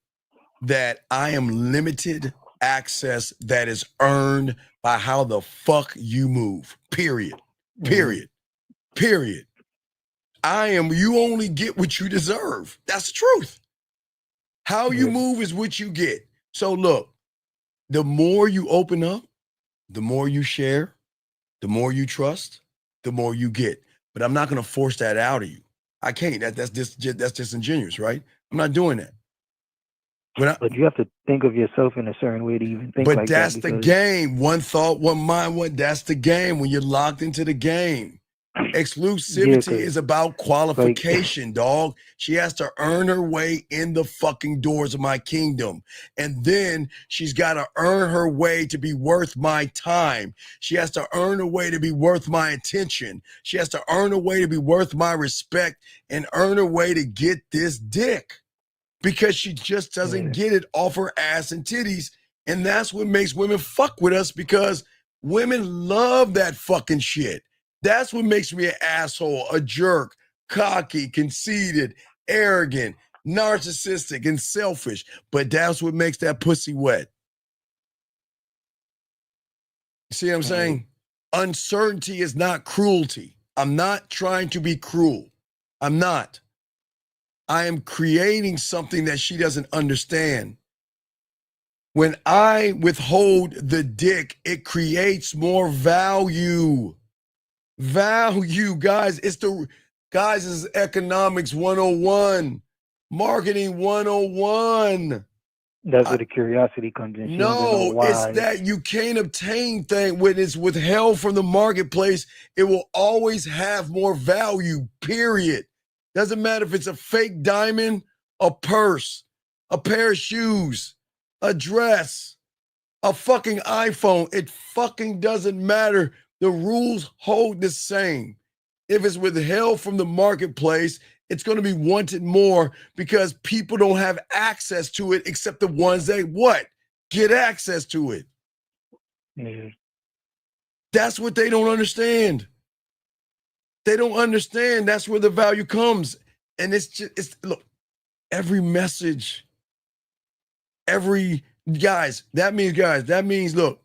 that I am limited access that is earned by how the fuck you move. Period. Period. Period. You only get what you deserve. That's the truth. How you move is what you get. So look, the more you open up, the more you share, the more you trust, the more you get. But I'm not going to force that out of you. I can't. That's disingenuous, right? I'm not doing that. But you have to think of yourself in a certain way to even think But like that's that. the game. One thought, one mind, that's the game when you're locked into the game. Exclusivity is about qualification, dog. She has to earn her way in the fucking doors of my kingdom. And then she's got to earn her way to be worth my time. She has to earn her way to be worth my attention. She has to earn her way to be worth my respect and earn her way to get this dick. Because she just doesn't get it off her ass and titties. And that's what makes women fuck with us, because women love that fucking shit. That's what makes me an asshole, a jerk, cocky, conceited, arrogant, narcissistic, and selfish. But that's what makes that pussy wet. See what I'm saying? Uncertainty is not cruelty. I'm not trying to be cruel. I'm not. I am creating something that she doesn't understand. When I withhold the dick, it creates more value. Value, guys. It's economics 101, marketing 101. That's where the curiosity comes in. She wants to know No, why. it's that you can't obtain thing when it's withheld from the marketplace. It will always have more value, period. Doesn't matter if it's a fake diamond, a purse, a pair of shoes, a dress, a fucking iPhone. It fucking doesn't matter. The rules hold the same. If it's withheld from the marketplace, it's going to be wanted more because people don't have access to it except the ones that get access to it. That's what they don't understand. They don't understand. That's where the value comes. And look, every message, that means, look,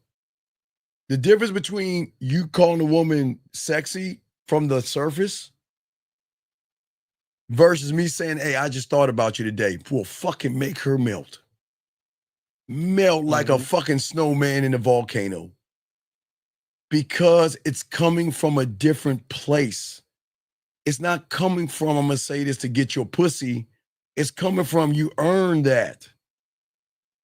the difference between you calling a woman sexy from the surface versus me saying, hey, I just thought about you today, will fucking make her melt. Melt like a fucking snowman in a volcano. Because it's coming from a different place. It's not coming from, I'm going to say this to get your pussy. It's coming from, you earned that.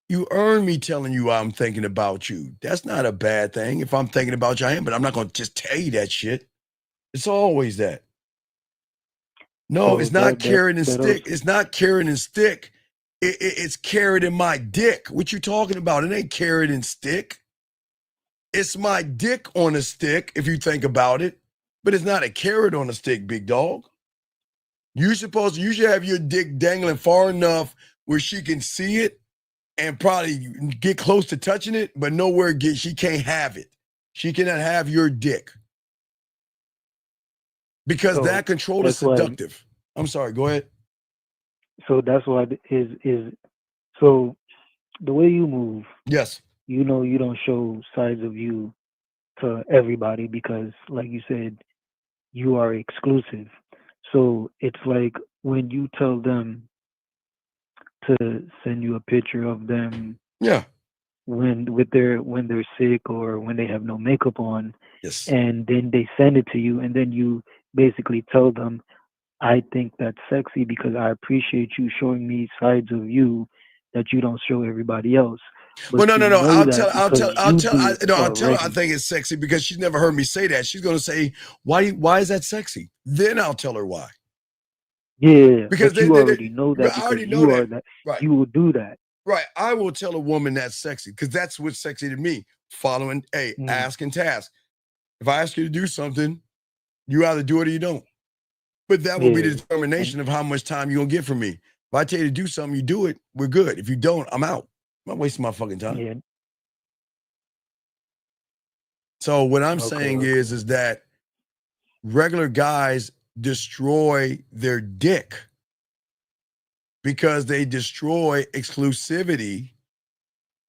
You earned me telling you I'm thinking about you. That's not a bad thing. If I'm thinking about you, I am, but I'm not going to just tell you that shit. It's always that. No, So it's not that- carrot and that stick. also- It's not carrot and stick. It's carrot in my dick. What you talking about? It ain't carrot and stick. It's my dick on a stick, if you think about it. But it's not a carrot on a stick, big dog. You should have your dick dangling far enough where she can see it and probably get close to touching it, but she can't have it. She cannot have your dick. Because So that control is that's why- seductive. I'm sorry, go ahead. So that's why so the way you move, yes, you know, you don't show sides of you to everybody because, like you said, you are exclusive. So it's like when you tell them to send you a picture of them, when they're sick or when they have no makeup on, yes, and then they send it to you, and then you basically tell them, I think that's sexy because I appreciate you showing me sides of you that you don't show everybody else. But Well, no. you know I'll that tell her I think it's sexy because she's never heard me say that. She's going to say, why is that sexy? Then I'll tell her why. Yeah, Because but you already know that I already because know you are that. that. Right. You will do that. Right. I will tell a woman that's sexy because that's what's sexy to me. Following, ask and task. If I ask you to do something, you either do it or you don't. But that will be the determination of how much time you're going to get from me. If I tell you to do something, you do it, we're good. If you don't, I'm out. I'm not wasting my fucking time. Yeah. So what I'm saying is that regular guys destroy their dick because they destroy exclusivity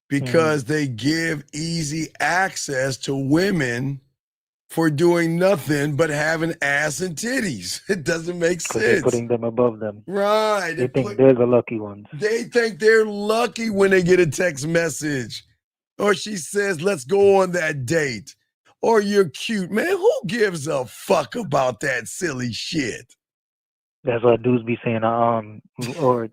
because they give easy access to women for doing nothing but having ass and titties. It doesn't make sense. They're putting them above them. Right. They think they're the lucky ones. They think they're lucky when they get a text message or she says, let's go on that date. Or you're cute. Man, who gives a fuck about that silly shit? That's what dudes be saying. Or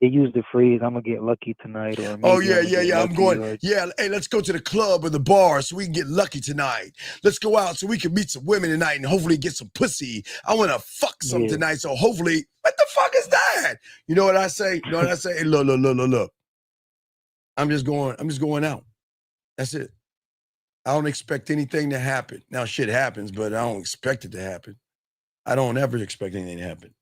they use the phrase, I'm going to get lucky tonight. Or Oh, yeah. I'm going, hey, let's go to the club or the bar so we can get lucky tonight. Let's go out so we can meet some women tonight and hopefully get some pussy. I want to fuck some tonight, so hopefully, what the fuck is that? You know what I say? Hey, look. I'm just going out. That's it. I don't expect anything to happen. Now, shit happens, but I don't expect it to happen. I don't ever expect anything to happen.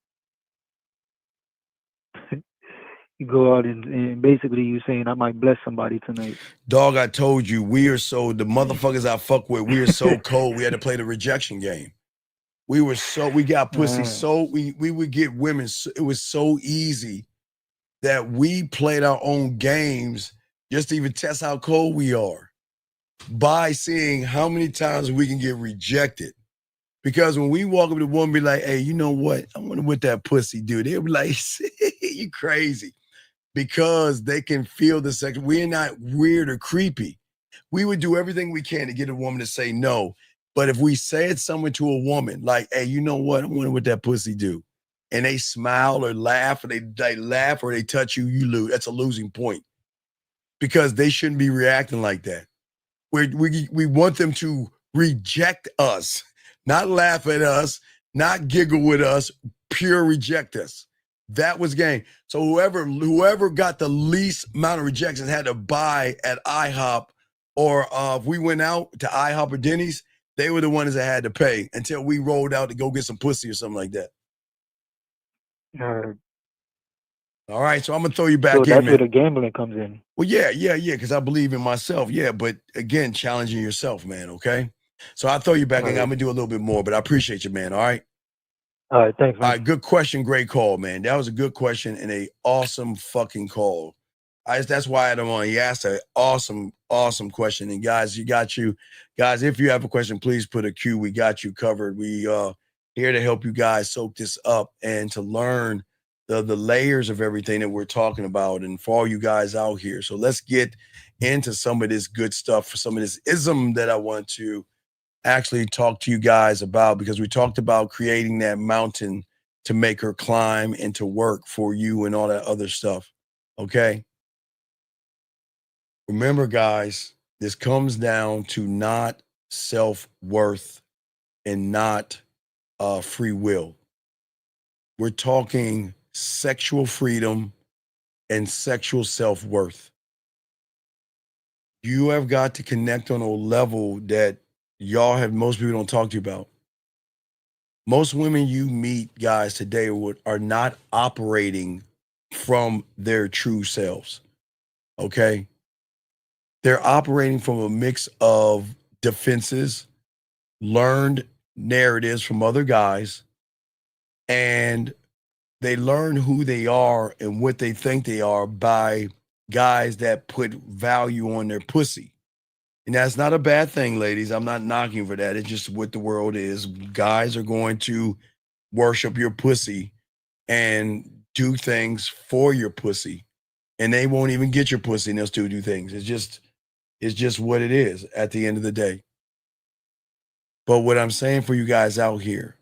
You go out and basically you saying, I might bless somebody tonight. Dog, I told you, the motherfuckers I fuck with, we are so cold. We had to play the rejection game. We got pussy we would get women. It was so easy that we played our own games just to even test how cold we are by seeing how many times we can get rejected. Because when we walk up to a woman, be like, hey, you know what? I wonder what that pussy do. They'll be like, you crazy. Because they can feel the sex. We're not weird or creepy. We would do everything we can to get a woman to say no. But if we said something to a woman, like, hey, you know what? I wonder what that pussy do. And they smile or laugh, or they laugh or they touch you, you lose. That's a losing point. Because they shouldn't be reacting like that. We want them to reject us, not laugh at us, not giggle with us, pure reject us. That was game. So whoever got the least amount of rejections had to buy at IHOP, or if we went out to IHOP or Denny's, they were the ones that had to pay until we rolled out to go get some pussy or something like that. All right, so I'm gonna throw you back in. That's man. where the gambling comes in. Well, yeah, because I believe in myself. Yeah, but again, challenging yourself, man. Okay, so I'll throw you back in. I'm gonna do a little bit more, but I appreciate you, man. All right. All right, thanks, man. All right, good question, great call, man. That was a good question and a awesome fucking call. That's why I had him on. He asked an awesome question. And guys, if you have a question, please put a Q. We got you covered. We here to help you guys soak this up and to learn the layers of everything that we're talking about, and for all you guys out here. So let's get into some of this good stuff, for some of this ism that I want to actually talk to you guys about, because we talked about creating that mountain to make her climb and to work for you and all that other stuff. Okay. Remember, guys, this comes down to not self-worth and not free will. We're talking sexual freedom and sexual self-worth. You have got to connect on a level that most people don't talk to you about. Most women you meet, guys, today are not operating from their true selves. Okay? They're operating from a mix of defenses, learned narratives from other guys, and they learn who they are and what they think they are by guys that put value on their pussy. And that's not a bad thing, ladies. I'm not knocking for that. It's just what the world is. Guys are going to worship your pussy and do things for your pussy. And they won't even get your pussy and they'll still do things. It's just what it is at the end of the day. But what I'm saying for you guys out here,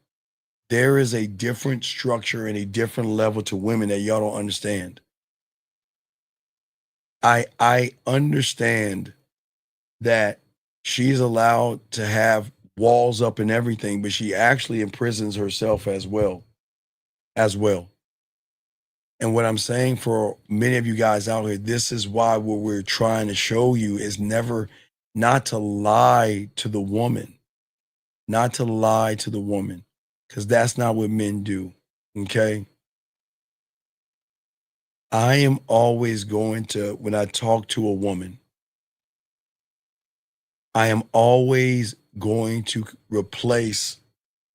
there is a different structure and a different level to women that y'all don't understand. I understand that she's allowed to have walls up and everything, but she actually imprisons herself as well. as well. And what I'm saying for many of you guys out here, this is why what we're trying to show you is never not to lie to the woman, not to lie to the woman, because that's not what men do. Okay. I am always going to, when I talk to a woman, I am always going to replace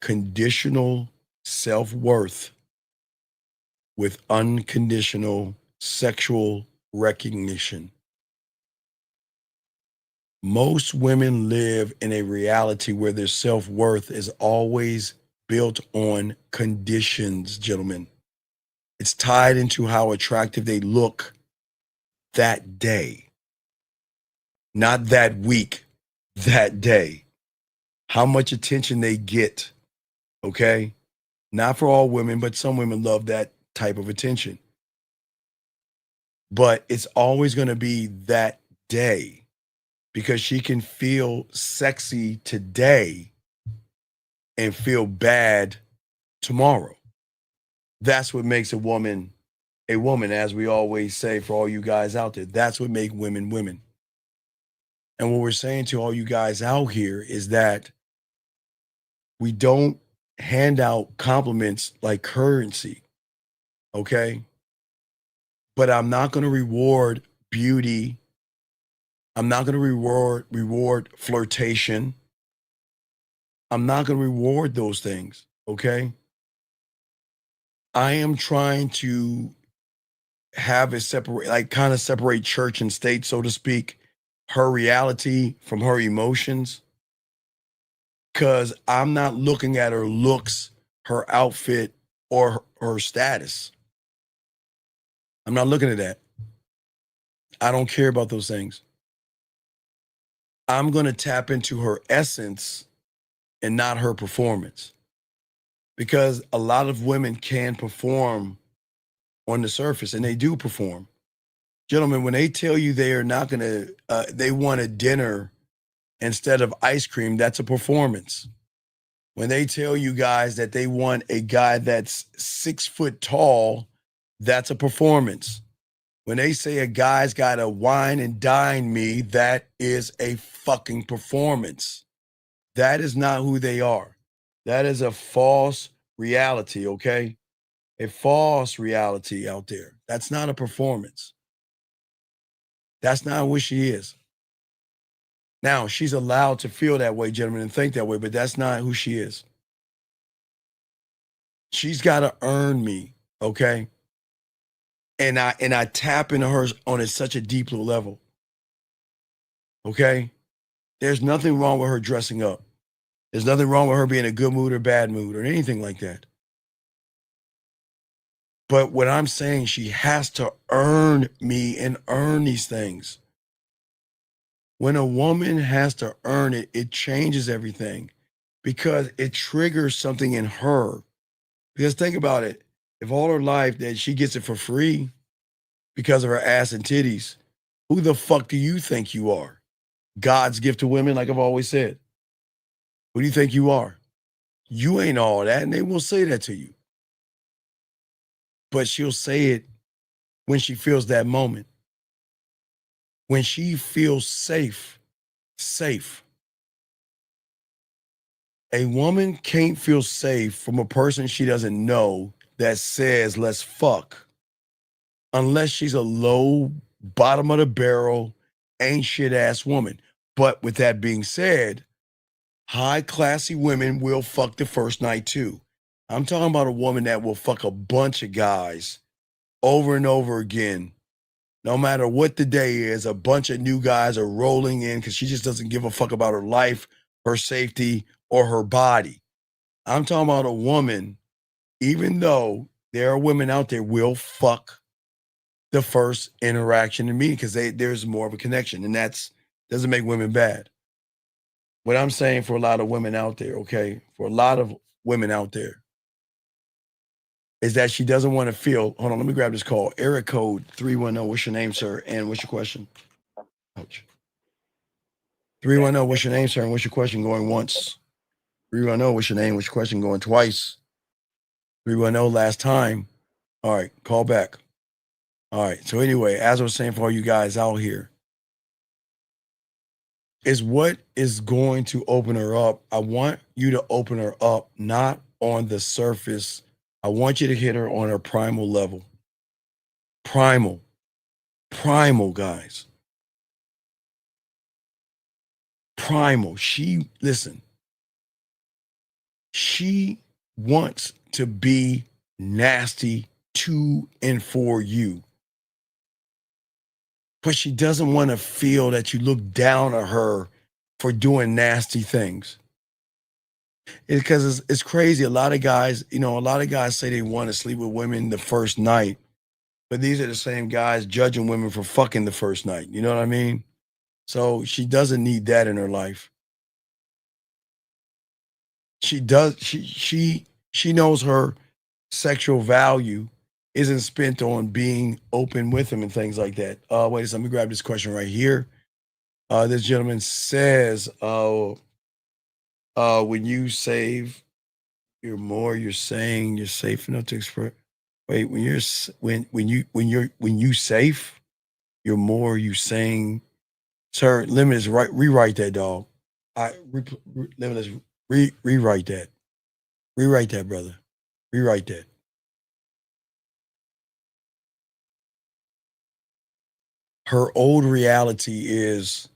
conditional self-worth with unconditional sexual recognition. Most women live in a reality where their self-worth is always built on conditions, gentlemen. It's tied into how attractive they look that day, not that week, that day. How much attention they get, okay? Not for all women, but some women love that type of attention. But it's always going to be that day because she can feel sexy today and feel bad tomorrow. That's what makes a woman, as we always say for all you guys out there. That's what makes women women. And what we're saying to all you guys out here is that we don't hand out compliments like currency, okay? But I'm not going to reward beauty. I'm not going to reward flirtation. I'm not going to reward those things, okay? I am trying to have it separate, like kind of separate church and state, so to speak, her reality from her emotions. Because I'm not looking at her looks, her outfit, or her status. I'm not looking at that. I don't care about those things. I'm going to tap into her essence and not her performance. Because a lot of women can perform on the surface, and they do perform. Gentlemen, when they tell you they are not going to, they want a dinner instead of ice cream, that's a performance. When they tell you guys that they want a guy that's 6 foot tall, that's a performance. When they say a guy's got to wine and dine me, that is a fucking performance. That is not who they are. That is a false reality, okay? A false reality out there. That's not a performance. That's not what she is. Now, she's allowed to feel that way, gentlemen, and think that way, but that's not who she is. She's got to earn me, okay? And I tap into her on such a deep level, okay? There's nothing wrong with her dressing up. There's nothing wrong with her being in a good mood or bad mood or anything like that. But what I'm saying, she has to earn me and earn these things. When a woman has to earn it, it changes everything because it triggers something in her. Because think about it. If all her life that she gets it for free because of her ass and titties, who the fuck do you think you are? God's gift to women, like I've always said. Who do you think you are? You ain't all that, and they will say that to you. But she'll say it when she feels that moment. When she feels safe. A woman can't feel safe from a person she doesn't know that says, let's fuck. Unless she's a low, bottom of the barrel, ain't shit ass woman. But with that being said, high classy women will fuck the first night too. I'm talking about a woman that will fuck a bunch of guys over and over again. No matter what the day is, a bunch of new guys are rolling in because she just doesn't give a fuck about her life, her safety, or her body. I'm talking about a woman, even though there are women out there will fuck the first interaction in me because there's more of a connection, and that's doesn't make women bad. What I'm saying for a lot of women out there, okay, for a lot of women out there, is that she doesn't want to feel, hold on, let me grab this call. Area code 310, what's your name, sir? And what's your question? Ouch. 310, what's your name, sir? And what's your question going once? 310, what's your name? What's your question going twice? 310 last time. All right, call back. All right. So anyway, as I was saying for all you guys out here, is what is going to open her up. I want you to open her up, not on the surface. I want you to hit her on her primal level. Primal, guys. Primal. Listen, she wants to be nasty to and for you. But she doesn't want to feel that you look down at her for doing nasty things. Because it's crazy. A lot of guys say they want to sleep with women the first night, but these are the same guys judging women for fucking the first night. You know what I mean? So she doesn't need that in her life. She does. She knows her sexual value isn't spent on being open with him and things like that. Wait a second, let me grab this question right here. This gentleman says, when you save, you're saying you're safe enough to express. Wait, when you safe, you're more you saying, sir, Limitless, rewrite that, dog. Limitless, rewrite that. Rewrite that, brother. Rewrite that. Her old reality is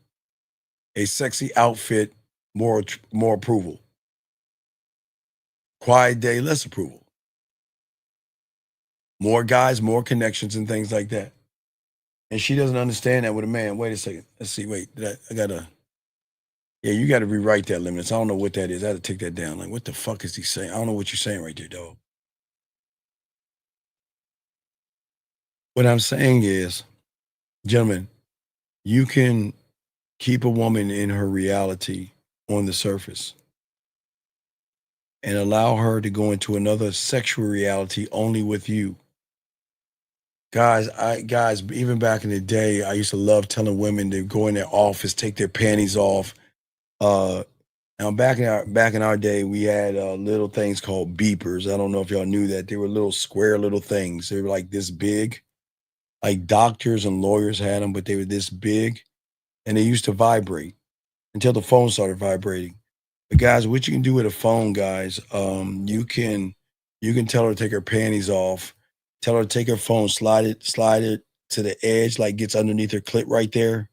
a sexy outfit, more approval. Quiet day, less approval. More guys, more connections and things like that. And she doesn't understand that with a man. Wait a second. Let's see. Wait, you got to rewrite that, Limits. I don't know what that is. I had to take that down. Like, what the fuck is he saying? I don't know what you're saying right there, dog. What I'm saying is, gentlemen, you can keep a woman in her reality on the surface and allow her to go into another sexual reality only with you. Guys, even back in the day, I used to love telling women to go in their office, take their panties off. Now back in our day, we had little things called beepers. I don't know if y'all knew that. They were little square little things. They were like this big. Like doctors and lawyers had them, but they were this big, and they used to vibrate until the phone started vibrating. But guys, what you can do with a phone, guys, you can tell her to take her panties off, tell her to take her phone, slide it to the edge, like gets underneath her clit right there,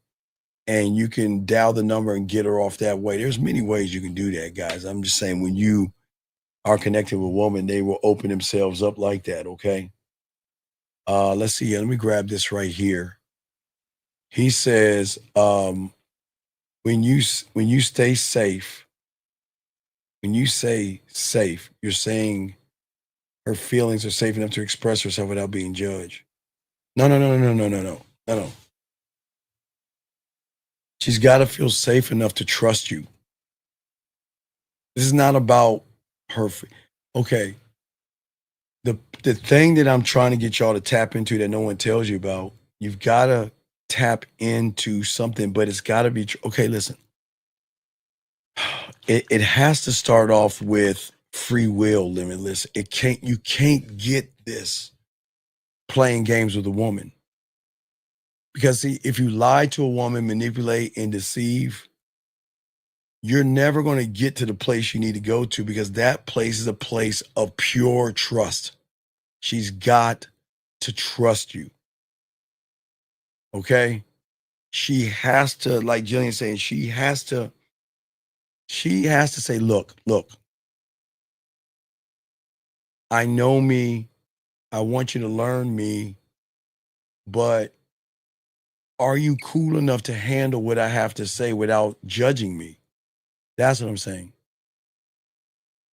and you can dial the number and get her off that way. There's many ways you can do that, guys. I'm just saying, when you are connected with a woman, they will open themselves up like that, okay? Let's see. Let me grab this right here. He says, when you stay safe, when you say safe, you're saying her feelings are safe enough to express herself without being judged. No. She's got to feel safe enough to trust you. This is not about her. Okay. The thing that I'm trying to get y'all to tap into that no one tells you about, you've got to tap into something, but it's got to be, okay, listen. It has to start off with free will, Limitless. You can't get this playing games with a woman. Because see, if you lie to a woman, manipulate and deceive, you're never going to get to the place you need to go to, because that place is a place of pure trust. She's got to trust you. Okay? She has to, like Jillian's saying, she has to say, look, I know me. I want you to learn me, but are you cool enough to handle what I have to say without judging me? That's what I'm saying.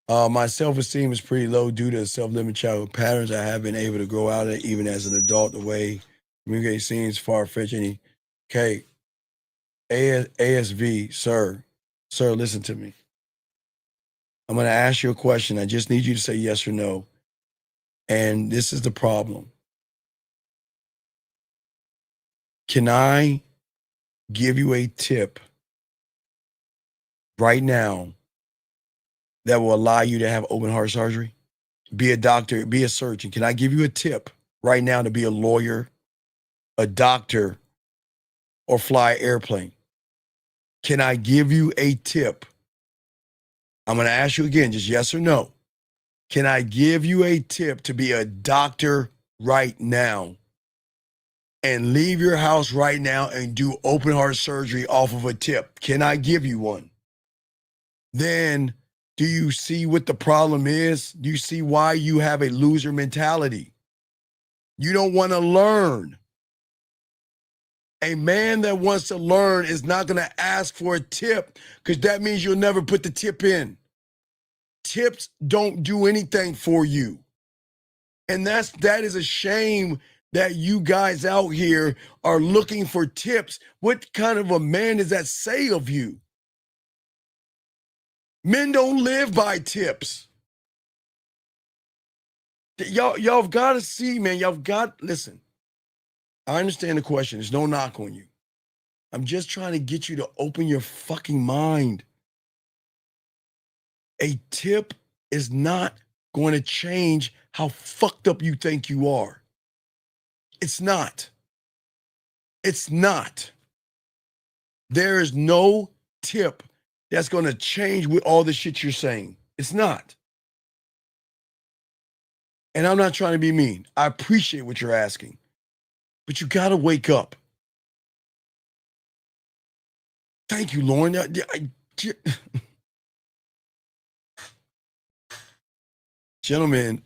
My self-esteem is pretty low due to self-limited childhood patterns. I have been able to grow out of it even as an adult. The way communication seems far-fetched. Okay, ASV, sir, listen to me. I'm going to ask you a question. I just need you to say yes or no. And this is the problem. Can I give you a tip right now that will allow you to have open heart surgery? be a doctor, be a surgeon. Can I give you a tip right now to be a lawyer, a doctor, or fly an airplane? Can I give you a tip? I'm going to ask you again, just yes or no. Can I give you a tip to be a doctor right now and leave your house right now and do open heart surgery off of a tip? Can I give you one? Then do you see what the problem is? Do you see why you have a loser mentality? You don't want to learn. A man that wants to learn is not going to ask for a tip because that means you'll never put the tip in. Tips don't do anything for you. And that is a shame that you guys out here are looking for tips. What kind of a man does that say of you? Men don't live by tips. Y'all have got to see, man. Listen, I understand the question. There's no knock on you. I'm just trying to get you to open your fucking mind. A tip is not going to change how fucked up you think you are. It's not. It's not. There is no tip that's going to change with all the shit you're saying. It's not. And I'm not trying to be mean. I appreciate what you're asking. But you got to wake up. Thank you, Lauren. Gentlemen,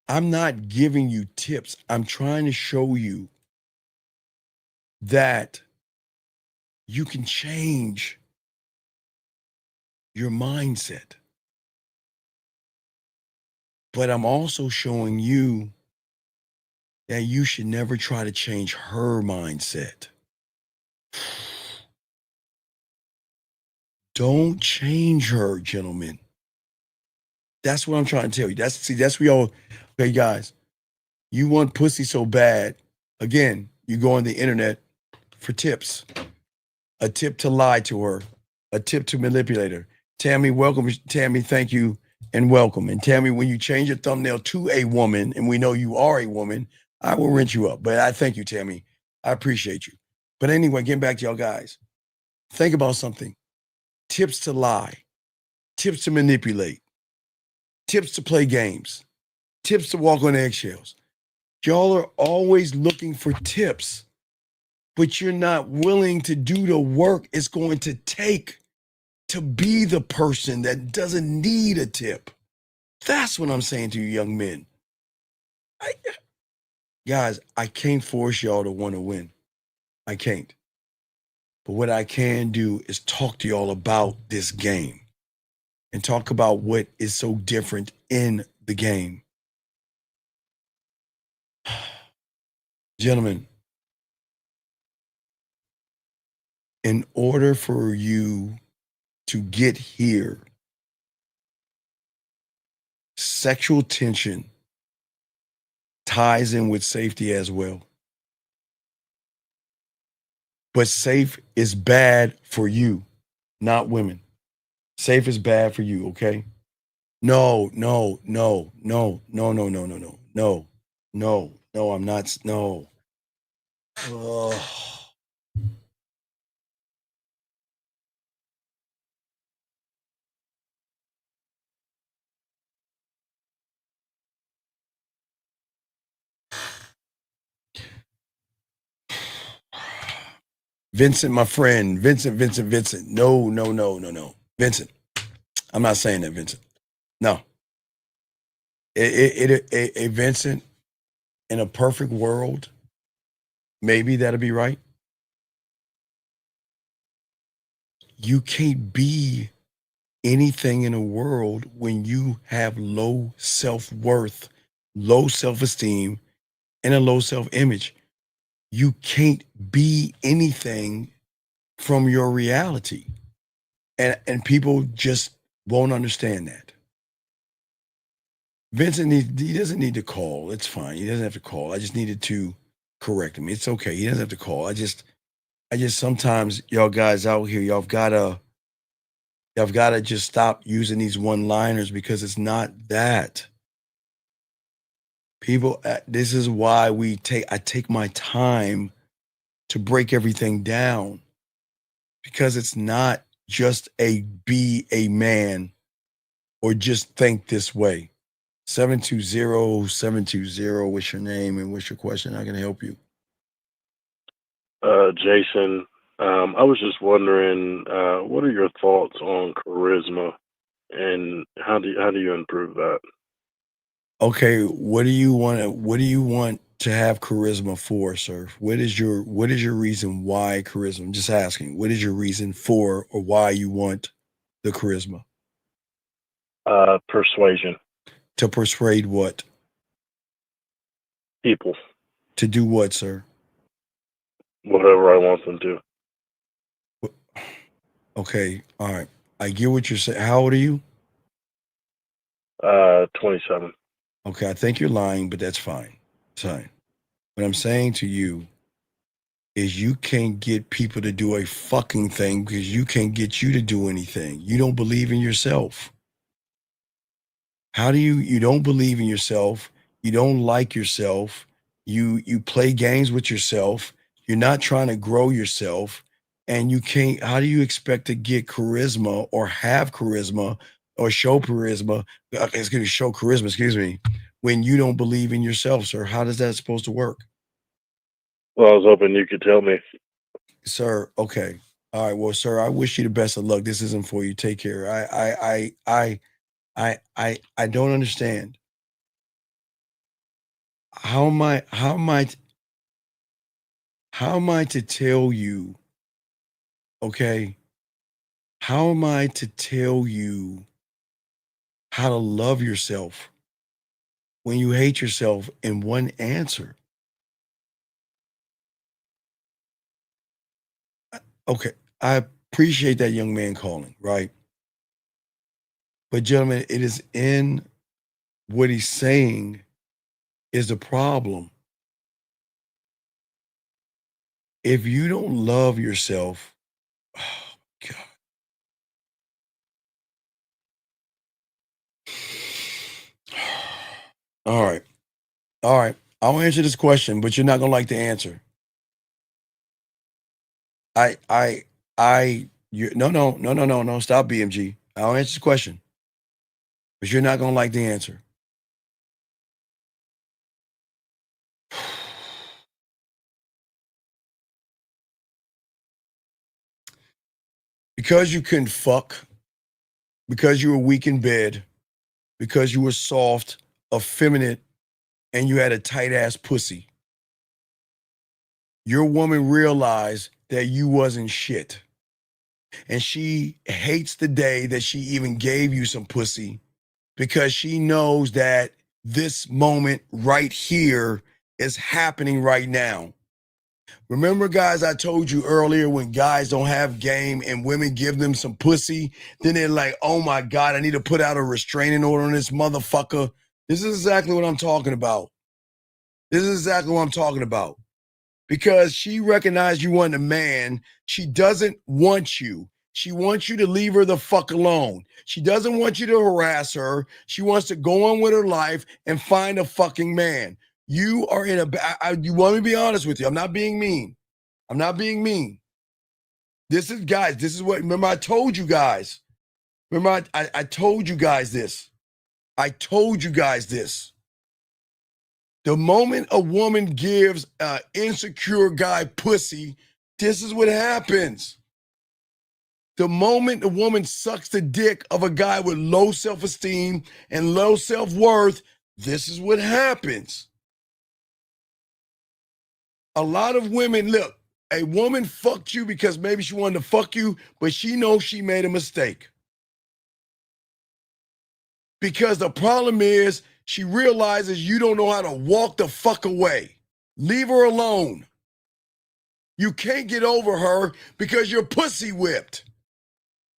I'm not giving you tips. I'm trying to show you that you can change your mindset. But I'm also showing you that you should never try to change her mindset. Don't change her, gentlemen. That's what I'm trying to tell you. That's we all, okay, guys, you want pussy so bad. Again, you go on the internet for tips. A tip to lie to her. A tip to manipulate her. Tammy, welcome. Tammy, thank you and welcome. And Tammy, when you change your thumbnail to a woman, and we know you are a woman, I will rinse you up. But I thank you, Tammy. I appreciate you. But anyway, getting back to y'all guys. Think about something. Tips to lie. Tips to manipulate. Tips to play games. Tips to walk on eggshells. Y'all are always looking for tips, but you're not willing to do the work it's going to take to be the person that doesn't need a tip. That's what I'm saying to you young men. Guys, I can't force y'all to want to win. I can't. But what I can do is talk to y'all about this game and talk about what is so different in the game. Gentlemen, in order for you to get here, sexual tension ties in with safety as well. But safe is bad for you, not women. Safe is bad for you, okay? No, I'm not, no. Oh. Vincent, my friend, Vincent. No. Vincent, I'm not saying that, Vincent. No. A Vincent, in a perfect world, maybe that'll be right. You can't be anything in the world when you have low self-worth, low self-esteem, and a low self-image. You can't be anything from your reality. And people just won't understand that. Vincent, he doesn't need to call. It's fine. He doesn't have to call. I just needed to correct him. It's okay. He doesn't have to call. I just sometimes y'all guys out here, y'all gotta I've got to just stop using these one-liners because it's not that. People, this is why I take my time to break everything down, because it's not just be a man or just think this way. 720-720, what's your name and what's your question? How can I help you? Jason, I was just wondering, what are your thoughts on charisma, and how do you improve that? Okay, what do you want to have charisma for, sir? What is your reason why charisma? I'm just asking. What is your reason for or why you want the charisma? Persuasion. To persuade what? People. To do what, sir? Whatever I want them to. Okay, all right. I get what you're saying. How old are you? 27. Okay, I think you're lying, but that's fine. It's fine. What I'm saying to you is you can't get people to do a fucking thing because you can't get you to do anything. You don't believe in yourself. How do you don't believe in yourself? You don't like yourself. You play games with yourself. You're not trying to grow yourself. And you can't, how do you expect to get charisma or have charisma or show charisma? It's going to show charisma, excuse me, when you don't believe in yourself, sir. How does that supposed to work? Well, I was hoping you could tell me. Sir, okay. All right. Well, sir, I wish you the best of luck. This isn't for you. Take care. I don't understand. How am I to tell you, okay? How am I to tell you how to love yourself when you hate yourself in one answer? Okay, I appreciate that young man calling, right? But gentlemen, it is in what he's saying is the problem. If you don't love yourself, oh God. All right. All right. I'll answer this question, but you're not gonna like the answer. No. Stop, BMG. I'll answer the question, but you're not gonna like the answer. Because you couldn't fuck, because you were weak in bed, because you were soft, effeminate, and you had a tight ass pussy. Your woman realized that you wasn't shit. And she hates the day that she even gave you some pussy, because she knows that this moment right here is happening right now. Remember, guys, I told you earlier, when guys don't have game and women give them some pussy, then they're like, oh my God, I need to put out a restraining order on this motherfucker. This is exactly what I'm talking about. This is exactly what I'm talking about. Because she recognized you weren't a man. She doesn't want you. She wants you to leave her the fuck alone. She doesn't want you to harass her. She wants to go on with her life and find a fucking man. You are in you want me to be honest with you. I'm not being mean. I'm not being mean. This is, guys, this is what, remember I told you guys. Remember I told you guys this. I told you guys this. The moment a woman gives an insecure guy pussy, this is what happens. The moment a woman sucks the dick of a guy with low self-esteem and low self-worth, this is what happens. A lot of women, look, a woman fucked you because maybe she wanted to fuck you, but she knows she made a mistake. Because the problem is, she realizes you don't know how to walk the fuck away. Leave her alone. You can't get over her because you're pussy whipped.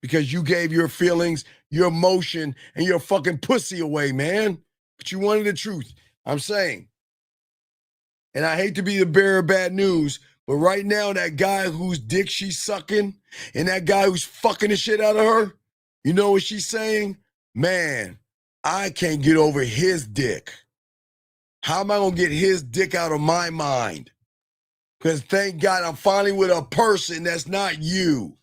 Because you gave your feelings, your emotion, and your fucking pussy away, man. But you wanted the truth. I'm saying. And I hate to be the bearer of bad news, but right now, that guy whose dick she's sucking and that guy who's fucking the shit out of her, You know what she's saying? Man, I can't get over his dick. How am I going to get his dick out of my mind? Because thank God I'm finally with a person that's not you.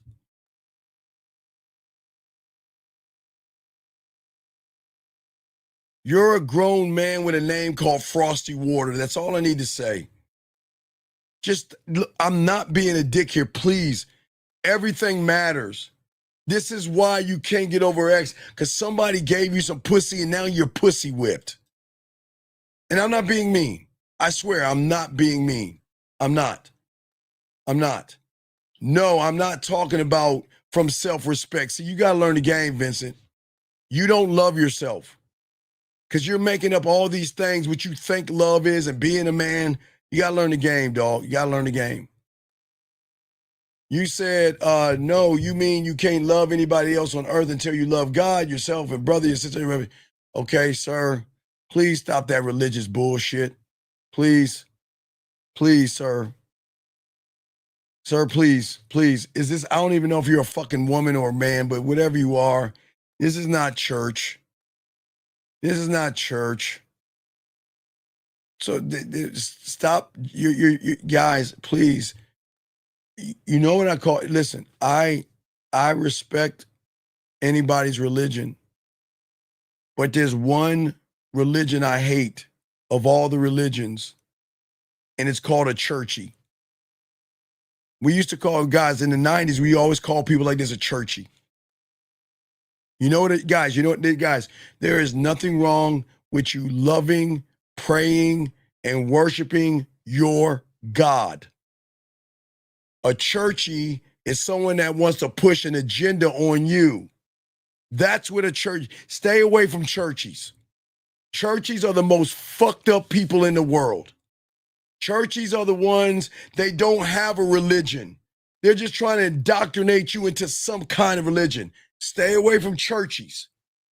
You're a grown man with a name called Frosty Water. That's all I need to say. Just, look, I'm not being a dick here, please. Everything matters. This is why you can't get over X, because somebody gave you some pussy and now you're pussy whipped. And I'm not being mean. I swear, I'm not being mean. I'm not. No, I'm not talking about from self-respect. See, you got to learn the game, Vincent. You don't love yourself because you're making up all these things, what you think love is and being a man. You got to learn the game, dog. You got to learn the game. You said, no, you mean you can't love anybody else on earth until you love God, yourself, and brother, your sister. Okay, sir, please stop that religious bullshit. Please, sir. Sir, please. Is this, I don't even know if you're a fucking woman or a man, but whatever you are, this is not church. This is not church. So stop, you guys, please. You know what I call it? Listen, I respect anybody's religion, but there's one religion I hate of all the religions, and it's called a churchy. We used to call guys in the 90s, we always call people like this a churchy. You know what, guys, there is nothing wrong with you loving, praying, and worshiping your God. A churchy is someone that wants to push an agenda on you. That's what a church, stay away from churchies. Churchies are the most fucked up people in the world. Churchies are the ones, they don't have a religion. They're just trying to indoctrinate you into some kind of religion. Stay away from churchies.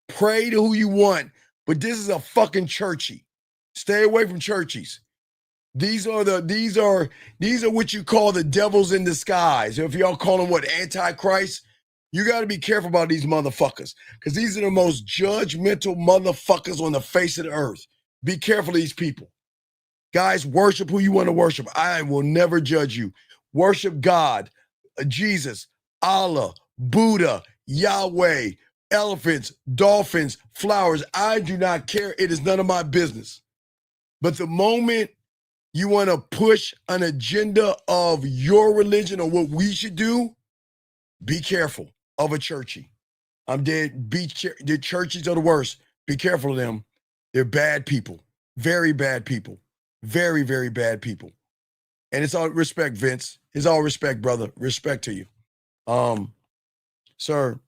Pray to who you want, but this is a fucking churchy. Stay away from churchies. These are what you call the devils in disguise. If y'all call them what, Antichrist, you got to be careful about these motherfuckers because these are the most judgmental motherfuckers on the face of the earth. Be careful of these people. Guys, worship who you want to worship. I will never judge you. Worship God, Jesus, Allah, Buddha, Yahweh, elephants, dolphins, flowers. I do not care. It is none of my business. But the moment you want to push an agenda of your religion or what we should do, be careful of a churchy. I'm dead. The churchies are the worst. Be careful of them. They're bad people. Very bad people. Very, very bad people. And it's all respect, Vince. It's all respect, brother. Respect to you. Sir,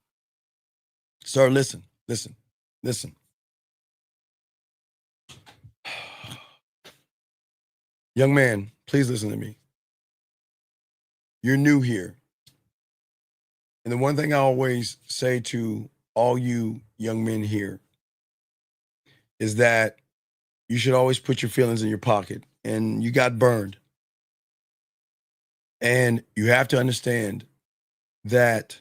listen. Young man, please listen to me. You're new here. And the one thing I always say to all you young men here is that you should always put your feelings in your pocket. And you got burned. And you have to understand that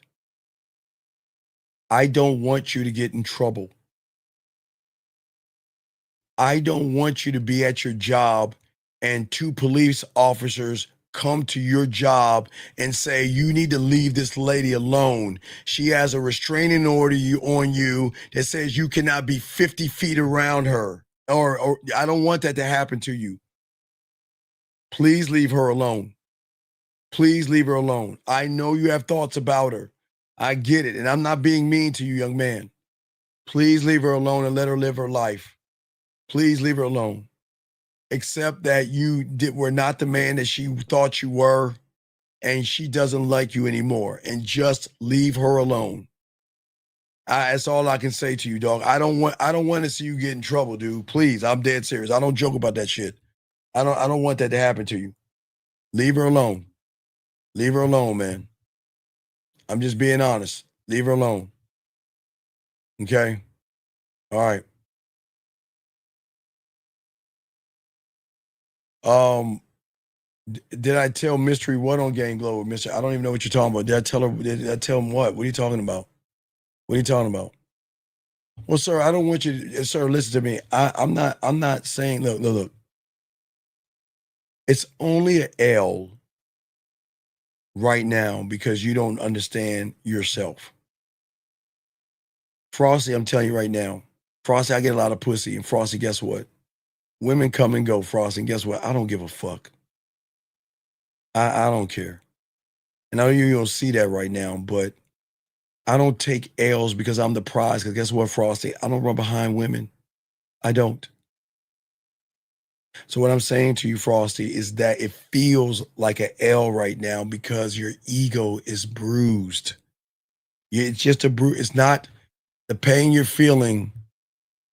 I don't want you to get in trouble. I don't want you to be at your job and two police officers come to your job and say, you need to leave this lady alone. She has a restraining order on you that says you cannot be 50 feet around her. Or I don't want that to happen to you. Please leave her alone. Please leave her alone. I know you have thoughts about her. I get it. And I'm not being mean to you, young man. Please leave her alone and let her live her life. Please leave her alone. Accept that you were not the man that she thought you were, and she doesn't like you anymore. And just leave her alone. That's all I can say to you, dog. I don't want to see you get in trouble, dude. Please, I'm dead serious. I don't joke about that shit. I don't want that to happen to you. Leave her alone. Leave her alone, man. I'm just being honest. Leave her alone. Okay? All right. Did I tell Mystery what on Game Glow with Mystery? I don't even know what you're talking about. Did I tell him what? What are you talking about? What are you talking about? Well, sir, I don't want you to, sir, listen to me. I'm not saying, look. It's only an L right now because you don't understand yourself. Frosty, I'm telling you right now, Frosty, I get a lot of pussy. And Frosty, guess what? Women come and go, Frosty. And guess what? I don't give a fuck. I don't care. And I know you don't see that right now, but I don't take L's because I'm the prize. Because guess what, Frosty? I don't run behind women. I don't. So what I'm saying to you, Frosty, is that it feels like an L right now because your ego is bruised. It's just a bruise. It's not the pain you're feeling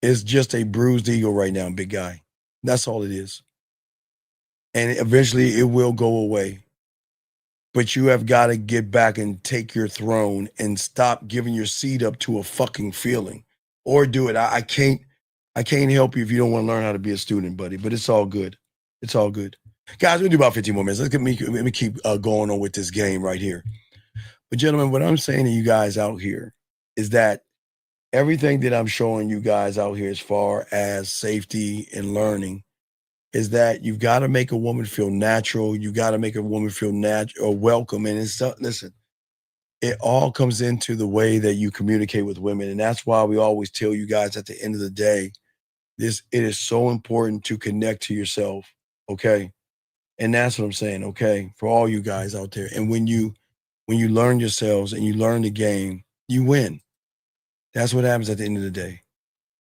is just a bruised ego right now, big guy. That's all it is. And eventually it will go away. But you have got to get back and take your throne and stop giving your seat up to a fucking feeling. Or do it. I can't help you if you don't want to learn how to be a student, buddy, but it's all good. It's all good. Guys, we'll do about 15 more minutes. Let me keep going on with this game right here. But gentlemen, what I'm saying to you guys out here is that everything that I'm showing you guys out here as far as safety and learning is that you've got to make a woman feel natural. You got to make a woman feel natural or welcome. And it's, listen, it all comes into the way that you communicate with women. And that's why we always tell you guys at the end of the day, it is so important to connect to yourself, okay? And that's what I'm saying, okay, for all you guys out there. And when you learn yourselves and you learn the game, you win. That's what happens at the end of the day.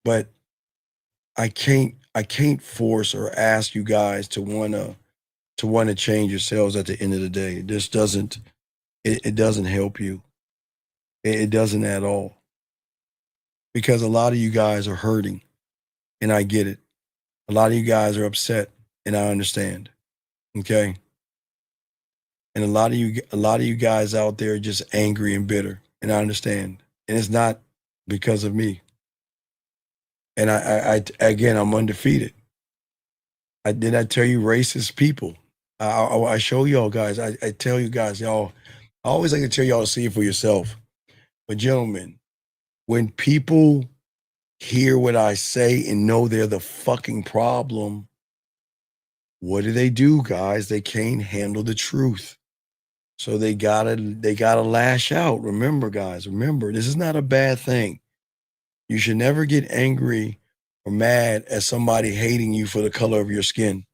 But I can't force or ask you guys to wanna change yourselves at the end of the day. It just doesn't. It doesn't help you. It doesn't at all. Because a lot of you guys are hurting, and I get it. A lot of you guys are upset, and I understand. Okay. And a lot of you guys out there are just angry and bitter, and I understand. And it's not because of me. And I again, I'm undefeated. Did I tell you racist people? I show y'all guys. I tell you guys, y'all. I always like to tell y'all to see it for yourself. But gentlemen, when people hear what I say and know they're the fucking problem, what do, guys? They can't handle the truth. So they gotta lash out. Remember, guys, this is not a bad thing. You should never get angry or mad at somebody hating you for the color of your skin.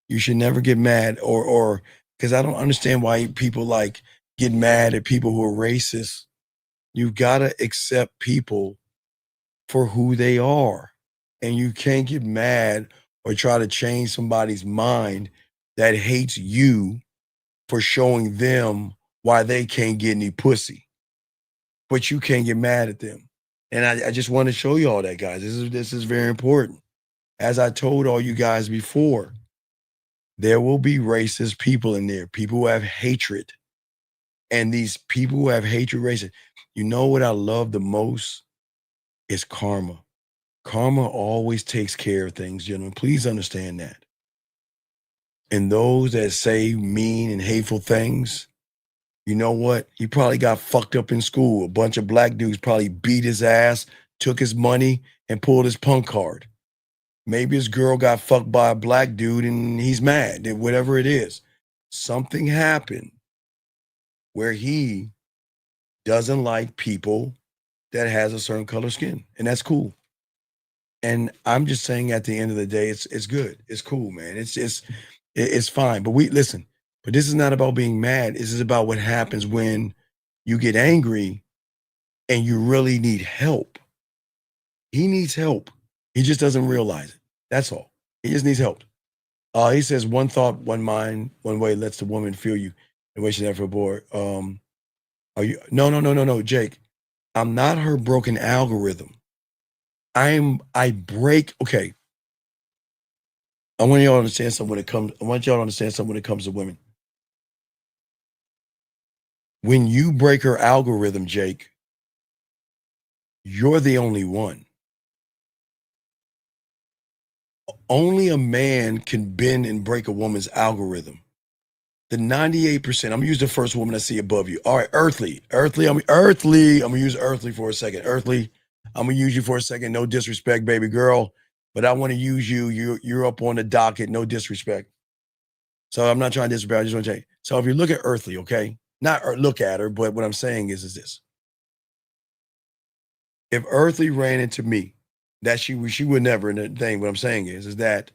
You should never get mad or because I don't understand why people like get mad at people who are racist. You've got to accept people for who they are. And you can't get mad or try to change somebody's mind that hates you for showing them why they can't get any pussy. But you can't get mad at them. And I just want to show you all that, guys. This is very important. As I told all you guys before, there will be racist people in there, people who have hatred. And these people who have hatred, racist, you know what I love the most? Is karma. Karma always takes care of things, gentlemen. Please understand that. And those that say mean and hateful things, you know what? He probably got fucked up in school. A bunch of black dudes probably beat his ass, took his money, and pulled his punk card. Maybe his girl got fucked by a black dude and he's mad. Whatever it is. Something happened where he doesn't like people that has a certain color skin. And that's cool. And I'm just saying at the end of the day, it's good. It's cool, man. It's fine. But listen. But this is not about being mad. This is about what happens when you get angry and you really need help. He needs help. He just doesn't realize it. That's all. He just needs help. He says, one thought, one mind, one way lets the woman feel you. The way she's never bored. Are you? No, Jake. I'm not her broken algorithm. I break. Okay. I want y'all to understand something when it comes to women. When you break her algorithm, Jake, you're the only one. Only a man can bend and break a woman's algorithm. the 98%, I'm gonna use the first woman I see above you. All right, earthly, I'm gonna use earthly for a second. Earthly, I'm gonna use you for a second. No disrespect, baby girl, but I want to use you. You're up on the docket. No disrespect. So I'm not trying to disrespect. I just want to tell you. So if you look at earthly, okay, not look at her, but what I'm saying is this: if earthly ran into me, that she would never. And the thing, what I'm saying is that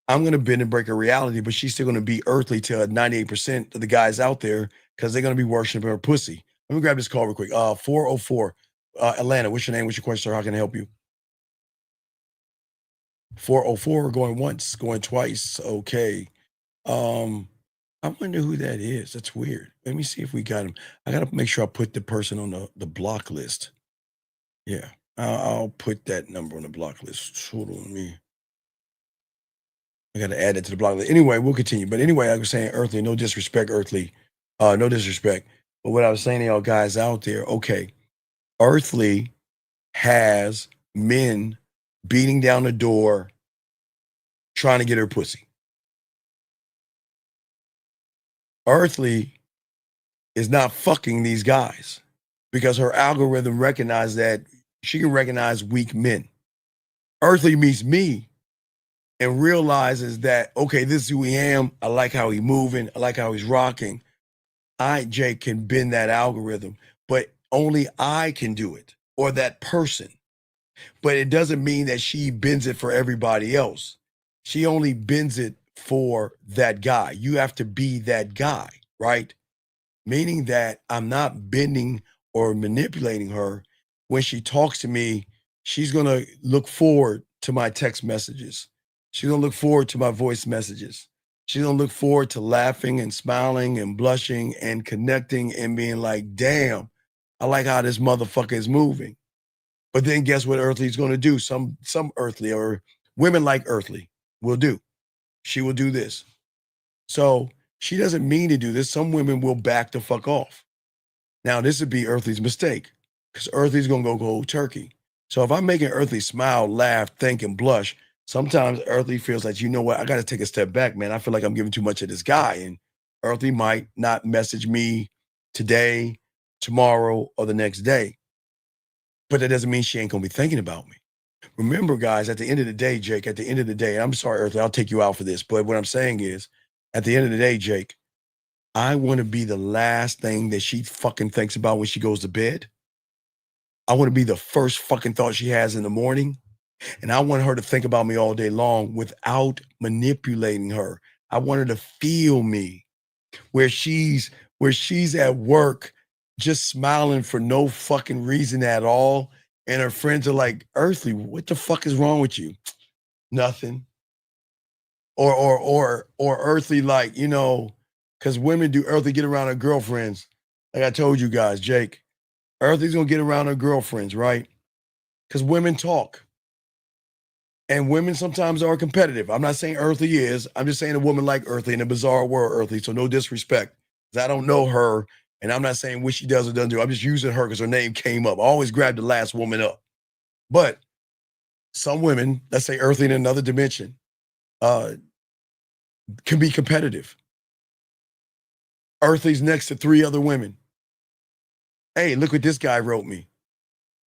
I'm gonna bend and break her reality, but she's still gonna be earthly to 98% of the guys out there because they're gonna be worshiping her pussy. Let me grab this call real quick. 404, Atlanta. What's your name? What's your question, sir? How can I help you? 404, going once, going twice. Okay. I wonder who that is. That's weird. Let me see if we got him. I gotta make sure I put the person on the block list. Yeah, I'll put that number on the block list. Hold on me. I got to add it to the block list. Anyway, we'll continue. But anyway, I was saying earthly, no disrespect, earthly. No disrespect. But what I was saying to y'all guys out there, okay, earthly has men beating down the door trying to get her pussy. Earthly is not fucking these guys because her algorithm recognizes that she can recognize weak men. Earthly meets me and realizes that, okay, this is who he am. I like how he's moving. I like how he's rocking. Jake, can bend that algorithm, but only I can do it, or that person. But it doesn't mean that she bends it for everybody else. She only bends it for that guy. You have to be that guy, right? Meaning that I'm not bending or manipulating her. When she talks to me, she's going to look forward to my text messages. She's going to look forward to my voice messages. She's going to look forward to laughing and smiling and blushing and connecting and being like, damn, I like how this motherfucker is moving. But then guess what Earthly's going to do? Some Earthly or women like Earthly will do. She will do this. So she doesn't mean to do this. Some women will back the fuck off. Now, this would be Earthly's mistake because Earthly's going to go cold turkey. So if I'm making Earthly smile, laugh, think, and blush, sometimes Earthly feels like, you know what, I got to take a step back, man. I feel like I'm giving too much of this guy. And Earthly might not message me today, tomorrow, or the next day. But that doesn't mean she ain't going to be thinking about me. Remember, guys, at the end of the day, Jake, at the end of the day, I'm sorry, Earthly, I'll take you out for this. But what I'm saying is, at the end of the day, Jake, I want to be the last thing that she fucking thinks about when she goes to bed. I want to be the first fucking thought she has in the morning. And I want her to think about me all day long without manipulating her. I want her to feel me where she's at work just smiling for no fucking reason at all. And her friends are like, Earthly, what the fuck is wrong with you? Nothing. Or Earthly, like, you know, because women do Earthly get around her girlfriends. Like I told you guys, Jake, Earthly's gonna get around her girlfriends, right? Because women talk. And women sometimes are competitive. I'm not saying Earthly is. I'm just saying a woman like Earthly in a bizarre world, Earthly. So no disrespect. Because I don't know her. And I'm not saying what she does or doesn't do. I'm just using her because her name came up. I always grab the last woman up. But some women, let's say Earthly in another dimension, can be competitive. Earthly's next to 3 other women. Hey, look what this guy wrote me.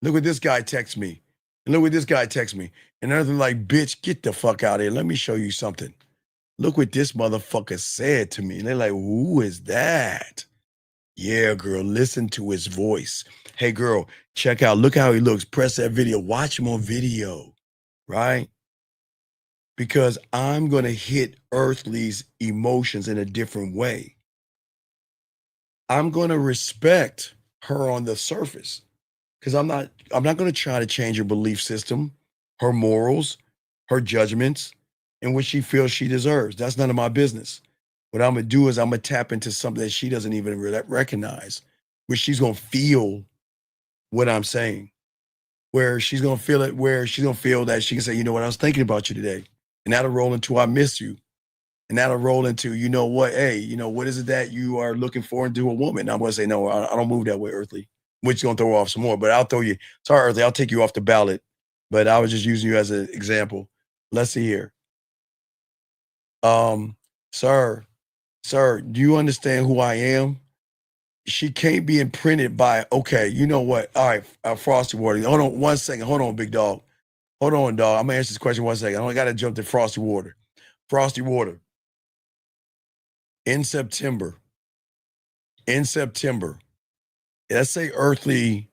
Look what this guy texted me. And look what this guy texted me. And Earthly like, bitch, get the fuck out of here. Let me show you something. Look what this motherfucker said to me. And they're like, who is that? Yeah, girl, listen to his voice. Hey, girl, check out. Look how he looks. Press that video. Watch him on video, right? Because I'm going to hit Earthly's emotions in a different way. I'm going to respect her on the surface because I'm not going to try to change her belief system, her morals, her judgments, and what she feels she deserves. That's none of my business. What I'm going to do is I'm going to tap into something that she doesn't even recognize, where she's going to feel what I'm saying, where she's going to feel it, where she's going to feel that she can say, you know what, I was thinking about you today. And that'll roll into, I miss you. And that'll roll into, you know what, hey, you know, what is it that you are looking for into a woman? I'm going to say, no, I don't move that way, Earthly, which is going to throw her off some more. But I'll throw you, sorry, Earthly, I'll take you off the ballot. But I was just using you as an example. Let's see here. Sir, Sir, do you understand who I am? She can't be imprinted by, okay, you know what? All right, Frosty Water. Hold on 1 second. Hold on, big dog. Hold on, dog. I'm gonna answer this question 1 second. I only gotta jump to Frosty Water. Frosty Water. In September, let's say Earthly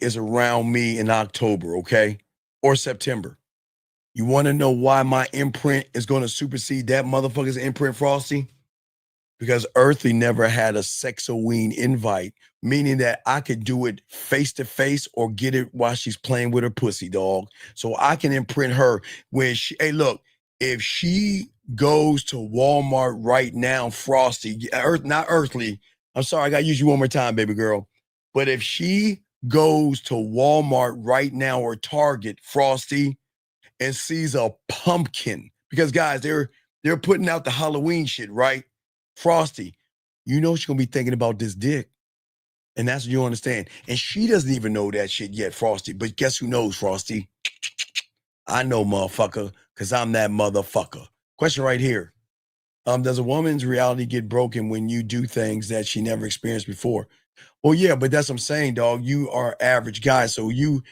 is around me in October, okay? Or September. You want to know why my imprint is going to supersede that motherfucker's imprint, Frosty? Because Earthly never had a Sexoween invite, meaning that I could do it face to face or get it while she's playing with her pussy, dog. So I can imprint her when she, hey, look, if she goes to Walmart right now, Frosty, not Earthly, I'm sorry, I got to use you one more time, baby girl. But if she goes to Walmart right now or Target, Frosty, and sees a pumpkin, because guys, they're putting out the Halloween shit, right? Frosty, you know she's gonna be thinking about this dick. And that's what you understand. And she doesn't even know that shit yet, Frosty. But guess who knows, Frosty? I know, motherfucker, because I'm that motherfucker. Question right here. Does a woman's reality get broken when you do things that she never experienced before? Well, yeah, but that's what I'm saying, dog. You are average guy, so you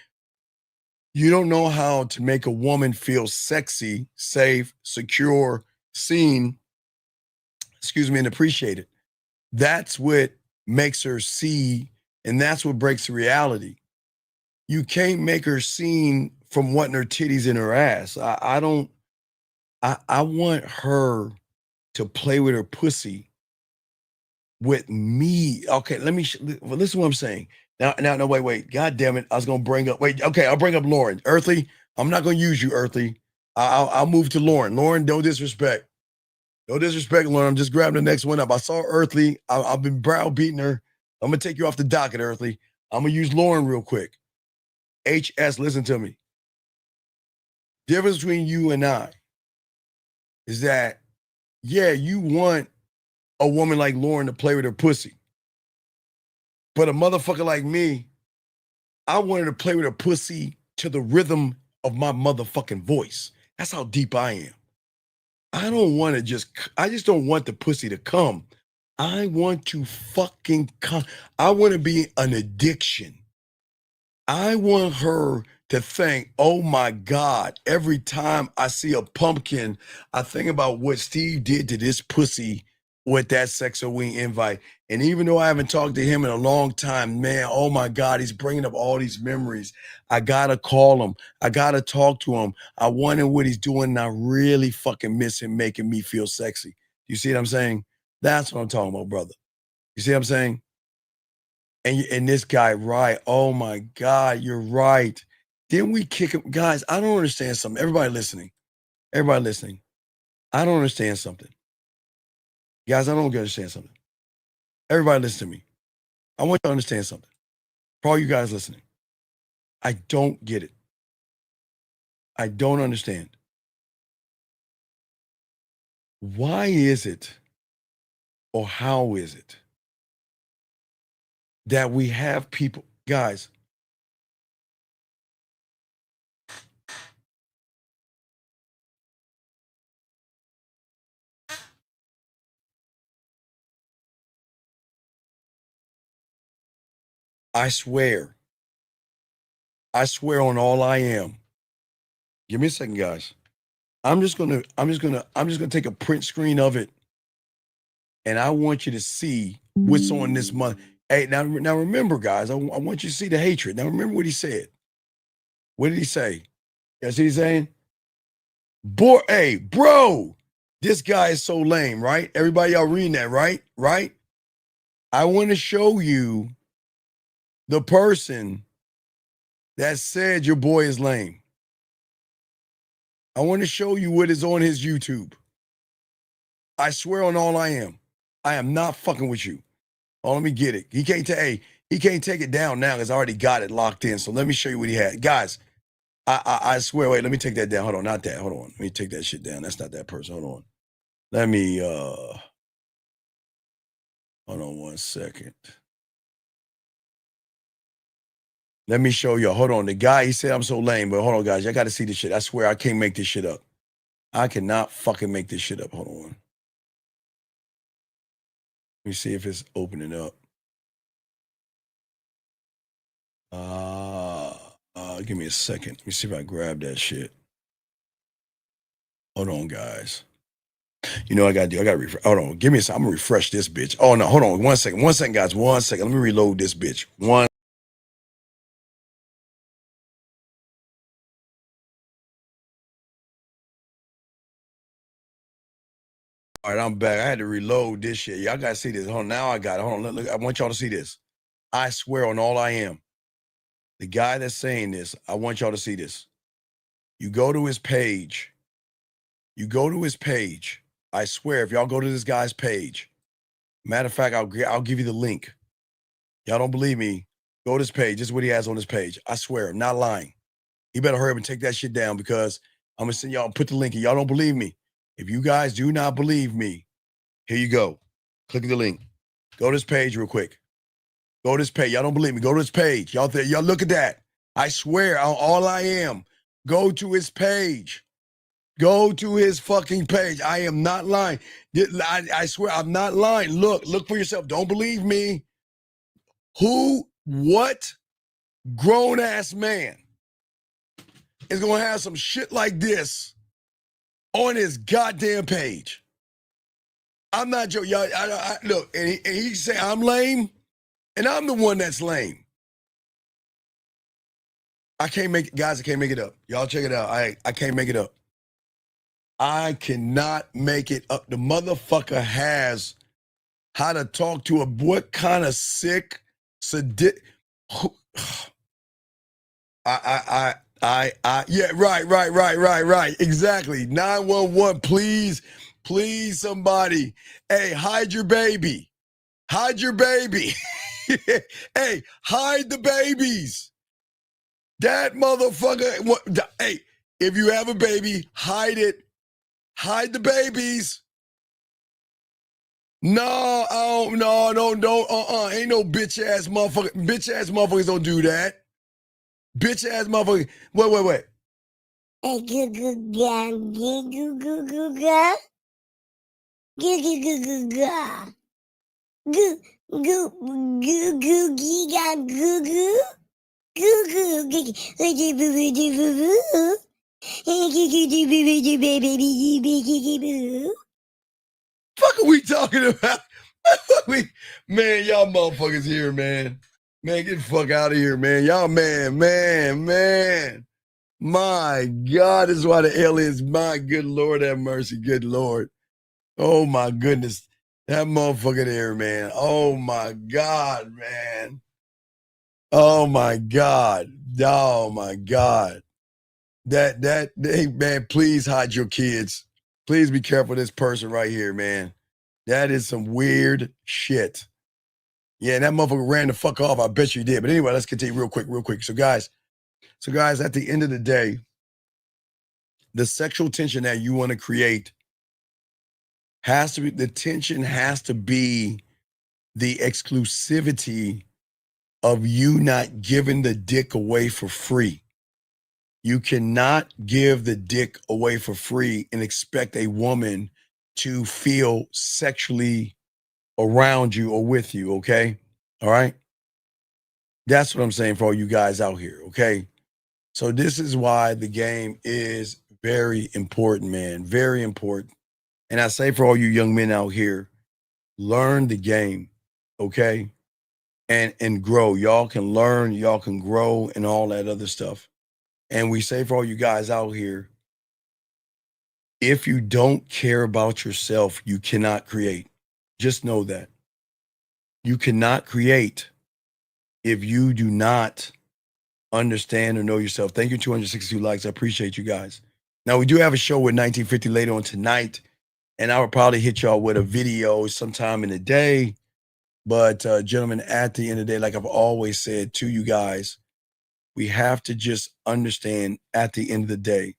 don't know how to make a woman feel sexy, safe, secure, seen, and appreciated. That's what makes her see, and that's what breaks the reality. You can't make her seen from wanting her titties in her ass. I want her to play with her pussy with me. Okay, listen to what I'm saying. Now, wait. God damn it. I was going to bring up, I'll bring up Lauren. Earthly, I'm not going to use you, Earthly. I'll move to Lauren. Lauren, no disrespect. No disrespect, Lauren. I'm just grabbing the next one up. I saw Earthly. I've been browbeating her. I'm going to take you off the docket, Earthly. I'm going to use Lauren real quick. HS, listen to me. Difference between you and I is that, yeah, you want a woman like Lauren to play with her pussy. But a motherfucker like me, I want her to play with her pussy to the rhythm of my motherfucking voice. That's how deep I am. I just don't want the pussy to come. I want to fucking come. I want to be an addiction. I want her to think, oh my God, every time I see a pumpkin, I think about what Steve did to this pussy with that Sexoween invite. And even though I haven't talked to him in a long time, man, oh my God, he's bringing up all these memories. I gotta call him. I gotta talk to him. I wonder what he's doing, and I really fucking miss him making me feel sexy. You see what I'm saying? That's what I'm talking about, brother. You see what I'm saying? And this guy, right? Oh my God, you're right. Didn't we kick him? Guys, I don't understand something. Everybody listening. I don't understand something. Guys, I don't understand something. Everybody listen to me. I want you to understand something. For all you guys listening, I don't get it. I don't understand. Why is it, or how is it, that we have people, guys, I swear on all I am. Give me a second, guys. I'm just gonna take a print screen of it, and I want you to see what's on this month. Hey, now remember, guys, I want you to see the hatred. Now remember what he said. What did he say? You see what he's saying? Hey, bro, this guy is so lame, right? Everybody, y'all reading that, right? Right? I want to show you the person that said your boy is lame. I want to show you what is on his YouTube. I swear on all I am not fucking with you. Oh, let me get it. He can't take it down now because I already got it locked in. So let me show you what he had. Guys, I swear, wait, let me take that down. Hold on, not that. Hold on. Let me take that shit down. That's not that person. Hold on. Let me hold on 1 second. Let me show you. Hold on. The guy, he said I'm so lame, but hold on, guys. I got to see this shit. I swear I can't make this shit up. I cannot fucking make this shit up. Hold on. Let me see if it's opening up. Give me a second. Let me see if I grab that shit. Hold on, guys. You know what I gotta do? I gotta refresh. Hold on. Give me a second. I'm gonna refresh this bitch. Oh no, hold on. 1 second. 1 second, guys. 1 second. Let me reload this bitch. One. All right, I'm back. I had to reload this shit. Y'all gotta see this. Hold on. Now I got it. Hold on. Look, I want y'all to see this. I swear on all I am. The guy that's saying this, I want y'all to see this. You go to his page. You go to his page. I swear, if y'all go to this guy's page, matter of fact, I'll give you the link. Y'all don't believe me? Go to his page. This is what he has on his page. I swear, I'm not lying. You better hurry up and take that shit down because I'm gonna send y'all, put the link in. Y'all don't believe me. If you guys do not believe me, here you go. Click the link. Go to his page real quick. Go to his page. Y'all don't believe me. Go to his page. Y'all look at that. I swear on all I am. Go to his page. Go to his fucking page. I am not lying. I swear I'm not lying. Look for yourself. Don't believe me. What grown-ass man is going to have some shit like this on his goddamn page? I'm not joking. Y'all, look, and he say I'm lame, and I'm the one that's lame. I can't make it, guys. I can't make it up. Y'all check it out. I can't make it up. I cannot make it up. The motherfucker has how to talk to what kind of sick, yeah, right. Exactly. 911, please, somebody. Hey, hide your baby. Hide your baby. Hey, hide the babies. That motherfucker. Hey, if you have a baby, hide it. Hide the babies. No, don't. Ain't no bitch ass motherfucker. Bitch ass motherfuckers don't do that. Bitch ass motherfucker. Wait. Hey, goo goo ga, goo goo goo goo ga, goo goo goo goo ga, goo goo goo goo gee ga goo goo, goo goo goo goo boo boo boo boo, goo goo goo boo boo boo baby baby boo. Fuck are we talking about? Man, y'all motherfuckers here, man. Man, get the fuck out of here, man. Y'all, man. My God, this is why the aliens, my good Lord have mercy, good Lord. Oh my goodness. That motherfucker there, man. Oh my God, man. Oh my God. Hey, man, please hide your kids. Please be careful of this person right here, man. That is some weird shit. Yeah, that motherfucker ran the fuck off. I bet you did. But anyway, let's continue real quick. So guys, at the end of the day, the sexual tension that you want to create has to be the exclusivity of you not giving the dick away for free. You cannot give the dick away for free and expect a woman to feel sexually around you or with you, okay? All right? That's what I'm saying for all you guys out here, okay? So this is why the game is very important, man. Very important. And I say for all you young men out here, learn the game, okay? And grow. Y'all can learn, y'all can grow and all that other stuff. And we say for all you guys out here, if you don't care about yourself, you cannot create. Just know that. You cannot create if you do not understand or know yourself. Thank you, 262 likes. I appreciate you guys. Now, we do have a show with 1950 later on tonight, and I will probably hit y'all with a video sometime in the day. But, gentlemen, at the end of the day, like I've always said to you guys, we have to just understand at the end of the day,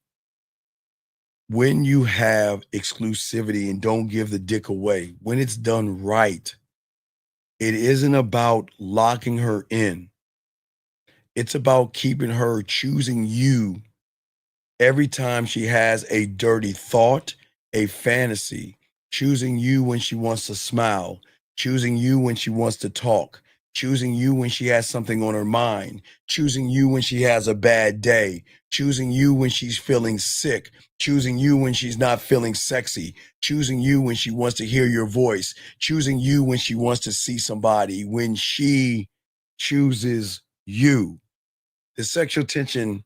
when you have exclusivity and don't give the dick away, when it's done right, it isn't about locking her in. It's about keeping her choosing you every time she has a dirty thought, a fantasy, choosing you when she wants to smile, choosing you when she wants to talk, choosing you when she has something on her mind, choosing you when she has a bad day, choosing you when she's feeling sick, choosing you when she's not feeling sexy, choosing you when she wants to hear your voice, choosing you when she wants to see somebody, when she chooses you. The sexual tension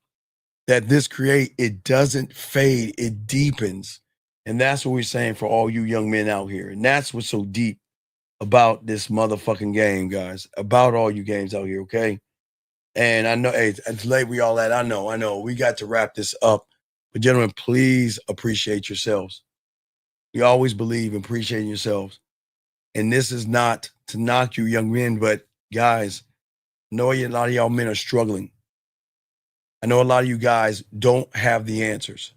that this create, it doesn't fade, it deepens. And that's what we're saying for all you young men out here. And that's what's so deep about this motherfucking game, guys, about all you games out here, okay? And I know, hey, it's late we all at, I know. We got to wrap this up. But gentlemen, please appreciate yourselves. We always believe in appreciating yourselves. And this is not to knock you young men, but guys, I know a lot of y'all men are struggling. I know a lot of you guys don't have the answers.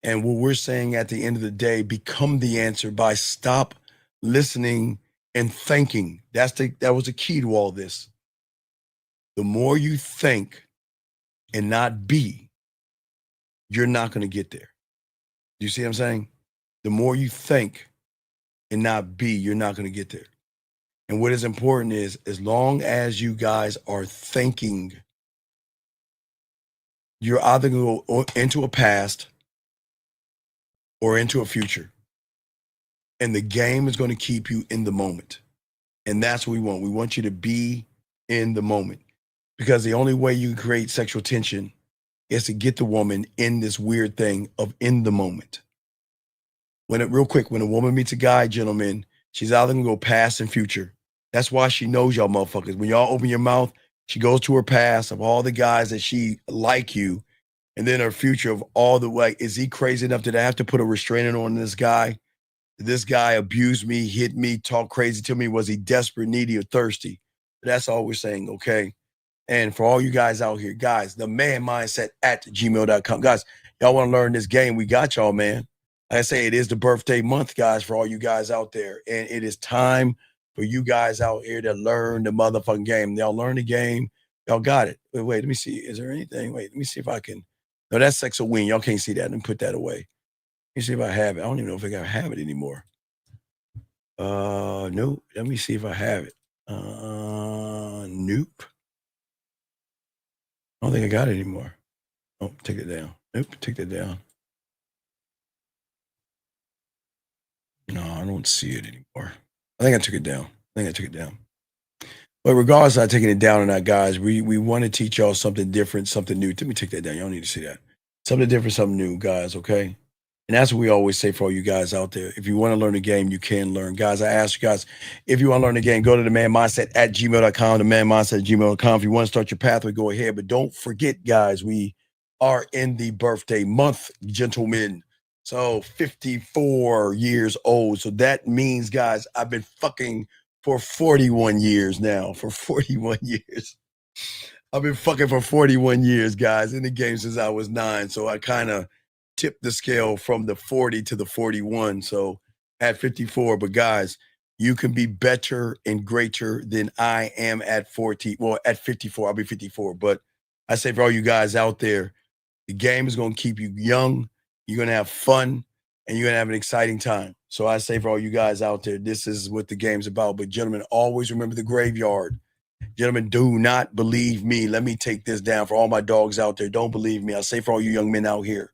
And what we're saying at the end of the day, become the answer by stop listening and thinking. That was the key to all this. The more you think and not be, you're not going to get there. You see what I'm saying? The more you think and not be, you're not going to get there. And what is important is, as long as you guys are thinking, you're either going to go into a past or into a future. And the game is going to keep you in the moment. And that's what we want. We want you to be in the moment. Because the only way you create sexual tension is to get the woman in this weird thing of in the moment. Real quick, when a woman meets a guy, gentlemen, she's either going to go past and future. That's why she knows y'all motherfuckers. When y'all open your mouth, she goes to her past of all the guys that she like you, and then her future of all the way. Is he crazy enough that I have to put a restraining on this guy? Did this guy abuse me, hit me, talk crazy to me? Was he desperate, needy, or thirsty? That's all we're saying, okay? And for all you guys out here, guys, the man mindset at gmail.com. Guys, y'all want to learn this game? We got y'all, man. Like I say, it is the birthday month, guys, for all you guys out there. And it is time for you guys out here to learn the motherfucking game. Y'all learn the game. Y'all got it. Wait, let me see. Is there anything? Wait, let me see if I can. No, that's sex or win. Y'all can't see that. Let me put that away. Let me see if I have it. I don't even know if I have it anymore. No. Let me see if I have it. Nope. I don't think I got it anymore. Oh, take it down. Nope, take that down. No, I don't see it anymore. I think I took it down. But regardless of taking it down or not, guys, we want to teach y'all something different, something new. Let me take that down. Y'all need to see that. Something different, something new, guys, okay? And that's what we always say for all you guys out there. If you want to learn the game, you can learn. Guys, I ask you guys, if you want to learn the game, go to the man mindset at gmail.com, the man mindset at gmail.com. If you want to start your pathway, go ahead. But don't forget, guys, we are in the birthday month, gentlemen. So 54 years old. So that means, guys, I've been fucking for 41 years now. For 41 years. I've been fucking for 41 years, guys, in the game since I was 9. So I kind of tipped the scale from the 40 to the 41. So at 54. But guys, you can be better and greater than I am at 40. Well, at 54, I'll be 54. But I say for all you guys out there, the game is going to keep you young. You're going to have fun, and you're going to have an exciting time. So I say for all you guys out there, this is what the game's about. But gentlemen, always remember the graveyard. Gentlemen, do not believe me. Let me take this down for all my dogs out there. Don't believe me. I say for all you young men out here,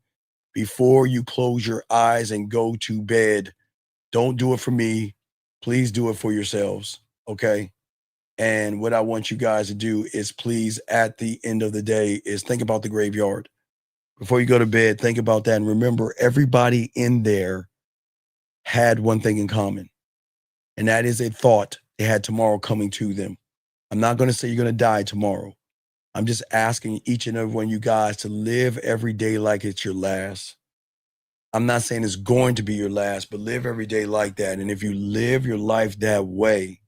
before you close your eyes and go to bed, don't do it for me. Please do it for yourselves, okay? And what I want you guys to do is please, at the end of the day, is think about the graveyard. Before you go to bed, think about that. And remember, everybody in there had one thing in common, and that is a thought they had tomorrow coming to them. I'm not going to say you're going to die tomorrow. I'm just asking each and every one of you guys to live every day like it's your last. I'm not saying it's going to be your last, but live every day like that. And if you live your life that way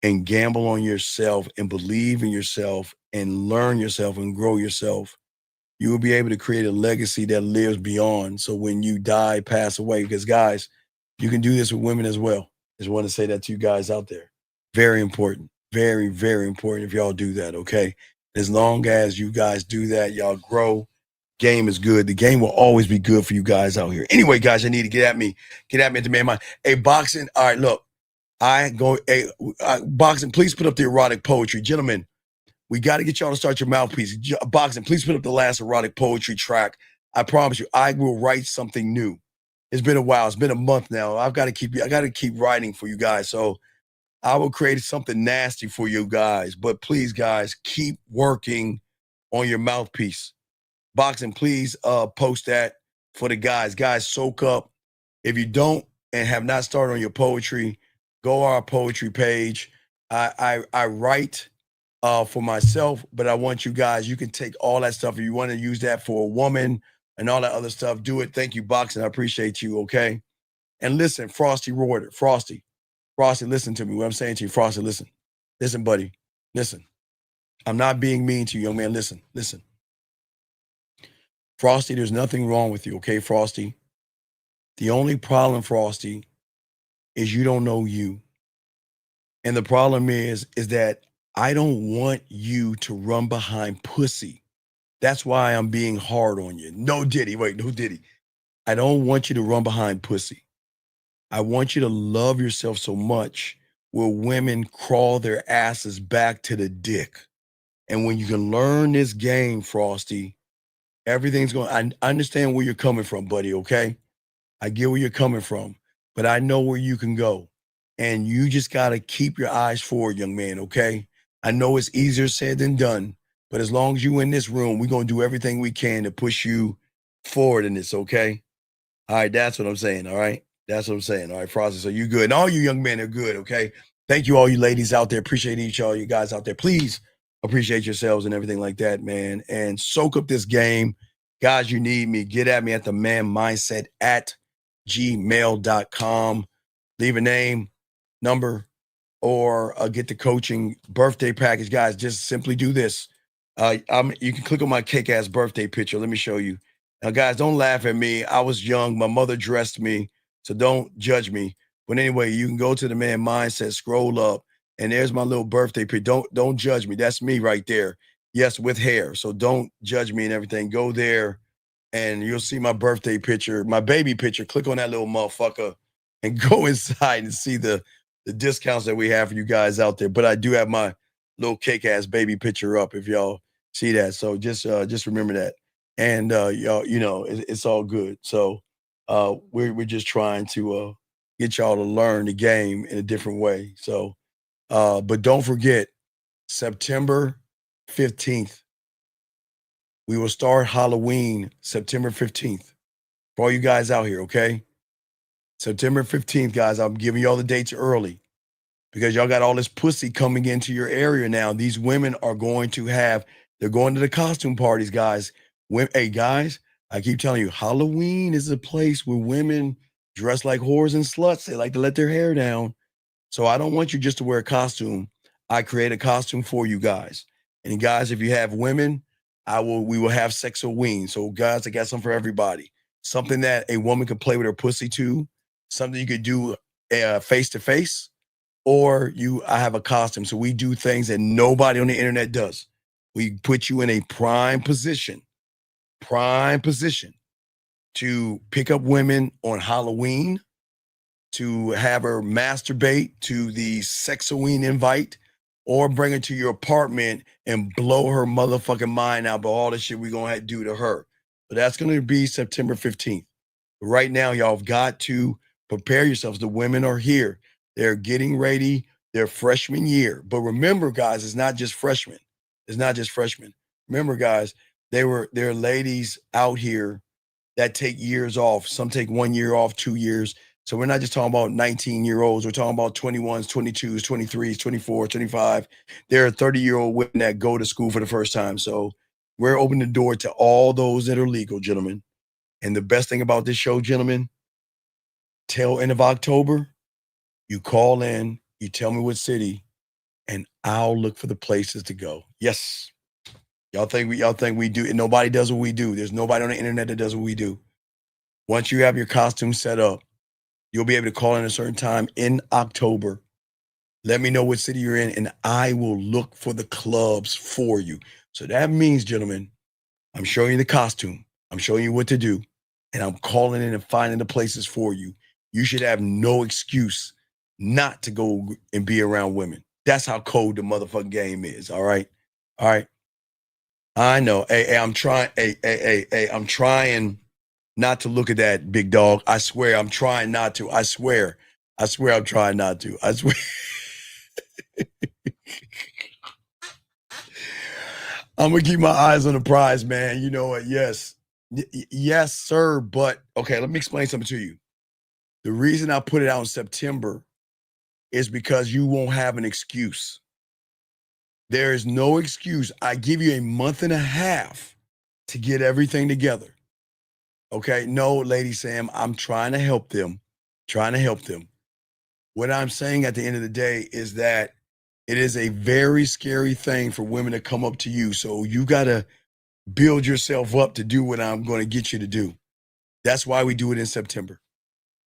and gamble on yourself and believe in yourself and learn yourself and grow yourself, you will be able to create a legacy that lives beyond. So when you die, pass away, because guys, you can do this with women as well. Just want to say that to you guys out there. Very important. Very, very important if y'all do that, okay? As long as you guys do that, y'all grow. Game is good. The game will always be good for you guys out here. Anyway, guys, I need to get at me at the man mind. Hey, boxing. All right, look, Boxing, please put up the erotic poetry. Gentlemen, we got to get y'all to start your mouthpiece. Boxing, please put up the last erotic poetry track. I promise you, I will write something new. It's been a while. It's been a month now. I got to keep writing for you guys. So I will create something nasty for you guys. But please, guys, keep working on your mouthpiece. Boxing, please post that for the guys. Guys, soak up. If you don't and have not started on your poetry, go on our poetry page. I write for myself, but I want you guys, you can take all that stuff. If you want to use that for a woman and all that other stuff, do it. Thank you, Boxing. I appreciate you, okay? And listen, Frosty Reuter, Frosty, listen to me. What I'm saying to you, Frosty, listen. Listen, buddy. Listen. I'm not being mean to you, young man. Listen. Frosty, there's nothing wrong with you, okay, Frosty? The only problem, Frosty, is you don't know you. And the problem is that I don't want you to run behind pussy. That's why I'm being hard on you. No Diddy. I don't want you to run behind pussy. I want you to love yourself so much where women crawl their asses back to the dick. And when you can learn this game, Frosty, everything's going. I understand where you're coming from, buddy, okay? I get where you're coming from, but I know where you can go. And you just got to keep your eyes forward, young man, okay? I know it's easier said than done, but as long as you're in this room, we're going to do everything we can to push you forward in this, okay? All right, that's what I'm saying, all right? That's what I'm saying, all right, Frosty, so you good. And all you young men are good, okay? Thank you, all you ladies out there. Appreciate each all you guys out there. Please appreciate yourselves and everything like that, man. And soak up this game. Guys, you need me. Get at me at themanmindset@gmail.com. Leave a name, number, or get the coaching birthday package. Guys, just simply do this. You can click on my kick-ass birthday picture. Let me show you. Now, guys, don't laugh at me. I was young. My mother dressed me, so don't judge me. But anyway, you can go to the Man Mindset, scroll up, and there's my little birthday picture. Don't judge me. That's me right there. Yes, with hair. So don't judge me and everything. Go there, and you'll see my birthday picture, my baby picture. Click on that little motherfucker and go inside and see the discounts that we have for you guys out there. But I do have my little kick-ass baby picture up if y'all see that. So just remember that. And y'all, it's all good. So we're just trying to get y'all to learn the game in a different way. So but don't forget, September 15th, we will start Halloween September 15th for all you guys out here, okay? September 15th, guys, I'm giving y'all the dates early because y'all got all this pussy coming into your area now. These women are they're going to the costume parties, guys. Hey, guys, I keep telling you, Halloween is a place where women dress like whores and sluts. They like to let their hair down. So I don't want you just to wear a costume. I create a costume for you guys. And guys, if you have women, we will have Sexoween. So guys, I got something for everybody. Something that a woman can play with her pussy to, something you could do face to face, or I have a costume. So we do things that nobody on the internet does. We put you in a prime position to pick up women on Halloween, to have her masturbate to the Sexoween invite, or bring her to your apartment and blow her motherfucking mind out by all the shit we're going to do to her. But that's going to be September 15th. But right now, y'all have got to prepare yourselves. The women are here. They're getting ready their freshman year. But remember, guys, it's not just freshmen. Remember, guys, there are ladies out here that take years off. Some take 1 year off, 2 years. So we're not just talking about 19-year-olds. We're talking about 21s, 22s, 23s, 24, 25. There are 30-year-old women that go to school for the first time. So we're opening the door to all those that are legal, gentlemen. And the best thing about this show, gentlemen, till end of October, you call in, you tell me what city, and I'll look for the places to go. Yes. Y'all think we do, and nobody does what we do. There's nobody on the internet that does what we do. Once you have your costume set up, you'll be able to call in a certain time in October. Let me know what city you're in, and I will look for the clubs for you. So that means, gentlemen, I'm showing you the costume. I'm showing you what to do, and I'm calling in and finding the places for you. You should have no excuse not to go and be around women. That's how cold the motherfucking game is. All right. I know. Hey, I'm trying. Hey, I'm trying not to look at that, big dog. I swear I'm trying not to. I swear I'm trying not to. I swear. I'm gonna keep my eyes on the prize, man. You know what? Yes, sir. But okay, let me explain something to you. The reason I put it out in September is because you won't have an excuse. There is no excuse. I give you a month and a half to get everything together. Okay? No, Lady Sam, I'm trying to help them. What I'm saying at the end of the day is that it is a very scary thing for women to come up to you. So you got to build yourself up to do what I'm going to get you to do. That's why we do it in September.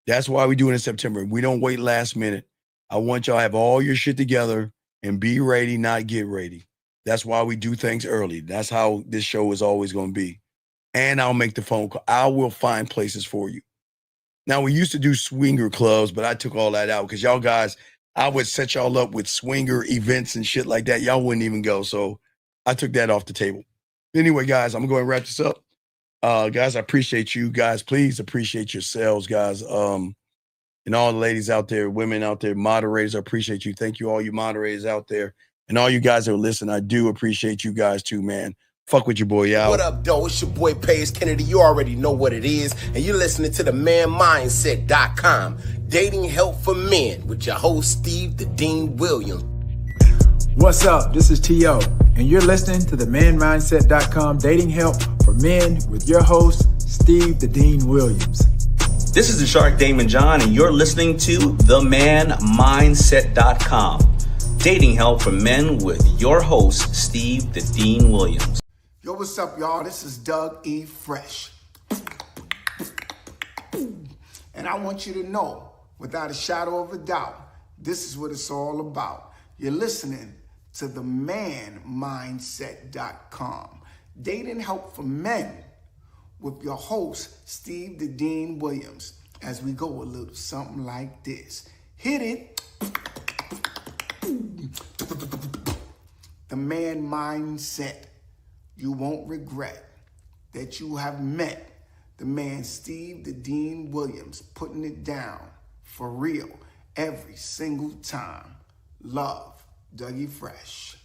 We don't wait last minute. I want y'all to have all your shit together and be ready, not get ready. That's why we do things early. That's how this show is always going to be. And I'll make the phone call. I will find places for you. Now, we used to do swinger clubs, but I took all that out because y'all guys, I would set y'all up with swinger events and shit like that. Y'all wouldn't even go. So I took that off the table. Anyway, guys, I'm going to wrap this up. Guys, I appreciate you guys. Please appreciate yourselves, guys. And all the ladies out there, women out there, moderators, I appreciate you. Thank you, all you moderators out there. And all you guys that are listening, I do appreciate you guys too, man. Fuck with your boy, y'all. What up, though? It's your boy, Paige Kennedy. You already know what it is. And you're listening to the manmindset.com. Dating help for men with your host, Steve the Dean Williams. What's up? This is T.O. And you're listening to the manmindset.com dating help for men with your host, Steve the Dean Williams. This is the Shark Damon John, and you're listening to themanmindset.com. Dating help for men with your host, Steve the Dean Williams. Yo, what's up, y'all? This is Doug E. Fresh. And I want you to know, without a shadow of a doubt, this is what it's all about. You're listening to themanmindset.com. Dating help for men with your host, Steve the Dean Williams, as we go a little something like this. Hit it. The man mindset. You won't regret that you have met the man Steve the Dean Williams, putting it down for real every single time. Love, Dougie Fresh.